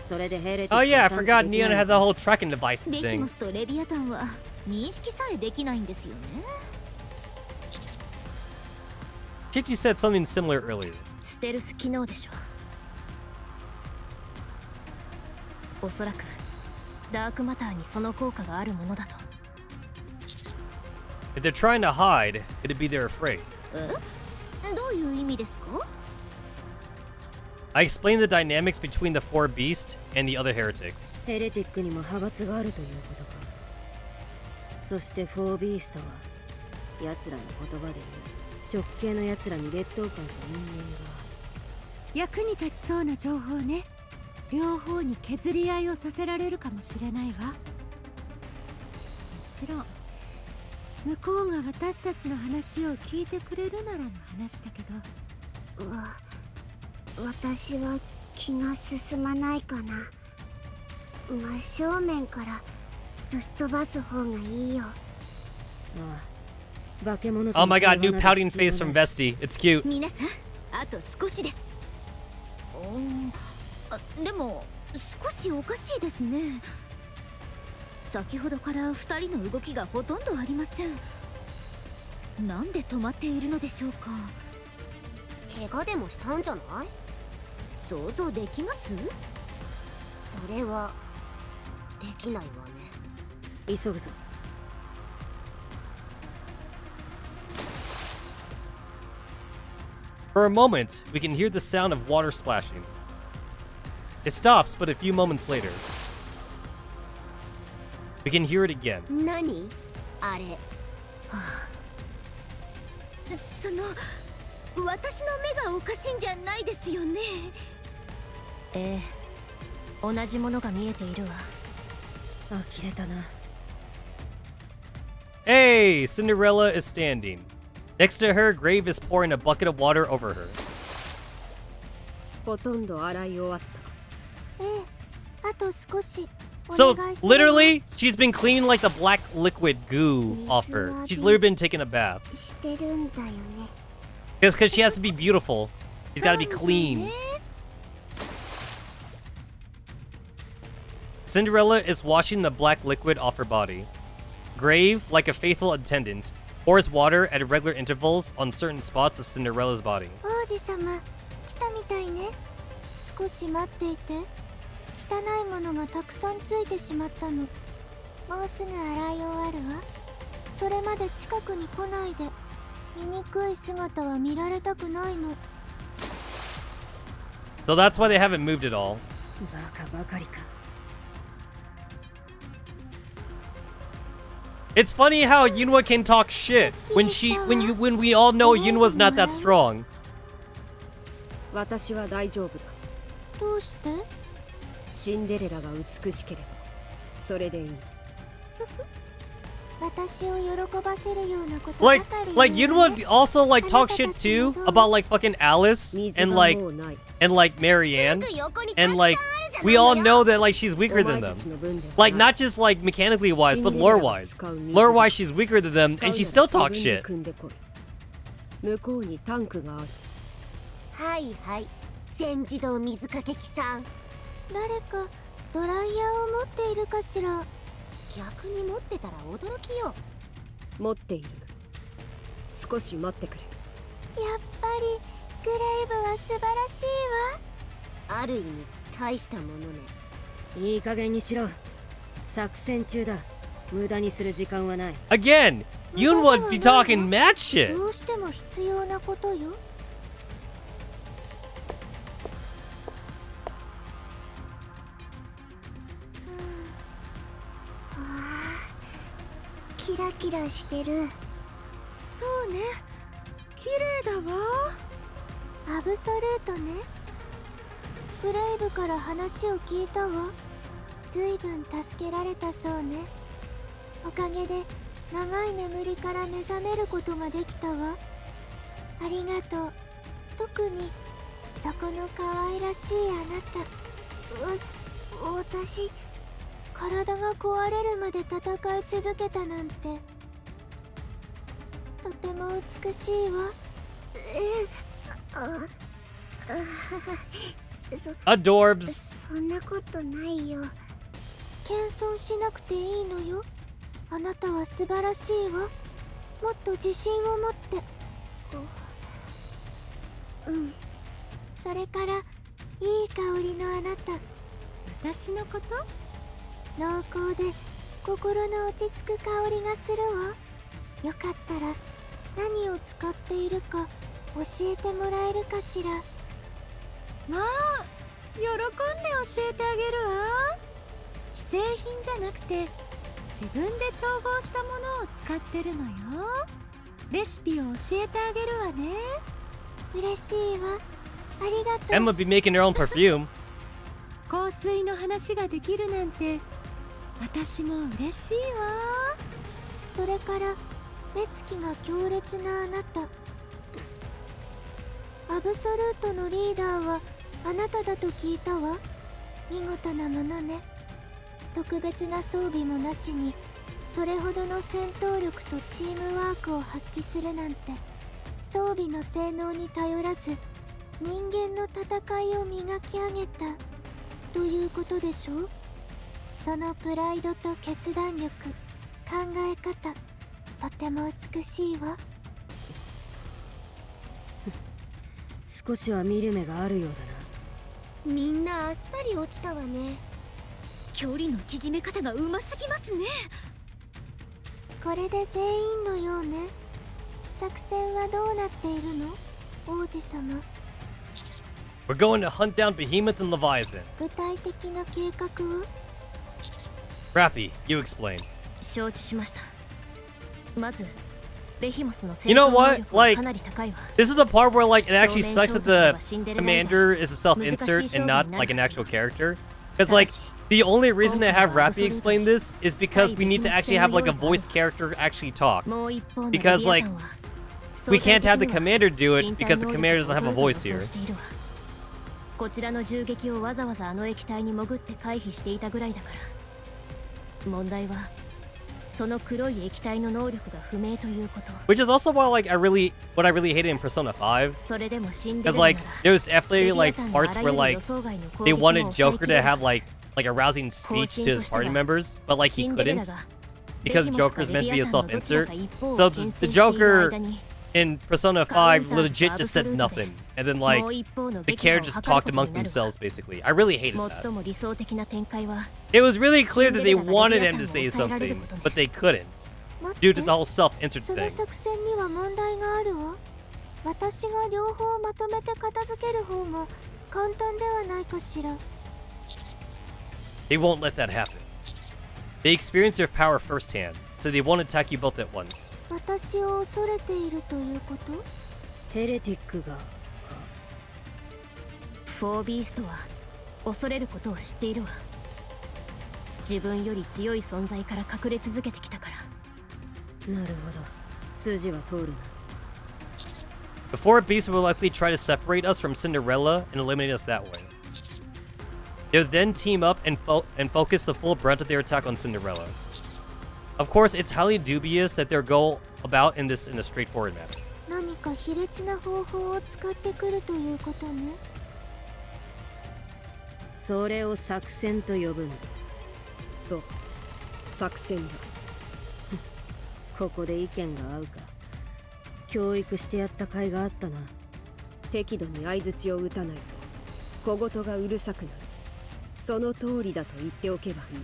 それでヘレティ
Oh
ック
yeah, I
を探知
forgot
できない
Neon had the whole tracking device
ベヒモ
thing.
スとレビアタンは認識さえできないんですよね。
Chichi said something similar earlier.
ステルス機能でしょう。おそらくダークマターにその効果があるものだと。
If they're trying to hide, could it be they're afraid?
どういう意味ですか？
I explained the dynamics between the four beasts and the other heretics.
ヘレティックにも派閥があるということか。そしてフォービーストは奴らの言葉で言う直系の奴らに劣等感と人間がある。
役に立ちそうな情報ね。両方に削り合いをさせられるかもしれないわ。もちろん向こうが私たちの話を聞いてくれるならの話だけど。
私は気が進まないかな。真正面からぶっ飛ばす方がいいよ。
ああ、化け物と
Oh my god, new
会話など
pouting
必要
face
ない
from Vesty. It's cute.
皆さん、あと少しです。でも少しおかしいですね。先ほどから2人の動きがほとんどありません。なんで止まっているのでしょうか。
怪我でもしたんじゃない？
想像できます？
それはできないわね。
急ぐぞ。
For a moment, we can hear the sound of water splashing. It stops, but a few moments later, we can hear it again.
何？あれ。
その私の目がおかしいんじゃないですよね。ええ、同じものが見えているわ。
呆れたな。
Hey, Cinderella is standing. Next to her, Grave is pouring a bucket of water over her.
ほとんど洗い終わった。
あと少し。
So, literally, she's been cleaning like the black liquid goo off her. She's literally been taking a bath.
してるんだよね。
Because she has to be beautiful. She's got to be clean. Cinderella is washing the black liquid off her body. Grave, like a faithful attendant, pours water at regular intervals on certain spots of Cinderella's body.
王子様、来たみたいね。少し待っていて。汚いものがたくさんついてしまったの。
もうすぐ洗い終わるわ。それまで近くに来ないで。醜い姿は見られたくないの。
So that's why they haven't moved at all.
バカばかりか。
It's funny how Yunwa can talk shit when we all know Yunwa's not that strong.
私は大丈夫だ。
どうして？
シンデレラが美しければそれでいい。
私を喜ばせるようなことば
Like
かり
like
言うわね。
Yunwa also like talk shit too about like fucking Alice
水
and
が
like
もうない。
Marianne
すぐ横に
and
たくさん
like
あるじゃない
we all
の
know
よ。
that like she's
お
weaker
前
than
た
them.
ちの分では
Like
ない
not just like mechanically wise, but lore wise. Lore wise she's weaker than them and she still talks shit.
使うなら自分で組んでこい。向こうにタンクがある。
はいはい、全自動水かけ機さん。
誰かドライヤーを持っているかしら。
逆に持ってたら驚きよ。
持っている。少し待ってくれ。
やっぱりグレイブは素晴らしいわ。
ある意味大したものね。
いい加減にしろ。作戦中だ。無駄にする時間はない。
Again, Yunwa be talking mad shit.
どうしても必要なことよ。キラキラしてる。そうね、綺麗だわ。アブソルートね。ブレイブから話を聞いたわ。ずいぶん助けられたそうね。おかげで長い眠りから目覚めることができたわ。ありがとう。特にそこの可愛らしいあなた。私体が壊れるまで戦い続けたなんてとても美しいわ。
Adorbs.
そんなことないよ。謙遜しなくていいのよ。あなたは素晴らしいわ。もっと自信を持って。うん。それからいい香りのあなた。私のこと？濃厚で心の落ち着く香りがするわ。よかったら何を使っているか教えてもらえるかしら。まあ、喜んで教えてあげるわ。既製品じゃなくて自分で調合したものを使ってるのよ。レシピを教えてあげるわね。嬉しいわ。ありがとう。
Emma be making her own perfume.
香水の話ができるなんて私も嬉しいわ。それから目つきが強烈なあなた。アブソルートのリーダーはあなただと聞いたわ。見事なものね。特別な装備もなしにそれほどの戦闘力とチームワークを発揮するなんて、装備の性能に頼らず人間の戦いを磨き上げたということでしょ。そのプライドと決断力、考え方、とても美しいわ。
少しは見る目があるようだな。
みんなあっさり落ちたわね。
距離の縮め方がうますぎますね。
これで全員のようね。作戦はどうなっているの、王子様。
We're going to hunt down Behemoth and Leviathan.
具体的な計画は？
Rappy, you explain.
承知しました。まずベヒモスの
You know
戦闘能
what?
力は
Like,
かなり高いわ。
this is the part where like it actually
少年
sucks that
衝突は
the
シンデレラ以外
commander is a self-insert and not like an actual character. Because like the only reason to have Rappy explain this is because we need to actually have like a voice character actually talk.
もう一方の
Because,
レビア
like,
タンは
We can't have the
相対
commander
的に
do
は
it because the
身体
commander
能
doesn't
力
have a
が
voice
劣る
here.
と予想しているわ。こちらの銃撃をわざわざあの液体に潜って回避していたぐらいだから。問題はその黒い液体の能力が不明ということ。
Which is also why like what I really hated in Persona 5.
それでもシンデレ
Because
ラ
like
なら
there's definitely like
レビアタンのあ
parts
ら
where
ゆる
like
予想外の攻
they
撃も
wanted
抑え
Joker
き
to
れ
have
ず
like a rousing speech to his party members, but like he
シンデレラ
couldn't
が
because
ベヒモスか
Joker's
レ
meant to
ビ
be
ア
a
タンのどちら
self-insert.
か一方を
So
牽
the
制している
Joker
間に
in Persona 5 legit just said nothing. And then like the characters just talked among themselves basically. I really hated that. It was really clear that they wanted him to say something, but they couldn't. Due to the whole self-insert
その
thing.
作戦には問題があるわ。私が両方まとめて片付ける方が簡単ではないかしら。
They won't let that happen. They experience their power firsthand, so they won't attack you both at once.
私を恐れているということ？
ヘレティックが
フォービーストは恐れることを知っているわ。自分より強い存在から隠れ続けてきたから。
なるほど。筋は通るな。
The four beasts will likely try to separate us from Cinderella and eliminate us that way. They'll then team up and focus the full brunt of their attack on Cinderella. Of course, it's highly dubious that they'll go about in a straightforward manner.
何か卑劣な方法を使ってくるということね。
それを作戦と呼ぶんだ。そう、作戦だ。ここで意見が合うか。教育してやった甲斐があったな。適度に相槌を打たないと小言がうるさくなる。その通りだと言っておけばいい。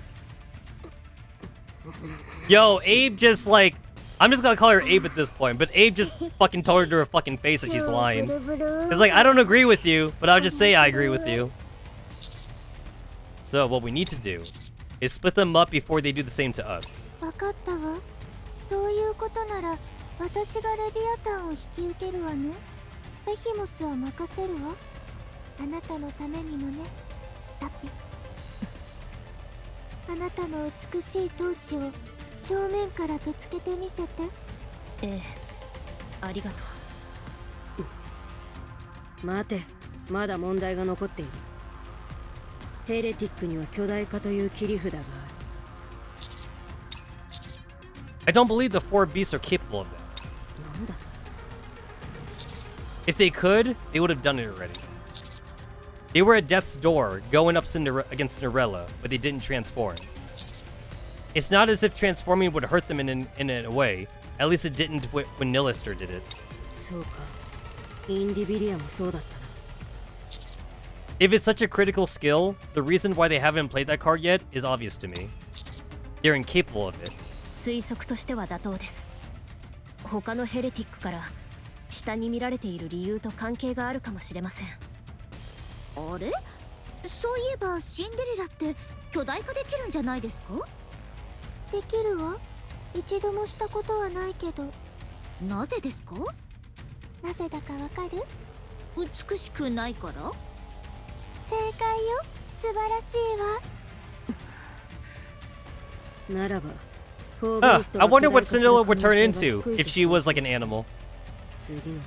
Yo, Abe just like, I'm just gonna call her Abe at this point, but Abe just fucking told her to her fucking face that she's lying. It's like, I don't agree with you, but I'll just say I agree with you. So what we need to do is split them up before they do the same to us.
わかったわ。そういうことなら私がレビアタンを引き受けるわね。ベヒモスは任せるわ。あなたのためにもね、タピ。あなたの美しい闘志を正面からぶつけてみせて。
ええ、ありがと
う。待て、まだ問題が残っている。ヘレティックには巨大化という切り札がある。
I don't believe the four beasts are capable of that.
なんだと？
If they could, they would have done it already. They were at death's door, going up against Cinderella, but they didn't transform. It's not as if transforming would hurt them in a way. At least it didn't when Nilister did it.
そうか。インディビリアもそうだったな。
If it's such a critical skill, the reason why they haven't played that card yet is obvious to me. They're incapable of it.
推測としては妥当です。他のヘレティックから下に見られている理由と関係があるかもしれません。
あれ？そういえばシンデレラって巨大化できるんじゃないですか？できるわ。一度もしたことはないけど。なぜですか？なぜだかわかる？美しくないから？正解よ。素晴らしいわ。
ならば。
I wonder what Cinderella would turn into if she was like an animal.
次の問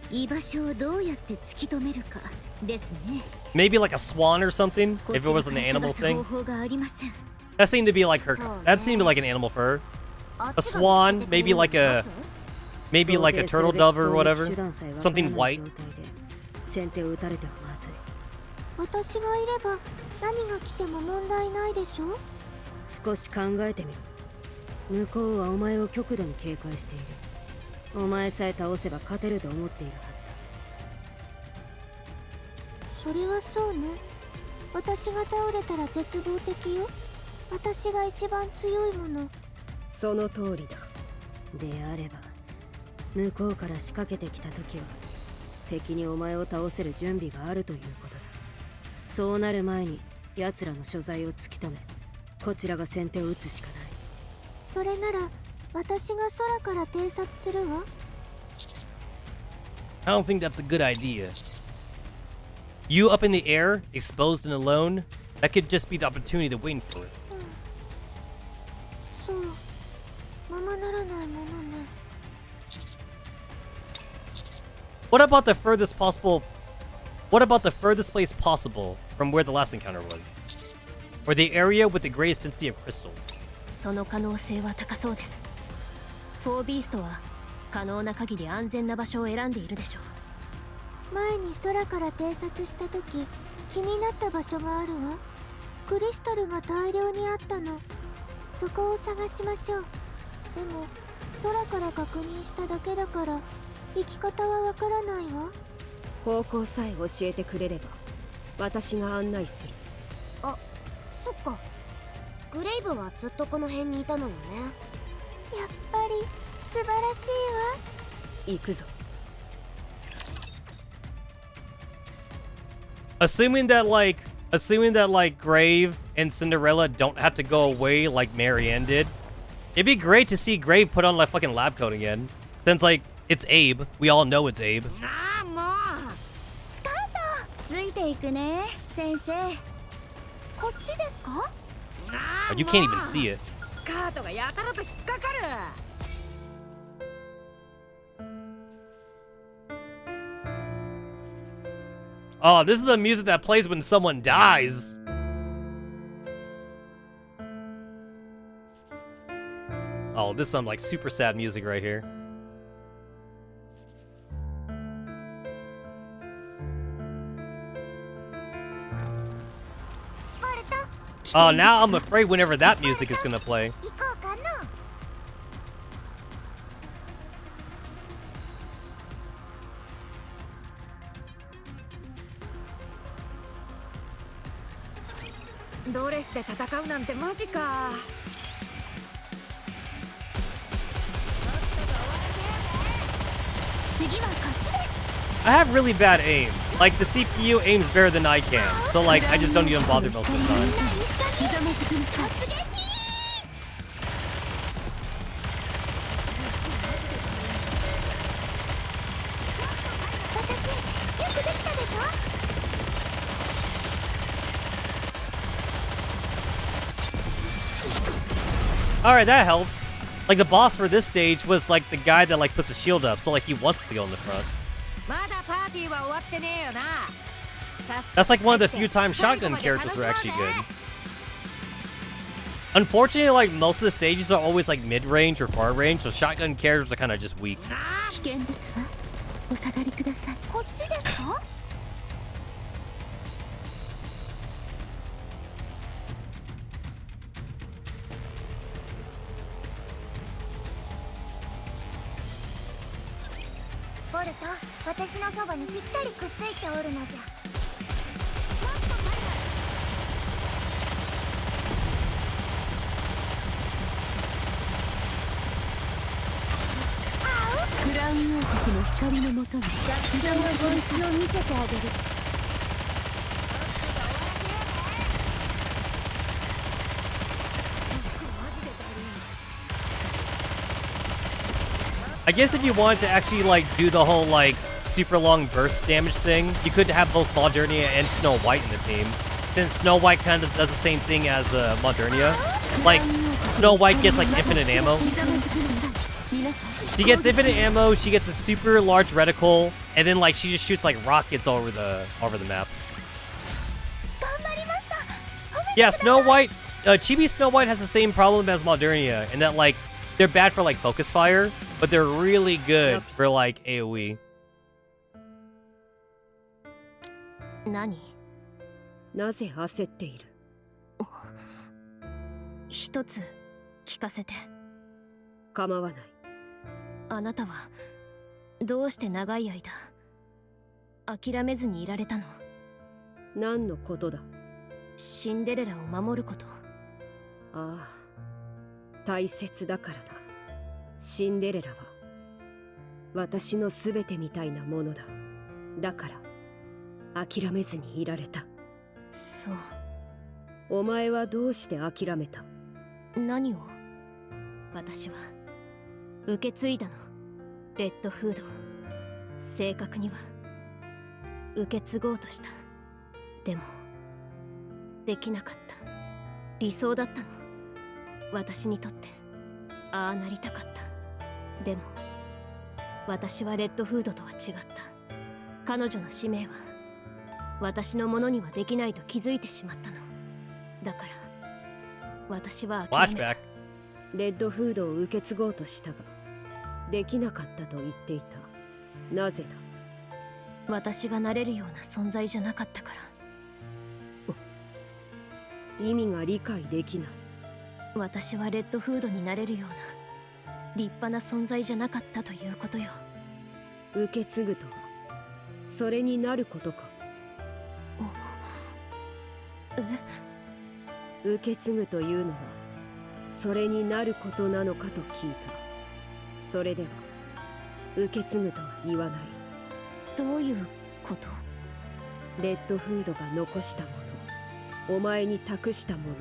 題は
居場所をどうやって突き止めるかですね。
Maybe like a swan or something, if it was an animal thing. That seemed to be like her. That seemed like an animal for her. A swan, maybe like a turtle dove or whatever. Something white.
先手を打たれてはまずい。
私がいれば何が来ても問題ないでしょ。
少し考えてみろ。向こうはお前を極度に警戒している。お前さえ倒せば勝てると思っているはずだ。
それはそうね。私が倒れたら絶望的よ。私が一番強いもの。
その通りだ。であれば向こうから仕掛けてきた時は敵にお前を倒せる準備があるということだ。そうなる前に奴らの所在を突き止め、こちらが先手を打つしかない。
それなら私が空から偵察するわ。
I don't think that's a good idea. You up in the air, exposed and alone, that could just be the opportunity to wait for it.
そう、ままならないものね。
What about the furthest place possible from where the last encounter was? Or the area with the greatest density of crystals?
その可能性は高そうです。フォービーストは可能な限り安全な場所を選んでいるでしょう。
前に空から偵察した時、気になった場所があるわ。クリスタルが大量にあったの。そこを探しましょう。でも
空から確認しただけだから行き方はわからないわ。
方向さえ教えてくれれば私が案内する。
あ、そっか。グレイブはずっとこの辺にいたのよね。
やっぱり素晴らしいわ。
行くぞ。
Assuming that like Grave and Cinderella don't have to go away like Marianne did, it'd be great to see Grave put on like fucking lab coat again. Since like it's Abe, we all know it's Abe.
ああもう
スカートついていくね先生。こっちですか？
But you can't even see it.
スカートがやたらと引っかかる。
Oh, this is the music that plays when someone dies. Oh, this is some like super sad music right here. Oh, now I'm afraid whenever that music is gonna play.
行こうかな。
ドレスで戦うなんてマジか。
I have really bad aim. Like, the CPU aims better than I can. So, like, I just don't even bother most of the time. Alright, that helped. Like, the boss for this stage was, like, the guy that, like, puts a shield up. So, like, he wants to go in the front. That's, like, one of the few times shotgun characters were actually good. Unfortunately, like, most of the stages are always, like, mid-range or far-range. So, shotgun characters are kind of just weak.
こっちですか？ボルト、私のそばにぴったりくっついておるのじゃ。
クラウン王国の光のもとに
自分の本質を見せてあげる。
I guess if you wanted to actually, like, do the whole, like, super long burst damage thing, you could have both Modernia and Snow White in the team. Since Snow White kind of does the same thing as Modernia. Like, Snow White gets, like, infinite ammo. She gets infinite ammo, she gets a super large reticle, and then, like, she just shoots, like, rockets all over the map. Yeah, Snow White, Chibi Snow White has the same problem as Modernia, in that, like, they're bad for, like, focus fire, but they're really good for, like, AoE.
何？
なぜ焦っている？
一つ聞かせて。
構わない。
あなたはどうして長い間諦めずにいられたの？
何のことだ？
シンデレラを守ること。
ああ、大切だからだ。シンデレラは私のすべてみたいなものだ。だから諦めずにいられた。
そう。
お前はどうして諦めた？
何を？私は受け継いだの。レッドフードを。正確には受け継ごうとした。でもできなかった。理想だったの。私にとってああなりたかった。でも私はレッドフードとは違った。彼女の使命は私のものにはできないと気づいてしまったの。だから私は諦めた。
レッドフードを受け継ごうとしたができなかったと言っていた。なぜだ？
私がなれるような存在じゃなかったから。
意味が理解できない。
私はレッドフードになれるような立派な存在じゃなかったということよ。
受け継ぐとはそれになることか。受け継ぐというのはそれになることなのかと聞いた。それでは受け継ぐとは言わない。
どういうこと？
レッドフードが残したもの、お前に託したもの、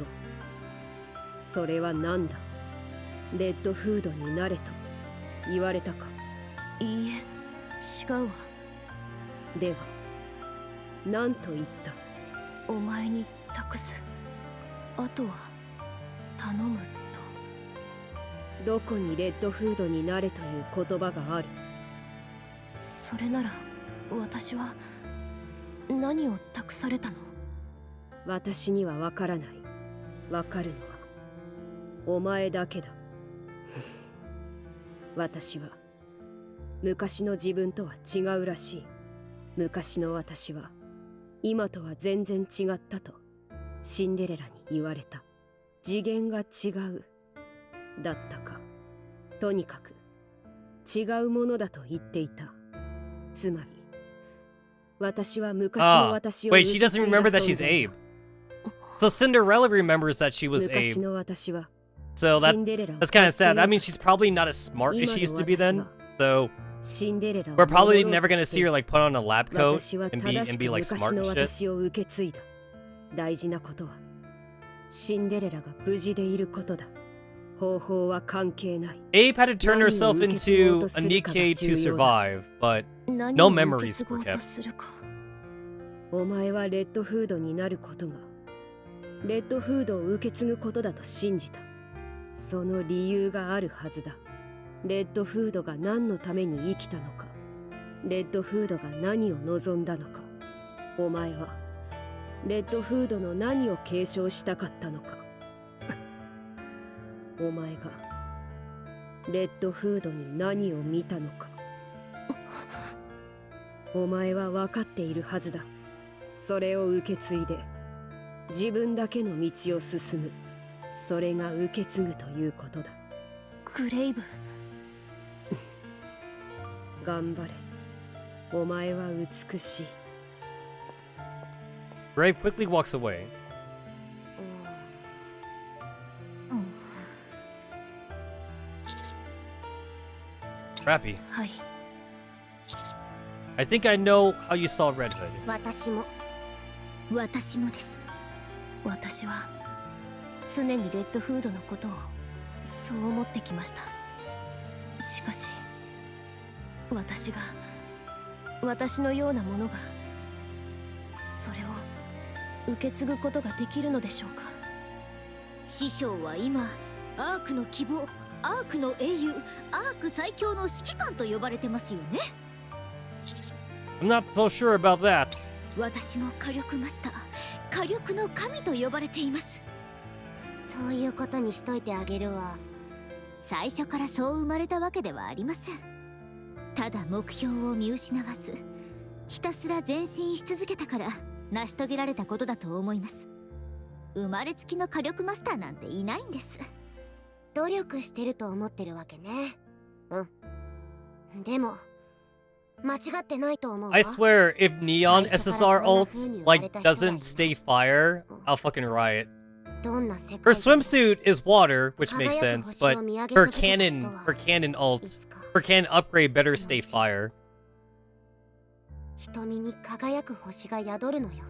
それは何だ？レッドフードになれと言われたか？
いいえ、違うわ。
では何と言った？
お前に託す、あとは頼むと。
どこにレッドフードになれという言葉がある？
それなら私は何を託されたの？
私にはわからない。わかるのはお前だけだ。私は昔の自分とは違うらしい。昔の私は今とは全然違ったとシンデレラに言われた。次元が違うだったか。とにかく違うものだと言っていた。つまり私は昔の私を
Wait, she doesn't remember that she's Abe. So Cinderella remembers that she was
昔
Abe.
の私は
So
シンデレラを
that's kind of sad. That means she's probably not as smart as she used to be then. So
シンデレラを
we're probably
守ろう
never
と
gonna
して
see her like put on a lab coat
私は
and
正
be
しく
like
昔
smart
の
and shit.
私を受け継いだ。大事なことはシンデレラが無事でいることだ。方法は関係ない。
Abe had to turn herself into a Nikke to survive, but no memories were kept.
お前はレッドフードになることがレッドフードを受け継ぐことだと信じた。その理由があるはずだ。レッドフードが何のために生きたのか、レッドフードが何を望んだのか、お前はレッドフードの何を継承したかったのか。お前がレッドフードに何を見たのか。お前は分かっているはずだ。それを受け継いで自分だけの道を進む。それが受け継ぐということだ。
グレイブ。
頑張れ。お前は美しい。
Ray quickly walks away. Rappy,
はい。
I think I know how you saw Red Hood.
私もです。
私は常にレッドフードのことをそう思ってきました。しかし私のようなものがそれを受け継ぐことができるのでしょうか。
師匠は今アークの希望、アークの英雄、アーク最強の指揮官と呼ばれてますよね。
I'm not so sure about that.
私も火力マスター、火力の神と呼ばれています。
そういうことにしといてあげるわ。
最初からそう生まれたわけではありません。ただ目標を見失わずひたすら前進し続けたから成し遂げられたことだと思います。生まれつきの火力マスターなんていないんです。
努力してると思ってるわけね。うん。でも間違ってないと思うわ。
I swear, if Neon SSR ult like doesn't stay fire, I'll fucking riot.
どんな世界
Her swimsuit is water, which makes sense, but her cannon ult, her cannon upgrade better stay fire.
瞳に輝く星が宿るのよ。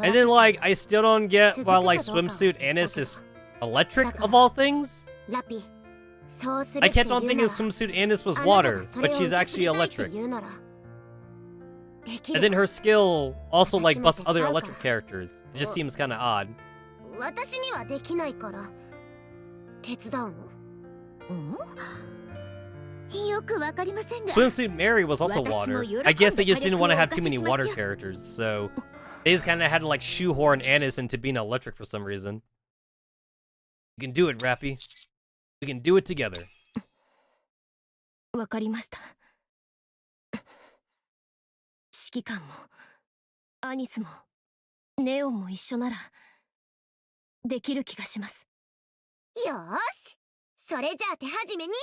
And then like, I still don't get why like swimsuit Annis is electric of all things.
ラピ、そうする
I
って
kept
言
on
う
thinking
なら
swimsuit Annis was
あなたが
water,
それ
but
を
she's
受け継
actually
ぎたいって
electric.
言うならでき
And
る
then her skill also like busts other
私も
electric characters. It just seems kind of odd.
私にはできないから手伝うの。
よくわかりませんが、
Swimsuit Mary was also water. I guess they just didn't want to have too many water characters, so they just kind of had to like shoehorn Annis into being electric for some reason. You can do it, Rappy. We can do it together.
わかりました。指揮官もアニスもネオンも一緒ならできる気がします。
よーし、それじゃあ手始めに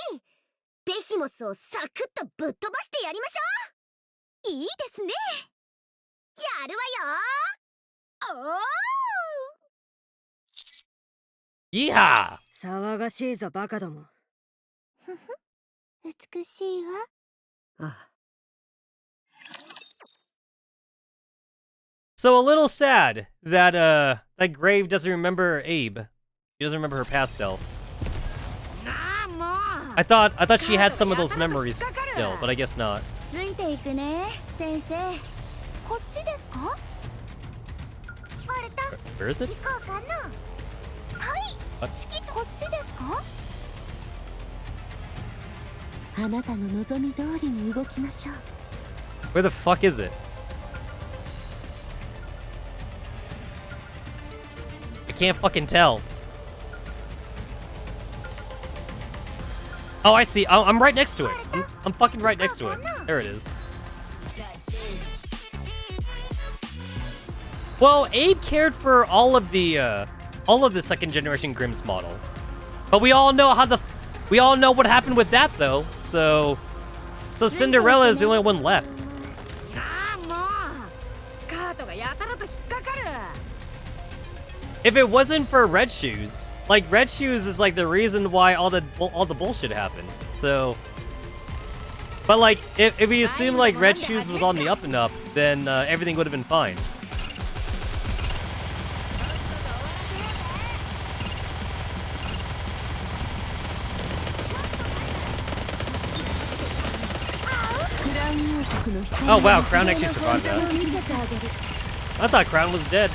ベヒモスをサクッとぶっ飛ばしてやりましょう。いいですね。やるわよ。
いや
騒がしいぞバカども。
美しいわ。
ああ。
So a little sad that that Grave doesn't remember Abe. She doesn't remember her past self. I thought she had some of those memories still, but I guess not.
ついていくね、先生。こっちですか？バルタ。
Where is it?
行こうかな。はい。
What?
こっちですか？
あなたの望み通りに動きましょう。
Where the fuck is it? I can't fucking tell. Oh, I see. I'm right next to it. I'm fucking right next to it. There it is. Well, Abe cared for all of the second generation Grimm's model, but we all know what happened with that though. So Cinderella is the only one left. If it wasn't for Red Shoes, like Red Shoes is like the reason why all the bullshit happened. So, but like if we assume like Red Shoes was on the up and up, then everything would have been fine. Oh wow, Crown actually survived that. I thought Crown was dead.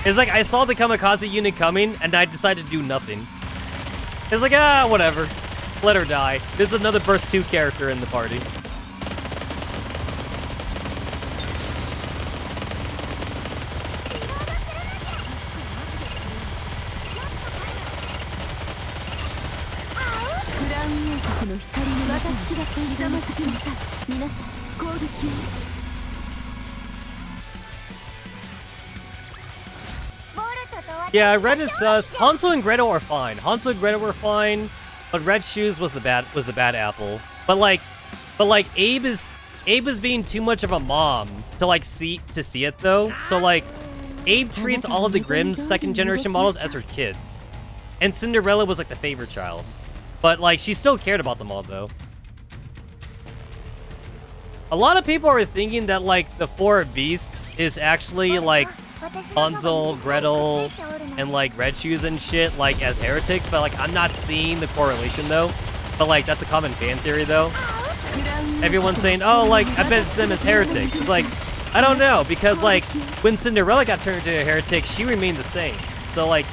It's like I saw the kamikaze unit coming and I decided to do nothing. It's like, whatever. Let her die. There's another Burst 2 character in the party. Yeah, Red is sus. Hansel and Gretel are fine. Hansel and Gretel were fine, but Red Shoes was the bad apple. But like Abe is being too much of a mom to see it though. So like Abe treats all of the Grimm's second generation models as her kids. And Cinderella was like the favorite child. But like she still cared about them all though. A lot of people are thinking that like the four Beast is actually like Hansel, Gretel, and like Red Shoes and shit like as heretics, but like I'm not seeing the correlation though. But like that's a common fan theory though. Everyone's saying, oh, like I bet it's them as heretics. It's like I don't know, because like when Cinderella got turned into a heretic, she remained the same. So like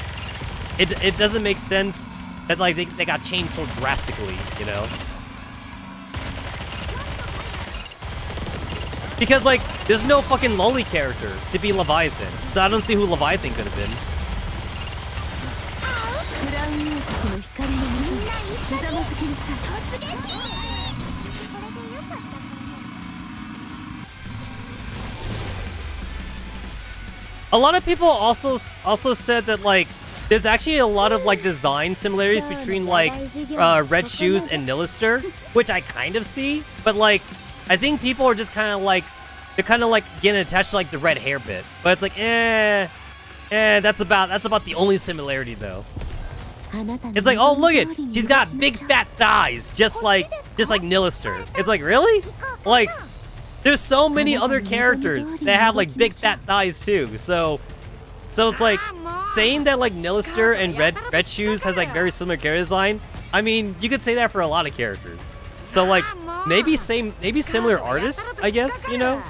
it doesn't make sense that like they got changed so drastically, you know? Because, like, there's no fucking lolly character to be Leviathan. So I don't see who Leviathan could have been. A lot of people also said that, like, there's actually a lot of, like, design similarities between, like, Red Shoes and Nilister, which I kind of see. But, like, I think people are just kind of like, they're kind of like getting attached to like the red hair bit, but it's like, that's about the only similarity though. It's like, oh look it, she's got big fat thighs, just like Nilister. It's like, really? Like, there's so many other characters that have like big fat thighs too. So it's like saying that like Nilister and Red Shoes has like very similar character design. I mean, you could say that for a lot of characters. So like maybe similar artists, I guess, you know?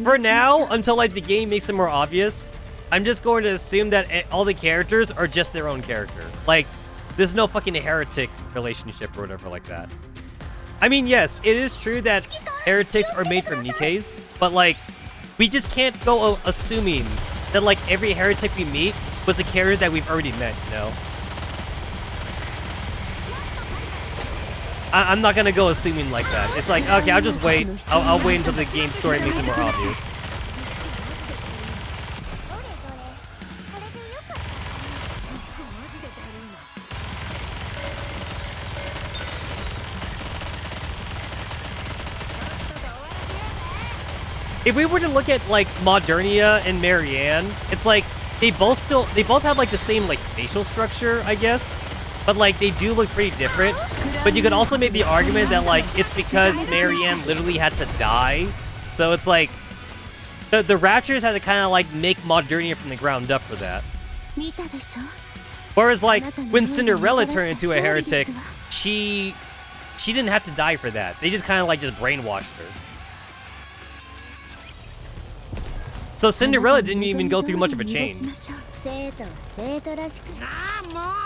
For now, until like the game makes it more obvious, I'm just going to assume that all the characters are just their own character. Like, there's no fucking heretic relationship or whatever like that. I mean, yes, it is true that heretics are made from Nikkes, but like, we just can't go assuming that like every heretic we meet was a character that we've already met, you know? I'm not gonna go assuming like that. It's like, okay, I'll just wait. I'll wait until the game story makes it more obvious. if we were to look at like Modernia and Marianne, it's like they both have like the same like facial structure, I guess, but like they do look pretty different. But you could also make the argument that like it's because Marianne literally had to die, so it's like the Raptures had to kind of like make Modernia from the ground up for that. Whereas like when Cinderella turned into a heretic, she didn't have to die for that. They just kind of like just brainwashed her. So Cinderella didn't even go through much of a change.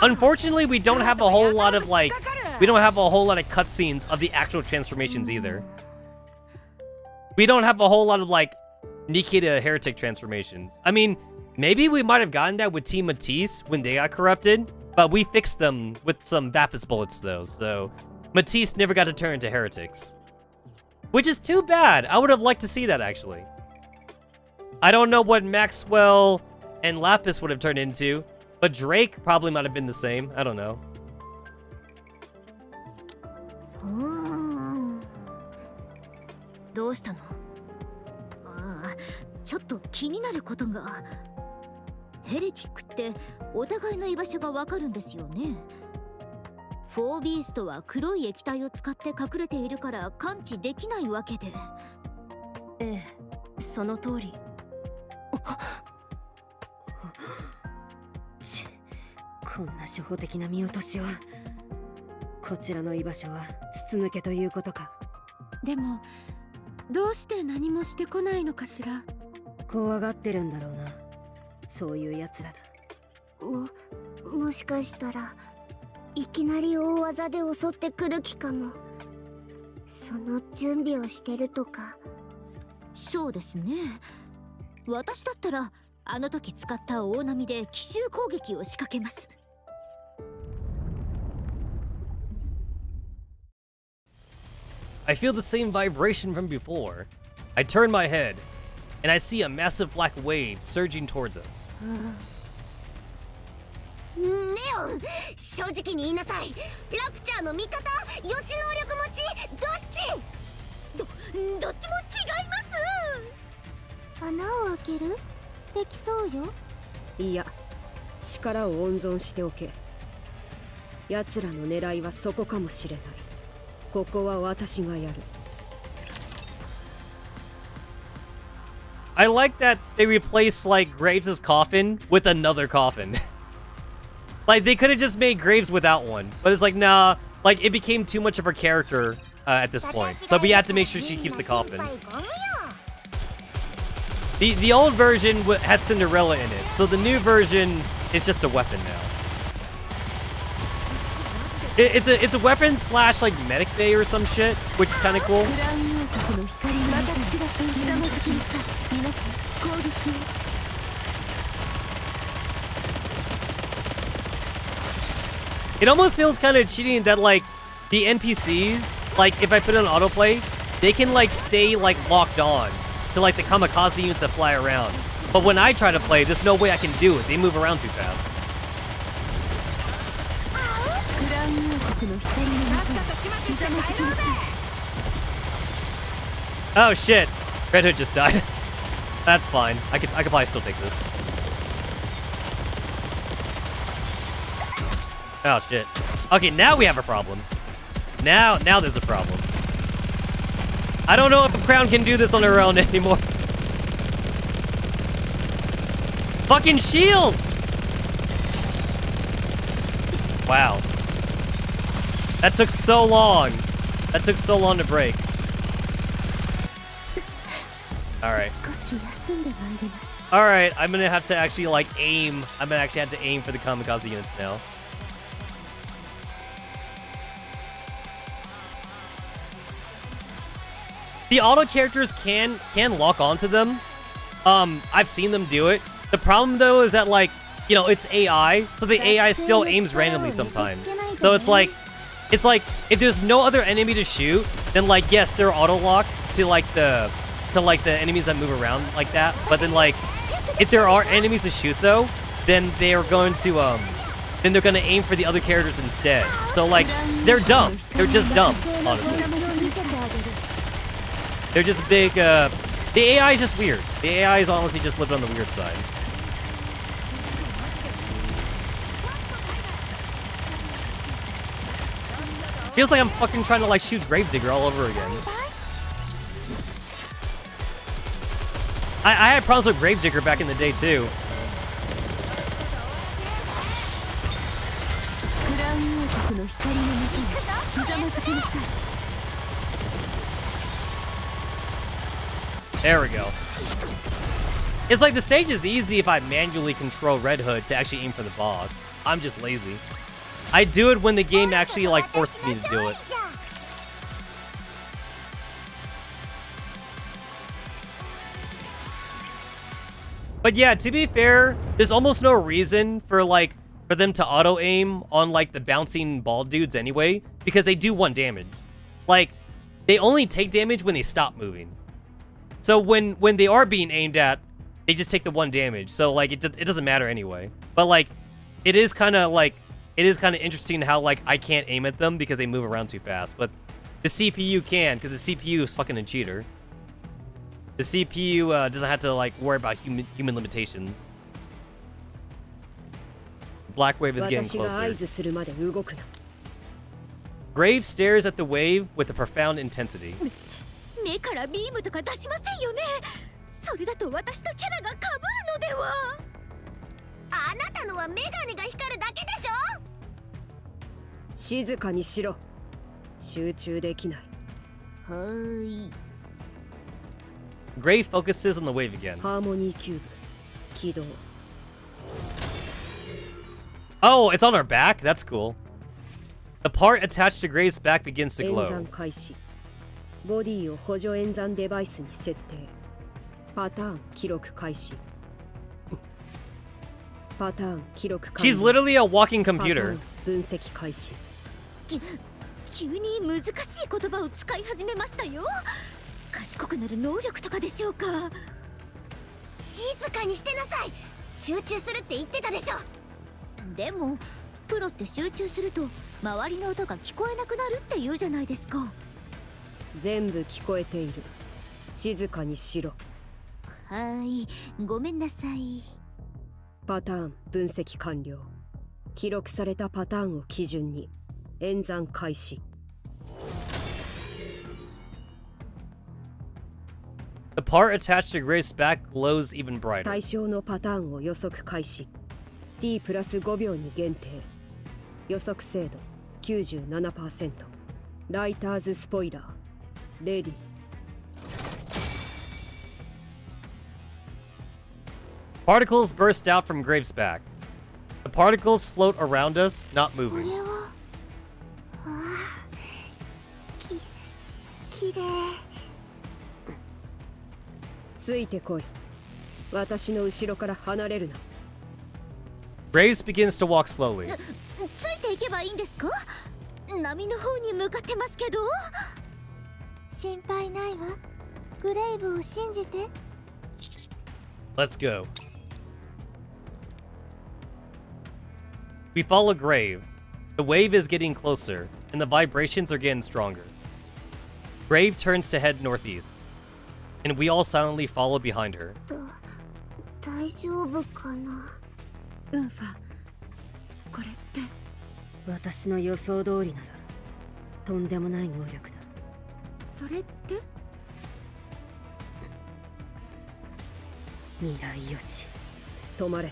Unfortunately, we don't have a whole lot of like cutscenes of the actual transformations either. We don't have a whole lot of like Nikke to heretic transformations. I mean, maybe we might have gotten that with Team Matisse when they got corrupted, but we fixed them with some Vapus bullets though, so Matisse never got to turn into heretics. Which is too bad. I would have liked to see that actually. I don't know what Maxwell and Lapis would have turned into, but Drake probably might have been the same. I don't know.
どうしたの？ちょっと気になることが。ヘレティックってお互いの居場所がわかるんですよね。フォービーストは黒い液体を使って隠れているから感知できないわけで。
ええ、その通り。
こんな初歩的な見落としを。こちらの居場所は筒抜けということか。
でもどうして何もしてこないのかしら。
怖がってるんだろうな。そういう奴らだ。
もしかしたらいきなり大技で襲ってくる気かも。その準備をしてるとか。
そうですね。私だったらあの時使った大波で奇襲攻撃を仕掛けます。
I feel the same vibration from before. I turn my head, and I see a massive black wave surging towards us.
ネオン、正直に言いなさい。ラプチャーの味方、予知能力持ち、どっち？どっちも違います。穴を開ける？できそうよ。
いや、力を温存しておけ。奴らの狙いはそこかもしれない。ここは私がやる。
I like that they replace like Graves' coffin with another coffin. Like they could have just made Graves without one, but it's like nah, like it became too much of her character at this point. So we had to make sure she keeps the coffin. The old version had Cinderella in it, so the new version is just a weapon now. It's a weapon slash like medic bay or some shit, which is kind of cool. It almost feels kind of cheating that like the NPCs, like if I put it on autoplay, they can like stay like locked on to like the kamikaze units that fly around. But when I try to play, there's no way I can do it. They move around too fast. Oh shit! Red Hood just died. That's fine. I could probably still take this. Oh shit. Okay, now we have a problem. Now there's a problem. I don't know if Crown can do this on her own anymore. Fucking shields! Wow. That took so long. That took so long to break. Alright. Alright, I'm gonna have to actually like aim. I'm gonna actually have to aim for the kamikaze units now. The auto characters can lock onto them. I've seen them do it. The problem though is that like, you know, it's AI, so the AI still aims randomly sometimes. So it's like if there's no other enemy to shoot, then like yes, they're auto locked to like the enemies that move around like that. But then like if there are enemies to shoot though, then they're going to aim for the other characters instead. So like they're dumb. They're just dumb, honestly. They're just big The AI is just weird. The AI is honestly just lived on the weird side. Feels like I'm fucking trying to like shoot Gravedigger all over again. I had problems with Gravedigger back in the day too. There we go. It's like the stage is easy if I manually control Red Hood to actually aim for the boss. I'm just lazy. I do it when the game actually like forces me to do it. But yeah, to be fair, there's almost no reason for them to auto aim on like the bouncing ball dudes anyway, because they do 1 damage. Like, they only take damage when they stop moving. So when they are being aimed at, they just take the 1 damage. So like it doesn't matter anyway. But like it is kind of interesting how like I can't aim at them because they move around too fast, but the CPU can, because the CPU is fucking a cheater. The CPU doesn't have to like worry about human limitations. Black wave is getting closer. Grave stares at the wave with a profound intensity.
目からビームとか出しませんよね。それだと私とキャラが被るのでは。
あなたのはメガネが光るだけでしょ。
静かにしろ。集中できない。
はーい。
Grave focuses on the wave again.
ハーモニーキューブ起動。
Oh, it's on our back? That's cool. The part attached to Grave's back begins to
演
glow.
算開始。ボディを補助演算デバイスに設定。パターン記録開始。パターン記録開始。
She's literally a walking
パター
computer.
ン分析開始。
急に難しい言葉を使い始めましたよ。賢くなる能力とかでしょうか。
静かにしてなさい。集中するって言ってたでしょ。
でもプロって集中すると周りの音が聞こえなくなるって言うじゃないですか。
全部聞こえている。静かにしろ。
はーい、ごめんなさい。
パターン分析完了。記録されたパターンを基準に演算開始。
The part attached to Grave's back glows even brighter.
対象のパターンを予測開始。T プラス5秒に限定。予測精度 97%。ライターズスポイラー。レディ。
Particles burst out from Grave's back. The particles float around us, not
こ
moving.
れはわあきれい。
ついてこい。私の後ろから離れるな。
Graves begins to walk slowly.
ついていけばいいんですか。波の方に向かってますけど。
心配ないわ。グレイブを信じて。
Let's go. We follow Grave. The wave is getting closer, and the vibrations are getting stronger. Grave turns to head northeast, and we all silently follow behind her.
大丈夫かな。
ウンファ、これって
私の予想通りならとんでもない能力だ。
それって
未来予知。止まれ。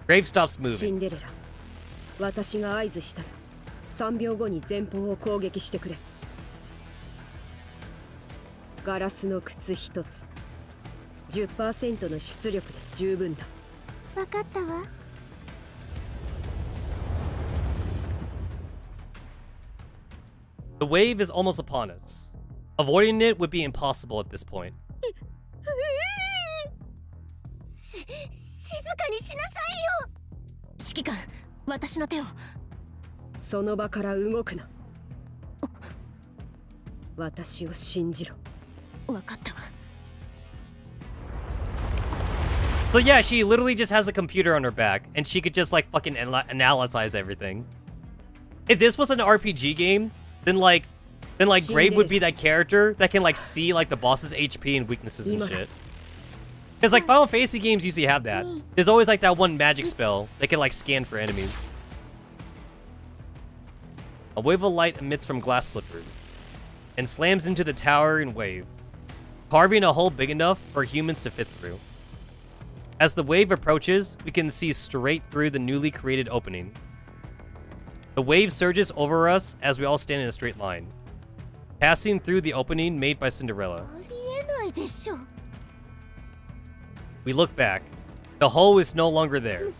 Grave stops
シ
moving.
ンデレラ。私が合図したら3秒後に前方を攻撃してくれ。ガラスの靴一つ。10% の出力で十分だ。
わかったわ。
The wave is almost upon us. Avoiding it would be impossible at this point.
静かにしなさいよ。指揮官、私の手を。
その場から動くな。私を信じろ。
わかったわ。
So yeah, she literally just has a computer on her back, and she could just like fucking analyze everything. If this was an RPG game, then like, then like Grave would be that character that can like see like the boss's HP and weaknesses and shit. Because like Final Fantasy games usually have that. There's always like that one magic spell that can like scan for enemies. A wave of light emits from glass slippers and slams into the towering wave, carving a hole big enough for humans to fit through. As the wave approaches, we can see straight through the newly created opening. The wave surges over us as we all stand in a straight line, passing through the opening made by Cinderella. We look back. The hole is no longer there.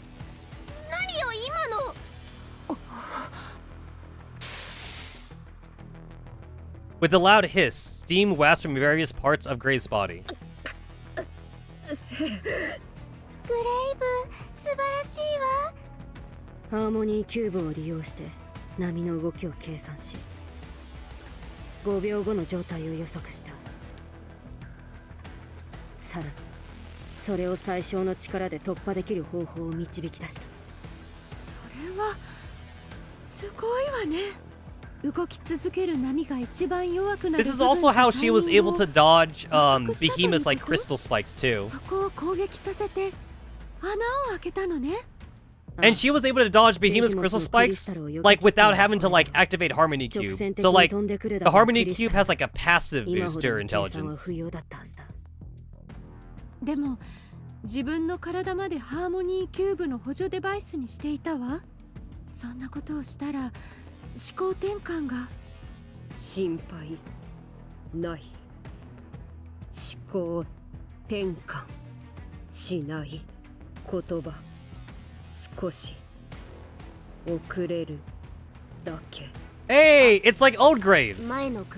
With a loud hiss, steam wafts from various parts of Gray's body.
グレイブ素晴らしいわ。
ハーモニーキューブを利用して波の動きを計算し5秒後の状態を予測した。さらにそれを最小の力で突破できる方法を導き出した。
それはすごいわね。動き続ける波が一番弱くなる。
This is also how she was able to dodge Behemoth's like crystal spikes too.
そこを攻撃させて穴を開けたのね。
And she was able to dodge Behemoth's crystal spikes like without having to like activate Harmony Cube. So like the Harmony Cube has like a passive boost to her intelligence.
でも自分の体までハーモニーキューブの補助デバイスにしていたわ。そんなことをしたら思考転換が。
心配ない。思考転換しない言葉少し遅れるだけ。
Hey, it's like old Graves.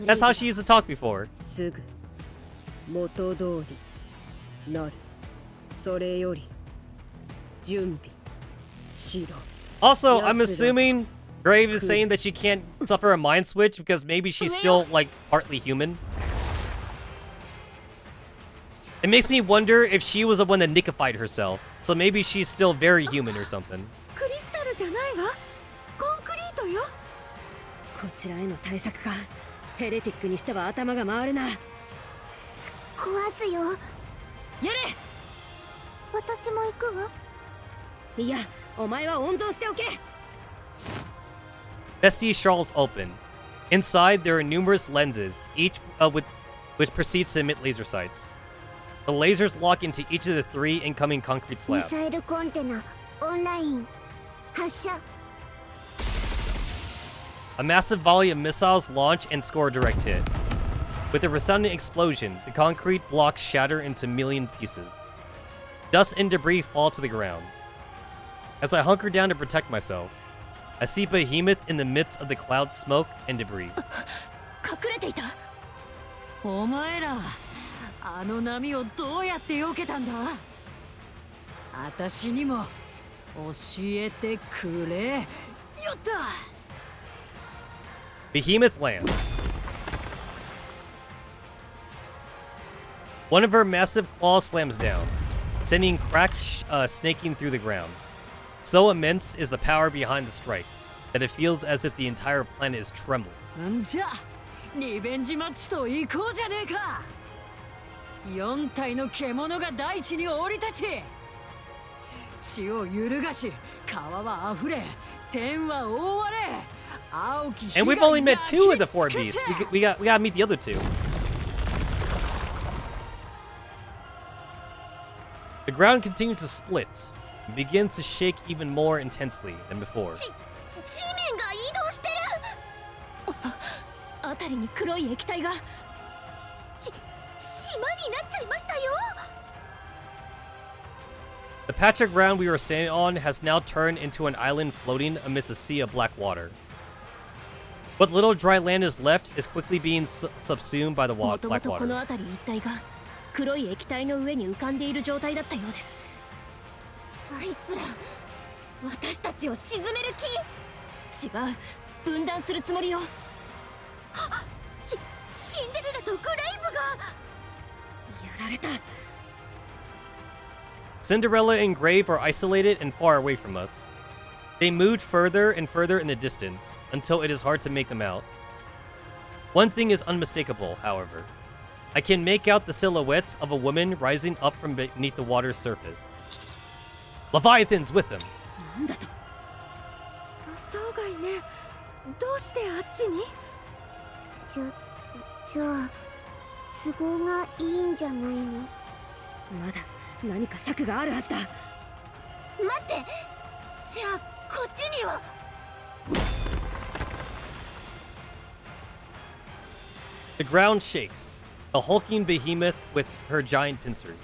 That's how she used to talk before.
すぐ元通りなる。それより準備しろ。
Also, I'm assuming Grave is saying that she can't suffer a mind switch because maybe she's still like partly human. It makes me wonder if she was the one that Nickified herself. So maybe she's still very human or something.
クリスタルじゃないわ。コンクリートよ。
こちらへの対策か。ヘレティックにしては頭が回るな。
壊すよ。
やれ。
私も行くわ。
いや、お前は温存しておけ。
Bestie Charles open. Inside, there are numerous lenses, each which proceeds to emit laser sights. The lasers lock into each of the 3 incoming concrete
ミ
slabs.
サイルコンテナオンライン発射。
A massive volley of missiles launch and score a direct hit. With a resounding explosion, the concrete blocks shatter into a million pieces. Dust and debris fall to the ground. As I hunker down to protect myself, I see Behemoth in the midst of the cloud smoke and debris.
隠れていた。
お前らあの波をどうやって避けたんだ。私にも教えてくれ。よった。
Behemoth lands. One of her massive claws slams down, sending cracks snaking through the ground. So immense is the power behind the strike that it feels as if the entire planet is trembling.
んじゃリベンジマッチと行こうじゃねえか。4体の獣が大地に降り立ち、地を揺るがし、川は溢れ、天は覆われ、青き火が
And we've only met 2 of the 4
焼き尽く
beasts.
せ。
We gotta meet the other 2. The ground continues to split and begins to shake even more intensely than before.
地面が移動してる。
辺りに黒い液体が。
島になっちゃいましたよ。
The patch of ground we were standing on has now turned into an island floating amidst a sea of black water. What little dry land is left is quickly being subsumed by the
もとも
black
とこの
water.
辺り一帯が黒い液体の上に浮かんでいる状態だったようです。
あいつら私たちを沈める気。
違う、分断するつもりよ。
シンデレラとグレイブがやられた。
Cinderella and Grave are isolated and far away from us. They moved further and further in the distance until it is hard to make them out. One thing is unmistakable, however. I can make out the silhouettes of a woman rising up from beneath the water's surface. Leviathan's with them.
なんだと。予想外ね。どうしてあっちに？
じゃあ都合がいいんじゃないの？
まだ何か策があるはずだ。
待って、じゃあこっちには。
The ground shakes. A hulking behemoth with her giant pincers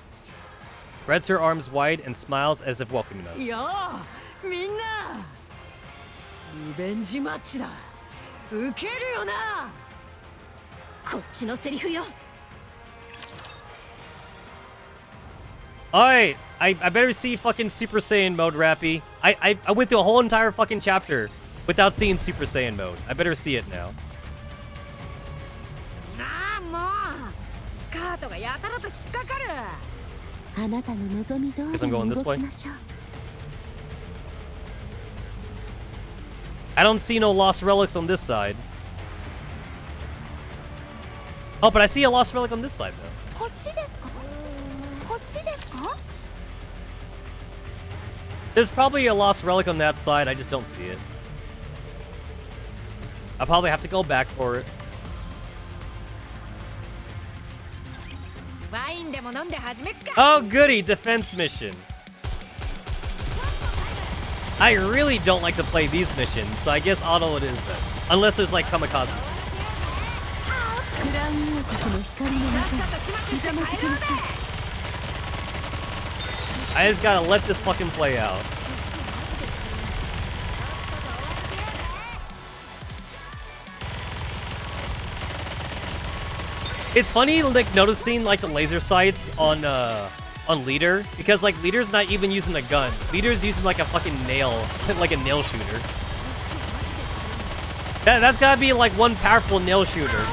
spreads her arms wide and smiles as if welcoming us.
いやあ、みんな。リベンジマッチだ。受けるよな。
こっちのセリフよ。
Alright, I better see fucking Super Saiyan mode, Rappy. I went through a whole entire fucking chapter without seeing Super Saiyan mode. I better see it now.
なあもう。スカートがやたらと引っかかる。
あなたの望み通り
Guess I'm going
に
this
動
way.
きましょう。
I don't see no lost relics on this side. Oh, but I see a lost relic on this side, though.
こっちですか？こっちですか？
There's probably a lost relic on that side, I just don't see it. I'll probably have to go back for it.
ワインでも飲んで始めっか。
Oh, goody! Defense mission. I really don't like to play these missions, so I guess auto it is then. Unless there's like kamikaze.
クラウン王国の光の中ひざまずきなさい。
I just gotta let this fucking play out. It's funny, like, noticing, like, the laser sights on Leader, because, like, Leader's not even using a gun. Leader's using, like, a fucking nail, like a nail shooter. That's gotta be, like, one powerful nail shooter.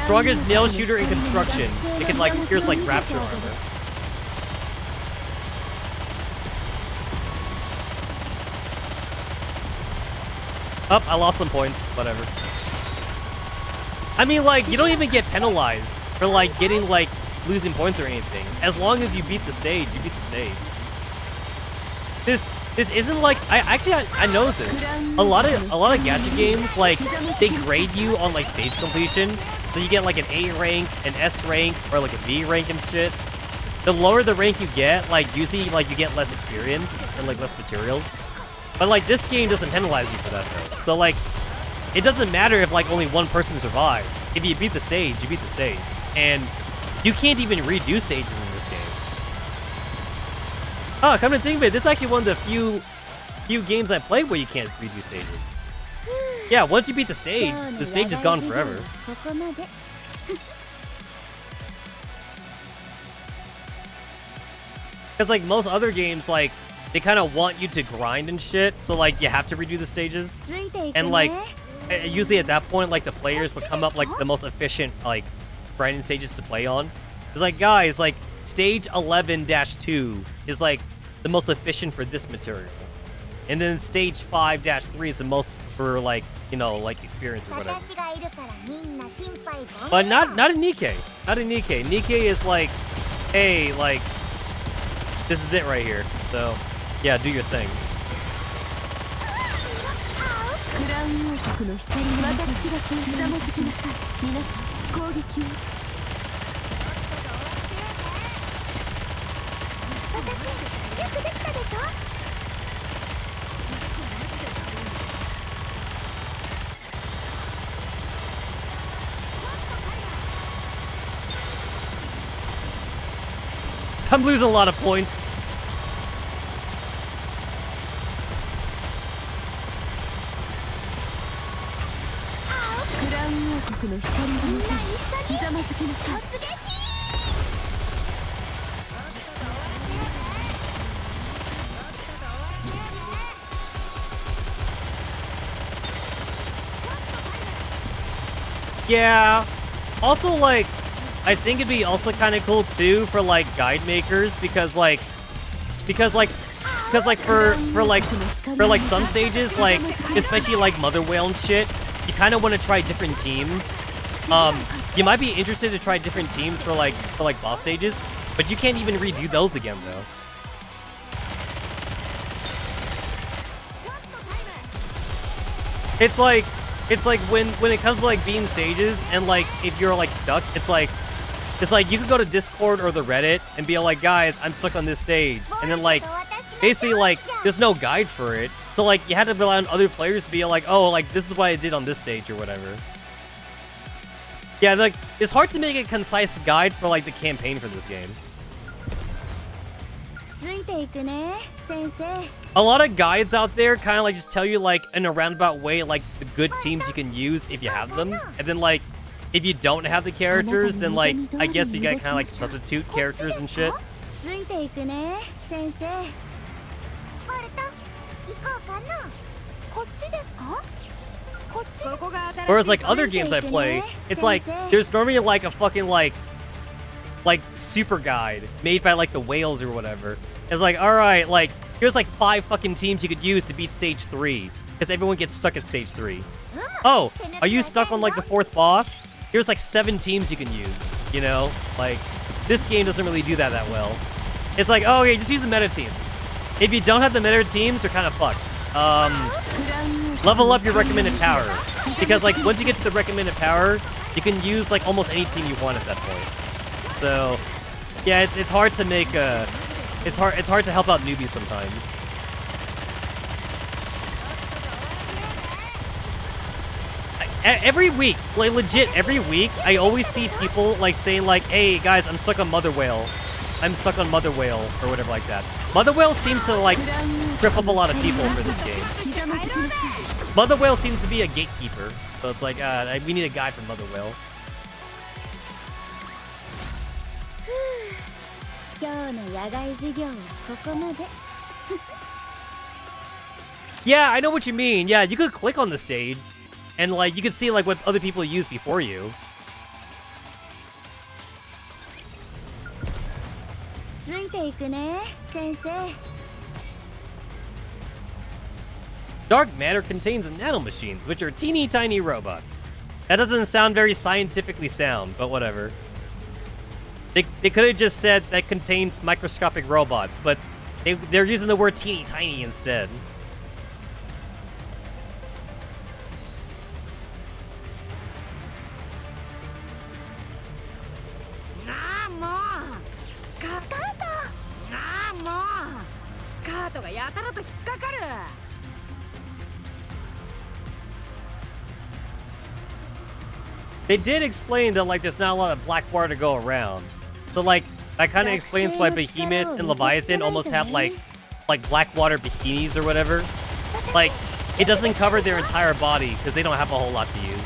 Strongest nail shooter in construction. It can, like, pierce, like, raptor armor. Oh, I lost some points. Whatever. I mean, like, you don't even get penalized for, like, getting, like, losing points or anything. As long as you beat the stage, you beat the stage. This isn't like I noticed this. A lot of gacha games, like, they grade you on, like, stage completion. So you get like an A rank, an S rank, or like a B rank and shit. The lower the rank you get, like, usually, like, you get less experience and, like, less materials. But, like, this game doesn't penalize you for that, though. So, like, it doesn't matter if, like, only one person survived. If you beat the stage, you beat the stage. And you can't even redo stages in this game. Oh, come to think of it, this is actually one of the few games I played where you can't redo stages. Yeah, once you beat the stage is gone forever.
ここまで。
Because, like, most other games, like, they kind of want you to grind and shit, so, like, you have to redo the stages.
ついていくね。
And, like, usually at that point, like, the players would come up, like, the most efficient, like, grinding stages to play on. It's like, guys, like, stage 11-2 is, like, the most efficient for this material. And then stage 5-3 is the most for, like, you know, like, experience or whatever.
私がいるからみんな心配ごめん。
But not in Nikke. Not in Nikke. Nikke is like, hey, like, this is it right here. So, yeah, do your thing.
クラウン王国の光の中私がそうひざまずきなさい。皆さん攻撃を。
私よくできたでしょ？
I'm losing a lot of points.
クラウン王国の光の中ひざまずきなさい。
Yeah. Also, like, I think it'd be also kind of cool too for, like, guide makers because for some stages, like, especially like Mother Whale and shit, you kind of want to try different teams You might be interested to try different teams for like boss stages, but you can't even redo those again though. It's like when it comes to like beating stages and like if you're like stuck, it's like you could go to Discord or the Reddit and be like, guys, I'm stuck on this stage, and then like basically like there's no guide for it, so like you had to rely on other players to be like, oh, like this is what I did on this stage or whatever. Yeah, like it's hard to make a concise guide for like the campaign for this game. A lot of guides out there kind of like just tell you like in a roundabout way like the good teams you can use if you have them, and then like if you don't have the characters, then like I guess you gotta kind of like substitute characters and shit. Whereas like other games I play, it's like there's normally like a fucking like super guide made by like the whales or whatever. It's like, all right, like here's like 5 fucking teams you could use to beat stage 3, because everyone gets stuck at stage 3. Oh, are you stuck on like the 4th boss? Here's like 7 teams you can use, you know? Like this game doesn't really do that well. It's like, oh, okay, just use the meta teams. If you don't have the meta teams, you're kind of fucked. Level up your recommended power, because like once you get to the recommended power, you can use like almost any team you want at that point. So yeah, it's hard to make it's hard to help out newbies sometimes. Every week, like legit every week, I always see people like saying like, hey guys, I'm stuck on Mother Whale. I'm stuck on Mother Whale or whatever like that. Mother Whale seems to like trip up a lot of people for this game. Mother Whale seems to be a gatekeeper, so it's like we need a guide for Mother Whale. Yeah, I know what you mean. Yeah, you could click on the stage and like you could see like what other people use before you. Dark matter contains nanomachines, which are teeny tiny robots. That doesn't sound very scientifically sound, but whatever. They could have just said that contains microscopic robots, but they're using the word teeny tiny instead. They did explain that like there's not a lot of black water to go around. So like that kind of explains why Behemoth and Leviathan almost have like black water bikinis or whatever. Like it doesn't cover their entire body because they don't have a whole lot to use.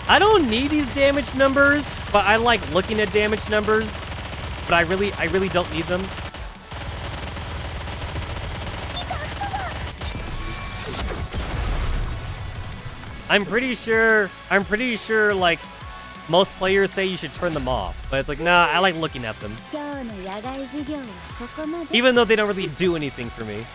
I don't need these damage numbers, but I like looking at damage numbers. But I really don't need them. I'm pretty sure like most players say you should turn them off, but it's like, nah, I like looking at them. Even though they don't really do anything for me.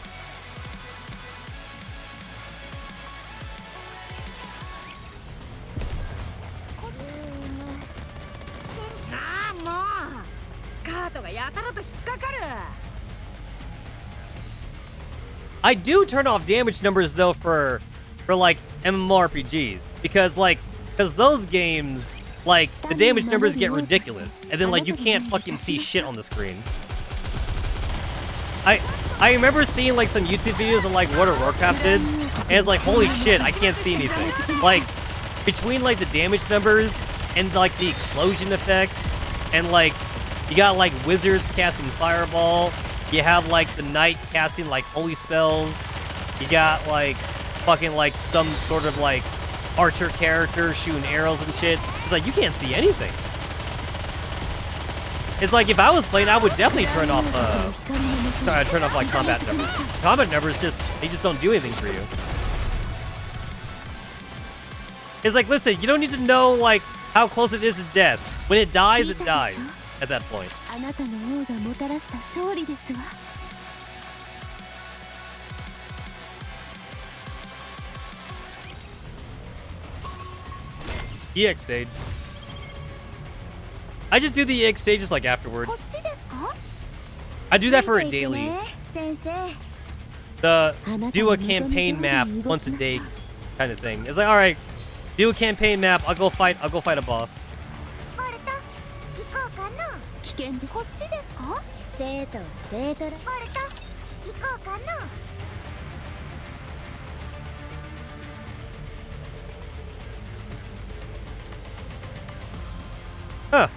I do turn off damage numbers though for like MMORPGs because those games like the damage numbers get ridiculous and then like you can't fucking see shit on the screen. I remember seeing like some YouTube videos of like World of Warcraft vids and it's like, holy shit, I can't see anything. Like between like the damage numbers and like the explosion effects and like you got like wizards casting fireball, you have like the knight casting like holy spells, you got like fucking like some sort of like archer character shooting arrows and shit. It's like you can't see anything. It's like if I was playing, I would definitely turn off like combat numbers. Combat numbers they just don't do anything for you. It's like, listen, you don't need to know like how close it is to death. When it dies, it dies at that point.
あなたの王がもたらした勝利ですわ。
EX stage. I just do the EX stages like
こっ
afterwards.
ちですか？
I do that for a daily.
先生。
The do a campaign map once a day kind of thing. It's like, all right, do a campaign map. I'll go fight a boss.
ボルト、行こうかな。
危険です。
こっちですか？
生徒は生徒だ。
ボルト、行こうかな。
Huh.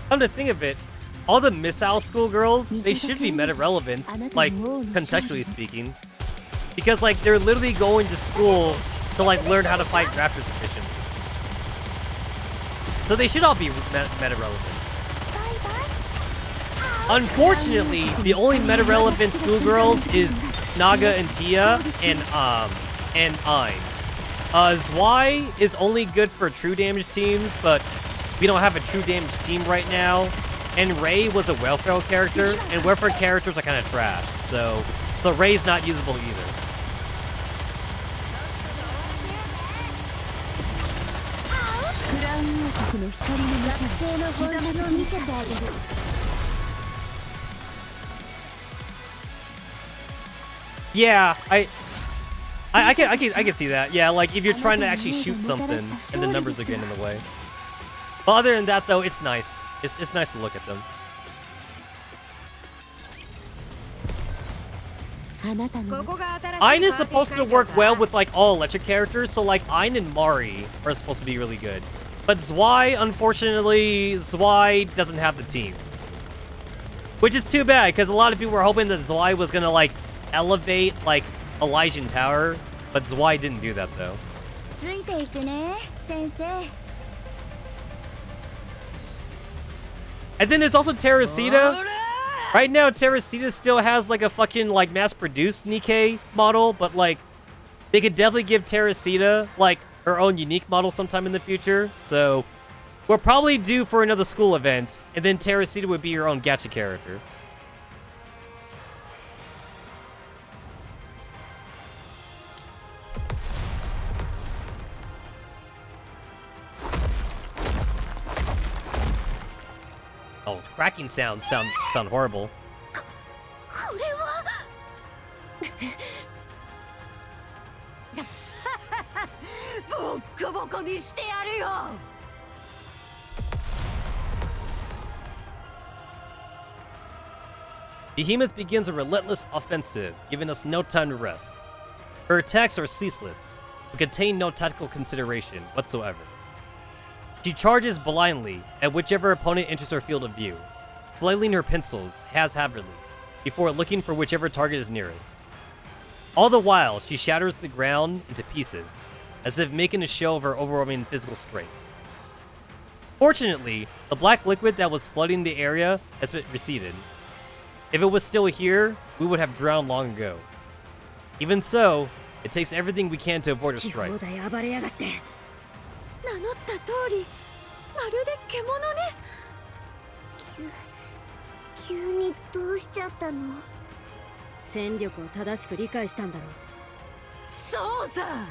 Come to think of it, all the missile schoolgirls, they should be meta relevant, like contextually speaking, because like they're literally going to school to like learn how to fight raptors efficiently. So they should all be meta relevant. Unfortunately, the only meta relevant schoolgirls is Naga and Tia and Ain. Zwei is only good for true damage teams, but we don't have a true damage team right now. And Ray was a welfare character, and welfare characters are kind of trash. So Ray's not usable either. Yeah, I can see that. Yeah, like if you're trying to actually shoot something and the numbers are getting in the way. But other than that, though, it's nice. It's nice to look at them. Ain is supposed to work well with like all electric characters, so like Ain and Mari are supposed to be really good. But Zwei, unfortunately, Zwei doesn't have the team. Which is too bad, because a lot of people were hoping that Zwei was gonna like elevate like Elysian Tower, but Zwei didn't do that though.
ついていくね、先生。
And then there's also Teresita. Right now, Teresita still has like a fucking like mass-produced Nikke model, but like they could definitely give Teresita like her own unique model sometime in the future. So we're probably due for another school event, and then Teresita would be your own gacha character. Oh, those cracking sounds sound horrible.
これは
ボッコボコにしてやるよ。
Behemoth begins a relentless offensive, giving us no time to rest. Her attacks are ceaseless, but contain no tactical consideration whatsoever. She charges blindly at whichever opponent enters her field of view, flailing her pencils haphazardly before looking for whichever target is nearest. All the while, she shatters the ground into pieces, as if making a show of her overwhelming physical strength. Fortunately, the black liquid that was flooding the area has been receded. If it was still here, we would have drowned long ago. Even so, it takes everything we can to avoid a strike.
名乗った通り、まるで獣ね。
急にどうしちゃったの？
戦力を正しく理解したんだろう。そうさ。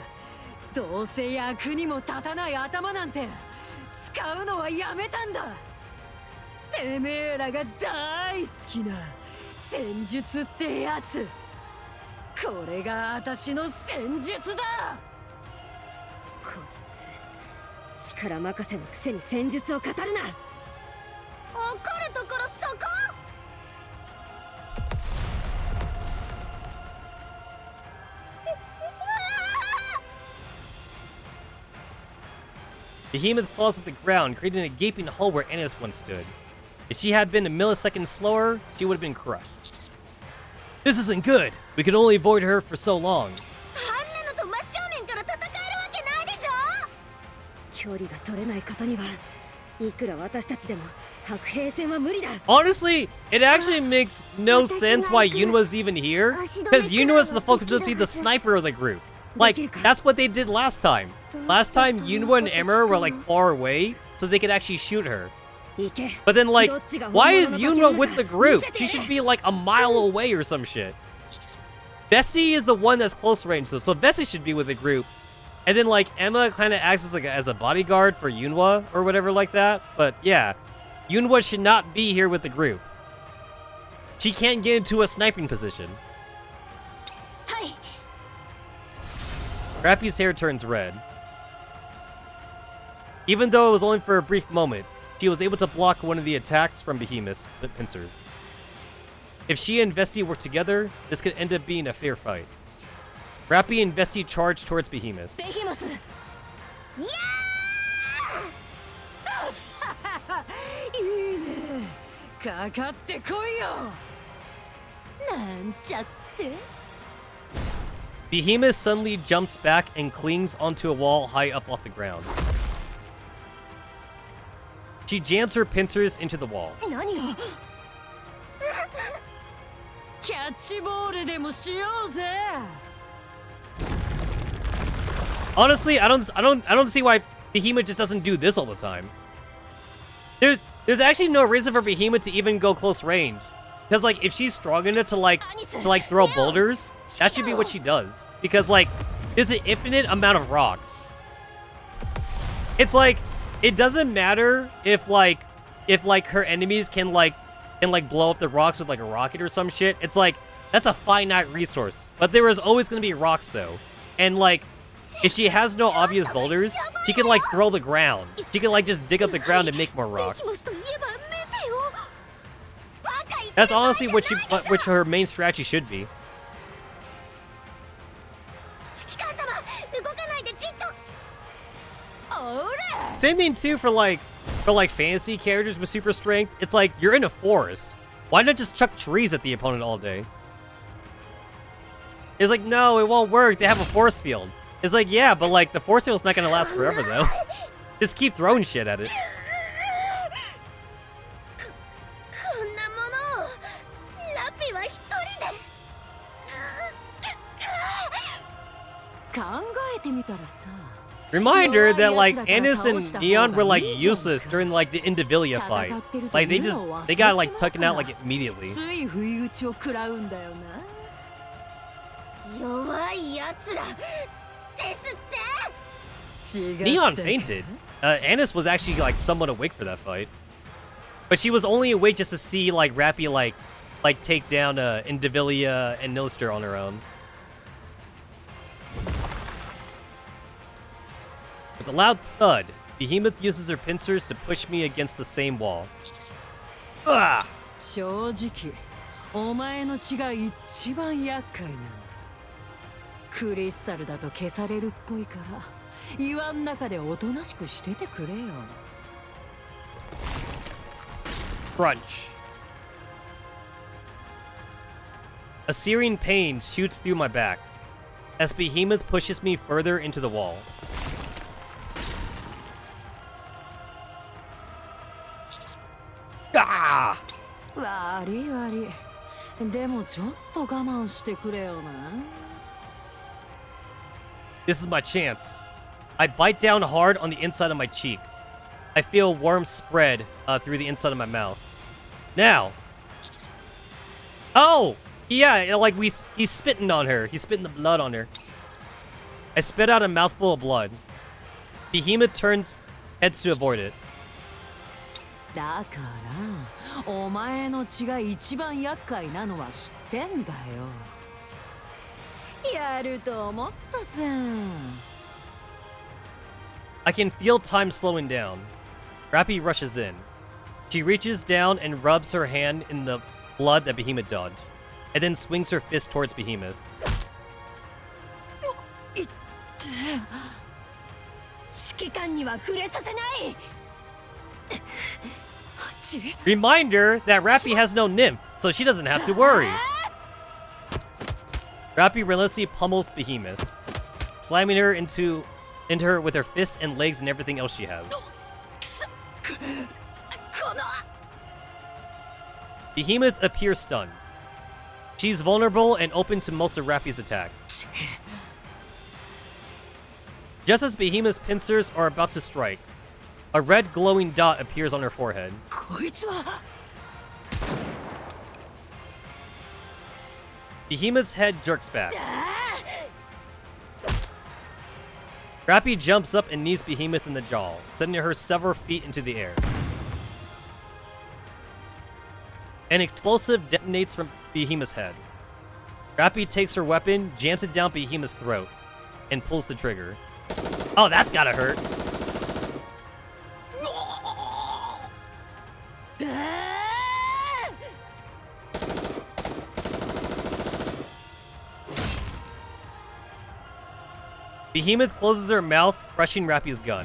どうせ役にも立たない頭なんて使うのはやめたんだ。てめえらが大好きな戦術ってやつ。これが私の戦術だ。こいつ力任せのくせに戦術を語るな。怒るところそこ。
Behemoth claws at the ground, creating a gaping hole where Annis once stood. If she had been a millisecond slower, she would have been crushed. This isn't good. We could only avoid her for so long.
距離が取れないことにはいくら私たちでも白兵戦は無理だ。
Honestly, it actually makes no sense why Yunua's even here, because Yunua's supposed to be the sniper of the group. Like, that's what they did last time. Last time, Yunua and Emmer were like far away, so they could actually shoot her. But then, like, why is Yunwa with the group? She should be like a mile away or some shit. Vesti is the one that's close range though, so Vesti should be with the group. And then like Emma kind of acts as like as a bodyguard for Yunwa or whatever like that. But yeah, Yunwa should not be here with the group. She can't get into a sniping position. Rappy's hair turns red. Even though it was only for a brief moment, she was able to block one of the attacks from Behemoth's pincers. If she and Vesti work together, this could end up being a fair fight. Rappy and Vesti charge towards Behemoth.
Behemoth!
Yeah!
いいね。かかってこいよ。
なんちゃって。
Behemoth suddenly jumps back and clings onto a wall high up off the ground. She jams her pincers into the wall.
何を？
キャッチボールでもしようぜ。
Honestly, I don't see why Behemoth just doesn't do this all the time. There's actually no reason for Behemoth to even go close range. Because like if she's strong enough to like throw boulders, that should be what she does. Because like there's an infinite amount of rocks. It's like it doesn't matter if her enemies can blow up the rocks with like a rocket or some shit. It's like that's a finite resource. But there is always gonna be rocks though. And like if she has no obvious boulders, she can like throw the ground. She can like just dig up the ground and make more rocks. That's honestly which her main strategy should be. Same thing too for like fantasy characters with super strength. It's like you're in a forest. Why not just chuck trees at the opponent all day? It's like no, it won't work. They have a force field. It's like yeah, but like the force field's not gonna last forever though. Just keep throwing shit at it.
考えてみたらさ。
Reminder that like Anis and Neon were like useless during like the Indivilia fight. Like they got like taken out like immediately.
つい不意打ちを食らうんだよな。
弱い奴らですって。
Neon fainted. Anis was actually like somewhat awake for that fight, but she was only awake just to see like Rappy like take down Indivilia and Nilster on her own. With a loud thud, Behemoth uses her pincers to push me against the same wall. Ah!
正直、お前の血が一番厄介なんだ。クリスタルだと消されるっぽいから、岩の中でおとなしくしててくれよ。
Crunch. A searing pain shoots through my back as Behemoth pushes me further into the wall. Ah!
悪い悪い。でもちょっと我慢してくれよな。
This is my chance. I bite down hard on the inside of my cheek. I feel warmth spread through the inside of my mouth. Now. Oh! Yeah, like he's spitting on her. He's spitting the blood on her. I spit out a mouthful of blood. Behemoth heads to avoid it.
だから、お前の血が一番厄介なのは知ってんだよ。やると思ったぜ。
I can feel time slowing down. Rappy rushes in. She reaches down and rubs her hand in the blood that Behemoth dodged, and then swings her fist towards Behemoth.
いって。指揮官には触れさせない。
Reminder that Rappy has no nymph, so she doesn't have to worry. Rappy relentlessly pummels Behemoth, slamming her into her with her fists and legs and everything else she has. Behemoth appears stunned. She's vulnerable and open to most of Rappy's attacks. Just as Behemoth's pincers are about to strike, A red glowing dot appears on her forehead.
こいつは
Behemoth's head jerks back. Scrappy jumps up and knees Behemoth in the jaw, sending her several feet into the air. An explosive detonates from Behemoth's head. Scrappy takes her weapon, jams it down Behemoth's throat, and pulls the trigger. Oh, that's gotta hurt. Behemoth closes her mouth, crushing Rappy's gun.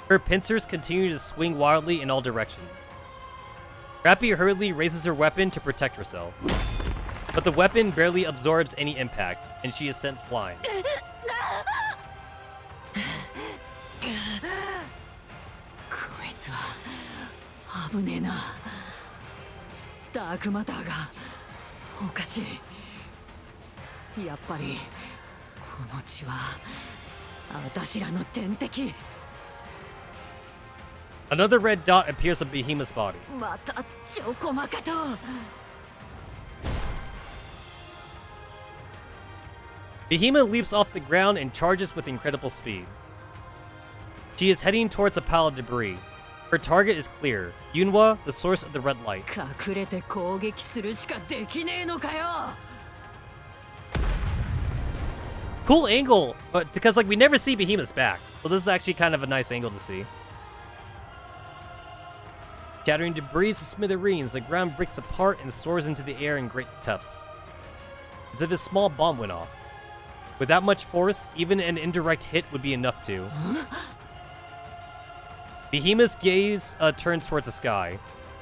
Her pincers continue to swing wildly in all directions. Rappy hurriedly raises her weapon to protect herself. But the weapon barely absorbs any impact, and she is sent flying.
こいつは危ねえな。ダークマターがおかしい。やっぱりこの血は私らの天敵。
Another red dot appears on Behemoth's body.
またチョコマカと。
Behemoth leaps off the ground and charges with incredible speed. She is heading towards a pile of debris. Her target is clear. Yunhwa, the source of the red light.
隠れて攻撃するしかできねえのかよ。
Cool angle, but because like we never see Behemoth's back. So this is actually kind of a nice angle to see. Scattering debris to smithereens, the ground breaks apart and soars into the air in great tufts. As if a small bomb went off. With that much force, even an indirect hit would be enough to. Behemoth's gaze turns towards the sky.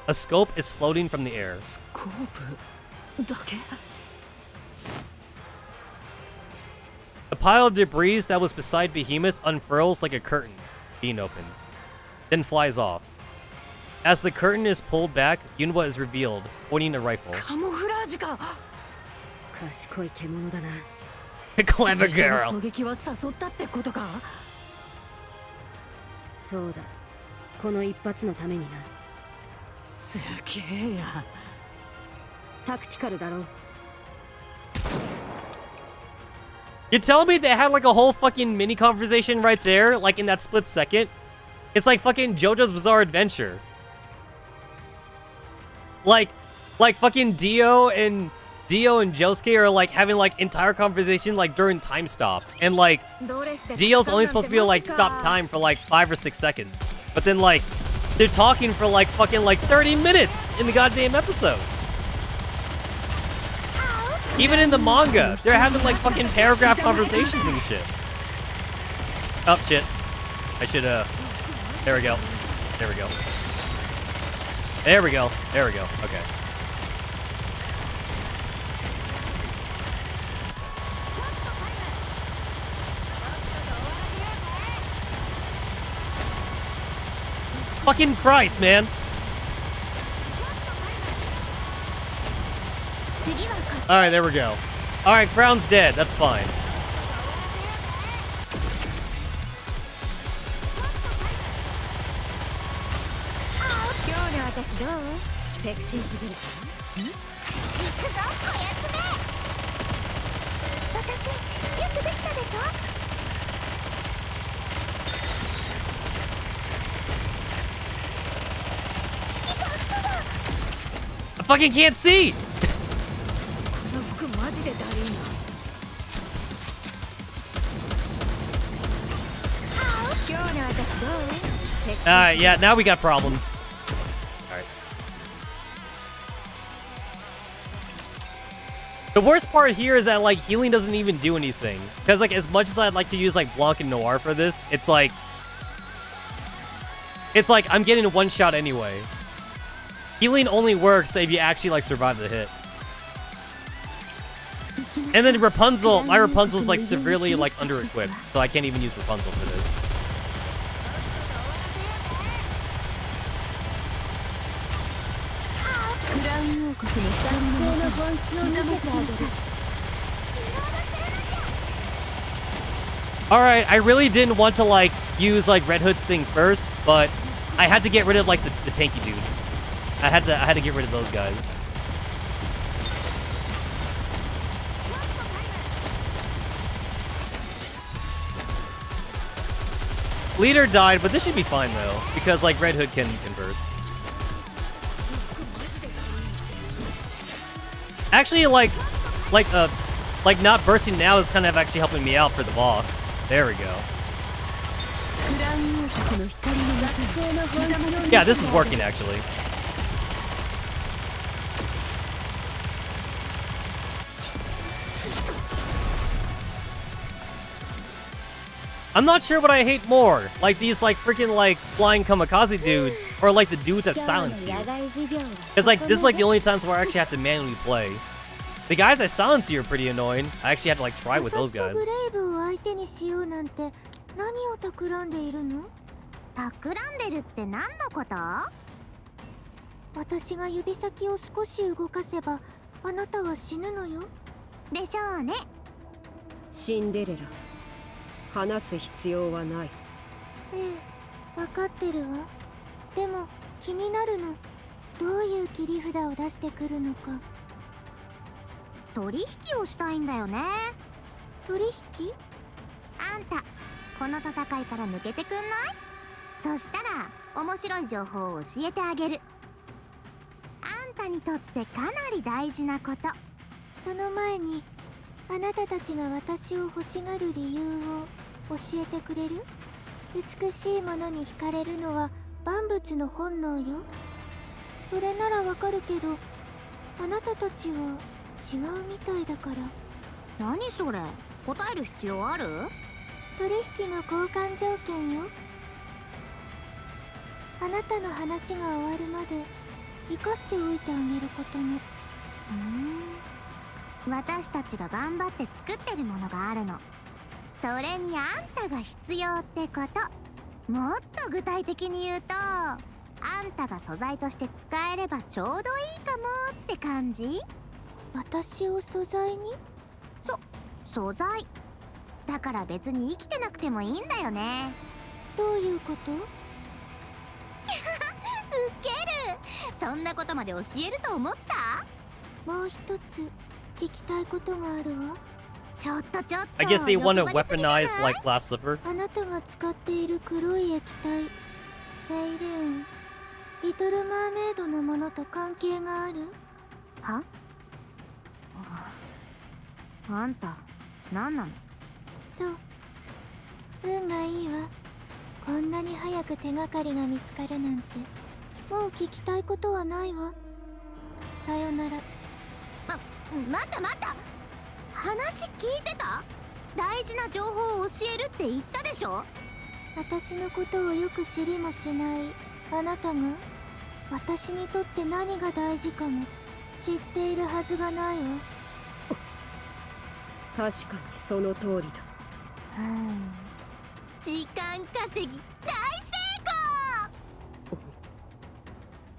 A scope is floating from the air.
スコープだけ。
The pile of debris that was beside Behemoth unfurls like a curtain being opened, then flies off. As the curtain is pulled back, Yunhwa is revealed, holding a rifle.
カモフラージュか。賢い獣だな。
Clever
最初
girl.
の狙撃は誘ったってことか。
そうだ。この一発のためにな。
すげえや。
タクティカルだろう。
You're telling me they had like a whole fucking mini conversation right there, like in that split second? It's like fucking JoJo's Bizarre Adventure. Like fucking Dio and Josuke are like having like entire conversation like during time stop, and like Dio's only supposed to be like stop time for like 5 or 6 seconds, but then like they're talking for like fucking like 30 minutes in the goddamn episode. Even in the manga, they're having like fucking paragraph conversations and shit. Oh shit. I should there we go. There we go. There we go. There we go. Okay. Fucking Christ, man. Alright, there we go. Alright, Crown's dead. That's fine. I fucking can't see! Yeah, now we got problems. Alright. The worst part here is that, like, healing doesn't even do anything. Because, like, as much as I'd like to use, like, Blanc and Noir for this, it's like... I'm getting a one-shot anyway. Healing only works if you actually, like, survive the hit. And then Rapunzel, my Rapunzel's, like, severely, like, under-equipped. So I can't even use Rapunzel for this. Alright, I really didn't want to, like, use, like, Red Hood's thing first, but I had to get rid of like the tanky dudes. I had to get rid of those guys. Leader died, but this should be fine though, because like Red Hood can burst. Actually, like not bursting now is kind of actually helping me out for the boss. There we go. Yeah, this is working actually. I'm not sure what I hate more, like these like freaking like flying kamikaze dudes, or like the dudes that silence you. Cause like this is like the only times where I actually have to manually play. The guys that silence you are pretty annoying. I actually had to like try with those guys.
何を企んでいるの？企んでるって何のこと？私が指先を少し動かせばあなたは死ぬのよ。でしょうね。
シンデレラ、話す必要はない。
ええ、わかってるわ。でも気になるの。どういう切り札を出してくるのか。取引をしたいんだよね。取引？あんた。この戦いから抜けてくんない？そしたら面白い情報を教えてあげる。あんたにとってかなり大事なこと。その前にあなたたちが私を欲しがる理由を教えてくれる？美しいものに惹かれるのは万物の本能よ。それならわかるけど、あなたたちは違うみたいだから。何それ？答える必要ある？取引の交換条件よ。あなたの話が終わるまで生かしておいてあげることの。私たちが頑張って作ってるものがあるの。それにあんたが必要ってこと。もっと具体的に言うと、あんたが素材として使えればちょうどいいかもって感じ？私を素材に？素材。だから別に生きてなくてもいいんだよね。どういうこと？ウケる。そんなことまで教えると思った？もう一つ聞きたいことがあるわ。ちょっと
I guess they want to weaponize like Glass Slipper.
あなたが使っている黒い液体、セイレーン、リトルマーメイドのものと関係がある？は？あんた、何なの？そう。運がいいわ。こんなに早く手がかりが見つかるなんて。もう聞きたいことはないわ。さよなら。待った話聞いてた？大事な情報を教えるって言ったでしょ？私のことをよく知りもしないあなたが私にとって何が大事かも知っているはずがないわ。
確かにその通りだ。
時間稼ぎ大成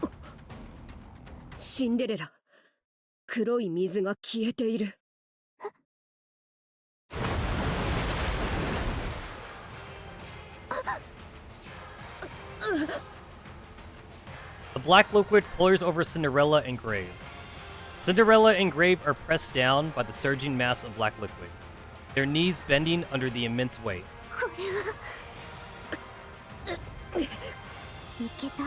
功！
シンデレラ、黒い水が消えている。
The black liquid pours over Cinderella and Grave. Cinderella and Grave are pressed down by the surging mass of black liquid, their knees bending under the immense weight.
いけた？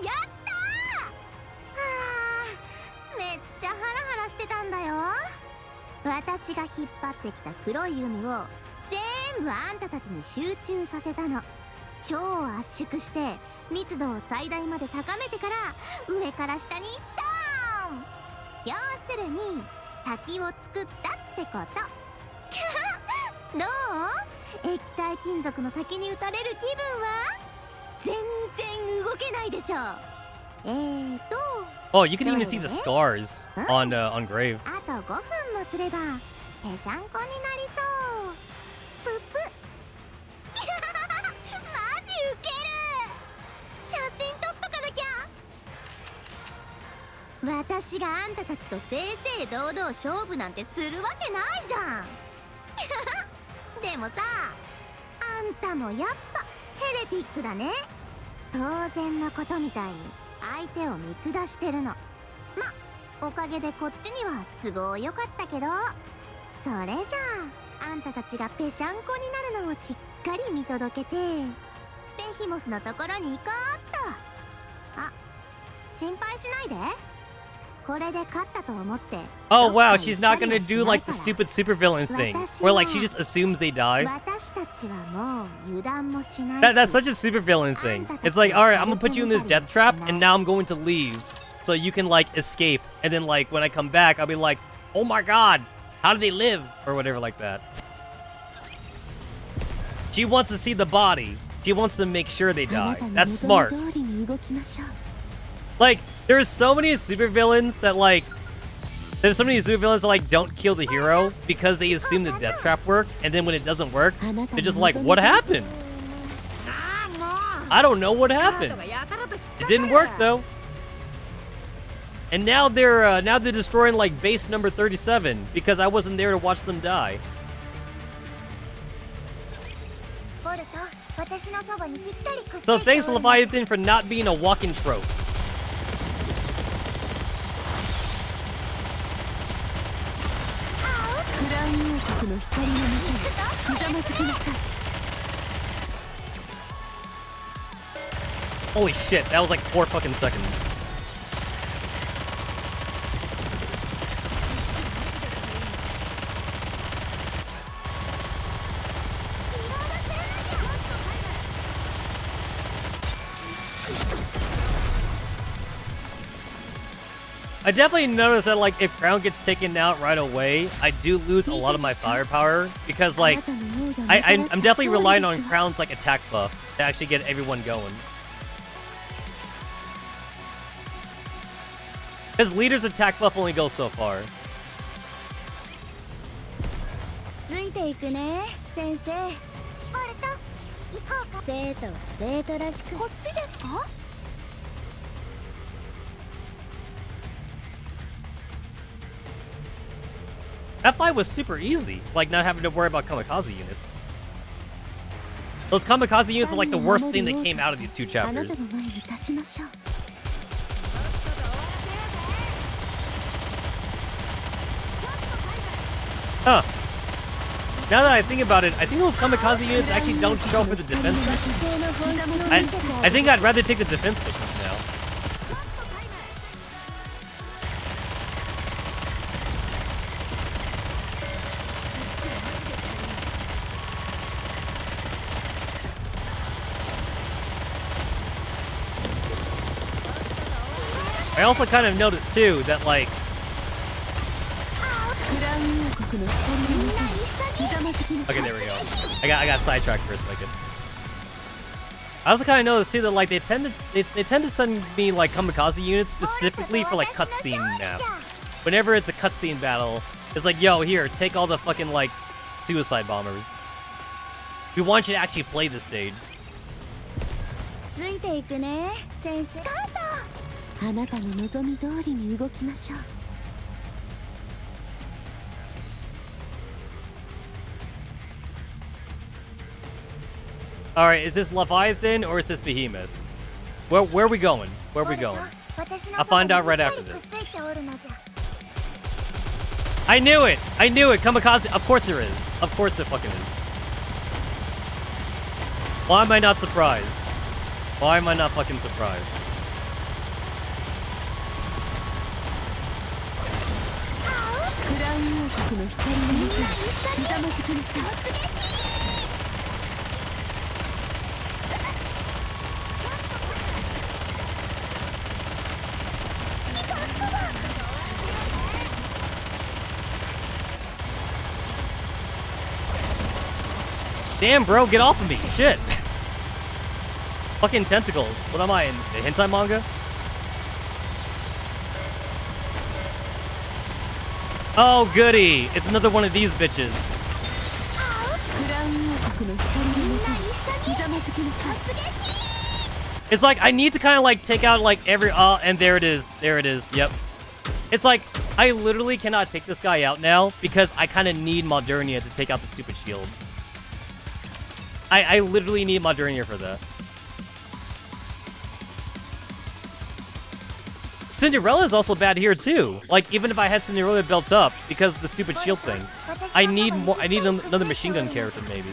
やっためっちゃハラハラしてたんだよ。私が引っ張ってきた黒い海を全部あんたたちに集中させたの。超圧縮して密度を最大まで高めてから上から下にドーン。要するに滝を作ったってこと。どう？液体金属の滝に打たれる気分は？全然動けないでしょ。
Oh, you can even see the scars on Grave.
あと5分もすればぺしゃんこになりそう。ぷぷマジウケる。写真撮っとかなきゃ。私があんたたちと正々堂々勝負なんてするわけないじゃん。でもさ、たもやっぱヘレティックだね。当然のことみたいに相手を見下してるの。ま、おかげでこっちには都合良かったけど、それじゃああんたたちがぺしゃんこになるのをしっかり見届けてベヒモスのところに行こうっと。あ、心配しないで。これで勝ったと思って。
Oh wow, she's not gonna do like the stupid supervillain thing, where like she just assumes they die.
私たちはもう油断もしないし。
That's such a supervillain thing. It's like, alright, I'm gonna put you in this death trap, and now I'm going to leave. So you can like escape, and then like when I come back, I'll be like, oh my god, how do they live? Or whatever like that. She wants to see the body. She wants to make sure they die. That's smart. Like, there's so many supervillains that like don't kill the hero because they assume the death trap worked, and then when it doesn't work, they're just like, what happened? I don't know what happened. It didn't work though. And now they're destroying like base number 37 because I wasn't there to watch them die. So thanks Leviathan for not being a walking trope. Holy shit, that was like 4 fucking seconds. I definitely noticed that like if Crown gets taken out right away, I do lose a lot of my firepower because like I'm definitely relying on Crown's like attack buff to actually get everyone going. His leader's attack buff only goes so far.
ついていくね、先生。ボルト、行こうか。生徒は生徒らしく。こっちですか？
That fight was super easy, like not having to worry about kamikaze units. Those kamikaze units are like the worst thing that came out of these 2 chapters. Huh. Now that I think about it, I think those kamikaze units actually don't show for the defense missions. I think I'd rather take the defense missions now. I also kind of noticed too that like okay, there we go. I got sidetracked for a second. I also kind of noticed too that like they tend to send me like kamikaze units specifically for like cutscene maps. Whenever it's a cutscene battle, it's like, yo, here, take all the fucking like suicide bombers. We want you to actually play the stage.
ついていくね、先生。あなたの望み通りに動きましょう。
Alright, is this Leviathan or is this Behemoth? Where are we going? Where are we going? I'll find out right after this. I knew it! I knew it! Kamikaze! Of course there is. Of course there fucking is. Why am I not surprised? Why am I not fucking surprised? Damn, bro, get off of me. Shit. Fucking tentacles. What am I in? The hentai manga? Oh, goody. It's another one of these bitches. It's like, I need to kind of like take out like every, and there it is. There it is. Yep. It's like, I literally cannot take this guy out now because I kind of need Modernia to take out the stupid shield. I literally need Modernia for that. Cinderella is also bad here too. Like even if I had Cinderella built up because of the stupid shield thing, I need more. I need another machine gun character maybe.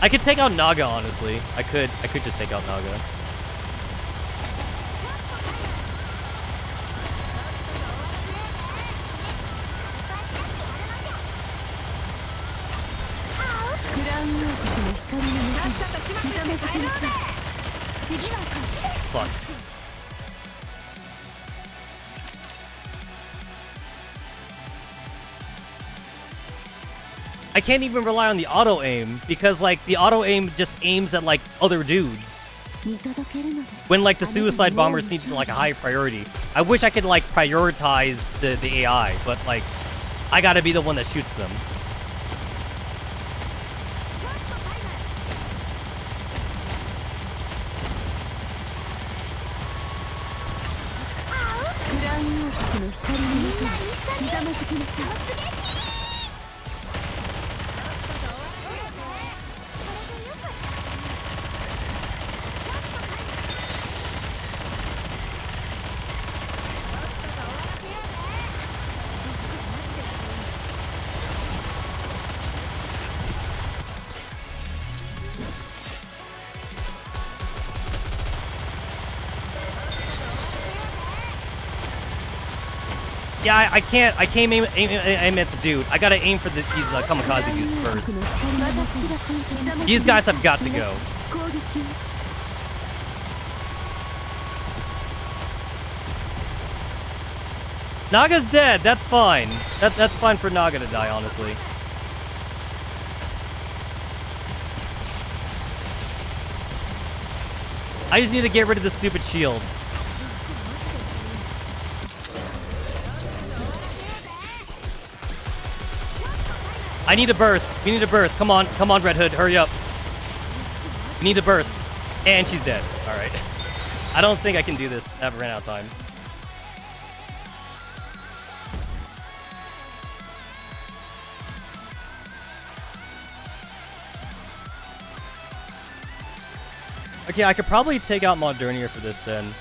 I could take out Naga honestly. I could just take out Naga. Fuck. I can't even rely on the auto aim because like the auto aim just aims at like other dudes. When like the suicide bombers seem like a high priority. I wish I could like prioritize the AI, but like I gotta be the one that shoots them. Yeah, I can't aim at the dude. I gotta aim for these kamikaze dudes first. These guys have got to go. Naga's dead. That's fine. That's fine for Naga to die, honestly. I just need to get rid of the stupid shield. I need a burst. We need a burst. Come on, Red Hood, hurry up. We need a burst. And she's dead. All right. I don't think I can do this. I've ran out of time. Okay, I could probably take out Modernia for this then.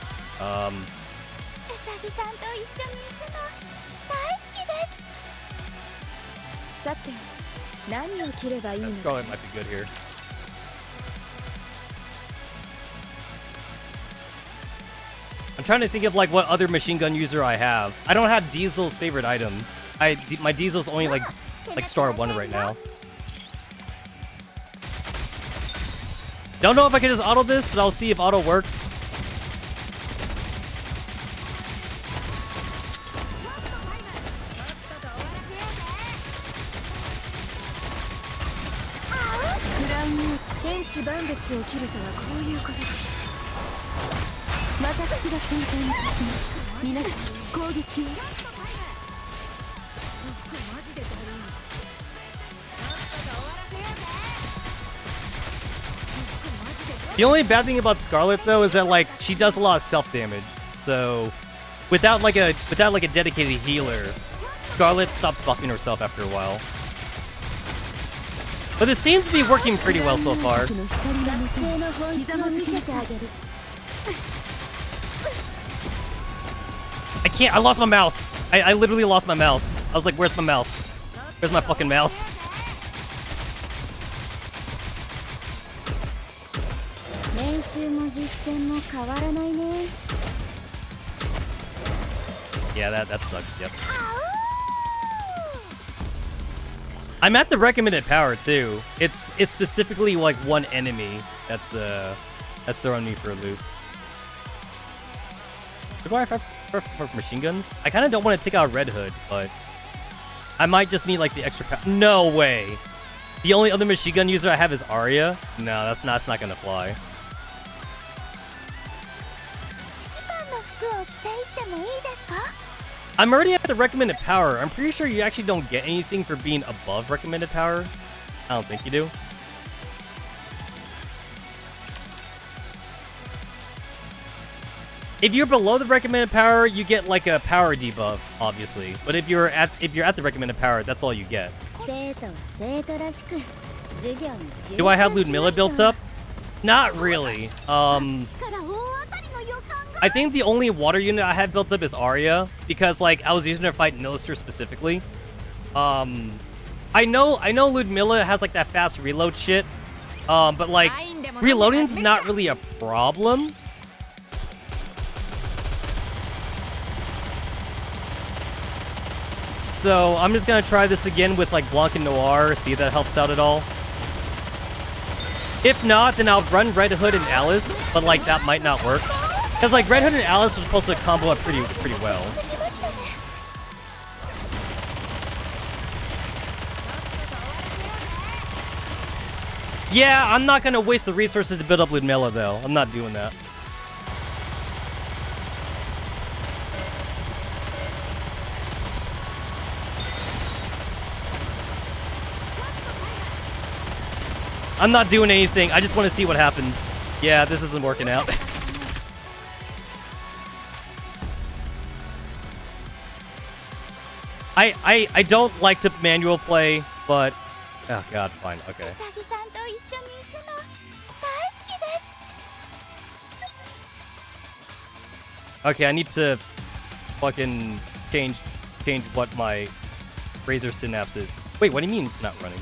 Yeah, Scarlet might be good here. I'm trying to think of like what other machine gun user I have. I don't have Diesel's favorite item. My Diesel's only like star 1 right now. Don't know if I can just auto this, but I'll see if auto works. The only bad thing about Scarlet though is that like she does a lot of self damage. So without like a dedicated healer, Scarlet stops buffing herself after a while. But it seems to be working pretty well so far. I can't. I lost my mouse. I literally lost my mouse. I was like, where's my mouse? Where's my fucking mouse? Yeah, that sucks. Yep. I'm at the recommended power too. It's specifically like one enemy that's throwing me for a loop. Do I have for machine guns? I kind of don't want to take out Red Hood, but I might just need like the extra power. No way. The only other machine gun user I have is Arya. No, that's not gonna fly. I'm already at the recommended power. I'm pretty sure you actually don't get anything for being above recommended power. I don't think you do. If you're below the recommended power, you get like a power debuff, obviously. But if you're at the recommended power, that's all you get. Do I have Ludmilla built up? Not really. I think the only water unit I have built up is Arya, because like I was using her to fight Noster specifically. I know Ludmilla has like that fast reload shit, but like reloading's not really a problem. So I'm just gonna try this again with like Blanc and Noir, see if that helps out at all. If not, then I'll run Red Hood and Alice, but like that might not work. Because like Red Hood and Alice are supposed to combo up pretty well. Yeah, I'm not gonna waste the resources to build up Ludmilla though. I'm not doing that. I'm not doing anything. I just want to see what happens. Yeah, this isn't working out. I don't like to manual play, but oh god, fine, okay. Okay, I need to fucking change what my Razor Synapse is. Wait, what do you mean it's not running?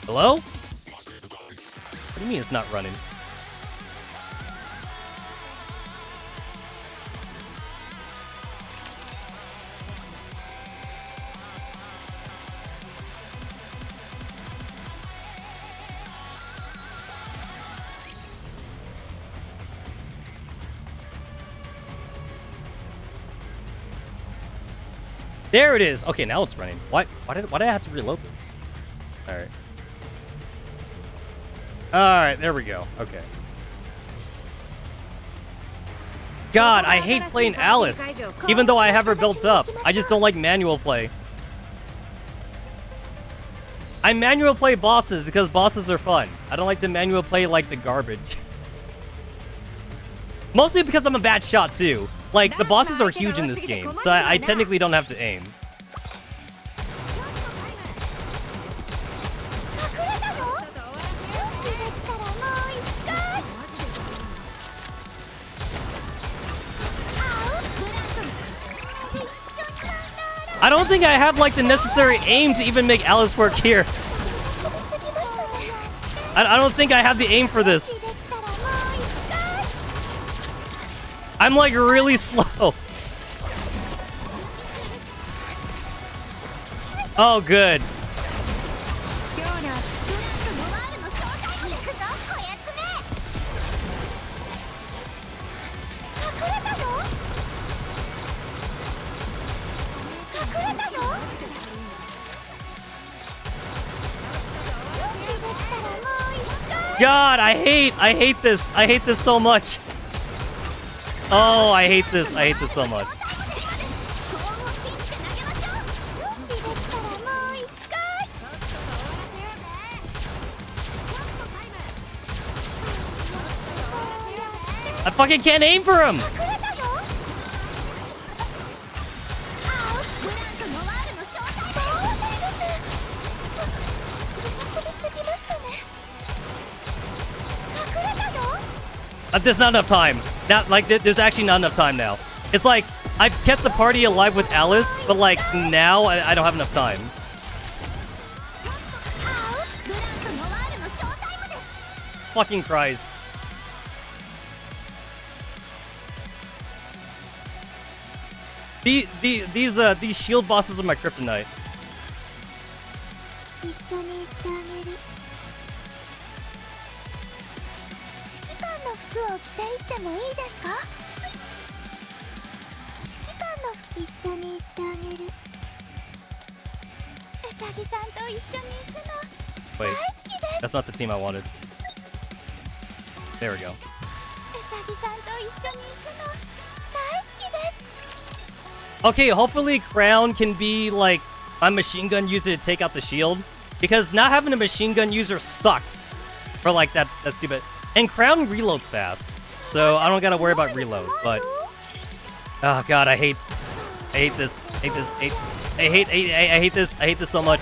Hello? What do you mean it's not running? There it is. Okay, now it's running. Why did I have to reload this? All right. All right, there we go. Okay. God, I hate playing Alice, even though I have her built up. I just don't like manual play. I manual play bosses because bosses are fun. I don't like to manual play like the garbage. Mostly because I'm a bad shot too. Like, the bosses are huge in this game, so I technically don't have to aim. I don't think I have, like, the necessary aim to even make Alice work here. I don't think I have the aim for this. I'm, like, really slow. Oh, good. God, I hate this. I hate this so much. Oh, I hate this. I hate this so much. I fucking can't aim for him. There's not enough time. There's actually not enough time now. It's like, I've kept the party alive with Alice, but like, now I don't have enough time. Fucking Christ. These shield bosses are my kryptonite. Wait, that's not the team I wanted. There we go. Okay, hopefully Crown can be like a machine gun user to take out the shield, because not having a machine gun user sucks for like that stupid. And Crown reloads fast, so I don't gotta worry about reload. But oh god, I hate this. I hate this so much.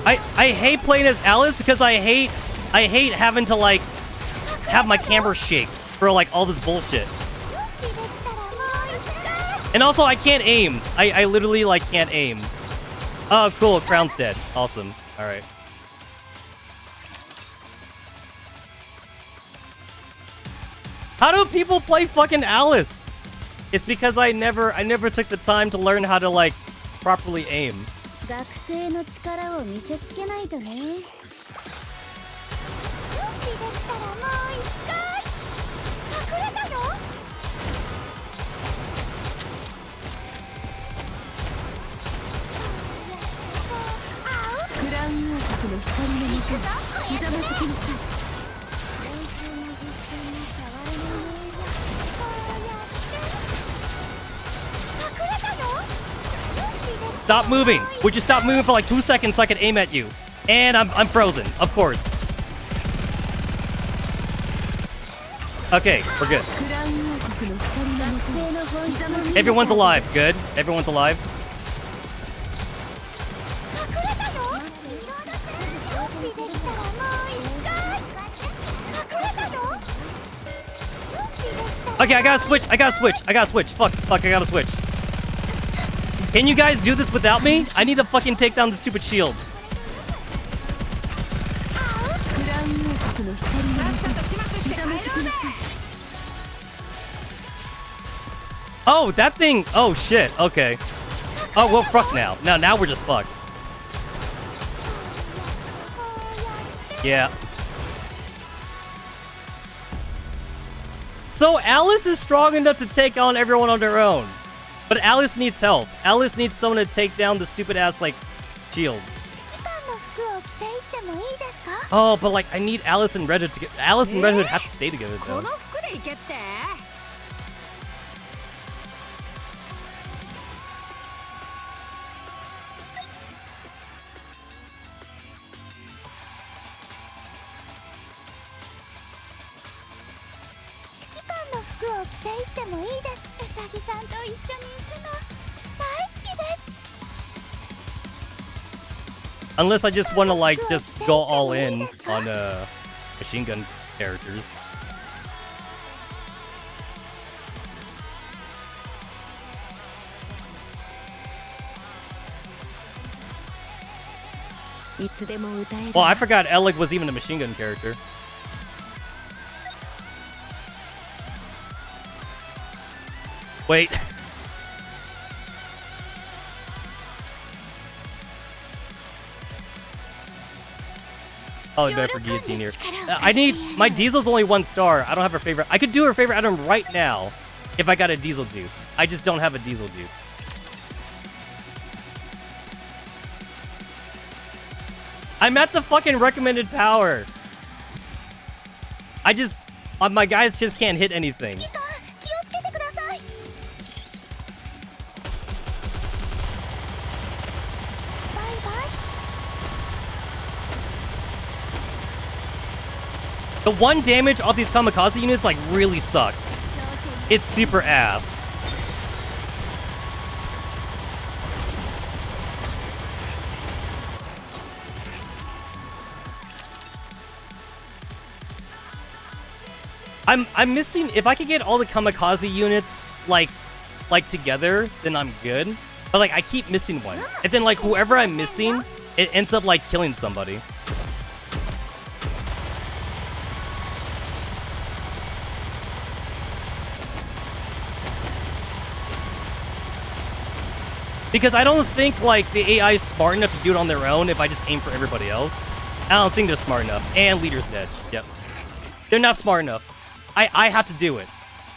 I hate playing as Alice because I hate having to like have my camera shake for like all this bullshit. And also I can't aim. I literally like can't aim. Oh cool, Crown's dead. Awesome. Alright. How do people play fucking Alice? It's because I never took the time to learn how to like properly aim.
学生の力を見せつけないとね。準備できたらもう一回。隠れたの？クラウン王国の光の中、ひざまずきなさい。練習の実践に変わらないね。隠れたの？
Stop moving! Would you stop moving for like 2 seconds so I can aim at you? And I'm frozen, of course. Okay, we're good. Everyone's alive. Good. Everyone's alive. Okay, I gotta switch. Fuck, I gotta switch. Can you guys do this without me? I need to fucking take down the stupid shields. Oh, that thing. Oh, shit. Okay. Oh, well, fuck now. Now we're just fucked. Yeah. So Alice is strong enough to take on everyone on her own. But Alice needs help. Alice needs someone to take down the stupid ass, like, shields. Oh, but like, I need Alice and Red Hood to get. Alice and Red Hood have to stay together, though. Unless I just want to like just go all in on machine gun characters. Well, I forgot Alec was even a machine gun character. Wait. Oh, better for guillotine here. I need my Diesel's only 1 star. I don't have her favorite. I could do her favorite item right now if I got a Diesel dude. I just don't have a Diesel dude. I'm at the fucking recommended power. I just my guys just can't hit anything. The 1 damage off these kamikaze units like really sucks. It's super ass. I'm missing. If I could get all the kamikaze units like together, then I'm good. But like I keep missing one, and then like whoever I'm missing, it ends up like killing somebody. Because I don't think, like, the AI is smart enough to do it on their own if I just aim for everybody else. I don't think they're smart enough. And leader's dead. Yep. They're not smart enough. I have to do it.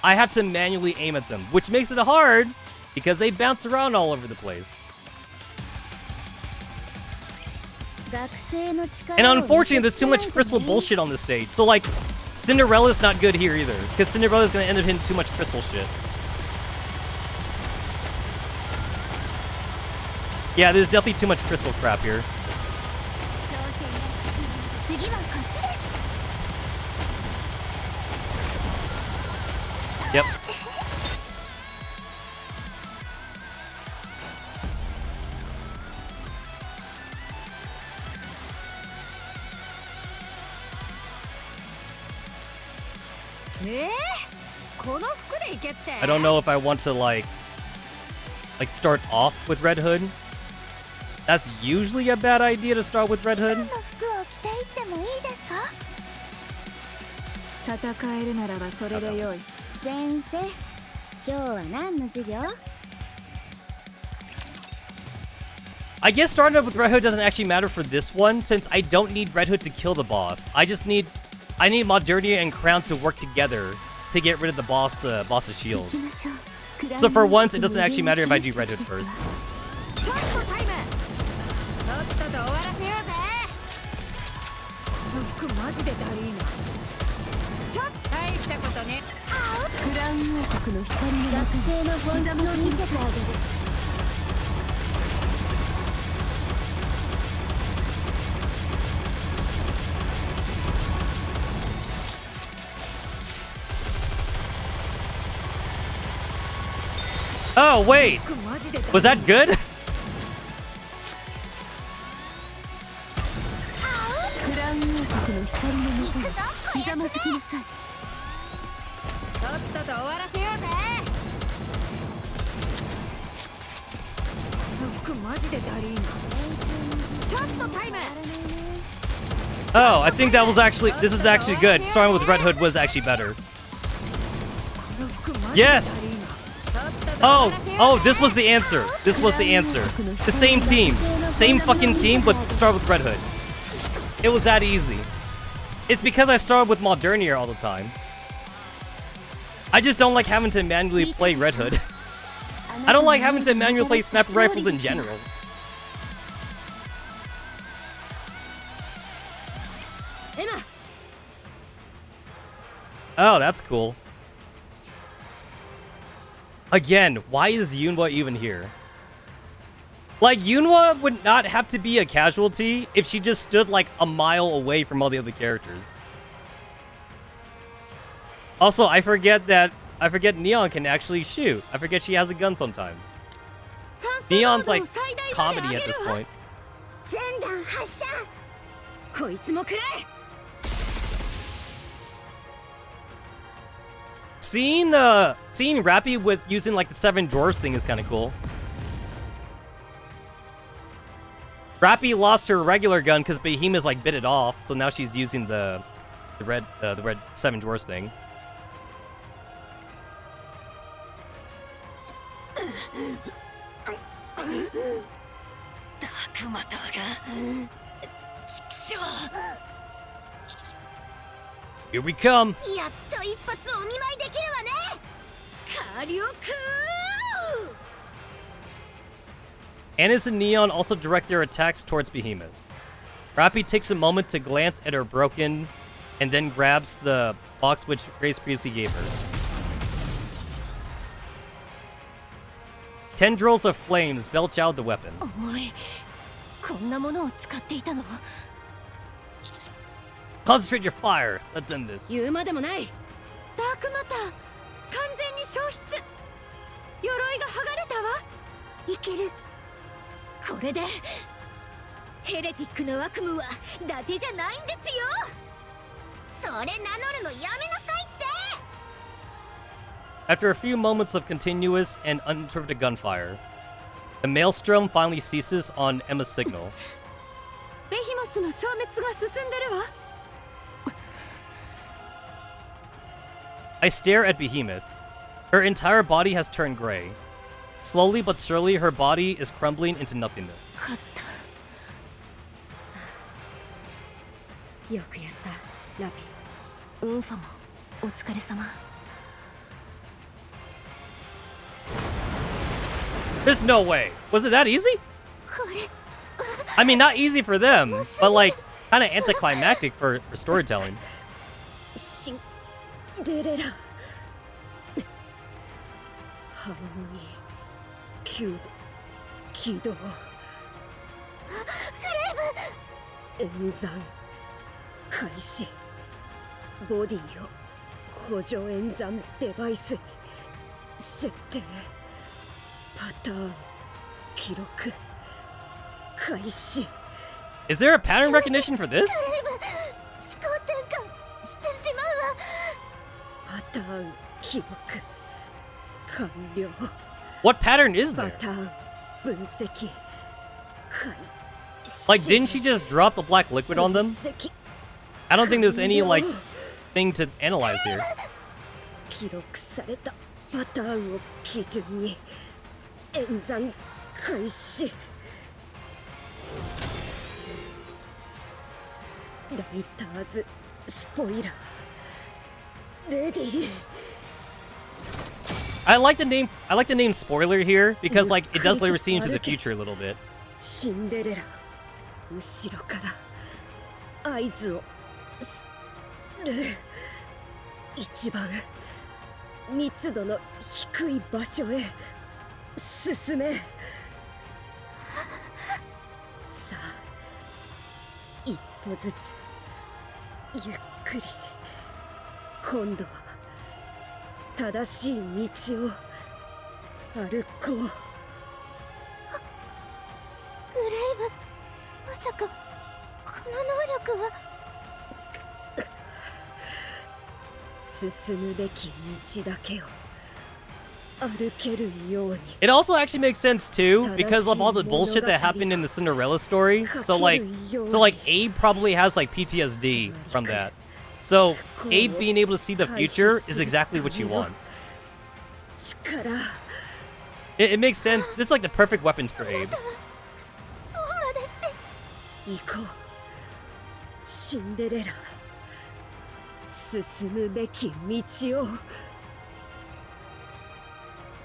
I have to manually aim at them, which makes it hard because they bounce around all over the place. And unfortunately, there's too much crystal bullshit on this stage. So, like, Cinderella's not good here either, because Cinderella's gonna end up hitting too much crystal shit. Yeah, there's definitely too much crystal crap here. Yep. I don't know if I want to like start off with Red Hood. That's usually a bad idea to start with Red Hood.
戦えるならばそれでよい。先生、今日は何の授業？
I guess starting up with Red Hood doesn't actually matter for this one, since I don't need Red Hood to kill the boss. I need Modernia and Crown to work together to get rid of the boss's shield. So for once, it doesn't actually matter if I do Red Hood first. Oh, wait. Was that good? Oh, I think that was actually... This is actually good. Starting with Red Hood was actually better. Yes! Oh, this was the answer. This was the answer. The same team. Same fucking team, but start with Red Hood. It was that easy. It's because I started with Modernia all the time. I just don't like having to manually play Red Hood. I don't like having to manually play sniper rifles in general. Oh, that's cool. Again, why is Yunwa even here? Like, Yunwa would not have to be a casualty if she just stood like a mile away from all the other characters. Also, I forget Neon can actually shoot. I forget she has a gun sometimes. Neon's like comedy at this point. Seeing Rappy with using like the 7 dwarfs thing is kind of cool. Rappy lost her regular gun because Behemoth like bit it off, so now she's using the red 7 dwarfs thing. Here we come. Anis and Neon also direct their attacks towards Behemoth. Rappy takes a moment to glance at her broken, and then grabs the box which Grace previously gave her. Tendrils of flames belch out the weapon. Concentrate your fire. Let's end this. After a few moments of continuous and uninterrupted gunfire, the maelstrom finally ceases on Emma's signal. I stare at Behemoth. Her entire body has turned gray. Slowly but surely, her body is crumbling into nothingness. There's no way. Was it that easy? I mean, not easy for them, but like, kind of anticlimactic for storytelling. Is there a pattern recognition for this?
ターン記録完了。
What pattern is
パ
there?
ターン分析開始。
Like, didn't she just drop the black liquid on them?
分析
I don't think there's any, like, thing to analyze here.
記録されたパターンを基準に演算開始。ライターズスポイラーレディー。
I like the name spoiler here because like it does let her see into the future a little bit.
シンデレラ後ろから合図をする。一番密度の低い場所へ進め。さあ一歩ずつゆっくり。今度は正しい道を歩こう。
グレイブ、まさかこの能力は。
進むべき道だけを歩けるように。
It also actually makes sense too because of all the bullshit that happened in the Cinderella story. So like Abe probably has like PTSD from that. So Abe being able to see the future is exactly what she wants.
力
It makes sense. This is like the perfect weapons for Abe.
そうまでして。
行こうシンデレラ。進むべき道を。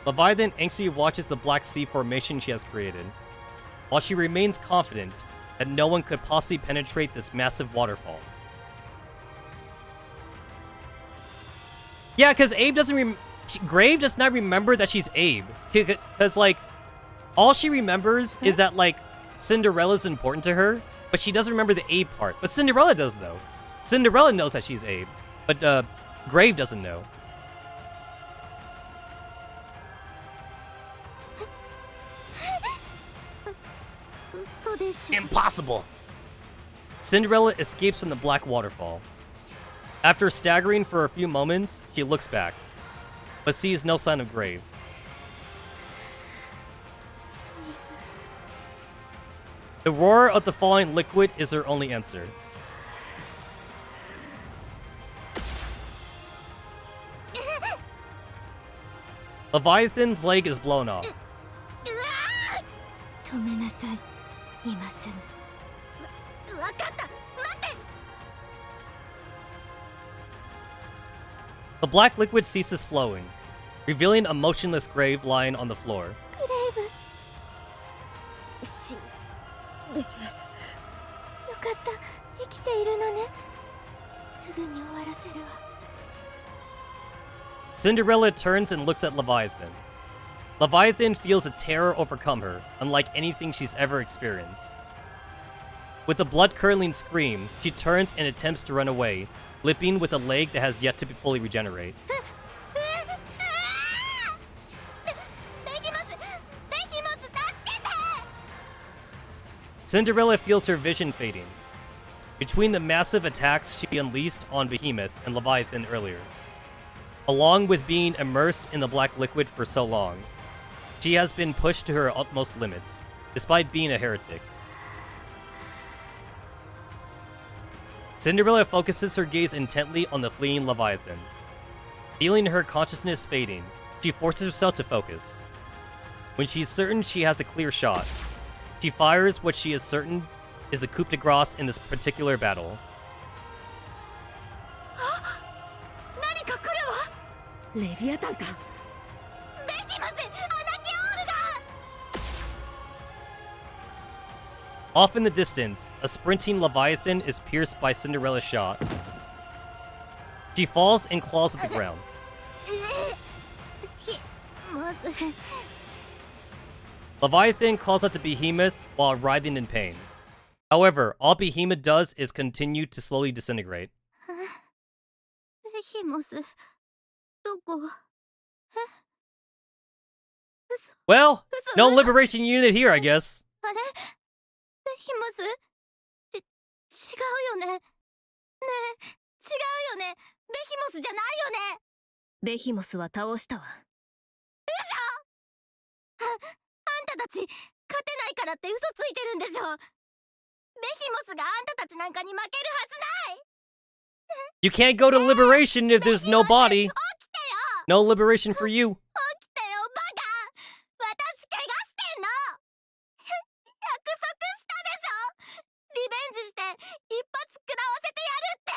Leviathan anxiously watches the Black Sea formation she has created, while she remains confident that no one could possibly penetrate this massive waterfall. Yeah, because Abe doesn't Grave does not remember that she's Abe. Because, like, all she remembers is that, like, Cinderella's important to her, but she doesn't remember the Abe part. But Cinderella does, though. Cinderella knows that she's Abe, but, Grave doesn't know. Impossible! Cinderella escapes from the black waterfall. After staggering for a few moments, she looks back, but sees no sign of Grave. The roar of the falling liquid is her only answer. Leviathan's leg is blown off.
止めなさい、今すぐ。わかった、待って。
The black liquid ceases flowing, revealing a motionless Grave lying on the floor.
グレイブ、よ
シンデレ
かった、生きているのね。すぐに終わらせるわ。
Cinderella turns and looks at Leviathan. Leviathan feels a terror overcome her, unlike anything she's ever experienced. With a blood-curdling scream, she turns and attempts to run away, limping with a leg that has yet to be fully regenerate. Cinderella feels her vision fading, between the massive attacks she unleashed on Behemoth and Leviathan earlier. Along with being immersed in the black liquid for so long, she has been pushed to her utmost limits, despite being a heretic. Cinderella focuses her gaze intently on the fleeing Leviathan. Feeling her consciousness fading, she forces herself to focus. When she's certain she has a clear shot, she fires what she is certain is the coup de grace in this particular battle.
何か来るわ。
レビアタンか。
ベヒモス、アナキオールが。
Off in the distance, a sprinting Leviathan is pierced by Cinderella's shot. She falls and claws at the ground.
モス。
Leviathan calls out to Behemoth while writhing in pain. However, all Behemoth does is continue to slowly disintegrate.
ベヒモス、どこ？え？嘘。
Well, no liberation unit here, I guess.
あれ？ベヒモス？違うよね。ねえ、違うよね。ベヒモスじゃないよね。
ベヒモスは倒したわ。
あんたたち勝てないからって嘘ついてるんでしょ。ベヒモスがあんたたちなんかに負けるはずない。
You can't go to liberation if there's no body.
起きてよ。
No liberation for you.
起きてよバカ。私怪我してんの。約束したでしょ。リベンジして一発食らわせてやるって。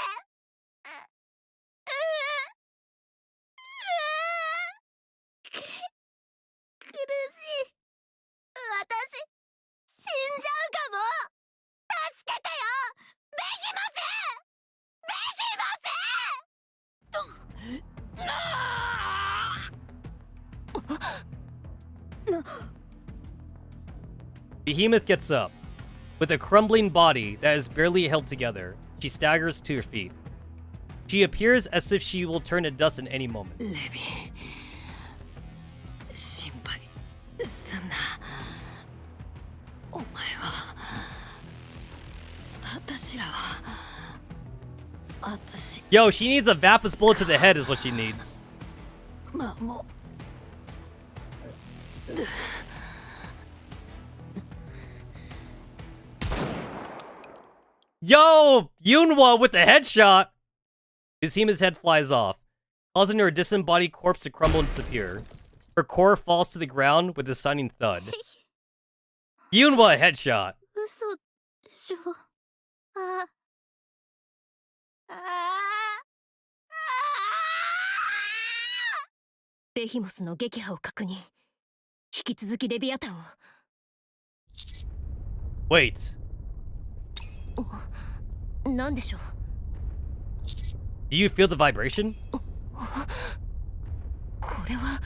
苦しい。私死んじゃうかも。助けてよベヒモス。ベヒモス。
Behemoth gets up. With a crumbling body that is barely held together, she staggers to her feet. She appears as if she will turn to dust in any moment.
レビン、心配すんな。お前は、私らは、私、
Yo, she needs a Vapus bullet to the head is what she needs.
守。
Yo, Yunhwa with the headshot! Behemoth's head flies off, causing her disembodied corpse to crumble and disappear. Her core falls to the ground with a stunning thud. Yunhwa headshot.
嘘でしょ。ああ。
ベヒモスの撃破を確認。引き続きレビアタンを。
Wait.
なんでしょう。
Do you feel the vibration?
これは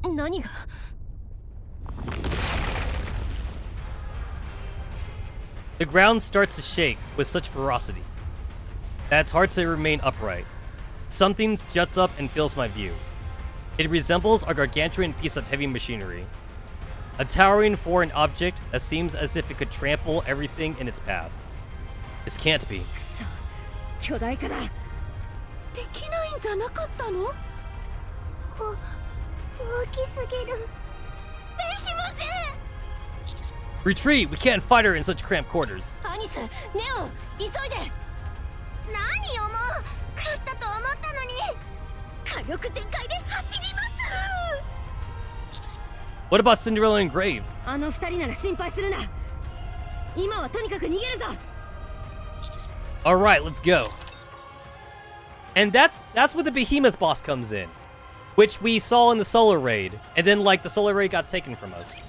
何が。
The ground starts to shake with such ferocity that it's hard to remain upright. Something juts up and fills my view. It resembles a gargantuan piece of heavy machinery. A towering foreign object that seems as if it could trample everything in its path. This can't be.
巨大化だ。
できないんじゃなかったの？
大きすぎる。ベヒモス。
Retreat! We can't fight her in such cramped quarters.
アニス、ネオン、急いで。
何よもう。勝ったと思ったのに。火力全開で走ります。
What about Cinderella and Grave?
あの二人なら心配するな。今はとにかく逃げるぞ。
Alright, let's go. And that's where the Behemoth boss comes in, which we saw in the Solar Raid, and then like the Solar Raid got taken from us.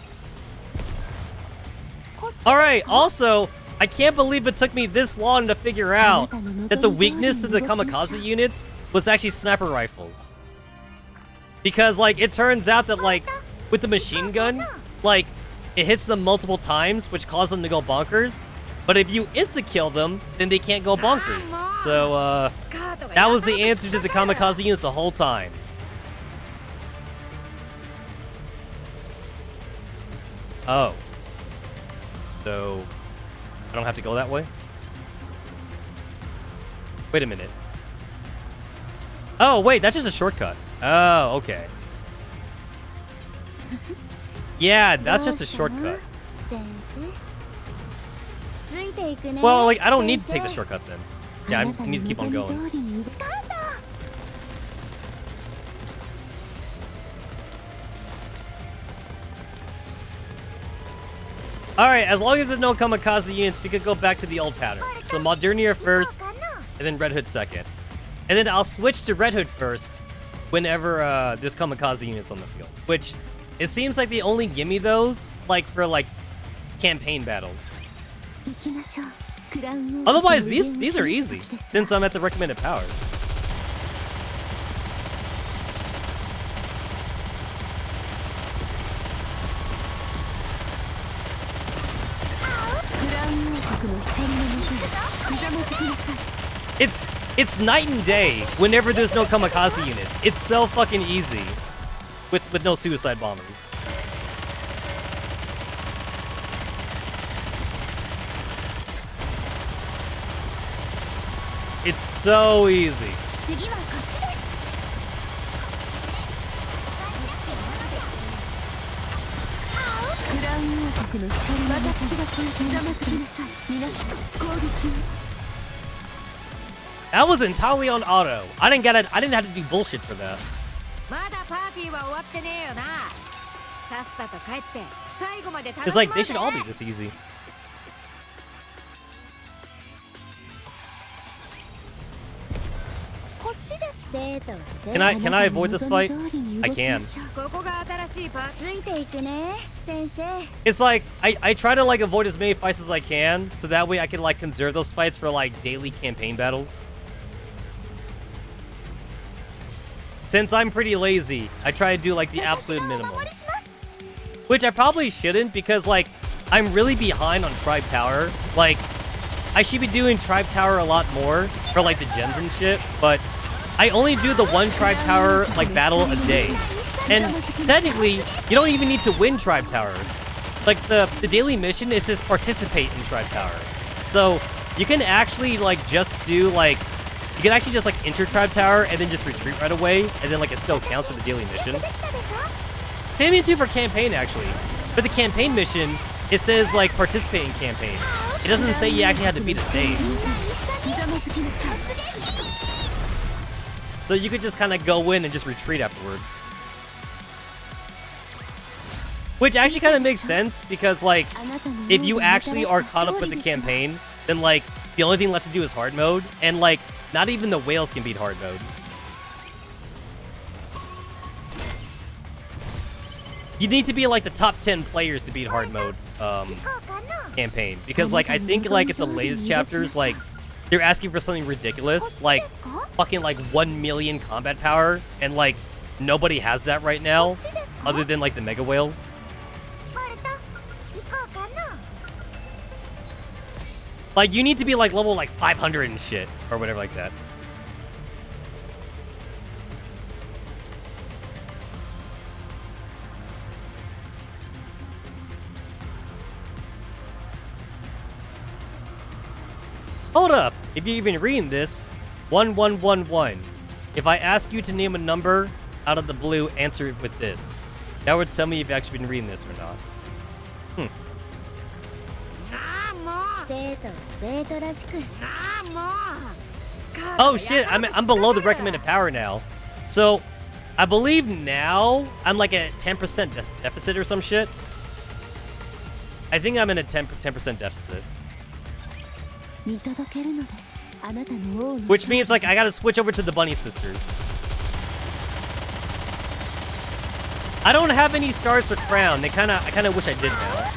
Alright, also, I can't believe it took me this long to figure out that the weakness to the kamikaze units was actually sniper rifles. Because like, it turns out that like, with the machine gun, like, it hits them multiple times, which causes them to go bonkers. But if you insta-kill them, then they can't go bonkers. So, that was the answer to the kamikaze units the whole time. Oh. So, I don't have to go that way? Wait a minute. Oh, wait, that's just a shortcut. Oh, okay. Yeah, that's just a shortcut. Well, like, I don't need to take the shortcut then. Yeah, I need to keep on going. Alright, as long as there's no kamikaze units, we could go back to the old pattern. So Modernier first, and then Red Hood second. And then I'll switch to Red Hood first whenever there's kamikaze units on the field. Which, it seems like they only give me those, like, for, like, campaign battles. Otherwise, these are easy, since I'm at the recommended power. It's night and day whenever there's no kamikaze units. It's so fucking easy with no suicide bombers. It's so easy. That was entirely on auto. I didn't have to do bullshit for that.
まだパーティーは終わってねえよな。さっさと帰って最後まで楽
It's
しもう
like they
ぜ。
should all be this easy. Can I avoid this fight? I can.
ここが新しいパーティー。ついていくね、先生。
It's like I try to like avoid as many fights as I can, so that way I can like conserve those fights for like daily campaign battles. Since I'm pretty lazy, I try to do like the absolute minimum. Which I probably shouldn't because like I'm really behind on Tribe Tower. Like I should be doing Tribe Tower a lot more for like the gems and shit, but I only do the one Tribe Tower like battle a day. And technically, you don't even need to win Tribe Tower. Like the daily mission is just participate in Tribe Tower. So you can actually like just do like you can actually just like enter Tribe Tower and then just retreat right away, and then like it still counts for the daily mission. Same thing too for campaign actually. For the campaign mission, it says like participate in campaign. It doesn't say you actually have to beat a stage. So you could just kind of go in and just retreat afterwards. Which actually kind of makes sense because like if you actually are caught up with the campaign, then like the only thing left to do is hard mode, and like not even the whales can beat hard mode. You need to be like the top 10 players to beat hard mode campaign, because like I think like at the latest chapters like they're asking for something ridiculous like fucking like 1 million combat power, and like nobody has that right now other than like the mega whales. Like you need to be like level like 500 and shit or whatever like that. Hold up! If you're even reading this, 1111. If I ask you to name a number out of the blue, answer it with this. That would tell me if you've actually been reading this or not. Oh shit, I'm below the recommended power now. So, I believe now I'm like at 10% deficit or some shit. I think I'm in a 10% deficit. Which means like I gotta switch over to the Bunny Sisters. I don't have any stars for Crown. I kinda wish I did now.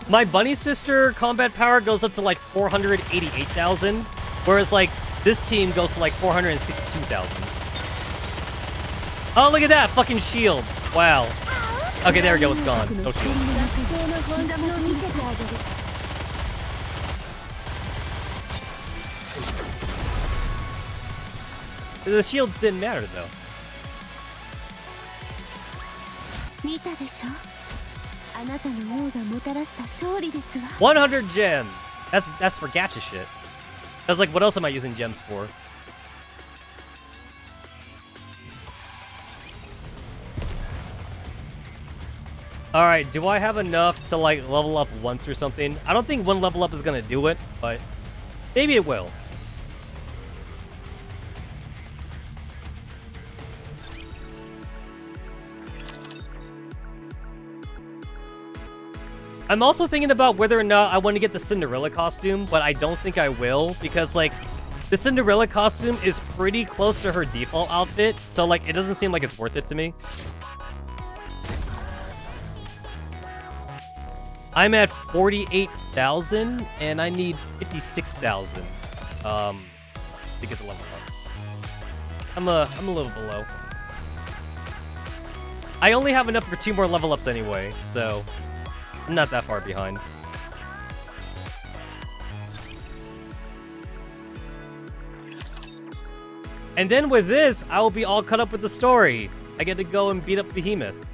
My Bunny Sister combat power goes up to like 488,000, whereas like this team goes to like 462,000. Oh, look at that! Fucking shields. Wow. Okay, there we go. It's gone. No shields. The shields didn't matter though. 100 gems. That's for gacha shit. I was like, what else am I using gems for? Alright, do I have enough to like level up once or something? I don't think one level up is gonna do it, but maybe it will. I'm also thinking about whether or not I want to get the Cinderella costume, but I don't think I will, because like the Cinderella costume is pretty close to her default outfit, so like it doesn't seem like it's worth it to me. I'm at 48,000 and I need 56,000 to get the level up. I'm a little below. I only have enough for 2 more level ups anyway, so I'm not that far behind. And then with this, I will be all caught up with the story. I get to go and beat up Behemoth.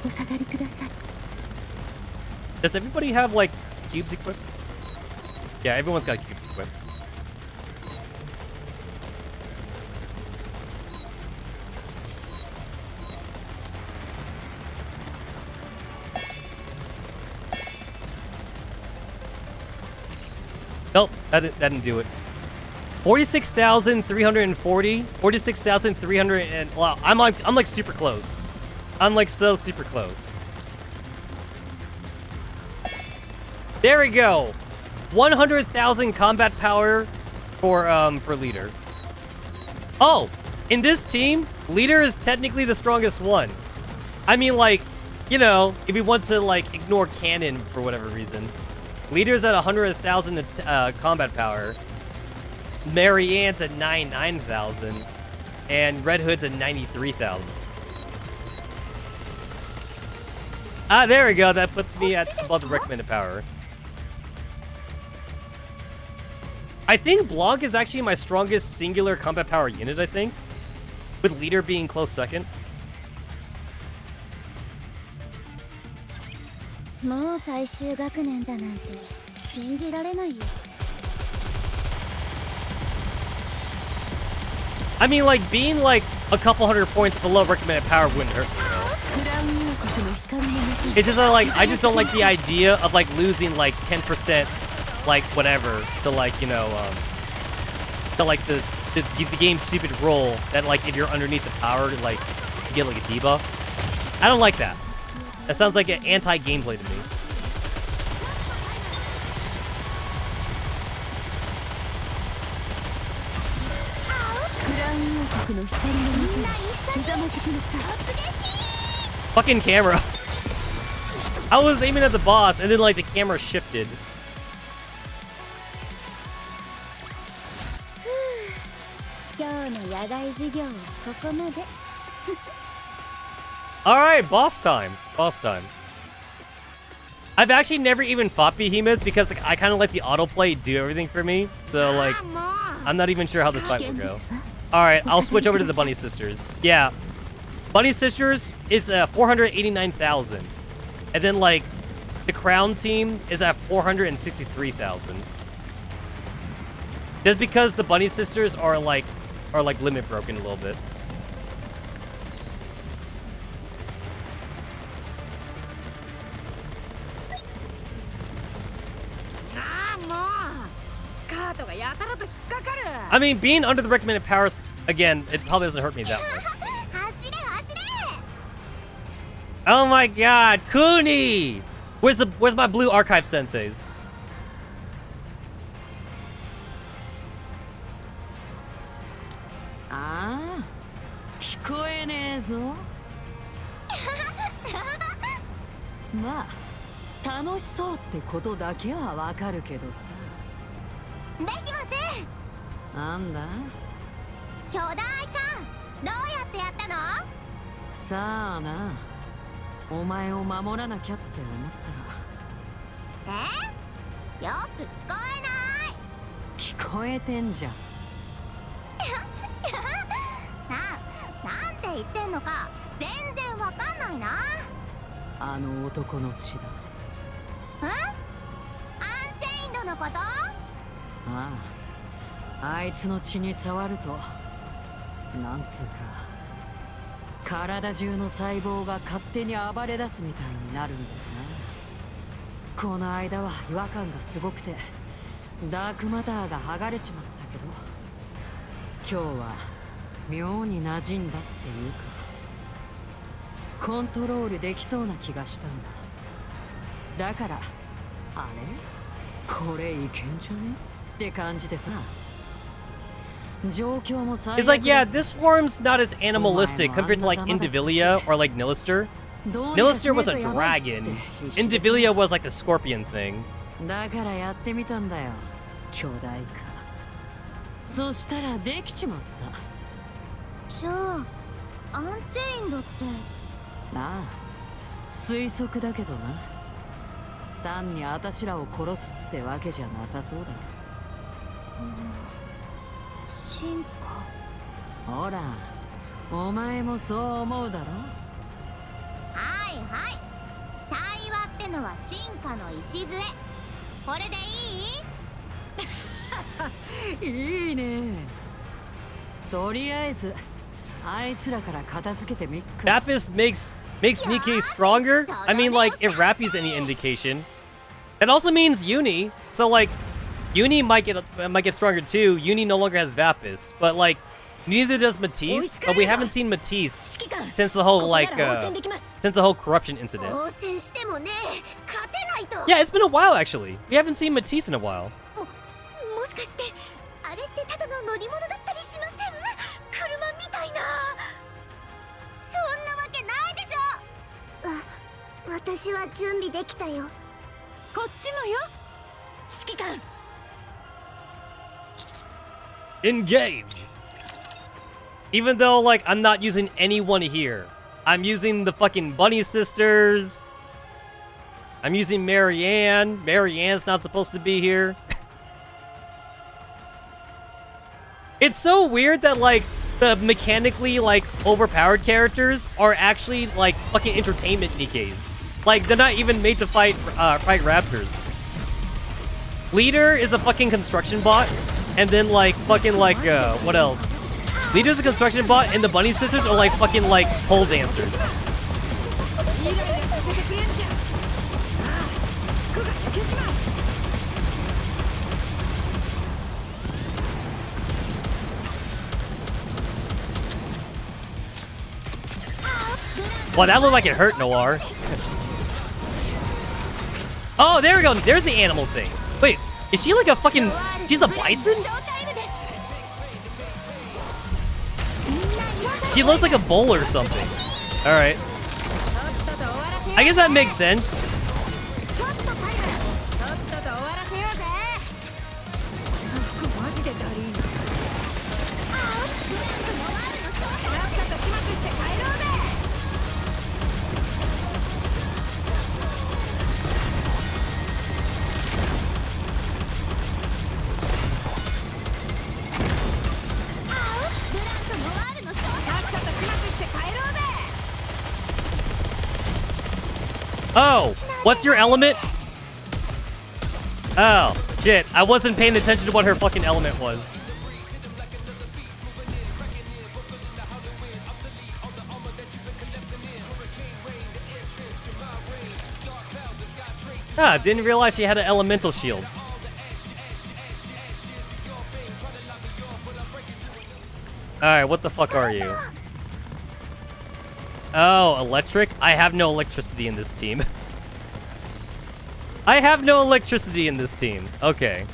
お下がりください。
Does everybody have like cubes equipped? Yeah, everyone's got cubes equipped. Nope, that didn't do it. 46,340, 46,300, and wow, I'm like super close. I'm like so super close. There we go. 100,000 combat power for leader. Oh, in this team, leader is technically the strongest one. I mean, like, you know, if we want to like ignore cannon for whatever reason, leader's at 100,000 combat power. Marianne's at 99,000, and Red Hood's at 93,000. Ah, there we go. That puts me at above the recommended power. I think Blanc is actually my strongest singular combat power unit, I think, with leader being close second.
もう最終学年だなんて信じられないよ。
I mean, like, being like a couple hundred points below recommended power wouldn't hurt me, though. It's just that, like, I just don't like the idea of like losing like 10%, like whatever, to like, you know, to like the game's stupid rule that like if you're underneath the power, like you get like a debuff. I don't like that. That sounds like an anti-gameplay to me. Fucking camera. I was aiming at the boss and then like the camera shifted. Alright, boss time. Boss time. I've actually never even fought Behemoth because like, I kind of let the autoplay do everything for me. So like, I'm not even sure how this fight will go. Alright, I'll switch over to the Bunny Sisters. Yeah. Bunny Sisters is 489,000. And then like, the Crown team is at 463,000. Just because the Bunny Sisters are like limit broken a little bit. I mean, being under the recommended powers, again, it probably doesn't hurt me that much. Oh my god, Kuni! Where's my blue archive senseis?
Ah, 聞こえねえぞ。まあ、楽しそうってことだけはわかるけどさ。
できません。
なんだ？
巨大化、どうやってやったの？
さあな。お前を守らなきゃって思ったら。
よく聞こえない。
聞こえてんじゃん。
なんて言ってんのか全然わかんないな。
あの男の血だ。
アンチェインドのこと？
ああ、あいつの血に触るとなんつうか体中の細胞が勝手に暴れ出すみたいになるんだよな。この間は違和感がすごくてダークマターが剥がれちまったけど、今日は妙に馴染んだっていうかコントロールできそうな気がしたんだ。だからあれこれいけんじゃねって感じでさ。
It's like, yeah, this form's not as animalistic compared to like Indivilia or like Nilister. Nilister was a dragon. Indivilia was like the scorpion thing.
だからやってみたんだよ、巨大化。そしたらできちまった。
じゃあアンチェインドって？
なあ、推測だけどな。単にあたしらを殺すってわけじゃなさそうだ。
進化。
ほら、お前もそう思うだろ？
はい
はい対話ってのは進化の礎これでいい
いいね。とりあえずあいつらから片付けてみっか。
Lapis makes Nikke stronger? I mean, like, if Rappy's any indication. That also means Uni. So, like, Uni might get stronger too. Uni no longer has Vapis. But, like, neither does Matisse. But we haven't seen Matisse since the whole, like, since the whole corruption incident. Yeah, it's been a while, actually. We haven't seen Matisse in a while.
もしかしてあれってただの乗り物だったりしません？車みたいな。そんなわけないでしょ。私は準備できたよ。
こっちもよ指揮官。
Engage! Even though, like, I'm not using anyone here. I'm using the fucking Bunny Sisters. I'm using Marianne. Marianne's not supposed to be here. It's so weird that, like, the mechanically, like, overpowered characters are actually, like, fucking entertainment Nikkes. Like, they're not even made to fight raptors. Leader is a fucking construction bot. And then, like, fucking, like, what else? Leader's a construction bot, and the Bunny Sisters are, like, fucking, like, pole dancers. Wow, that looked like it hurt Noir. Oh, there we go. There's the animal thing. Wait, is she like a fucking... She's a bison? She looks like a bull or something. Alright. I guess that makes sense. Oh, what's your element? Oh, shit. I wasn't paying attention to what her fucking element was. Ah, didn't realize she had an elemental shield. Alright, what the fuck are you? Oh, electric? I have no electricity in this team. I have no electricity in this team. Okay.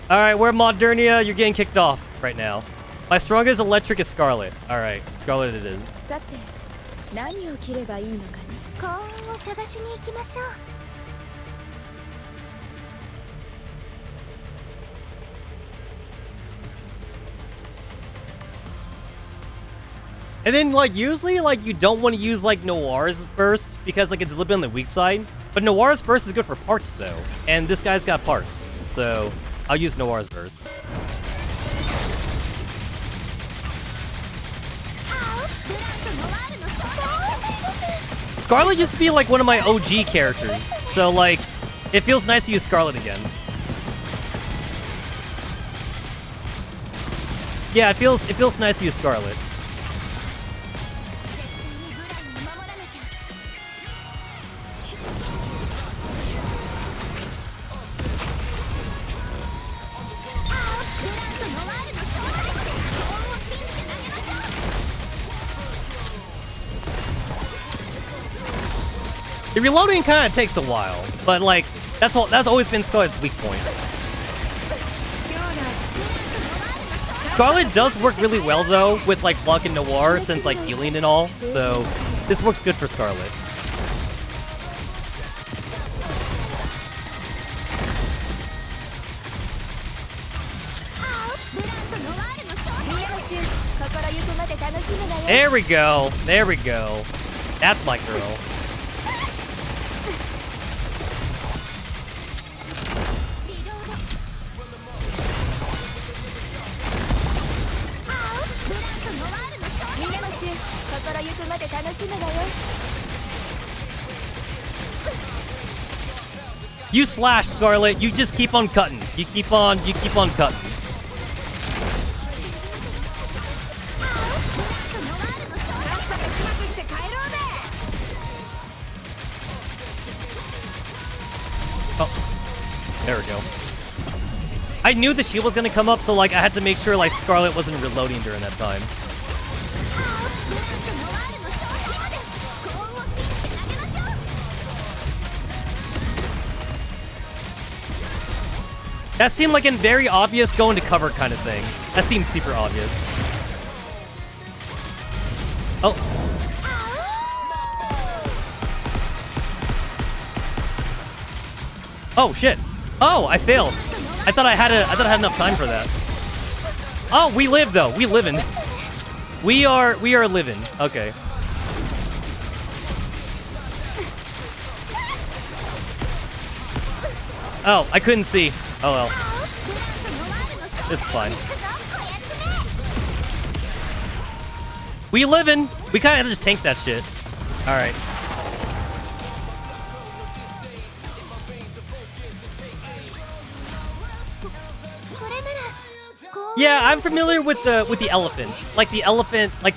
Alright, we're Modernia. You're getting kicked off right now. My strongest electric is Scarlet. Alright, Scarlet it is.
さて何を着ればいいのかね。
幸運を探しに行きましょう。
And then, like, usually, like, you don't want to use, like, Noir's burst because, like, it's a little bit on the weak side. But Noir's burst is good for parts, though. And this guy's got parts. So, I'll use Noir's burst. Scarlet used to be, like, one of my OG characters. So, like, it feels nice to use Scarlet again. Yeah, it feels nice to use Scarlet. The reloading kind of takes a while, but like that's always been Scarlet's weak point. Scarlet does work really well though with like Luck and Noir since like healing and all, so this works good for Scarlet. There we go. There we go. That's my girl. You slash, Scarlet. You just keep on cutting. You keep on cutting. Oh, there we go. I knew the shield was gonna come up, so like I had to make sure like Scarlet wasn't reloading during that time. That seemed like a very obvious go into cover kind of thing. That seemed super obvious. Oh. Oh shit. Oh, I failed. I thought I had enough time for that. Oh, we live though. We living. We are living. Okay. Oh, I couldn't see. Oh well. This is fine. We living. We kind of just tank that shit. All right. Yeah, I'm familiar with the elephant, like the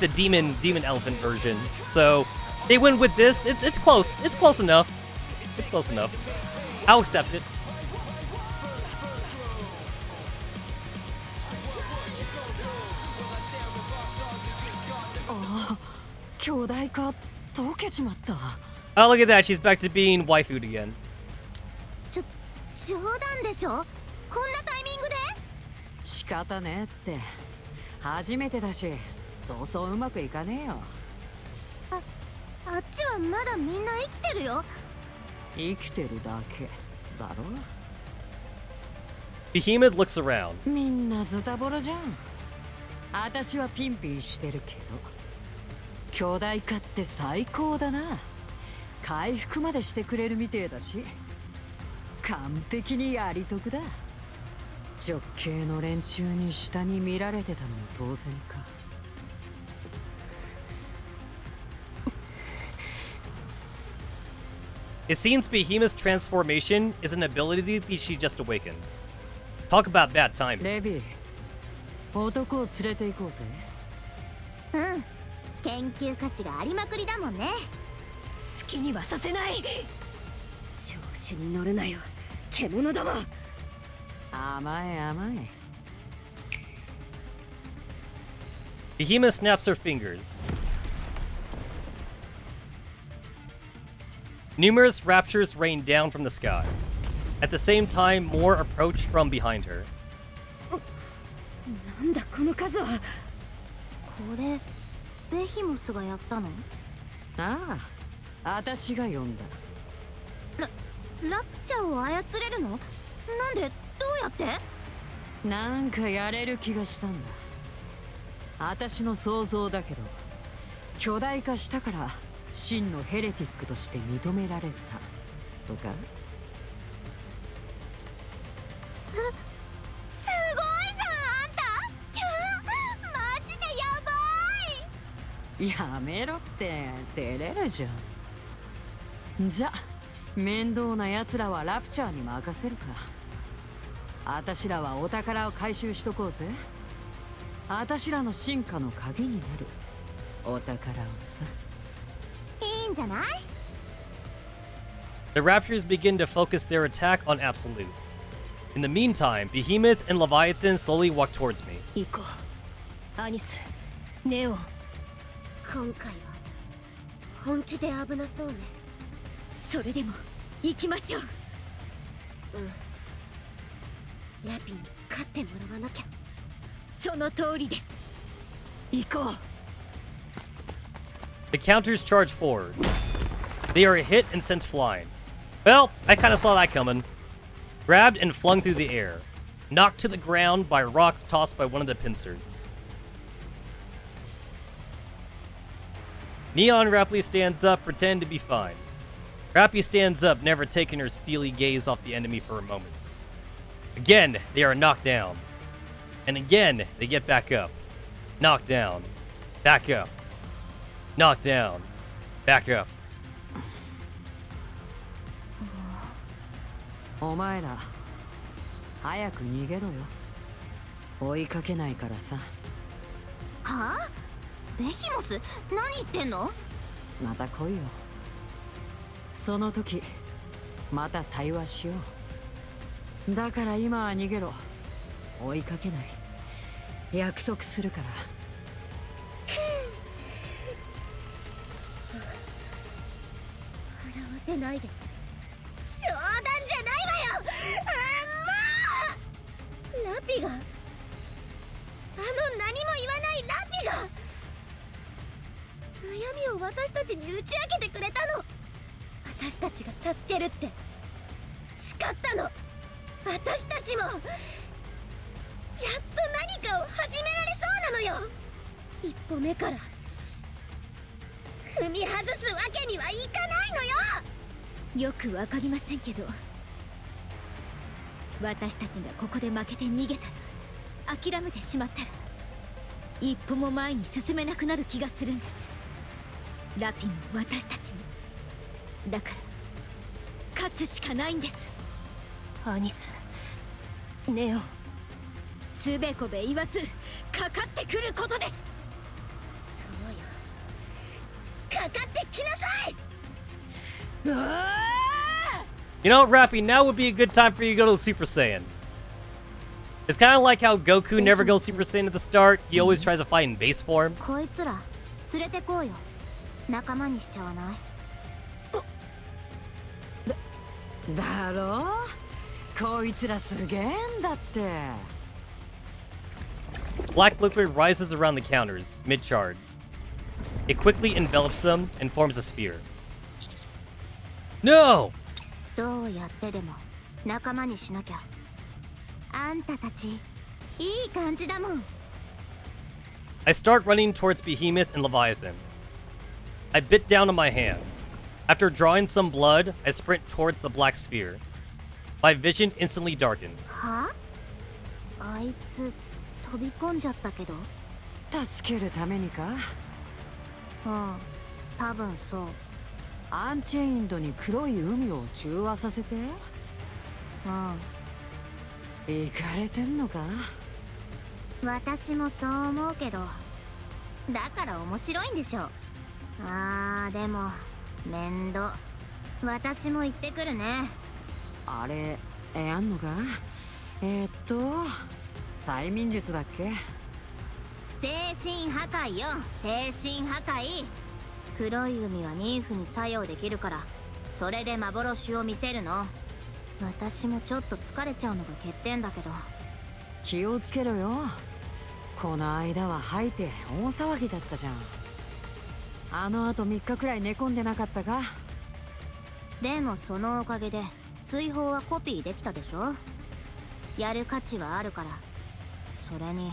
demon elephant version. So they went with this. It's close. It's close enough. It's close enough. I'll accept it. Oh, look at that. She's back to being waifu again.
冗談でしょ？こんなタイミングで？
仕方ねえって初めてだしそうそううまくいかねえよ。
あっちはまだみんな生きてるよ。
生きてるだけだろ。
Behemoth looks around.
みんなズタボロじゃん。私はピンピンしてるけど巨大化って最高だな。回復までしてくれるみてえだし完璧にやり得だ。直系の連中に下に見られてたのも当然か。
It seems Behemoth's transformation is an ability that she just awakened. Talk about bad timing.
レビー、男を連れて行こうぜ。
うん、研究価値がありまくりだもんね。
好きにはさせない。調子に乗るなよ、獣ども。
甘い甘い。
Behemoth snaps her fingers. Numerous raptures rain down from the sky. At the same time, more approach from behind her.
なんだこの数は。
これベヒモスがやったの？
ああ、私が呼んだ。
ラプチャーを操れるの？なんで？どうやって？
なんかやれる気がしたんだ。私の想像だけど、巨大化したから真のヘレティックとして認められたとか。
すごいじゃんあんた。マジでやばい。
やめろって照れるじゃん。じゃ面倒な奴らはラプチャーに任せるか。あたしらはお宝を回収しとこうぜ。あたしらの進化の鍵になるお宝をさ。
いいんじゃない？
The Raptors begin to focus their attack on Absolute. In the meantime, Behemoth and Leviathan slowly walk towards me.
行こう。アニス、ネオン。
今回は本気で危なそうね。
それでも行きましょう。
ラピに勝ってもらわなきゃ。
その通りです。行こう。
The counters charge forward. They are hit and sent flying. Well, I kind of saw that coming. Grabbed and flung through the air. Knocked to the ground by rocks tossed by one of the pincers. Neon rapidly stands up, pretending to be fine. Rappy stands up, never taking her steely gaze off the enemy for a moment. Again, they are knocked down. And again, they get back up. Knocked down. Back up. Knocked down. Back up.
お前ら早く逃げろよ。追いかけないからさ。
はあ？ベヒモス、何言ってんの？
また来いよ。その時また対話しよう。だから今は逃げろ。追いかけない。約束するから。
笑わせないで。冗談じゃないわよ。もうラピが、あの何も言わないラピが悩みを私たちに打ち明けてくれたの。私たちが助けるって誓ったの。私たちもやっと何かを始められそうなのよ。一歩目から踏み外すわけにはいかないのよ。
よくわかりませんけど、私たちがここで負けて逃げたら、諦めてしまったら一歩も前に進めなくなる気がするんです。ラピも私たちも。だから勝つしかないんです。アニス、ネオ、つべこべ言わずかかってくることです。
そうよ、かかってきなさい。
You know, Rappy, now would be a good time for you to go to Super Saiyan. It's kind of like how Goku never goes Super Saiyan at the start. He always tries to fight in base form.
こいつら連れてこうよ。仲間にしちゃわない？
だろう？こいつらすげえんだって。
Black liquid rises around the counters, mid-charge. It quickly envelops them and forms a sphere. No!
どうやってでも仲間にしなきゃ。あんたたちいい感じだもん。
I start running towards Behemoth and Leviathan. I bit down on my hand. After drawing some blood, I sprint towards the black sphere. My vision instantly darkened.
はあ？あいつ飛び込んじゃったけど。
助けるためにか？
うん、多分そう。
アンチェインドに黒い海を中和させて？
うん。
イかれてんのか？
私もそう思うけど、だから面白いんでしょ。あーでも面倒。私も行ってくるね。
あれやんのか？催眠術だっけ？
精神破壊よ、精神破壊。黒い海はニーフに作用できるから、それで幻を見せるの。私もちょっと疲れちゃうのが欠点だけど。
気をつけろよ。この間は吐いて大騒ぎだったじゃん。あの後3日くらい寝込んでなかったか？
でもそのおかげで水泡はコピーできたでしょ。やる価値はあるから。それに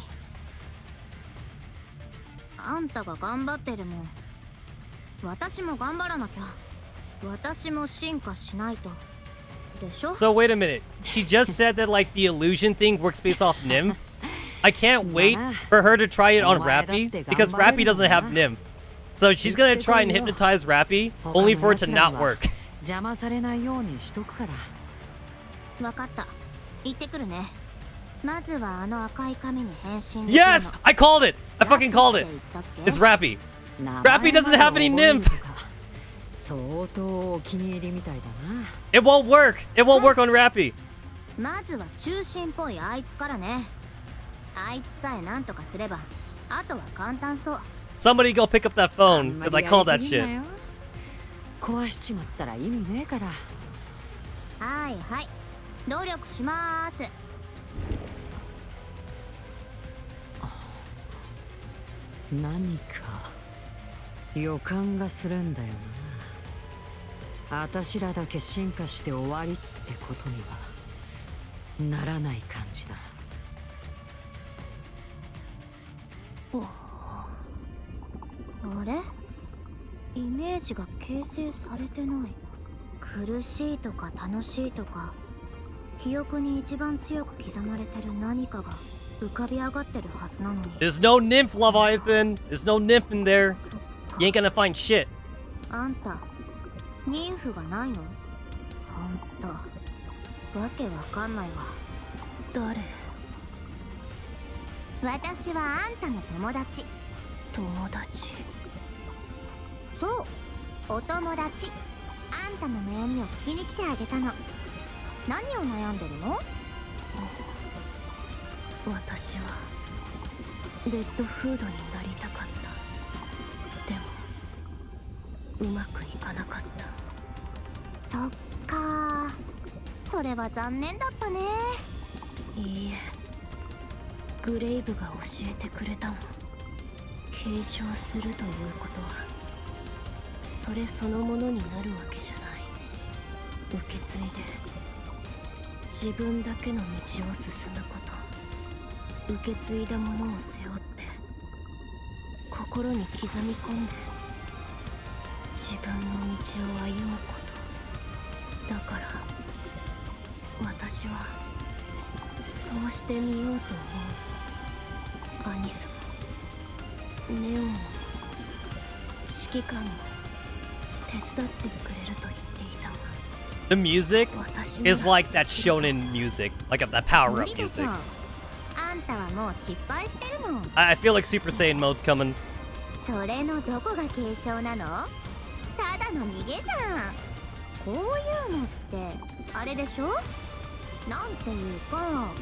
あんたが頑張ってるもん、私も頑張らなきゃ。私も進化しないとでしょ。
So wait a minute. She just said that like the illusion thing works based off Nymph. I can't wait for her to try it on Rappy because Rappy doesn't have Nymph. So she's gonna try and hypnotize Rappy only for it to not work.
邪魔されないようにしとくから。
わかった。行ってくるね。まずはあの赤い髪に変身。
Yes! I called it! I fucking called it! It's Rappy. Rappy doesn't have any Nymph!
相当お気に入りみたいだな。
It won't work! It won't work on Rappy!
まずは中心っぽいあいつからね。あいつさえなんとかすれば、あとは簡単そう。
Somebody go pick up that phone, because I called that shit.
壊しちまったら意味ねえから。
はいはい。努力しまーす。
何か予感がするんだよな。あたしらだけ進化して終わりってことにはならない感じだ。
あれ？イメージが形成されてない。苦しいとか楽しいとか、記憶に一番強く刻まれてる何かが浮かび上がってるはずなのに。
There's no nymph, Leviathan. There's no nymph in there. You ain't gonna find shit.
あんた、ニンフがないの？あんた、わけわかんないわ。
誰？
私はあんたの友達。
友達？
そう、お友達。あんたの悩みを聞きに来てあげたの。何を悩んでるの？
私はレッドフードになりたかった。でもうまくいかなかった。
そっかー、それは残念だったね。
いいえ、グレイブが教えてくれたの。継承するということはそれそのものになるわけじゃない。受け継いで自分だけの道を進むこと、受け継いだものを背負って心に刻み込んで自分の道を歩むこと。だから私はそうしてみようと思う。アニスもネオンも指揮官も手伝ってくれると言っていたわ。
The music
私
is
は
like that shonen music, like that power
無
up
理でしょ
music.
あんたはもう失敗してるもん。
I feel like Super Saiyan mode's coming.
それのどこが継承なの？ただの逃げじゃん。こういうのってあれでしょ？なんていうか、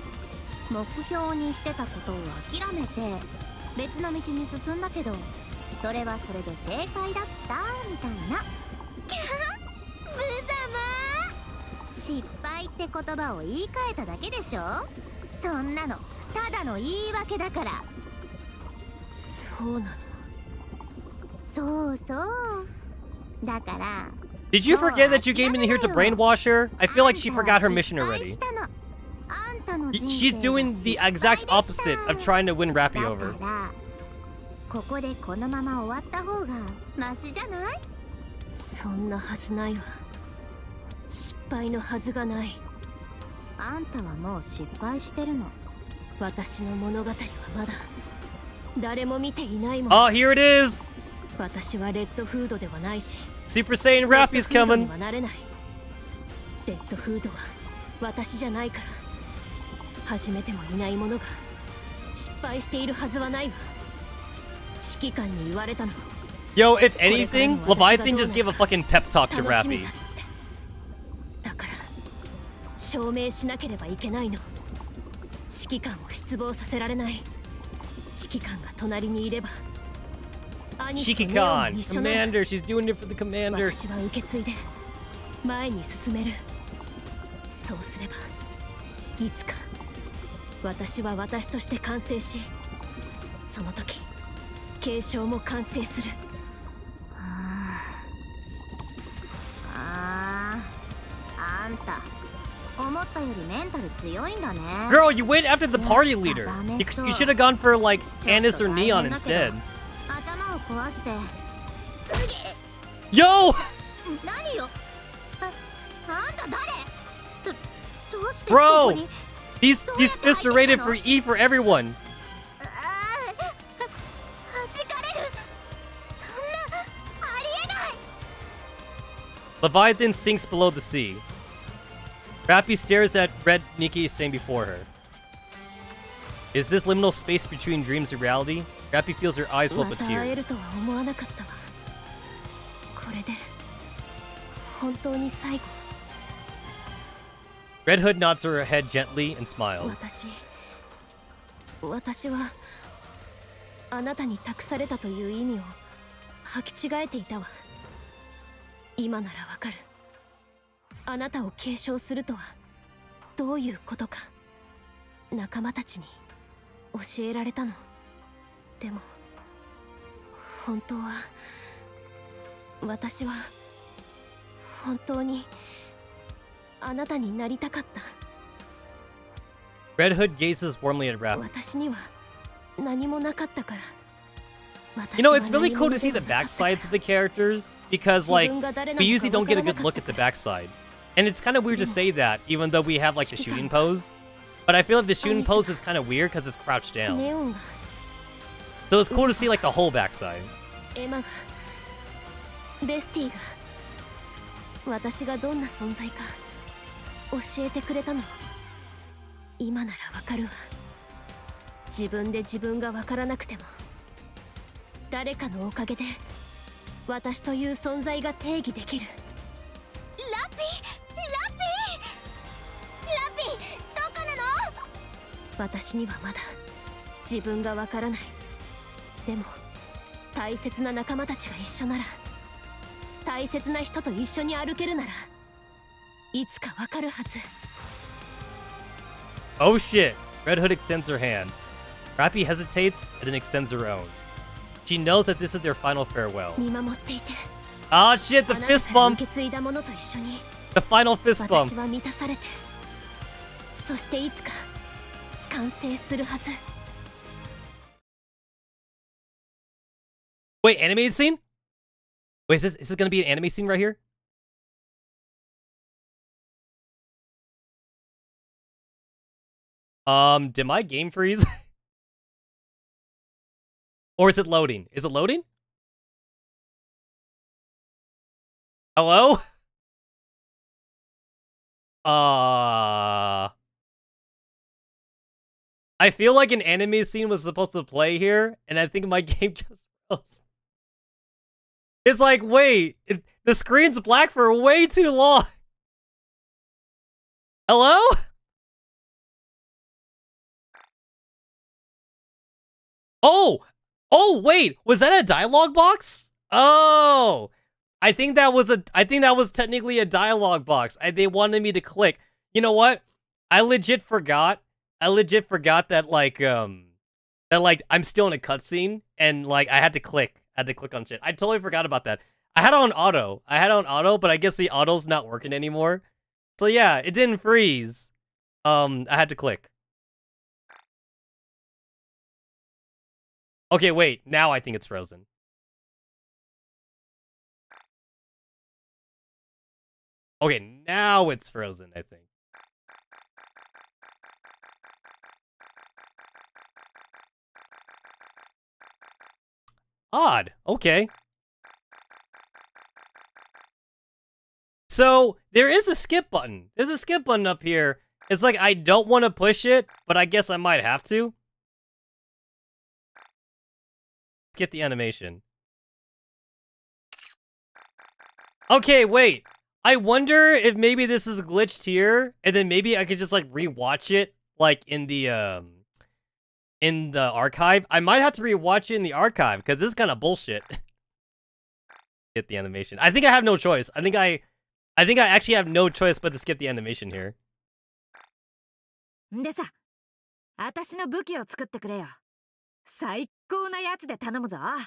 目標にしてたことを諦めて別の道に進んだけど、それはそれで正解だったみたいな。キャー、無様。失敗って言葉を言い換えただけでしょ？そんなのただの言い訳だから。
そうなの？
そうそう。だから
Did you forget that you came in here to brainwash her? I feel like she forgot her mission
あんたは
already.
失敗したの。あんたの人
She's
生は
doing the
失敗
exact
でした。
opposite of trying to win Rappy
だ
over.
からここでこのまま終わった方がマシじゃない？
そんなはずないわ。失敗のはずがない。
あんたはもう失敗してるの。
私の物語はまだ誰も見ていないもん。
Oh, here it is!
私はレッドフードではないし
Super Saiyan
レッ
Rappy's
ドフードに
coming.
はなれない。レッドフードは私じゃないから。始めてもいないものが失敗しているはずはないわ。指揮官に言われたの。
Yo, if anything, Leviathan just gave a fucking pep talk to
楽しみ
Rappy.
だって。だから証明しなければいけないの。指揮官を失望させられない。指揮官が隣にいればアニスとネオンも
Shikikan,
一緒なら
Commander, she's doing it for the Commander.
私は受け継いで前に進める。そうすればいつか私は私として完成し、その時継承も完成する。
あんた思ったよりメンタル強いんだね。
Girl, you went after the party leader. You should have gone for like Anis or Neon instead.
頭を壊して。
Yo!
何よ。あんた誰？どうして
Bro!
ここに？
These fists are rated for E for everyone.
弾かれる。そんなありえない。
Leviathan sinks below the sea. Rappy stares at red Nikke standing before her. Is this liminal space between dreams and reality? Rappy feels her eyes well
ま
with
た会える
tears.
とは思わなかったわ。これで本当に最後。
Red Hood nods her head gently and smiles.
私はあなたに託されたという意味を履き違えていたわ。今ならわかる。あなたを継承するとはどういうことか。仲間たちに教えられたの。でも本当は私は本当にあなたになりたかった。
Red Hood gazes warmly at Rappy.
私には何もなかったから。
You know, it's really cool to see the backsides of the characters because, like, we usually don't get a good look at the backside. And it's kind of weird to say that, even though we have, like, the shooting pose. But I feel like the shooting pose is kind of weird because it's crouched down.
ネオンが
So it's cool to see, like, the whole backside.
エマがベスティが私がどんな存在か教えてくれたの。今ならわかるわ。自分で自分がわからなくても、誰かのおかげで私という存在が定義できる。
ラピどこなの？
私にはまだ自分がわからない。でも大切な仲間たちが一緒なら、大切な人と一緒に歩けるなら、いつかわかるはず。
Oh shit. Red Hood extends her hand. Rappy hesitates and then extends her own. She knows that this is their final farewell.
見守っていて。
Ah shit, the
あなた
fist
から
bump.
受け継いだものと一緒に
The final fist
私
bump.
は満たされて、そしていつか完成するはず。
Wait, animated scene? Wait, is this gonna be an anime scene right here? Did my game freeze? Or is it loading? Is it loading? Hello? I feel like an anime scene was supposed to play here, and I think my game just froze. It's like, wait, the screen's black for way too long. Hello? Oh, wait, was that a dialogue box? Oh, I think that was technically a dialogue box. They wanted me to click. You know what? I legit forgot that I'm still in a cutscene and like I had to click on shit. I totally forgot about that. I had it on auto, but I guess the auto's not working anymore. So yeah, it didn't freeze. I had to click. Okay, wait. Now I think it's frozen. Okay, now it's frozen, I think. Odd. Okay. So, there is a skip button. There's a skip button up here. It's like, I don't want to push it, but I guess I might have to. Skip the animation. Okay, wait. I wonder if maybe this is glitched here, and then maybe I could just, like, rewatch it, like, in the archive. I might have to rewatch it in the archive, because this is kind of bullshit. Skip the animation. I think I have no choice. I think I actually have no choice but to skip the animation here.
でさ、私の武器を作ってくれよ。最高なやつで頼むぞ。
はい。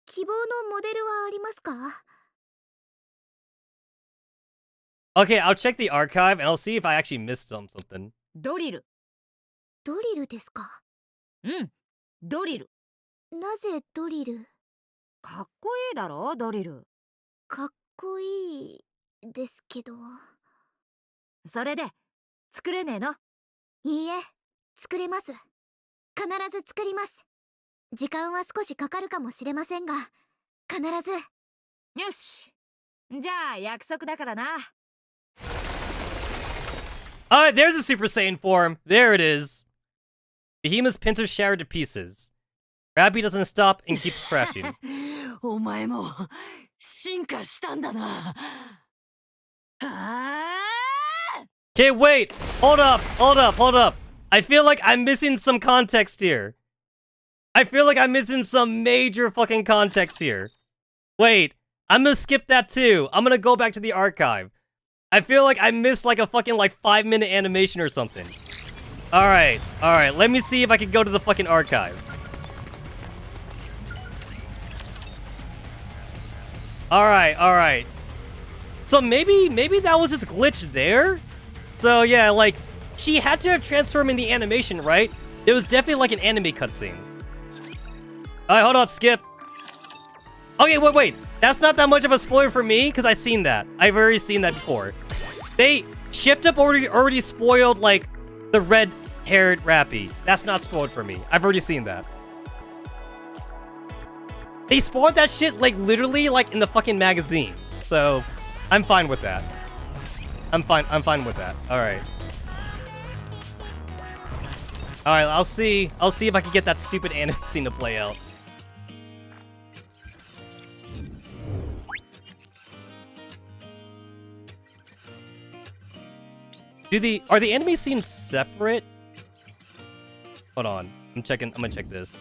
希望のモデルはありますか？
Okay, I'll check the archive and I'll see if I actually missed something.
ドリル。
ドリルですか？
うん、ドリル。
なぜドリル？
かっこいいだろ、ドリル。
かっこいいですけど。
それで作れねえの？
いいえ、作れます。必ず作ります。時間は少しかかるかもしれませんが、必ず。
よし。じゃあ約束だからな。
There's a Super Saiyan form. There it is. Behemoth's pincers shattered to pieces. Rabby doesn't stop and keeps crashing.
お前も進化したんだな。はあ。
Okay, wait. Hold up. I feel like I'm missing some context here. I feel like I'm missing some major fucking context here. Wait, I'm gonna skip that too. I'm gonna go back to the archive. I feel like I missed like a fucking 5-minute animation or something. Alright. Let me see if I can go to the fucking archive. Alright. So maybe that was just glitched there? So yeah, like, she had to have transformed in the animation, right? It was definitely like an anime cutscene. Alright, hold up, skip. Okay, wait. That's not that much of a spoiler for me, because I've seen that. I've already seen that before. Shift Up already spoiled, like, the red-haired Rappy. That's not spoiled for me. I've already seen that. They spoiled that shit, like, literally, like, in the fucking magazine. So, I'm fine with that. I'm fine with that. Alright. Alright, I'll see if I can get that stupid anime scene to play out. Are the anime scenes separate? Hold on. I'm gonna check this.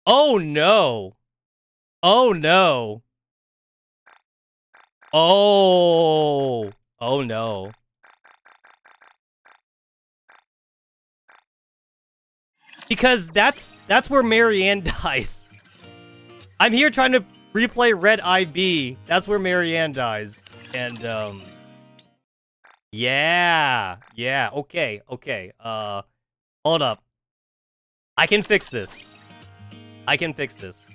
Oh no. Oh no. Oh. Oh no. Because that's where Marianne dies. I'm here trying to replay Red IB. That's where Marianne dies. And yeah. Yeah, okay. Hold up. I can fix this. We can fix this.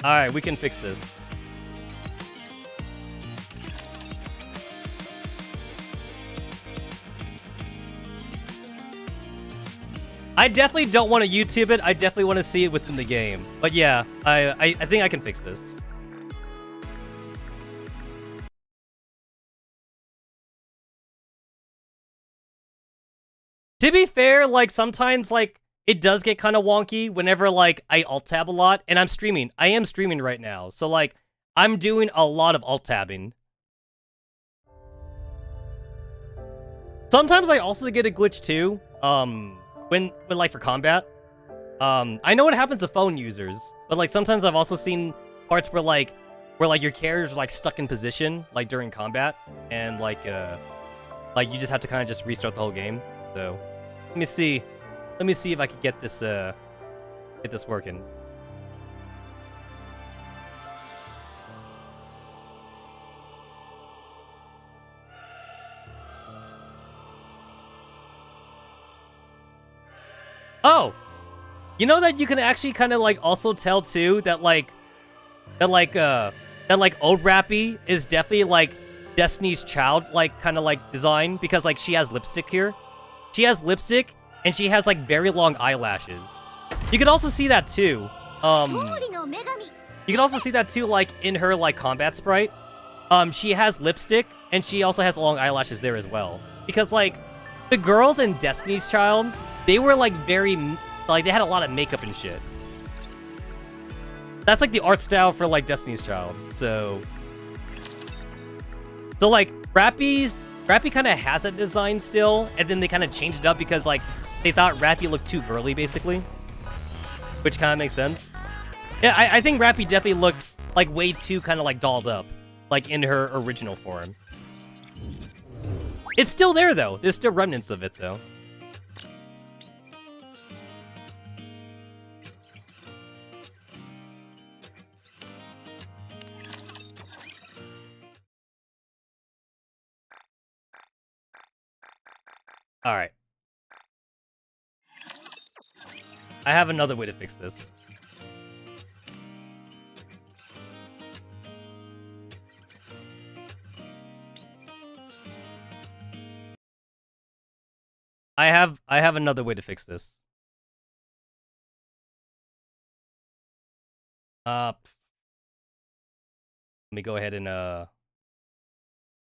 Alright, we can fix this. I definitely don't want to YouTube it. I definitely want to see it within the game. But yeah, I think I can fix this. To be fair, like, sometimes, like, it does get kind of wonky whenever, like, I alt-tab a lot, and I'm streaming. I am streaming right now, so, like, I'm doing a lot of alt-tabbing. Sometimes I also get a glitch, too, when like, for combat. I know what happens to phone users, but, like, sometimes I've also seen parts where your character's, like, stuck in position, like, during combat, and, like, you just have to kind of just restart the whole game, so... Let me see if I can get this working. Oh! You know that you can actually kind of, like, also tell, too, that old Rappy is definitely, like, Destiny's Child, like, kind of, like, design, because, like, she has lipstick here. She has lipstick, and she has, like, very long eyelashes. You can also see that, too. You can also see that, too, like, in her, like, combat sprite. She has lipstick, and she also has long eyelashes there as well. Because, like, the girls in Destiny's Child, they were, like, they had a lot of makeup and shit. That's, like, the art style for, like, Destiny's Child. So, like, Rappy kind of has that design still, and then they kind of changed it up because, like, they thought Rappy looked too girly, basically. Which kind of makes sense. Yeah, I think Rappy definitely looked, like, way too kind of, like, dolled up. Like, in her original form. It's still there, though. There's still remnants of it, though. Alright. I have another way to fix this. I have another way to fix this. Let me go ahead and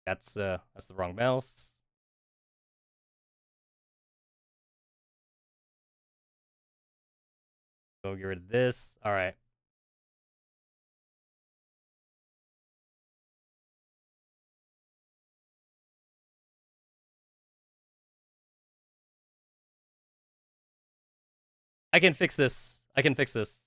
that's the wrong mouse. Go get rid of this. All right. I can fix this. I can fix this.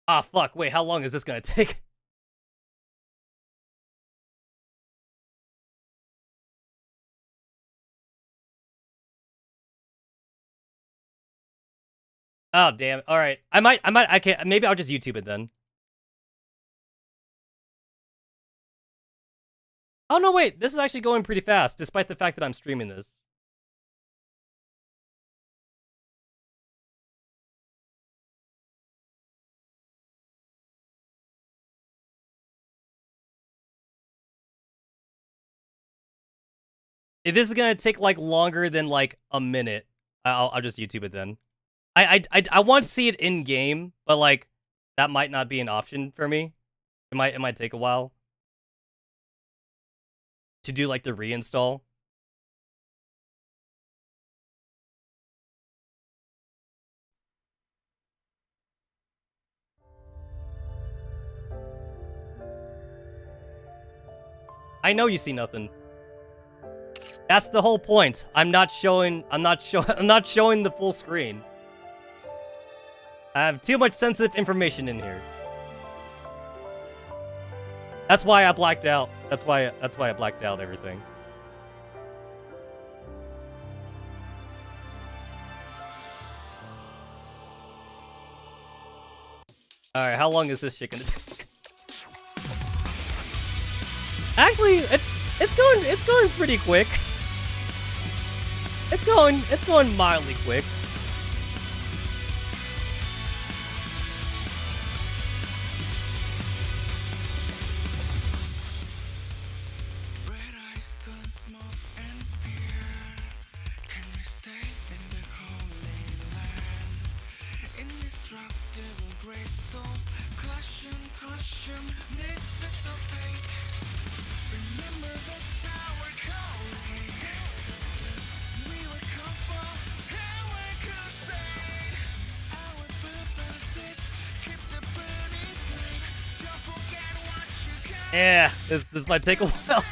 Ah, fuck. Wait, how long is this gonna take? Oh, damn. All right. I can't. Maybe I'll just YouTube it then. Oh, no, wait. This is actually going pretty fast, despite the fact that I'm streaming this. If this is gonna take, like, longer than, like, a minute, I'll just YouTube it then. I want to see it in-game, but, like, that might not be an option for me. It might take a while to do, like, the reinstall. I know you see nothing. That's the whole point. I'm not showing the full screen. I have too much sensitive information in here. That's why I blacked out. That's why I blacked out everything. All right, how long is this shit gonna take? Actually, it's going pretty quick. It's going mildly quick. Yeah, this might take a while.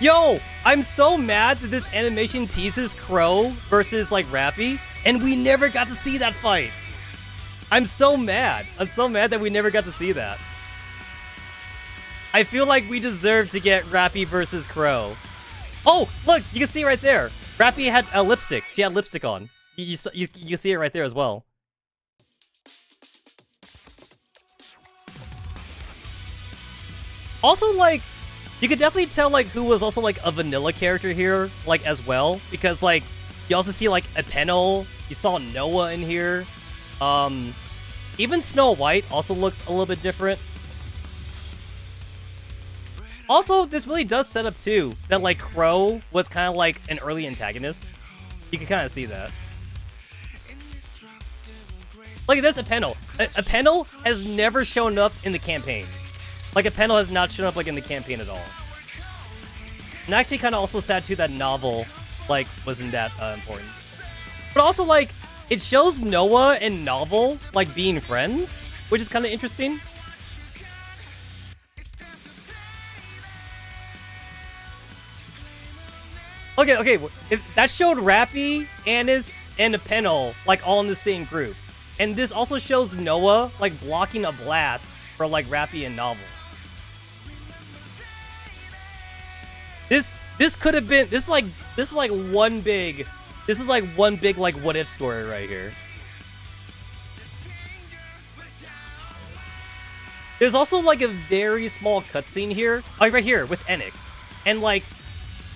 Yo, I'm so mad that this animation teases Crow versus, like, Rappy, and we never got to see that fight. I'm so mad. I'm so mad that we never got to see that. I feel like we deserve to get Rappy versus Crow. Oh, look, you can see it right there. Rappy had a lipstick. She had lipstick on. You can see it right there as well. Also, like, you could definitely tell, like, who was also, like, a vanilla character here, like, as well. Because, like, you also see, like, a Penel. You saw Noah in here. Even Snow White also looks a little bit different. Also, this really does set up, too, that, like, Crow was kind of like an early antagonist. You can kind of see that. Like, there's a Penel. A Penel has never shown up in the campaign. Like, a Penel has not shown up, like, in the campaign at all. And actually kind of also sad, too, that Novel, like, wasn't that important. But also, like, it shows Noah and Novel, like, being friends, which is kind of interesting. Okay, that showed Rappy, Anis, and a Penel, like, all in the same group. And this also shows Noah, like, blocking a blast for, like, Rappy and Novel. This could have been, this is like one big, like, what if story right here. There's also, like, a very small cutscene here, like, right here, with Enic. And, like,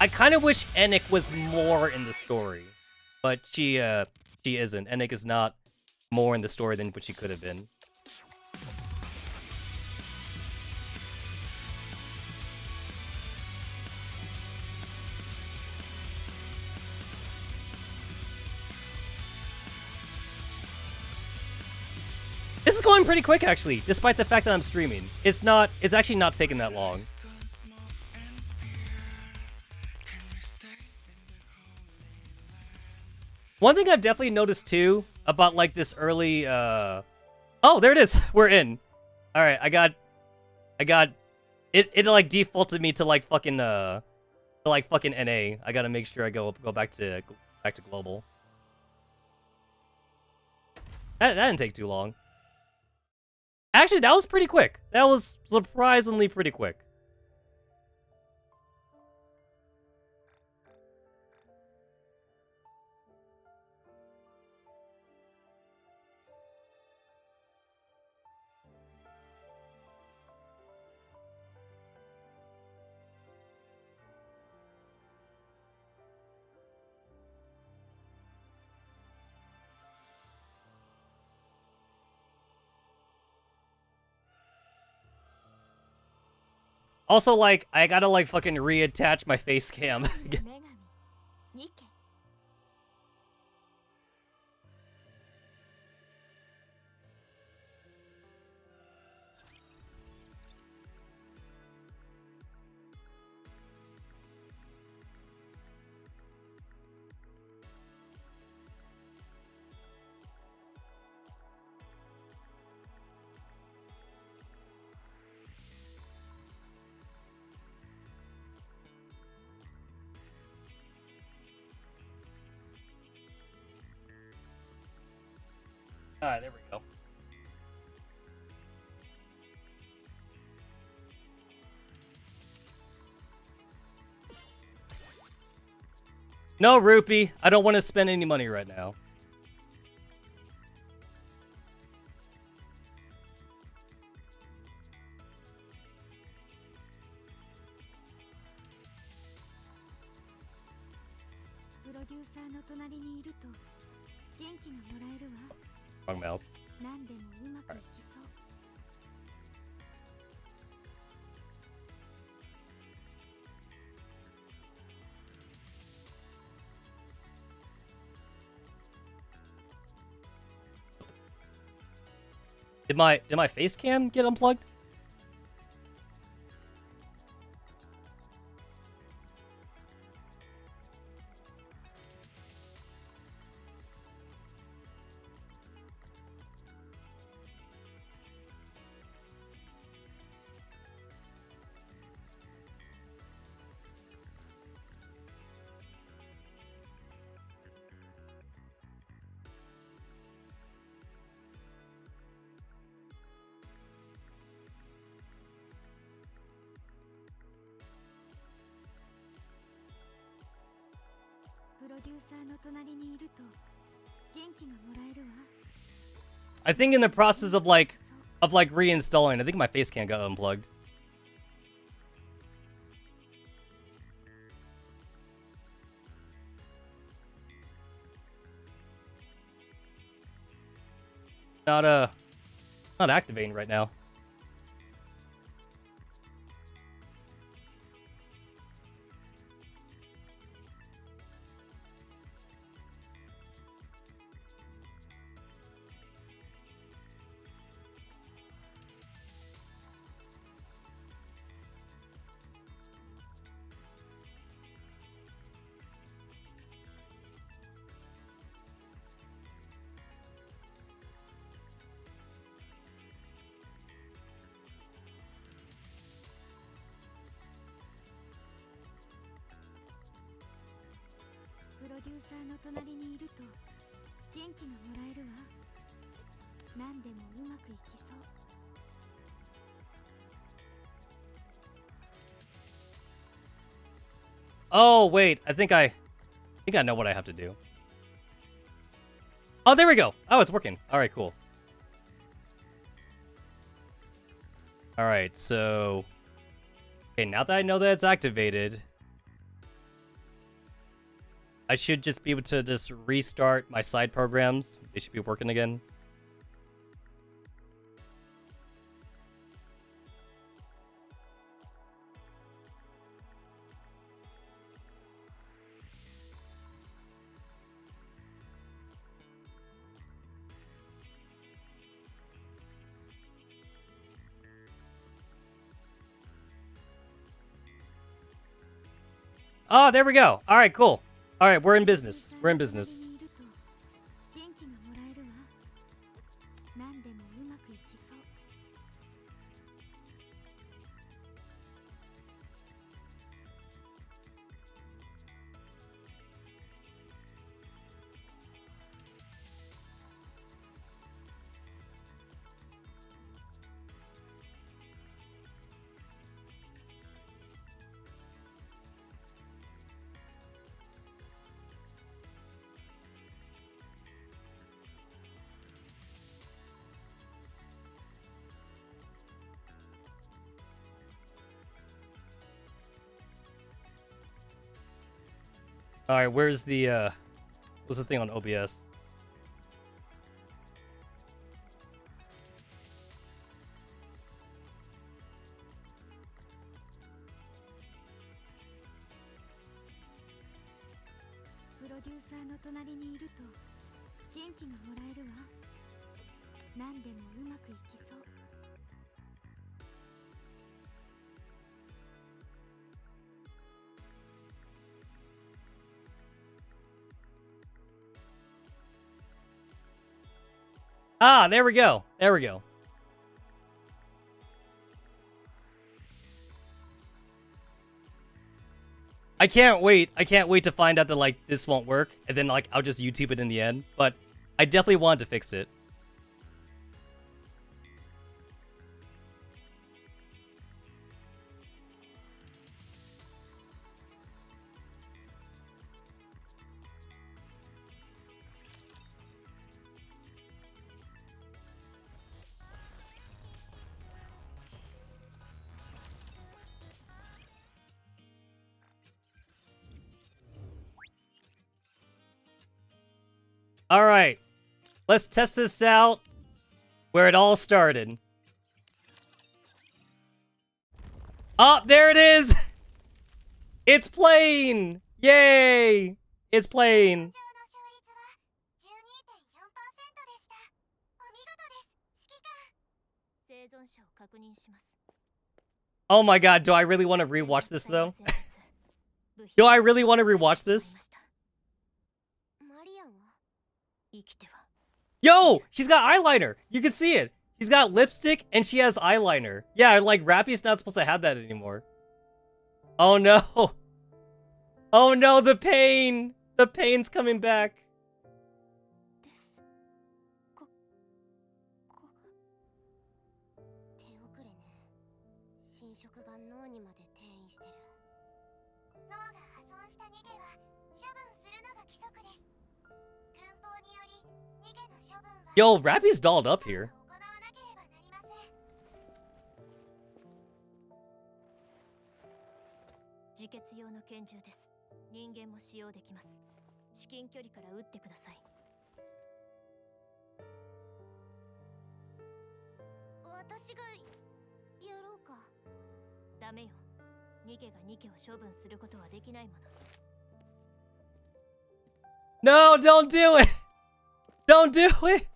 I kind of wish Enic was more in the story, but she isn't. Enic is not more in the story than what she could have been. This is going pretty quick, actually, despite the fact that I'm streaming. It's actually not taking that long. One thing I've definitely noticed, too, about, like, this early, Oh, there it is! We're in. Alright, I got... It, like, defaulted me to, like, fucking, NA. I gotta make sure I go back to global. That didn't take too long. Actually, that was pretty quick. That was surprisingly pretty quick. Also, like, I gotta, like, fucking reattach my face cam.
Nikke.
Alright, there we go. No, Rupee. I don't want to spend any money right now. Wrong mouse. Alright. Did my face cam get unplugged? I think in the process of like reinstalling, I think my face cam got unplugged. Not activating right now. Oh, wait. I think I know what I have to do. Oh, there we go. Oh, it's working. All right, cool. All right, so... Okay, now that I know that it's activated, I should just be able to just restart my side programs. They should be working again. Oh, there we go. All right, cool. All right, we're in business. We're in business. Alright, where's the what's the thing on OBS? Ah, there we go. There we go. I can't wait. I can't wait to find out that, like, this won't work. And then, like, I'll just YouTube it in the end. But I definitely wanted to fix it. All right, let's test this out where it all started. Oh, there it is! It's playing! Yay! It's playing. Oh my god, do I really want to rewatch this though? Do I really want to rewatch this? Yo! She's got eyeliner! You can see it! She's got lipstick and she has eyeliner. Yeah, like, Rappy's not supposed to have that anymore. Oh no! Oh no, the pain! The pain's coming back. Yo, Rappy's dolled up here. No, don't do it! Don't do it!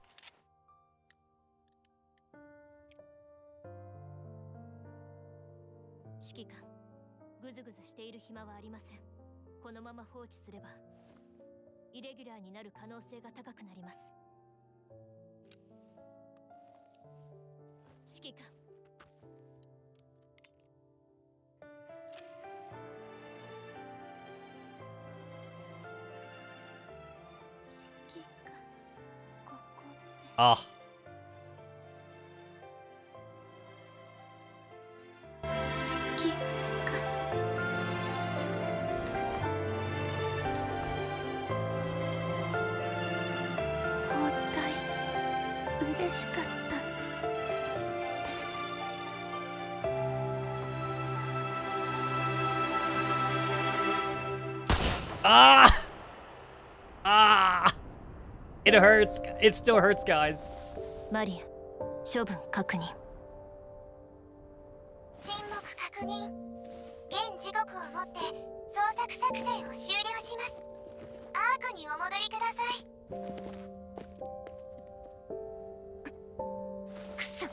Ah. Ah! Ah! It hurts. It still hurts, guys.
Maria, 処分確認。
沈黙確認。現時刻をもって捜索作戦を終了します。アークにお戻りください。くそ。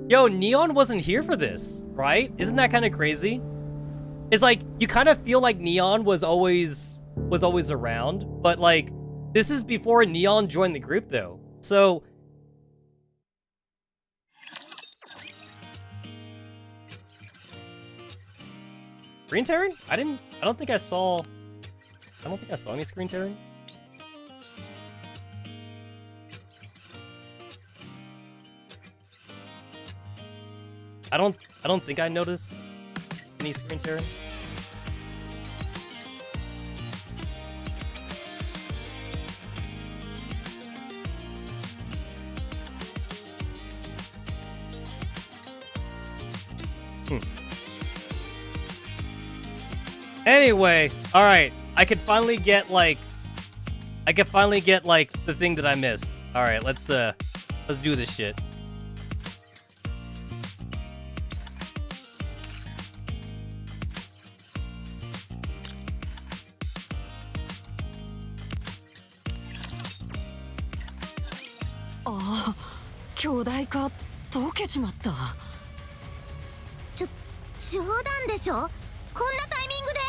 Yo, Neon wasn't here for this, right? Isn't that kind of crazy? It's like, you kind of feel like Neon was always around, but like, this is before Neon joined the group though. So, screen tearing? I don't think I saw any screen tearing. I don't think I noticed any screen tearing. Anyway, all right. I could finally get like the thing that I missed. All right, let's do this shit.
Ah, 巨大化溶けちまった。
冗談でしょ？こんなタイミングで？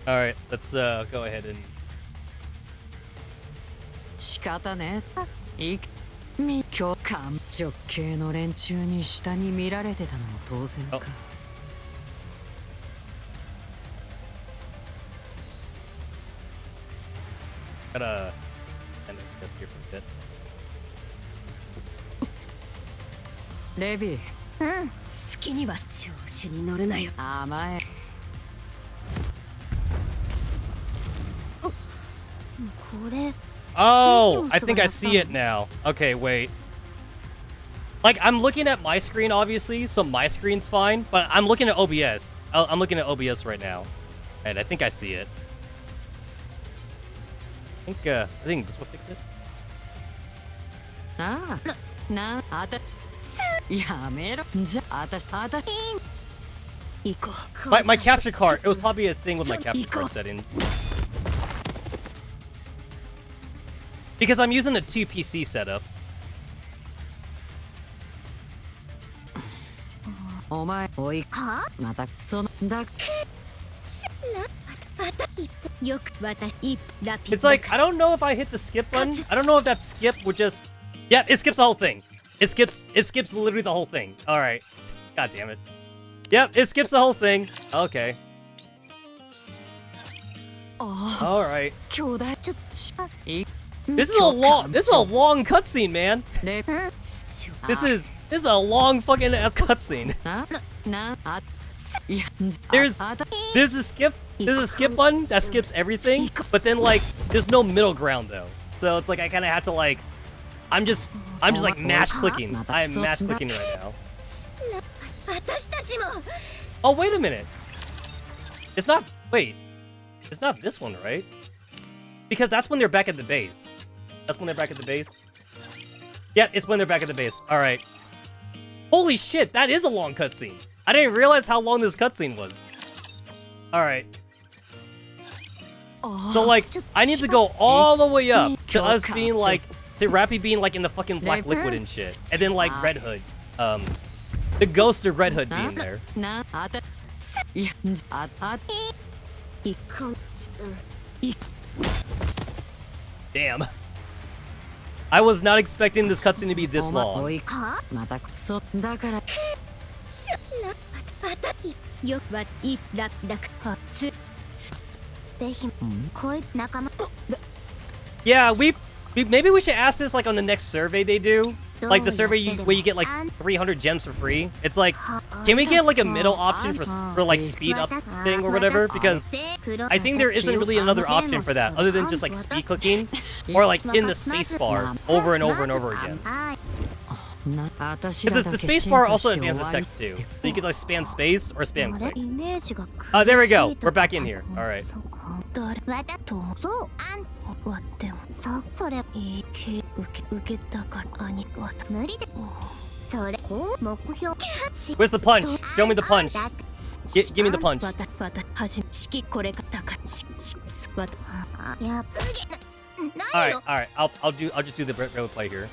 All right, let's go ahead and
仕方ね。いみ今日間直系の連中に下に見られてたのも当然か。
gotta end this here for a bit.
レビー、
好きには調子に乗るなよ。
甘え。
これ。
Oh, I think I see it now. Okay, wait. Like, I'm looking at my screen, obviously, so my screen's fine, but I'm looking at OBS. I'm looking at OBS right now. And I think I see it. I think this will fix it.
ああ、あたし。やめろ。じゃあたし。
行こう。
My capture card. It was probably a thing with my capture card settings. Because I'm using a 2 PC setup.
お前、おい。
は？
またそのだ。
It's like, I don't know if I hit the skip button. I don't know if that skip would just... Yep, it skips the whole thing. It skips literally the whole thing. Alright. God damn it. Yep, it skips the whole thing. Okay. Alright. This is a long cutscene, man. This is a long fucking ass cutscene. There's a skip button that skips everything, but then like there's no middle ground though. So it's like I kind of have to like I'm just like mash clicking. I am mash clicking right now. Oh, wait a minute. It's not this one, right? Because that's when they're back at the base. That's when they're back at the base. Yeah, it's when they're back at the base. All right. Holy shit, that is a long cutscene. I didn't realize how long this cutscene was. All right. So like, I need to go all the way up to us being like, to Rappy being like in the fucking black liquid and shit, and then like Red Hood, the ghost of Red Hood being there. Damn. I was not expecting this cutscene to be this long. Yeah, maybe we should ask this like on the next survey they do. Like the survey where you get like 300 gems for free. It's like, can we get like a middle option for like speed up thing or whatever? Because I think there isn't really another option for that other than just like speed clicking or like in the space bar over and over and over again. The space bar also advances text too. So you can like spam space or spam click. Oh, there we go. We're back in here. All right. Where's the punch? Show me the punch. Give me the punch. All right. I'll just do the regular play here.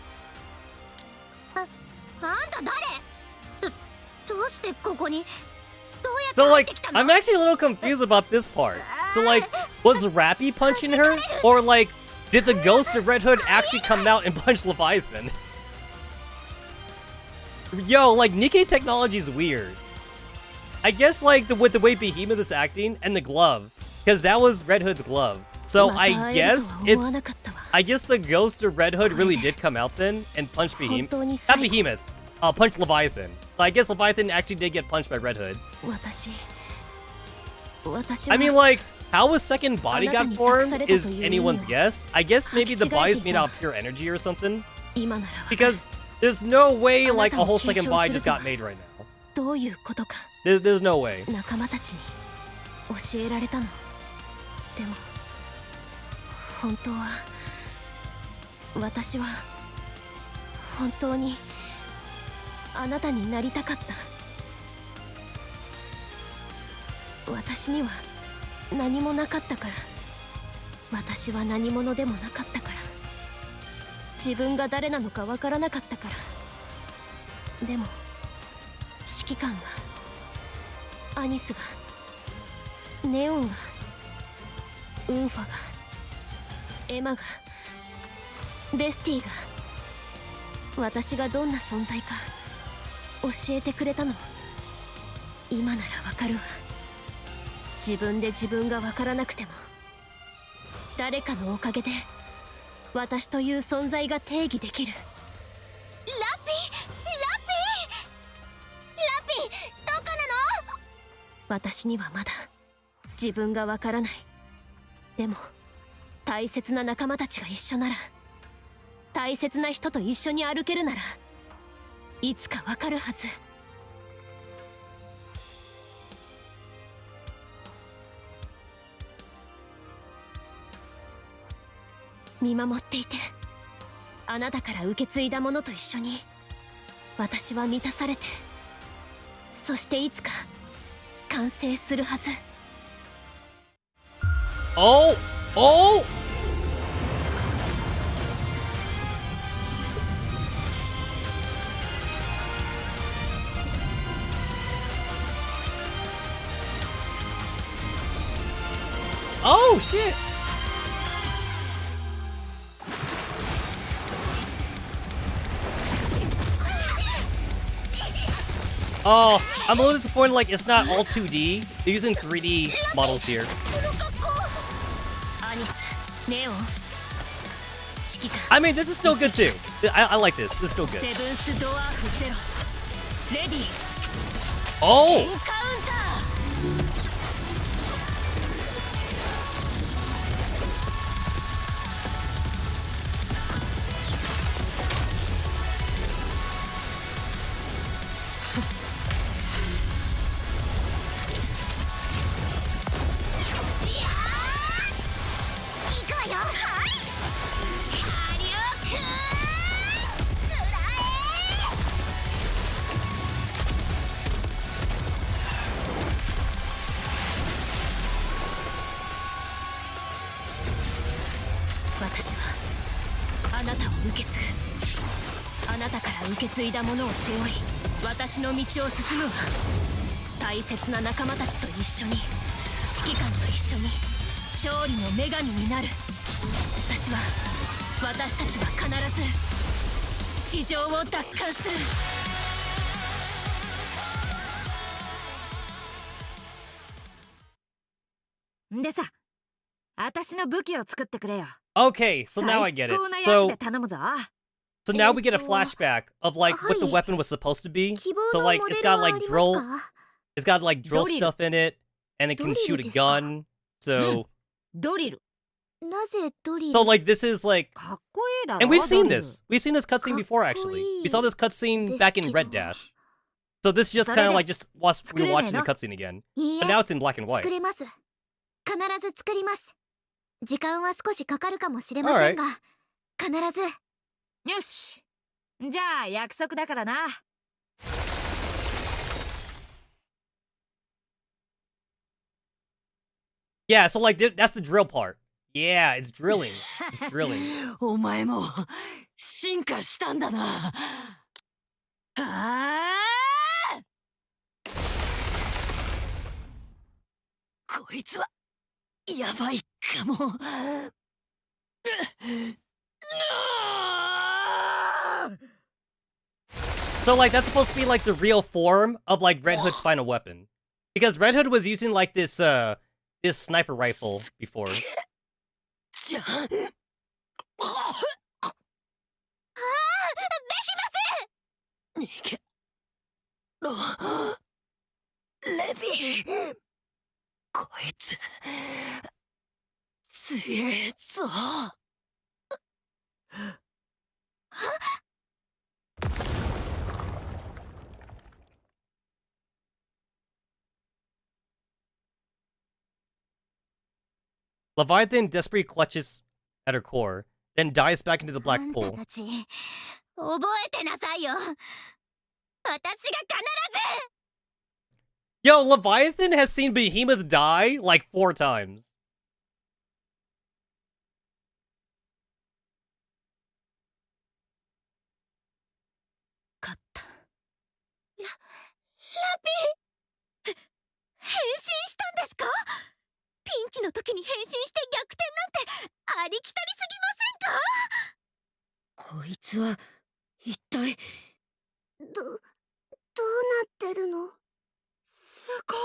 So like, I'm actually a little confused about this part. So like, was Rappy punching her? Or like, did the ghost of Red Hood actually come out and punch Leviathan? Yo, like, Nikke technology is weird. I guess like, with the way Behemoth is acting, and the glove. Because that was Red Hood's glove. So I guess the ghost of Red Hood really did come out then and punch Behemoth. Not Behemoth. Punch Leviathan. So I guess Leviathan actually did get punched by Red Hood. I mean, like, how a second body got formed is anyone's guess. I guess maybe the body's made out of pure energy or something. Because there's no way like a whole second body just got made right now. There's no way.
教えられたの。でも本当は私は本当にあなたになりたかった。私には何もなかったから。私は何者でもなかったから。自分が誰なのかわからなかったから。でも指揮官が、アニスが、ネオンが、ウンファが、エマが、ベスティが、私がどんな存在か教えてくれたの。今ならわかるわ。自分で自分がわからなくても、誰かのおかげで私という存在が定義できる。
ラピどこなの？
私にはまだ自分がわからない。でも大切な仲間たちが一緒なら、大切な人と一緒に歩けるなら、いつかわかるはず。見守っていて、あなたから受け継いだものと一緒に私は満たされて、そしていつか完成するはず。
Oh! Oh! Oh, shit! Oh, I'm a little disappointed, like, it's not all 2D. They're using 3D models here.
アニス、ネオン、指揮官。
I mean, this is still good too. I like this. This is still good.
セブンスドワーフゼロ。レディー。
Oh!
エンカウンタ
行くわよ。はい。火力くら
私はあなたを受け継ぐ。あなたから受け継いだものを背負い、私の道を進むわ。大切な仲間たちと一緒に、指揮官と一緒に勝利の女神になる。私たちは必ず地上を奪還する。
でさ、私の武器を作ってくれよ。
Okay, so now I get it.
最高なやつ
So
で頼むぞ。
now we get a flashback of like what the weapon was supposed to be.
希望
So
の
like
モデ
it's
ル
got
はあ
like
ります
drill,
か？
it's got like drill
Doril.
stuff in it, and it can shoot a
Doril
gun. So
ドリル。
なぜドリル？
so like this is like,
かっこいいだろ。
and we've seen
ドリル。
this. We've seen this cutscene before actually. We saw this cutscene
です
back in
けど。
Red Dash. So this just kind of like just was we were watching the cutscene again,
いい
but
え、
now it's in black and white.
作れます。必ず作ります。時間は少しかかるかもしれませんが、必ず。
よし。じゃあ約束だからな。
Yeah, so like that's the drill part. Yeah, it's drilling. It's drilling.
お前も進化したんだな。はあ。こいつはやばいかも。
So like that's supposed to be like the real form of like Red Hood's final weapon. Because Red Hood was using like this this sniper rifle before.
じゃあ。ニケロレビー、こいつ強えぞ。
Leviathan desperately clutches at her core, then dives back into the black
あんた
pool.
たち覚えてなさいよ。私が必ず
Yo, Leviathan has seen Behemoth die like 4 times.
勝った。
ラピー変身したんですか？ピンチの時に変身して逆転なんてありきたりすぎませんか？
こいつは一体。
どうなってるの？
すごいわ。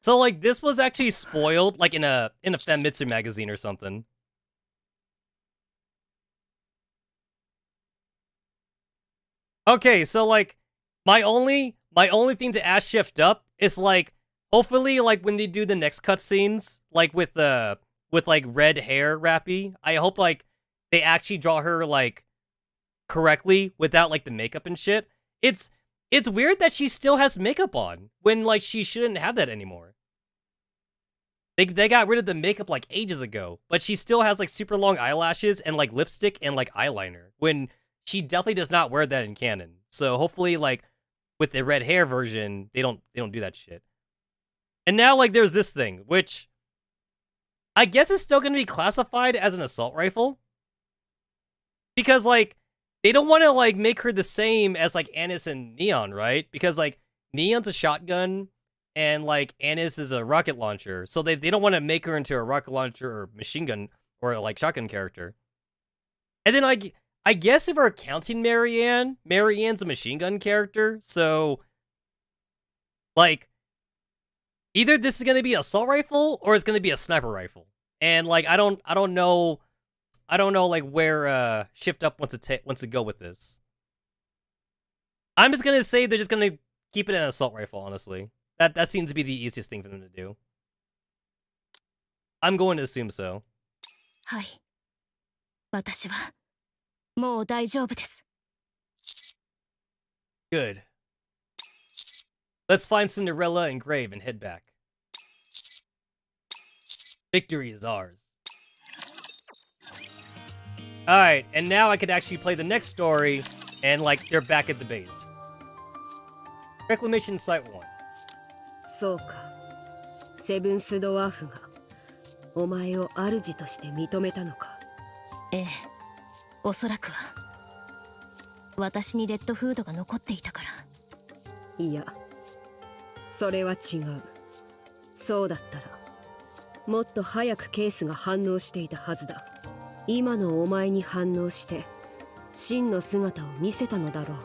So like this was actually spoiled like in a Famitsu magazine or something. Okay, so like my only thing to ask shift up is like hopefully like when they do the next cutscenes like with like red hair Rappy, I hope like they actually draw her like correctly without like the makeup and shit. It's weird that she still has makeup on when like she shouldn't have that anymore. They got rid of the makeup like ages ago, but she still has like super long eyelashes and like lipstick and like eyeliner when she definitely does not wear that in canon. So hopefully like with the red hair version, they don't do that shit. And now like there's this thing, which I guess is still going to be classified as an assault rifle. Because like they don't want to like make her the same as like Anis and Neon, right? Because like Neon's a shotgun and like Anis is a rocket launcher. So they don't want to make her into a rocket launcher or machine gun or like shotgun character. And then like I guess if we're counting Marianne's a machine gun character. So like either this is going to be assault rifle or it's going to be a sniper rifle. And like I don't know like where Shift Up wants to go with this. I'm just gonna say they're just gonna keep it an assault rifle, honestly. That seems to be the easiest thing for them to do. I'm going to assume so.
はい。私はもう大丈夫です。
Good. Let's find Cinderella and Grave and head back. Victory is ours. Alright, and now I could actually play the next story, and like, they're back at the base. Reclamation Site 1.
そうか。セブンスドワーフがお前を主として認めたのか。
ええ、おそらくは。私にレッドフードが残っていたから。
いや、それは違う。そうだったら、もっと早くケースが反応していたはずだ。今のお前に反応して真の姿を見せたのだろう。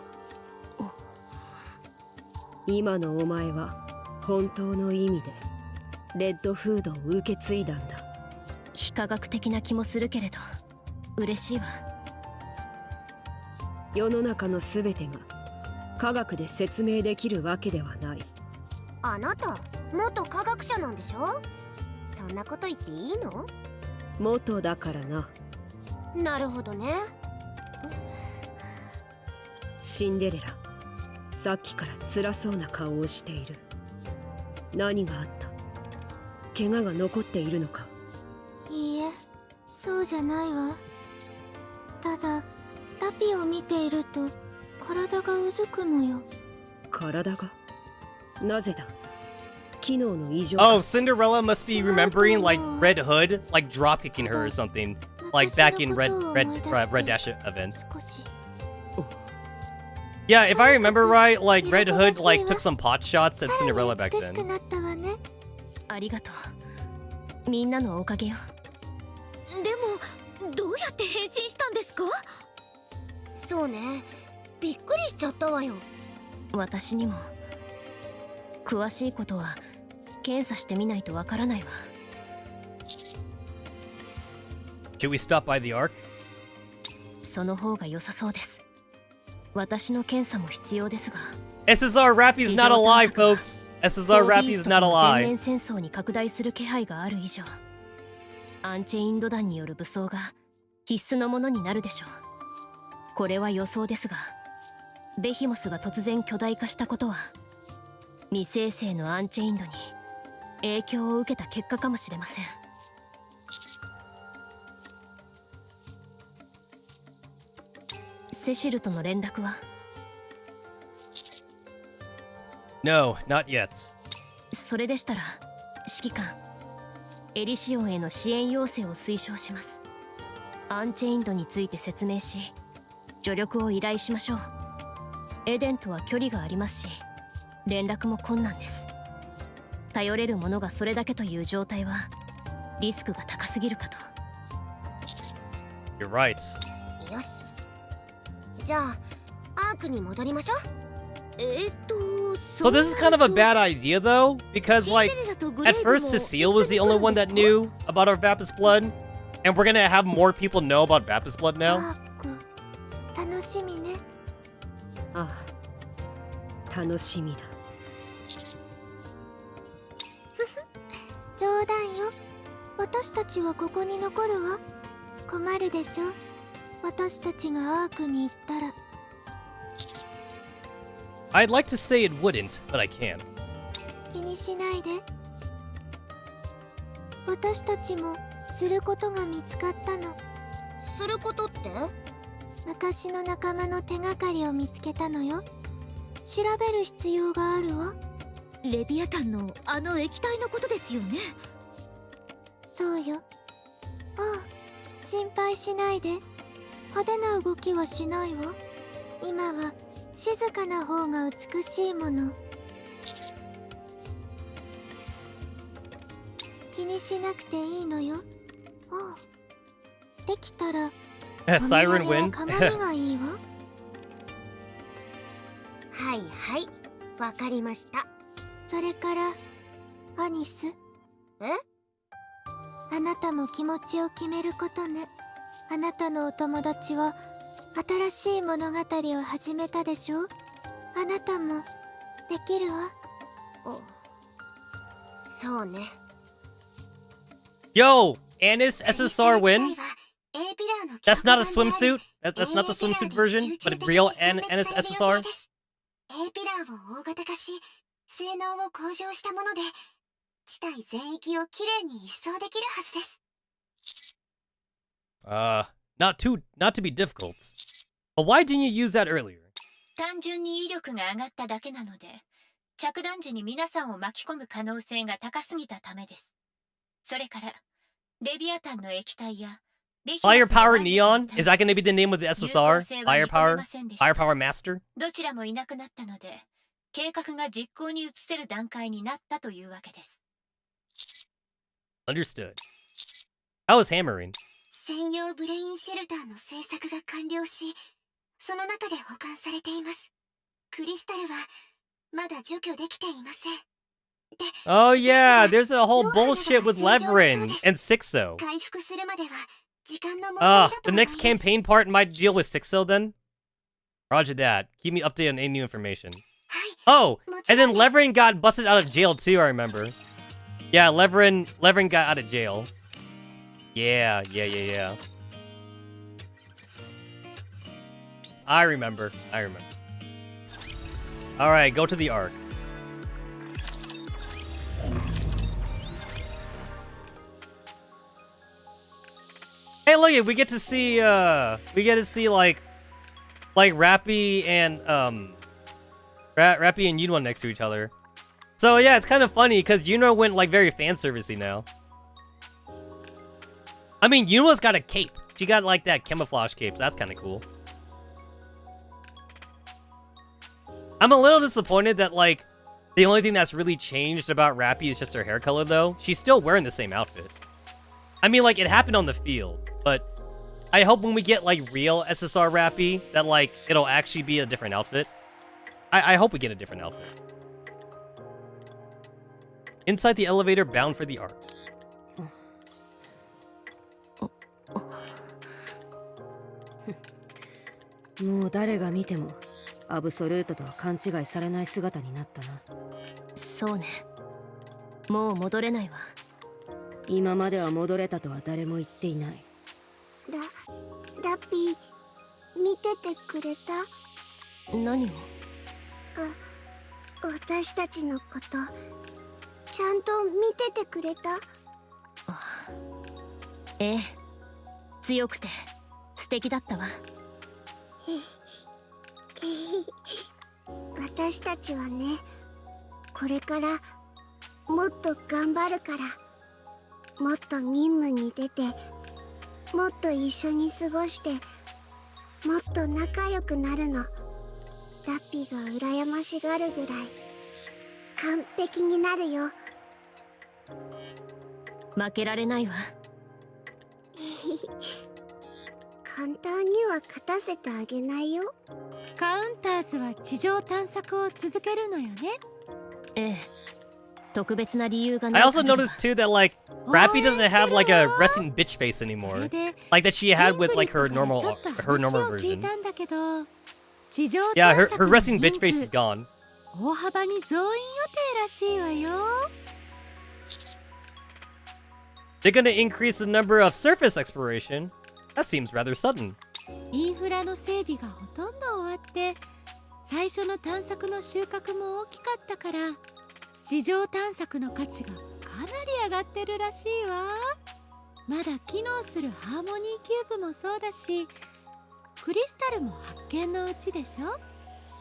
今のお前は本当の意味でレッドフードを受け継いだんだ。
非科学的な気もするけれど嬉しいわ。
世の中のすべてが科学で説明できるわけではない。
あなた元科学者なんでしょ？そんなこと言っていいの？
元だからな。
なるほどね。
シンデレラ、さっきから辛そうな顔をしている。何があった？怪我が残っているのか？
いいえ、そうじゃないわ。ただラピを見ていると体がうずくのよ。
体が？なぜだ？機能の異常。
Oh, Cinderella must be remembering like Red Hood, like drop kicking her or something, like back in Red Dash event. Yeah, if I remember right, like Red Hood like took some pot shots at Cinderella back then.
ありがとう。みんなのおかげよ。
でもどうやって変身したんですか？
そうね、びっくりしちゃったわよ。
私にも詳しいことは検査してみないとわからないわ。
Should we stop by the Ark?
その方が良さそうです。私の検査も必要ですが。
SSR Rappy's not alive, folks. SSR Rappy's not
全面
alive.
戦争に拡大する気配がある以上、アンチェインド団による武装が必須のものになるでしょう。これは予想ですが、ベヒモスが突然巨大化したことは未生成のアンチェインドに影響を受けた結果かもしれません。セシルとの連絡は？
No, not yet.
それでしたら指揮官、エリシオンへの支援要請を推奨します。アンチェインドについて説明し助力を依頼しましょう。エデンとは距離がありますし連絡も困難です。頼れるものがそれだけという状態はリスクが高すぎるかと。
You're right.
よし、じゃあアークに戻りましょう。
So this is kind of a bad idea though, because like at first Cecile was the only one that knew about our Vapus blood, and we're gonna have more people know about Vapus blood now.
楽しみね。
ああ、楽しみだ。
冗談よ。私たちはここに残るわ。困るでしょ。私たちがアークに行ったら。
I'd like to say it wouldn't, but I can't.
気にしないで。私たちもすることが見つかったの。
することって？
昔の仲間の手がかりを見つけたのよ。調べる必要があるわ。
レビアタンのあの液体のことですよね。
そうよ。ああ、心配しないで。派手な動きはしないわ。今は静かな方が美しいもの。気にしなくていいのよ。ああ、できたら
Siren
お土産は
win.
鏡がいいわ。
はいはい、わかりました。
それからアニス、あなたも気持ちを決めることね。あなたのお友達は新しい物語を始めたでしょ。あなたもできるわ。
そうね。
Yo, Anis SSR win. That's not a swimsuit. That's not the swimsuit version, but real Anis SSR.
A ピラーを大型化し、性能を向上したもので、地帯全域をきれいに一掃できるはずです。
Not to be difficult. But why didn't you use that earlier?
単純に威力が上がっただけなので、着弾時に皆さんを巻き込む可能性が高すぎたためです。それから、レビアタンの液体や、
Firepower Neon? Is that going to be the name of the SSR? Firepower Master?
どちらもいなくなったので、計画が実行に移せる段階になったというわけです。
Understood. How was hammering?
専用ブレインシェルターの製作が完了し、その中で保管されています。クリスタルはまだ除去できていません。
Oh yeah, there's a whole bullshit with Leverin and Sixo.
回復するまでは時間の問題だと
The
思います。
next campaign part might deal with Sixo then? Roger that. Keep me updated on any new information. Oh, and then Leverin got busted out of jail too, I remember. Yeah, Leverin got out of jail. Yeah. I remember. Alright, go to the Ark. Hey, look it, we get to see like Rappy and Rappy and Yunwan next to each other. So yeah, it's kind of funny because Yunwa went like very fan servicey now. I mean, Yunwa's got a cape. She got like that camouflage cape. So that's kind of cool. I'm a little disappointed that like the only thing that's really changed about Rappy is just her hair color though. She's still wearing the same outfit. I mean, like, it happened on the field, but I hope when we get, like, real SSR Rappy, that, like, it'll actually be a different outfit. I hope we get a different outfit. Inside the elevator, bound for the Ark.
もう誰が見てもアブソルートとは勘違いされない姿になったな。
そうね。もう戻れないわ。
今までは戻れたとは誰も言っていない。
ラッピー、見ててくれた？
何を？
私たちのこと、ちゃんと見ててくれた？
ええ、強くて素敵だったわ。
私たちはね、これからもっと頑張るから、もっと任務に出て、もっと一緒に過ごして、もっと仲良くなるの。ラッピが羨ましがるぐらい完璧になるよ。
負けられないわ。
簡単には勝たせてあげないよ。
カウンターズは地上探索を続けるのよね。
ええ、特別な理由が
I
ない
also
限りは
noticed too that like Rappy doesn't have like a resting bitch face anymore, like that she had with like her normal version. Yeah, her resting bitch face is gone.
大幅に増員予定らしいわよ。
They're gonna increase the number of surface exploration. That seems rather sudden.
インフラの整備がほとんど終わって、最初の探索の収穫も大きかったから、地上探索の価値がかなり上がってるらしいわ。まだ機能するハーモニーキューブもそうだし、クリスタルも発見のうちでしょ。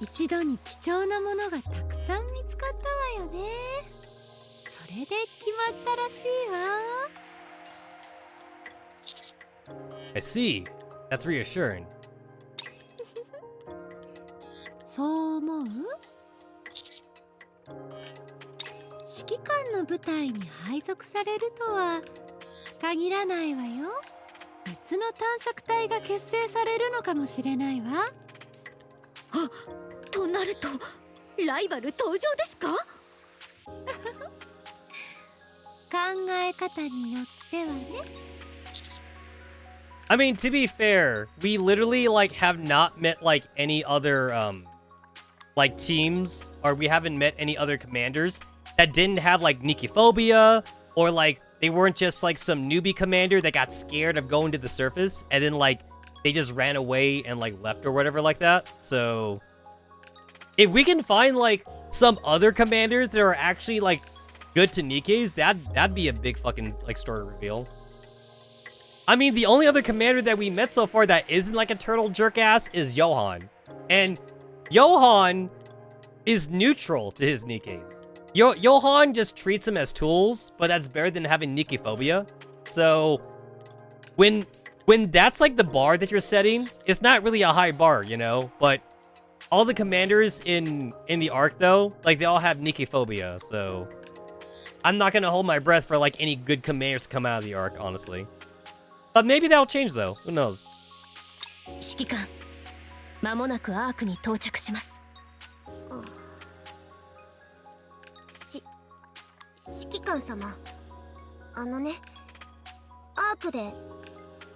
一度に貴重なものがたくさん見つかったわよね。それで決まったらしいわ。
I see. That's reassuring.
そう思う？指揮官の部隊に配属されるとは限らないわよ。別の探索隊が結成されるのかもしれないわ。
あ、となるとライバル登場ですか？
考え方によってはね。
I mean, to be fair, we literally like have not met like any other like teams, or we haven't met any other commanders that didn't have like Nikke-phobia, or like they weren't just like some newbie commander that got scared of going to the surface and then like they just ran away and like left or whatever like that. So if we can find like some other commanders that are actually like good to Nikke's, that'd be a big fucking like story reveal. I mean, the only other commander that we met so far that isn't like a turtle jerk ass is Johan. And Johan is neutral to his Nikke's. Johan just treats them as tools, but that's better than having Nikke-phobia. So when that's like the bar that you're setting, it's not really a high bar, you know? But all the commanders in the arc though, like they all have Nikke-phobia, so I'm not gonna hold my breath for like any good commanders to come out of the arc, honestly. But maybe that'll change though. Who knows?
指揮官、間もなくアークに到着します。
指揮官様、あのね、アークで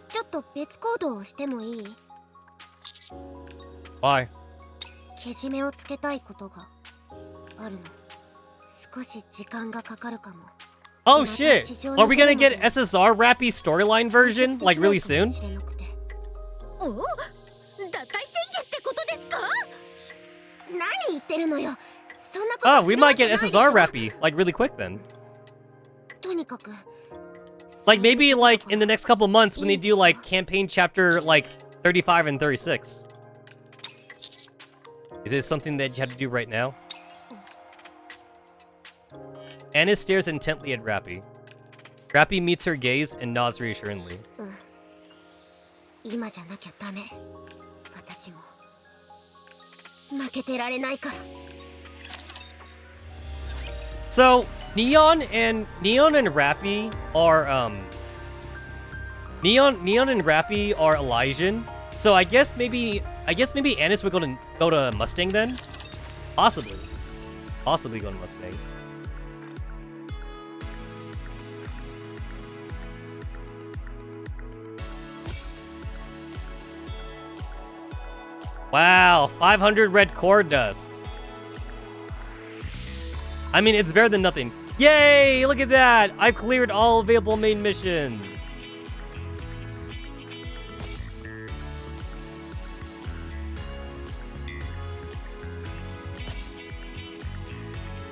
ちょっと別行動をしてもいい？
Why?
けじめをつけたいことがあるの。少し時間がかかるかも。
Oh shit! Are we gonna get SSR Rappy storyline version like really soon?
お？脱退宣言ってことですか？何言ってるのよ。そんなこと
Oh, we might get SSR Rappy like really quick then.
とにかく
Like maybe like in the next couple months when they do like campaign chapter like 35 and 36. Is this something that you have to do right now? Anna stares intently at Rappy. Rappy meets her gaze and nods reassuringly.
今じゃなきゃダメ。私も負けてられないから。
So Neon and Rappy are Neon and Rappy are Elysian. So I guess maybe Annis would go to Mustang then? Possibly go to Mustang. Wow, 500 red core dust. I mean, it's better than nothing. Yay! Look at that! I've cleared all available main missions.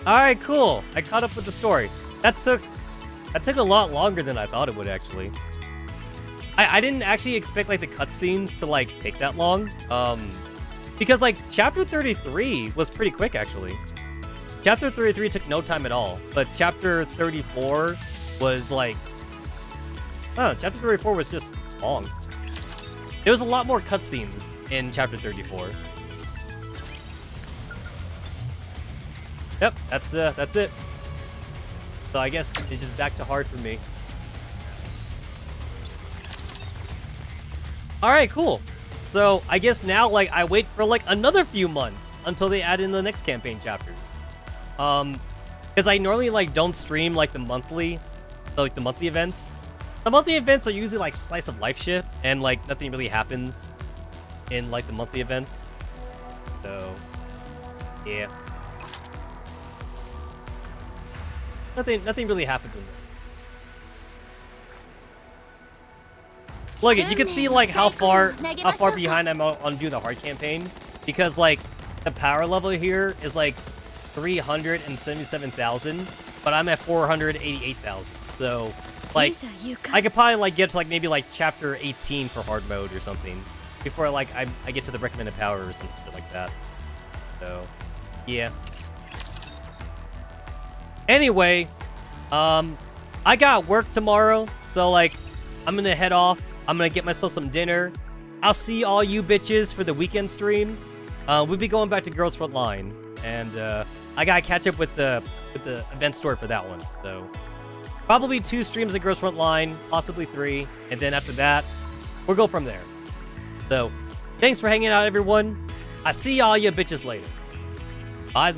Alright, cool. I caught up with the story. That took a lot longer than I thought it would, actually. I didn't actually expect like the cutscenes to like take that long. Because like chapter 33 was pretty quick actually. Chapter 33 took no time at all, but chapter 34 was like, oh, chapter 34 was just long. There was a lot more cutscenes in chapter 34. Yep, that's it. So I guess it's just back to hard for me. All right, cool. So I guess now like I wait for like another few months until they add in the next campaign chapters. Because I normally like don't stream like the monthly events. The monthly events are usually like slice of life shit, and like nothing really happens in like the monthly events. So yeah, nothing really happens in there. Look, you can see like how far behind I'm on doing the hard campaign, because like the power level here is like 377,000, but I'm at 488,000. So like I could probably like get to like maybe like chapter 18 for hard mode or something before like I get to the recommended power or something like that. So yeah. Anyway, I got work tomorrow, so like I'm gonna head off. I'm gonna get myself some dinner. I'll see all you bitches for the weekend stream. We'll be going back to Girls Frontline, and I gotta catch up with the event store for that one. So probably 2 streams at Girls Frontline, possibly 3, and then after that, we'll go from there. So thanks for hanging out, everyone. I see all you bitches later. Bye.